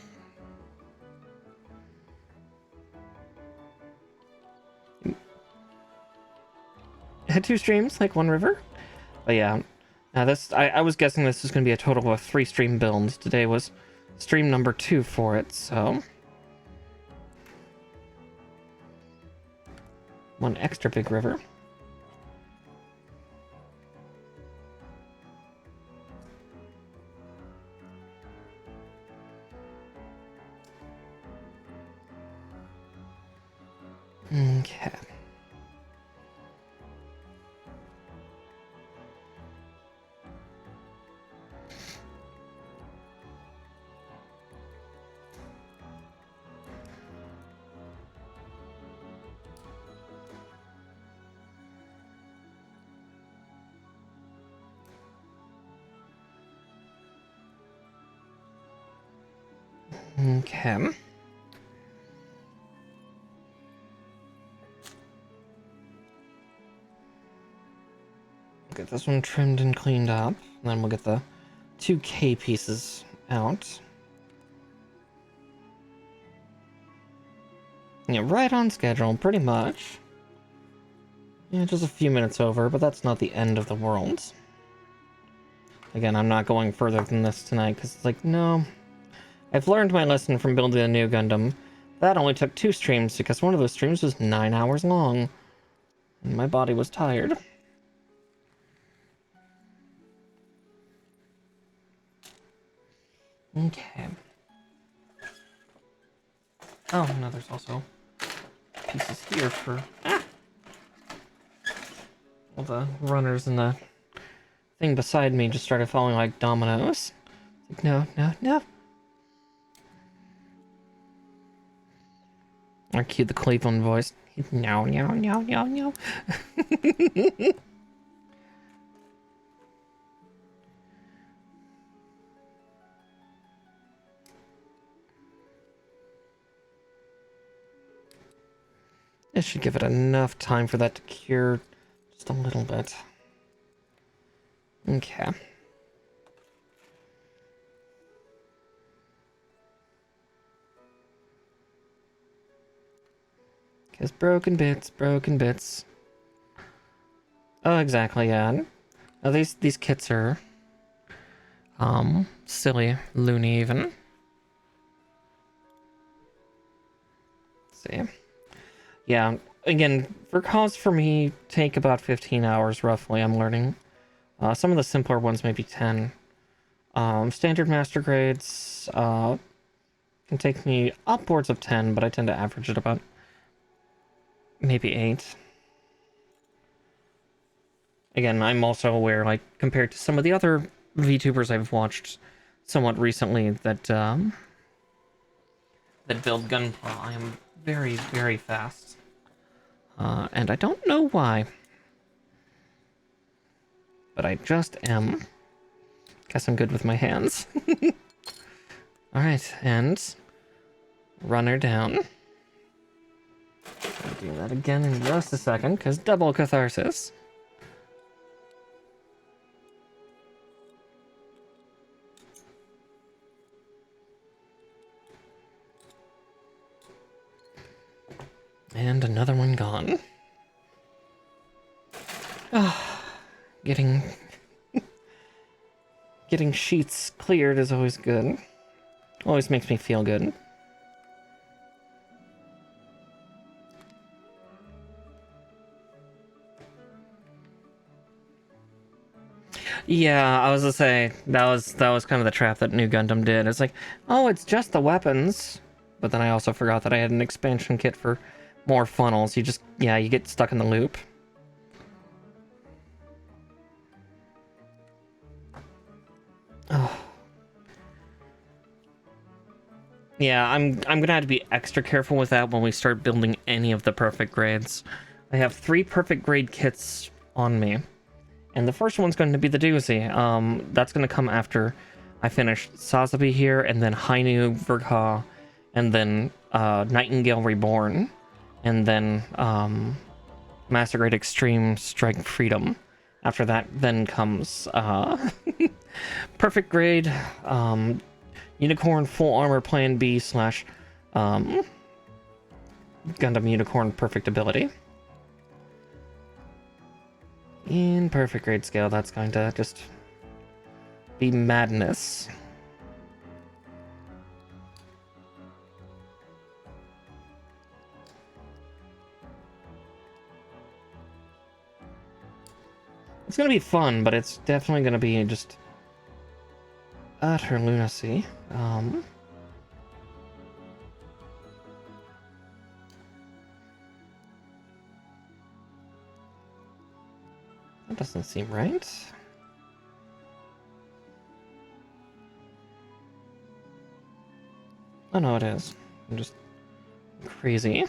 Had 2 streams, like 1 river. But yeah, now I was guessing this was going to be a total of 3 stream builds. Today was stream number 2 for it, so 1 extra big river. Okay. Okay. Get this one trimmed and cleaned up. And then we'll get the 2K pieces out. Yeah, right on schedule, pretty much. Yeah, just a few minutes over, but that's not the end of the world. Again, I'm not going further than this tonight, because it's like, no. I've learned my lesson from building a new Gundam. That only took 2 streams, because one of those streams was 9 hours long. And my body was tired. Okay. Oh, no, there's also pieces here for all the runners in the thing beside me just started falling like dominoes. Like, no, no, no. Or cue the Cleveland voice. No, no, no, no, no. This should give it enough time for that to cure just a little bit. Okay. Because broken bits, broken bits. Oh, exactly, yeah. Oh, these kits are silly, loony even. Let's see. Yeah, again, for cause for me, take about 15 hours roughly, I'm learning. Some of the simpler ones maybe 10. Standard master grades can take me upwards of 10, but I tend to average it about maybe 8. Again, I'm also aware, like, compared to some of the other VTubers I've watched somewhat recently that build Gunpla, I am very, very fast. And I don't know why. But I just am. Guess I'm good with my hands. Alright, and runner down. I'll do that again in just a second, because double catharsis. And another one gone. Getting sheets cleared is always good. Always makes me feel good. Yeah, I was gonna say that was kind of the trap that New Gundam did. It's like, oh, it's just the weapons, but then I also forgot that I had an expansion kit for more funnels. You get stuck in the loop. Oh. Yeah, I'm gonna have to be extra careful with that when we start building any of the perfect grades. I have 3 perfect grade kits on me, and the first one's going to be the doozy. That's gonna come after I finish Sazabi here, and then Hainu Verka, and then Nightingale Reborn, and then Master Grade Extreme Strike Freedom. After that, then comes perfect grade. Unicorn Full Armor Plan B / Gundam Unicorn Perfect Ability. In perfect grade scale, that's going to just be madness. It's going to be fun, but it's definitely going to be just utter lunacy. That doesn't seem right. Oh no, it is. I'm just crazy.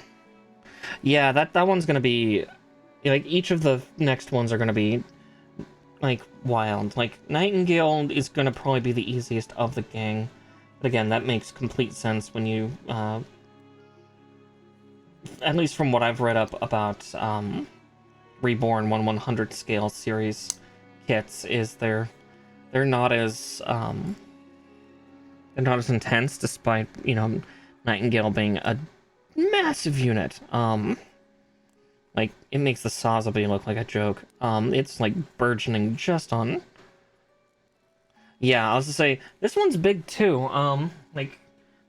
Yeah, that one's gonna be like, each of the next ones are gonna be like wild. Like Nightingale is gonna probably be the easiest of the gang. But again, that makes complete sense when you at least from what I've read up about Reborn 1/100 scale series kits, is they're not as intense, despite, you know, Nightingale being a massive unit. Like, it makes the Sazabi look like a joke. It's like burgeoning just on. Yeah, I was to say this one's big too. Like,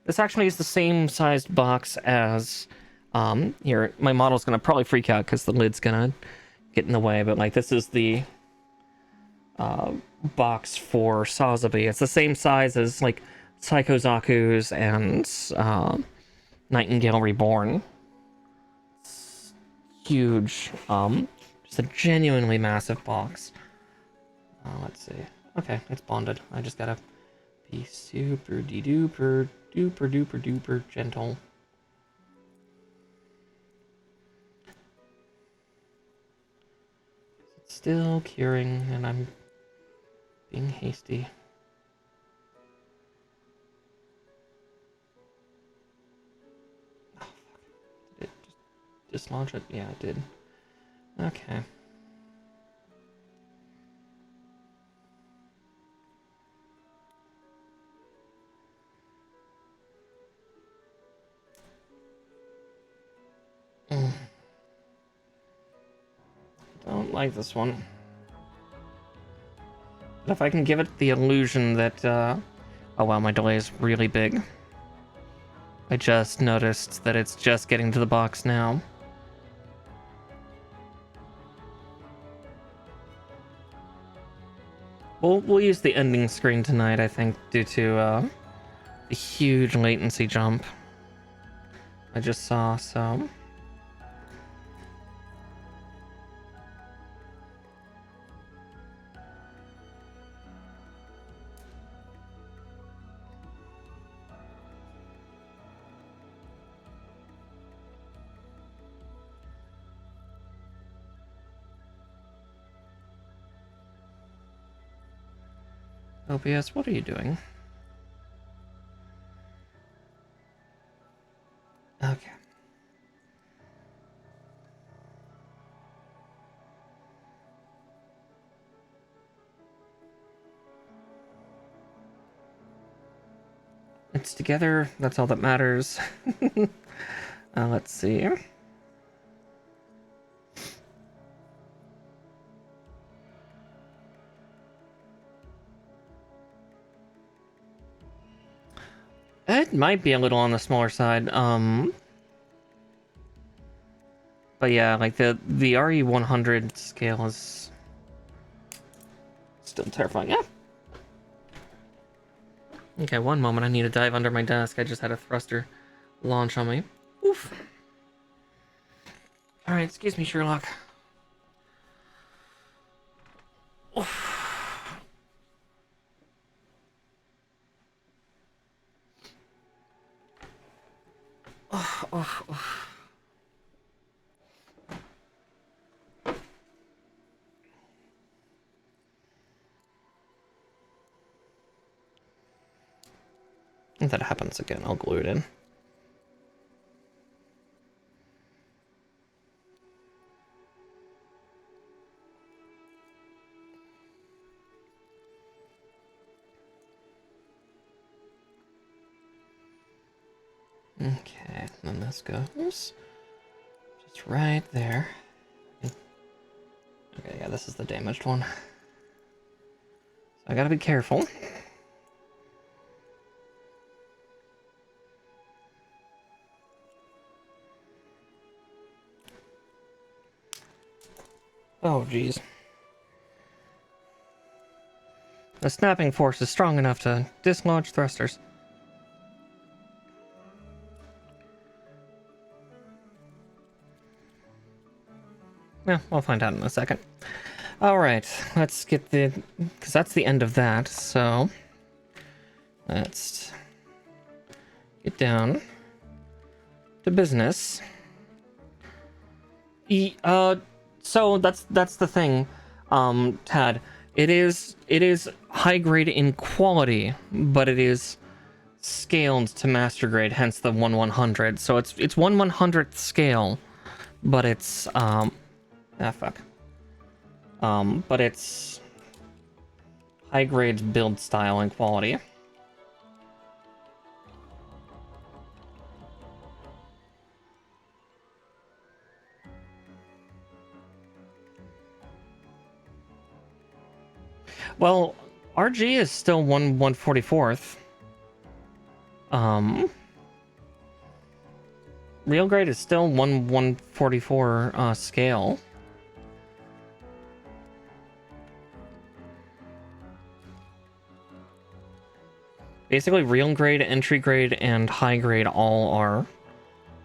this actually is the same sized box as here. My model's gonna probably freak out because the lid's gonna get in the way, but like, this is the box for Sazabi. It's the same size as like Psycho Zaku's and Nightingale Reborn. huge, just a genuinely massive box. Let's see. Okay, it's bonded. I just gotta be super duper duper gentle. It's still curing, and I'm being hasty. Oh, fuck. Did it just dislodge it? Yeah, it did. Okay. Don't like this one. But if I can give it the illusion that, oh wow, my delay is really big. I just noticed that it's just getting to the box now. We'll use the ending screen tonight, I think, due to, the huge latency jump I just saw, so... OBS, what are you doing? Okay. It's together, that's all that matters. Let's see. It might be a little on the smaller side, but yeah, like the RE100 scale is still terrifying. Yeah. Okay, one moment, I need to dive under my desk. I just had a thruster launch on me. Oof. Alright, excuse me, Sherlock. Oof. Oh, oh, oh. If that happens again, I'll glue it in. Okay, then this goes just right there. Okay, yeah, this is the damaged one. So I gotta be careful. Oh, geez. The snapping force is strong enough to dislodge thrusters. Yeah, we'll find out in a second. Alright, let's get the... because that's the end of that, so... let's... get down... to business. So that's the thing, Tad. It is high grade in quality, but it is scaled to master grade, hence the 1/100. So it's 1/100th scale, but it's but it's high grade build style and quality. Well, RG is still 1/144th. Real grade is still 1/144 scale. Basically, real grade, entry grade, and high grade all are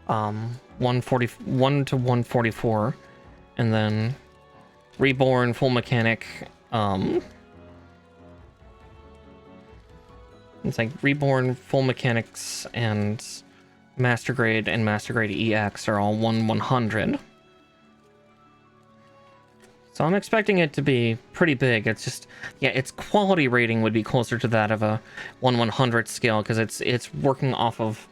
141 to 144, and then Reborn, Full Mechanic, it's like Reborn, Full Mechanics, and Master Grade and Master Grade EX are all 1/100. So I'm expecting it to be pretty big. It's just, yeah, its quality rating would be closer to that of a 1/100 scale, because it's working off of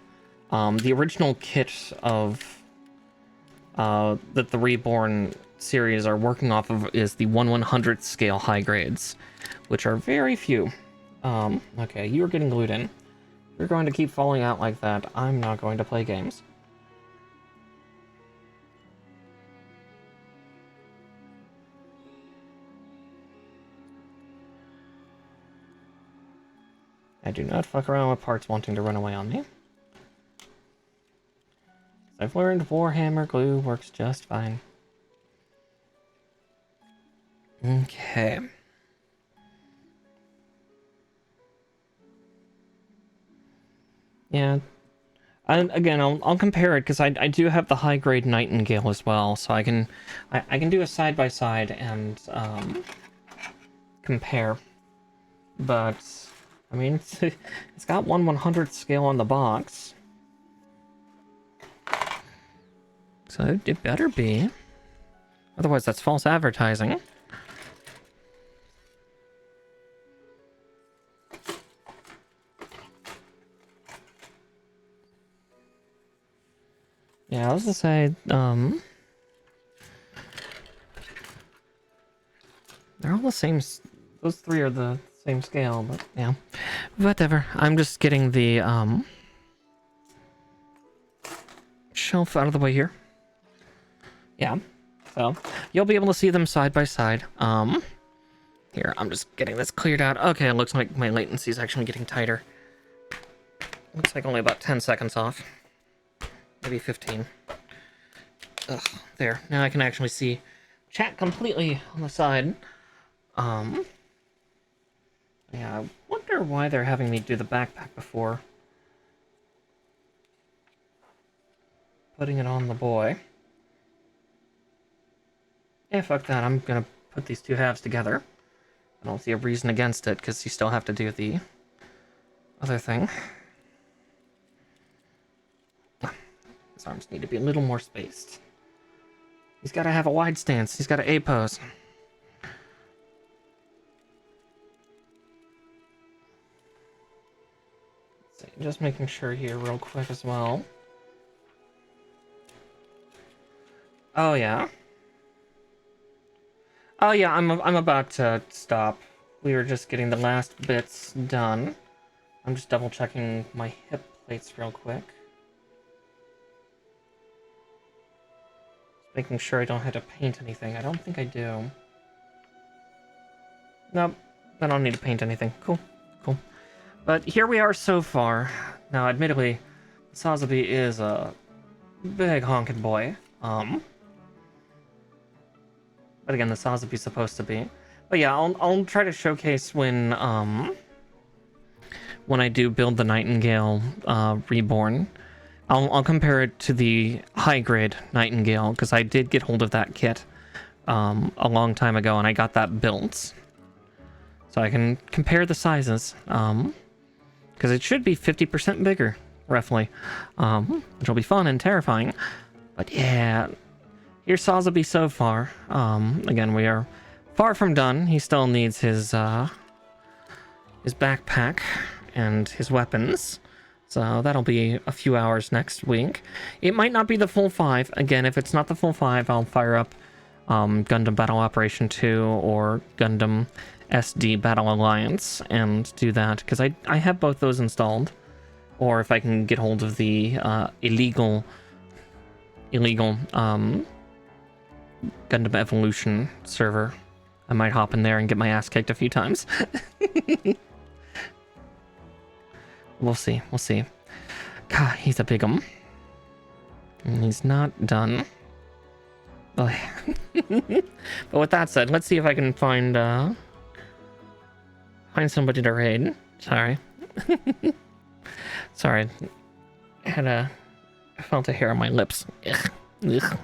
the original kit of that the Reborn series are working off of is the 1/100 scale high grades, which are very few. Okay, you're getting glued in. You're going to keep falling out like that. I'm not going to play games. I do not fuck around with parts wanting to run away on me. I've learned Warhammer glue works just fine. Okay. Yeah. And again, I'll compare it, because I do have the high grade Nightingale as well, so I can do a side by side and compare. But I mean, it's got 1/100 scale on the box, so it better be. Otherwise, that's false advertising. Yeah, I was gonna say, they're all the same. Those three are the same scale, but yeah, whatever. I'm just getting the shelf out of the way here. Yeah, so you'll be able to see them side by side. Here, I'm just getting this cleared out. Okay, it looks like my latency is actually getting tighter. Looks like only about 10 seconds off. Maybe 15. Ugh, there. Now I can actually see chat completely on the side. Yeah, I wonder why they're having me do the backpack before putting it on the boy. Yeah, fuck that. I'm gonna put these two halves together. I don't see a reason against it, because you still have to do the other thing. His arms need to be a little more spaced. He's got to have a wide stance. He's got to A-pose. Just making sure here real quick as well. Oh, yeah. Oh, yeah, I'm about to stop. We were just getting the last bits done. I'm just double-checking my hip plates real quick. Making sure I don't have to paint anything. I don't think I do. Nope, I don't need to paint anything. Cool, cool. But here we are so far. Now, admittedly, Sazabi is a big honking boy. But again, the Sazabi's supposed to be. But yeah, I'll try to showcase when I do build the Nightingale Reborn. I'll compare it to the high-grade Nightingale, because I did get hold of that kit a long time ago, and I got that built. So I can compare the sizes, because it should be 50% bigger, roughly, which will be fun and terrifying. But yeah, here's Sazabi so far. Again, we are far from done. He still needs his backpack and his weapons. So that'll be a few hours next week. It might not be the full 5. Again, if it's not the full 5, I'll fire up Gundam Battle Operation 2 or Gundam SD Battle Alliance and do that, because I have both those installed. Or if I can get hold of the illegal Gundam Evolution server, I might hop in there and get my ass kicked a few times. We'll see. We'll see. God, he's a big'em. And he's not done. But with that said, let's see if I can find somebody to raid. Sorry. Sorry. Had a I felt a hair on my lips. Ugh. Ugh.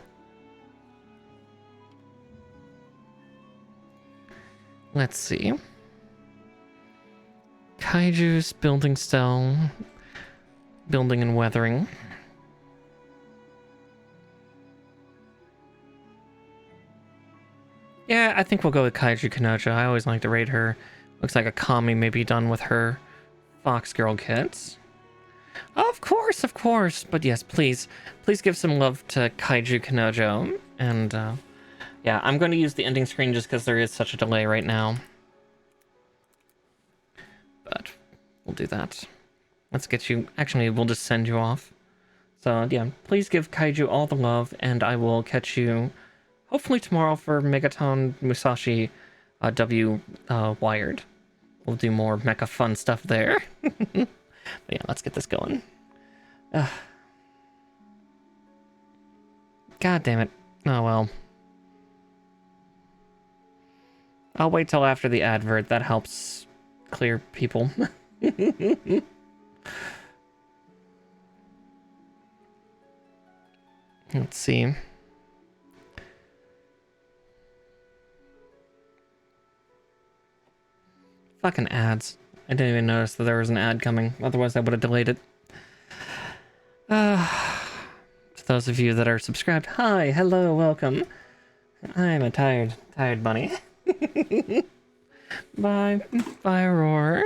Let's see. Kaiju's building style. Building and weathering. Yeah, I think we'll go with Kaiju Kanojo. I always like to raid her. Looks like a Kami may be done with her Fox Girl kits. Of course. But yes, please give some love to Kaiju Kanojo. And yeah, I'm going to use the ending screen just because there is such a delay right now. But we'll do that. Let's get you... Actually, we'll just send you off. So yeah, please give Kaiju all the love, and I will catch you hopefully tomorrow for Megaton Musashi W Wired. We'll do more mecha fun stuff there. But yeah, let's get this going. God damn it. Oh well. I'll wait till after the advert. That helps clear people. Let's see. Fucking ads. I didn't even notice that there was an ad coming. Otherwise, I would have delayed it. To those of you that are subscribed, hi, hello, welcome. I'm a tired bunny. Bye, Roar.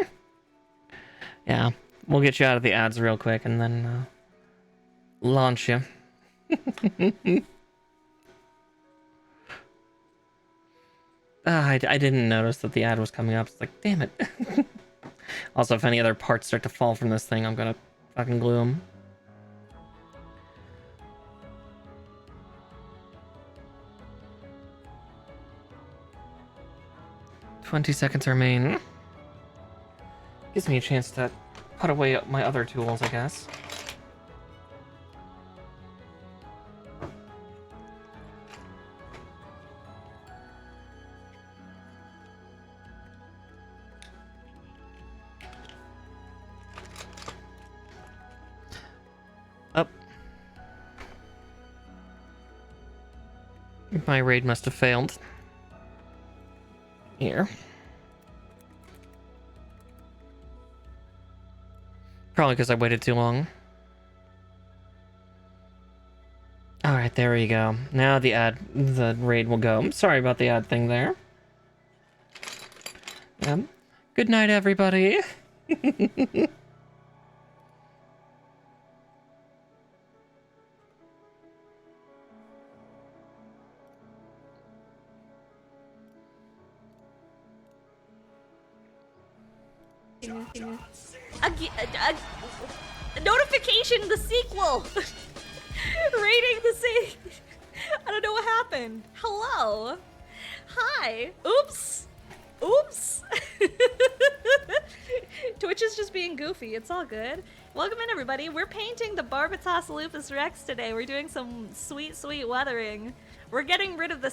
Yeah, we'll get you out of the ads real quick and then launch you. I didn't notice that the ad was coming up. It's like, damn it. Also, if any other parts start to fall from this thing, I'm gonna fucking glue them. "20 seconds remain." Gives me a chance to put away my other tools, I guess. Up. My raid must have failed. Here. Probably because I waited too long. Alright, there we go. Now the raid will go. I'm sorry about the ad thing there. Good night, everybody. Notification, the sequel! Rating the sequel! I don't know what happened. Hello! Hi! Oops! Oops! Twitch is just being goofy, it's all good. Welcome in, everybody. We're painting the Barbatos Lupus Rex today. We're doing some sweet, sweet weathering. We're getting rid of the